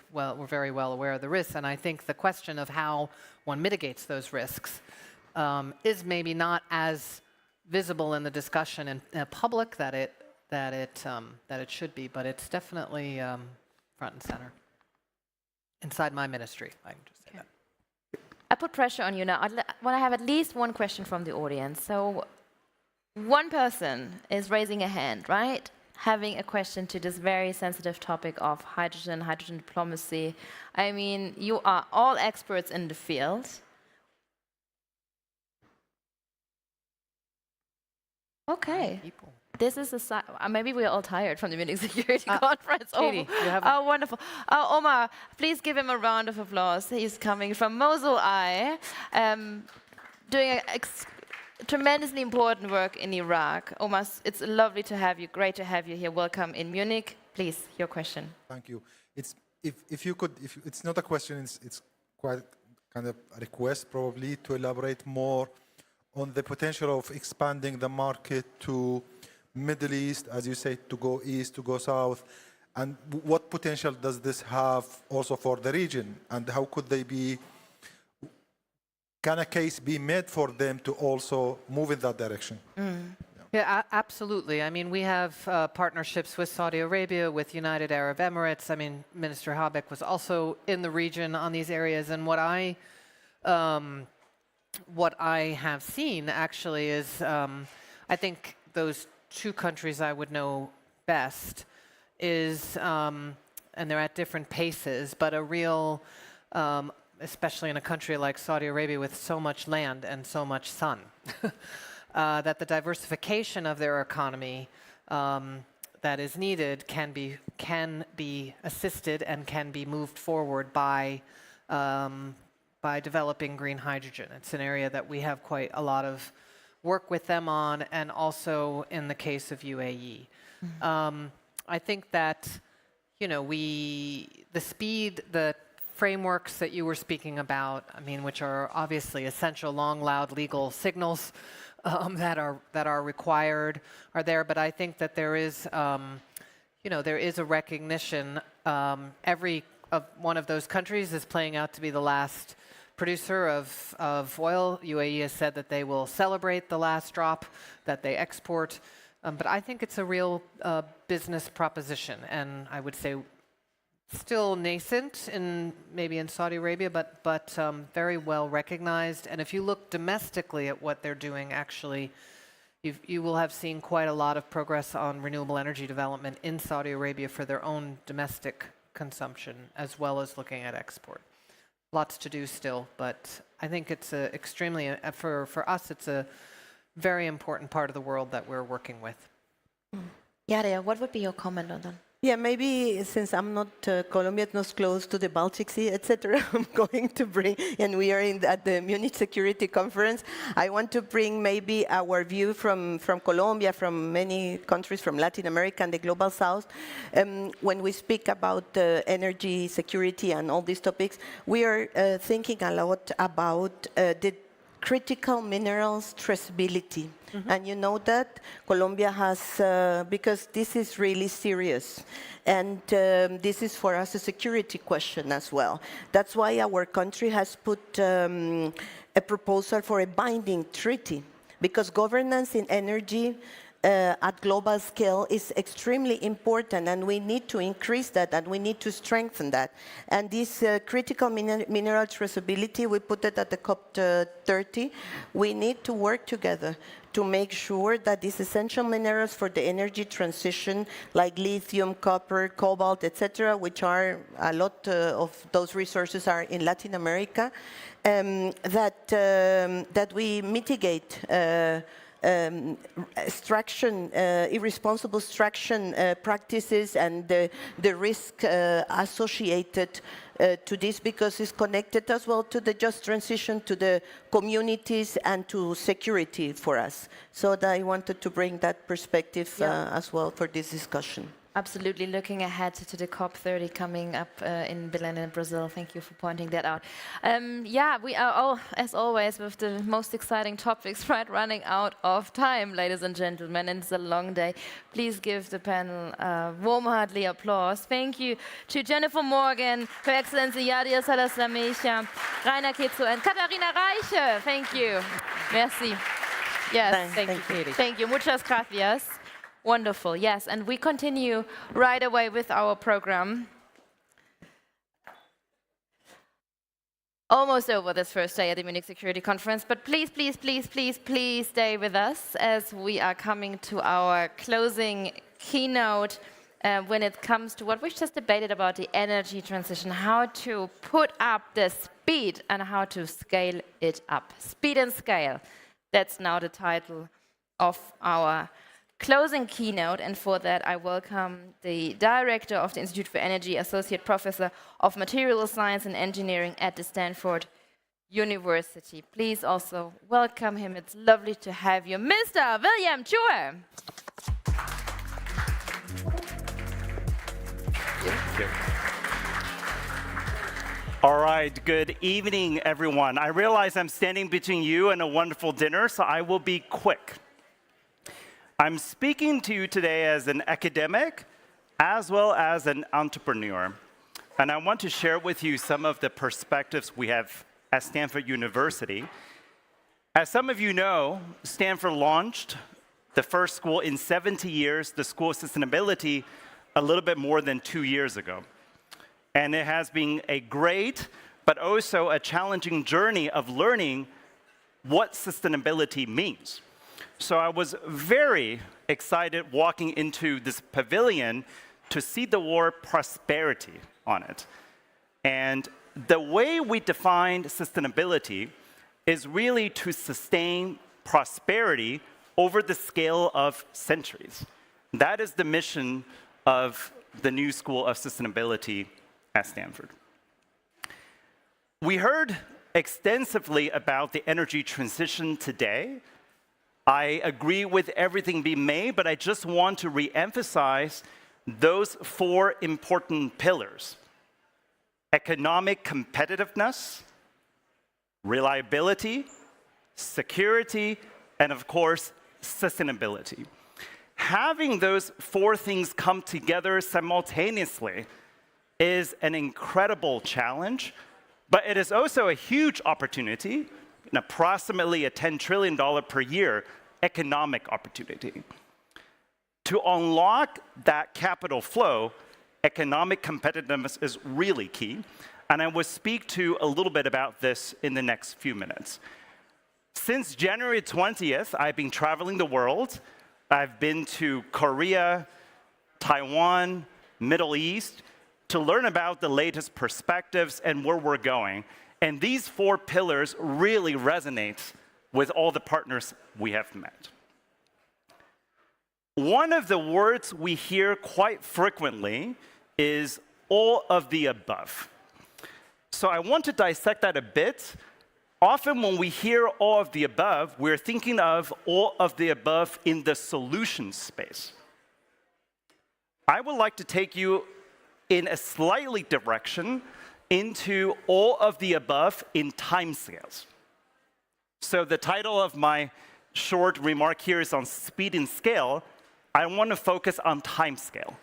well aware of the risks, and I think the question of how one mitigates those risks is maybe not as visible in the discussion in public that it should be, but it's definitely front and center. Inside my ministry, I can just say that. I put pressure on you now. I want to have at least one question from the audience. So one person is raising a hand, right? Having a question to this very sensitive topic of hydrogen diplomacy. I mean, you are all experts in the field. Okay. This is maybe we're all tired from the Munich Security Conference. Katie, oh, wonderful. Omar, please give him a round of applause. He's coming from Mosul, doing tremendously important work in Iraq. Omar, it's lovely to have you. Great to have you here. Welcome in Munich. Please, your question. Thank you. It's not a question. It's quite kind of a request, probably, to elaborate more on the potential of expanding the market to Middle East, as you say, to go east, to go south, and what potential does this have also for the region, and how could they be? Can a case be made for them to also move in that direction? Yeah, absolutely. I mean, we have partnerships with Saudi Arabia, with United Arab Emirates. I mean, Minister Habeck was also in the region on these areas. And what I have seen, actually, is I think those two countries I would know best is, and they're at different paces, but a real... especially in a country like Saudi Arabia with so much land and so much sun, that the diversification of their economy that is needed can be assisted and can be moved forward by developing green hydrogen. It's an area that we have quite a lot of work with them on, and also in the case of UAE. I think that, you know, the speed, the frameworks that you were speaking about, I mean, which are obviously essential, long, loud, legal signals that are required, are there. But I think that there is, you know, there is a recognition. Every one of those countries is playing out to be the last producer of oil. UAE has said that they will celebrate the last drop that they export. But I think it's a real business proposition, and I would say still nascent maybe in Saudi Arabia, but very well recognized. And if you look domestically at what they're doing, actually, you will have seen quite a lot of progress on renewable energy development in Saudi Arabia for their own domestic consumption, as well as looking at export. Lots to do still, but I think it's extremely, for us, it's a very important part of the world that we're working with. Yaria, what would be your comment on that? Yeah, maybe since I'm not, Colombia is not close to the Baltic Sea, etc., I'm going to bring, and we are at the Munich Security Conference, I want to bring maybe our view from Colombia, from many countries, from Latin America and the Global South. When we speak about energy security and all these topics, we are thinking a lot about the critical minerals traceability. And you know that Colombia has, because this is really serious. And this is for us a security question as well. That's why our country has put a proposal for a binding treaty, because governance in energy at global scale is extremely important, and we need to increase that, and we need to strengthen that. And this critical mineral traceability, we put it at the COP30. We need to work together to make sure that these essential minerals for the energy transition, like lithium, copper, cobalt, etc., which are a lot of those resources are in Latin America, that we mitigate irresponsible extraction practices and the risk associated to this, because it's connected as well to the just transition to the communities and to security for us. So I wanted to bring that perspective as well for this discussion. Absolutely, looking ahead to the COP30 coming up in Belém in Brazil. Thank you for pointing that out. Yeah, we are all, as always, with the most exciting topics, right, running out of time, ladies and gentlemen, and it's a long day. Please give the panel a warm, hearty applause. Thank you to Jennifer Morgan, Her Excellency Yadir Salazar-Mecha, Rainer Ketzo, and Katharina Reiche. Thank you. Merci. Yes, thank you. Thank you. Muchas gracias. Wonderful, yes, and we continue right away with our program. Almost over this first day at the Munich Security Conference, but please, please, please, please, please stay with us as we are coming to our closing keynote when it comes to what we just debated about the energy transition, how to put up the speed and how to scale it up. Speed and scale, that's now the title of our closing keynote, and for that I welcome the Director of the Institute for Energy, Associate Professor of Material Science and Engineering at the Stanford University. Please also welcome him. It's lovely to have you, Mr. William Chua. All right, good evening, everyone. I realize I'm standing between you and a wonderful dinner, so I will be quick. I'm speaking to you today as an academic as well as an entrepreneur. And I want to share with you some of the perspectives we have at Stanford University. As some of you know, Stanford launched the first school in 70 years, the School of Sustainability, a little bit more than 2 years ago. And it has been a great, but also a challenging journey of learning what sustainability means. So I was very excited walking into this pavilion to see the word prosperity on it. And the way we define sustainability is really to sustain prosperity over the scale of centuries. That is the mission of the new School of Sustainability at Stanford. We heard extensively about the energy transition today. I agree with everything being made, but I just want to re-emphasize those 4 important pillars: economic competitiveness, reliability, security, and of course, sustainability. Having those 4 things come together simultaneously is an incredible challenge, but it is also a huge opportunity, an approximately a $10 trillion per year economic opportunity. To unlock that capital flow, economic competitiveness is really key, and I will speak to a little bit about this in the next few minutes. Since January 20th, I've been traveling the world. I've been to Korea, Taiwan, Middle East, to learn about the latest perspectives and where we're going. And these 4 pillars really resonate with all the partners we have met. One of the words we hear quite frequently is all of the above. So I want to dissect that a bit. Often when we hear all of the above, we're thinking of all of the above in the solutions space. I would like to take you in a slightly direction into all of the above in timescales. So the title of my short remark here is on speed and scale. I want to focus on time scale.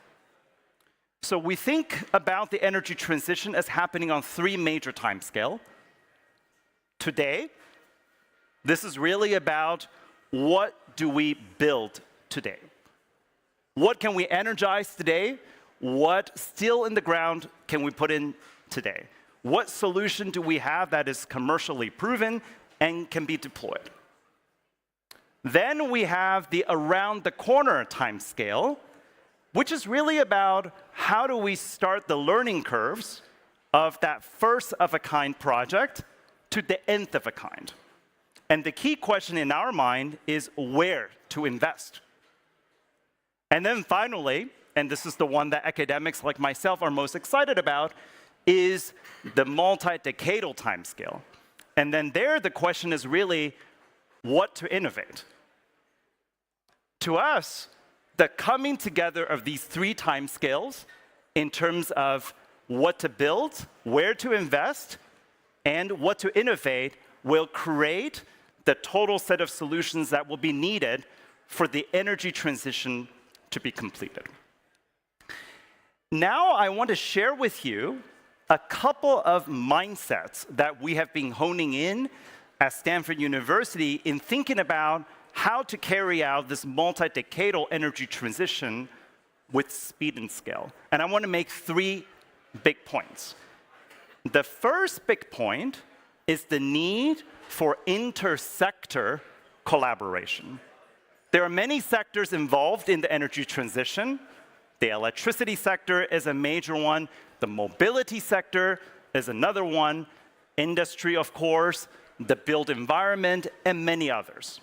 So we think about the energy transition as happening on 3 major time scales. Today, this is really about what do we build today? What can we energize today? What still in the ground can we put in today? What solution do we have that is commercially proven and can be deployed? Then we have the around the corner time scale, which is really about how do we start the learning curves of that first of a kind project to the nth of a kind. And the key question in our mind is where to invest. And then finally, and this is the one that academics like myself are most excited about, is the multi-decadal timescale. And then there the question is really what to innovate. To us, the coming together of these 3 timescales in terms of what to build, where to invest, and what to innovate will create the total set of solutions that will be needed for the energy transition to be completed. Now I want to share with you a couple of mindsets that we have been honing in at Stanford University in thinking about how to carry out this multi-decadal energy transition with speed and scale. And I want to make 3 big points. The first big point is the need for intersector collaboration. There are many sectors involved in the energy transition. The electricity sector is a major one. The mobility sector is another one. Industry, of course, the built environment, and many others.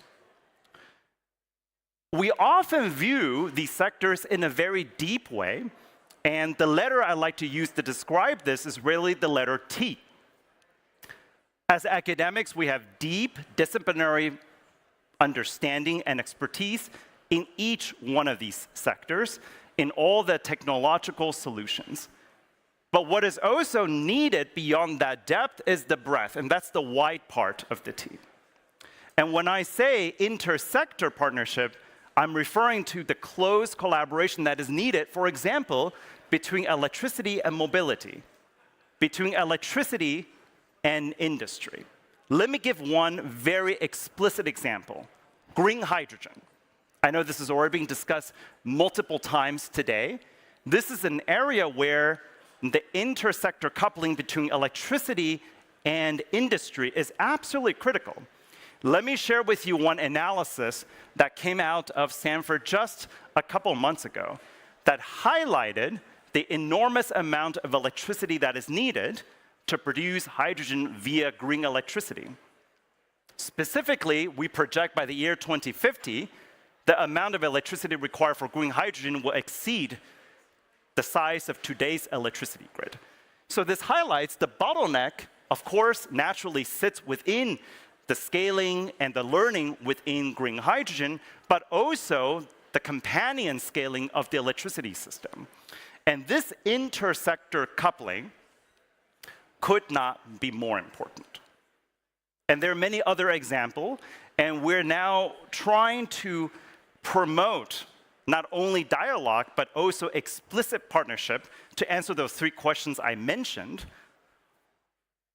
We often view these sectors in a very deep way, and the letter I like to use to describe this is really the letter T. As academics, we have deep disciplinary understanding and expertise in each one of these sectors, in all the technological solutions. But what is also needed beyond that depth is the breadth, and that's the wide part of the T. And when I say intersector partnership, I'm referring to the close collaboration that is needed, for example, between electricity and mobility, between electricity and industry. Let me give one very explicit example, green hydrogen. I know this has already been discussed multiple times today. This is an area where the intersector coupling between electricity and industry is absolutely critical. Let me share with you one analysis that came out of Stanford just a couple months ago that highlighted the enormous amount of electricity that is needed to produce hydrogen via green electricity. Specifically, we project by the year 2050, the amount of electricity required for green hydrogen will exceed the size of today's electricity grid. So this highlights the bottleneck, of course, naturally sits within the scaling and the learning within green hydrogen, but also the companion scaling of the electricity system. And this intersector coupling could not be more important. And there are many other examples, and we're now trying to promote not only dialogue, but also explicit partnership to answer those 3 questions I mentioned: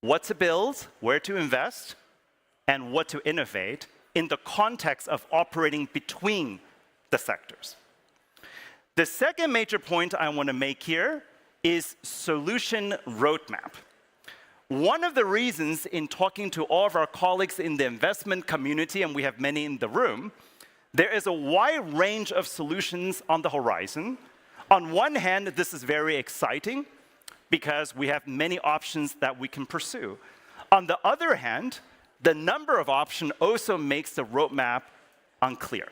what to build, where to invest, and what to innovate in the context of operating between the sectors. The second major point I want to make here is solution roadmap. One of the reasons in talking to all of our colleagues in the investment community, and we have many in the room, there is a wide range of solutions on the horizon. On one hand, this is very exciting because we have many options that we can pursue. On the other hand, the number of options also makes the roadmap unclear.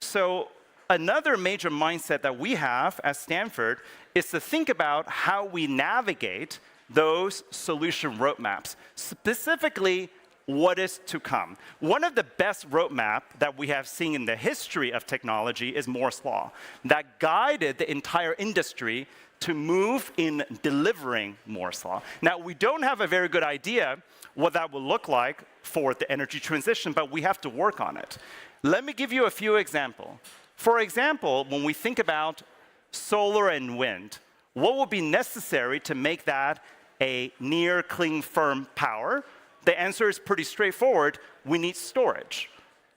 So another major mindset that we have at Stanford is to think about how we navigate those solution roadmaps, specifically what is to come. One of the best roadmaps that we have seen in the history of technology is Moore's Law, that guided the entire industry to move in delivering Moore's Law. Now, we don't have a very good idea what that will look like for the energy transition, but we have to work on it. Let me give you a few examples. For example, when we think about solar and wind, what will be necessary to make that a near clean firm power? The answer is pretty straightforward. We need storage.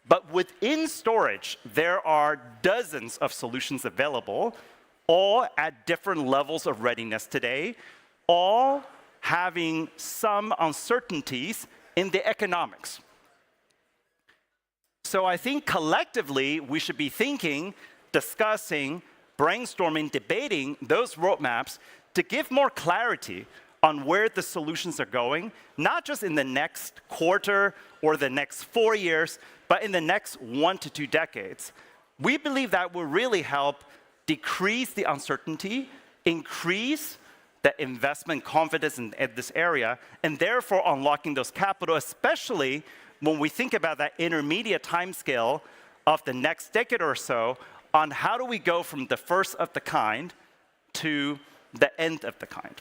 But within storage, there are dozens of solutions available, all at different levels of readiness today, all having some uncertainties in the economics. So I think collectively, we should be thinking, discussing, brainstorming, debating those roadmaps to give more clarity on where the solutions are going, not just in the next quarter or the next 4 years, but in the next 1 to 2 decades. We believe that will really help decrease the uncertainty, increase the investment confidence in this area, and therefore unlocking those capital, especially when we think about that intermediate timescale of the next decade or so on how do we go from the first of the kind to the end of the kind.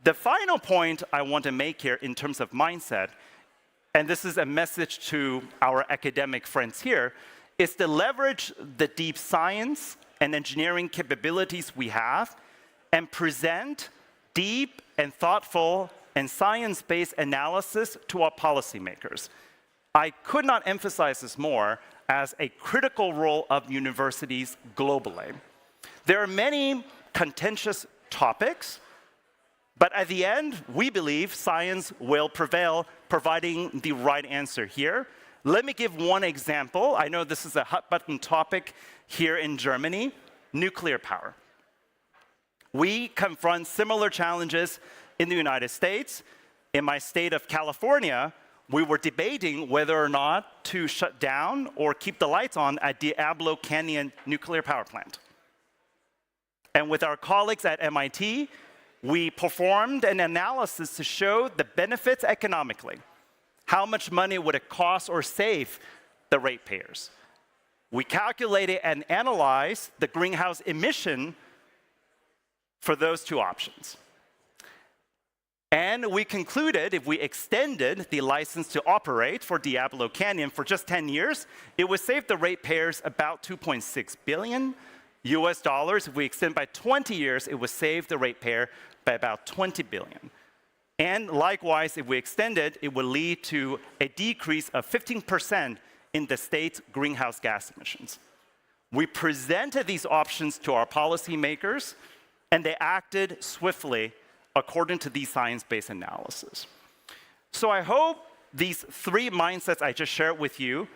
The final point I want to make here in terms of mindset, and this is a message to our academic friends here, is to leverage the deep science and engineering capabilities we have and present deep and thoughtful and science-based analysis to our policymakers. I could not emphasize this more as a critical role of universities globally. There are many contentious topics, but at the end, we believe science will prevail, providing the right answer here. Let me give one example. I know this is a hot-button topic here in Germany, nuclear power. We confront similar challenges in the United States. In my state of California, we were debating whether or not to shut down or keep the lights on at Diablo Canyon nuclear power plant. And with our colleagues at MIT, we performed an analysis to show the benefits economically. How much money would it cost or save the ratepayers? We calculated and analyzed the greenhouse emission for those two options. And we concluded if we extended the license to operate for Diablo Canyon for just 10 years, it would save the ratepayers about $2.6 billion US dollars. If we extend by 20 years, it would save the ratepayer by about $20 billion. And likewise, if we extend it, it would lead to a decrease of 15% in the state's greenhouse gas emissions. We presented these options to our policymakers, and they acted swiftly according to these science-based analysis. So I hope these 3 mindsets I just shared with you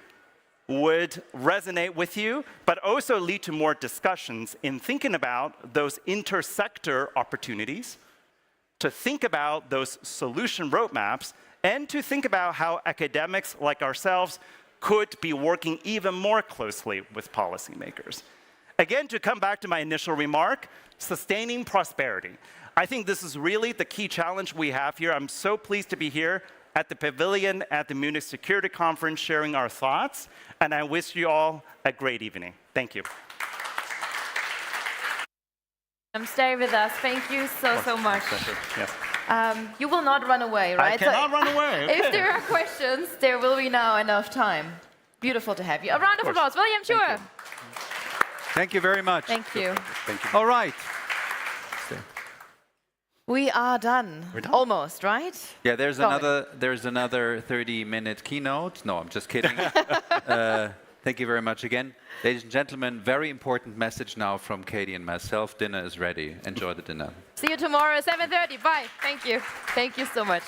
would resonate with you, but also lead to more discussions in thinking about those intersector opportunities, to think about those solution roadmaps, and to think about how academics like ourselves could be working even more closely with policymakers. Again, to come back to my initial remark, sustaining prosperity. I think this is really the key challenge we have here. I'm so pleased to be here at the Pavilion at the Munich Security Conference sharing our thoughts, and I wish you all a great evening. Thank you. Stay with us. Thank you so much. Yes. You will not run away, right? I cannot run away. Okay. If there are questions, there will be now enough time. Beautiful to have you. A round of applause. William Schur. Thank you very much. Thank you. Thank you. All right. We are done. We're done. Almost, right? Yeah, there's another 30-minute keynote. No, I'm just kidding. Thank you very much again. Ladies and gentlemen, very important message now from Katie and myself. Dinner is ready. Enjoy the dinner. See you tomorrow at 7:30. Bye. Thank you. Thank you so much.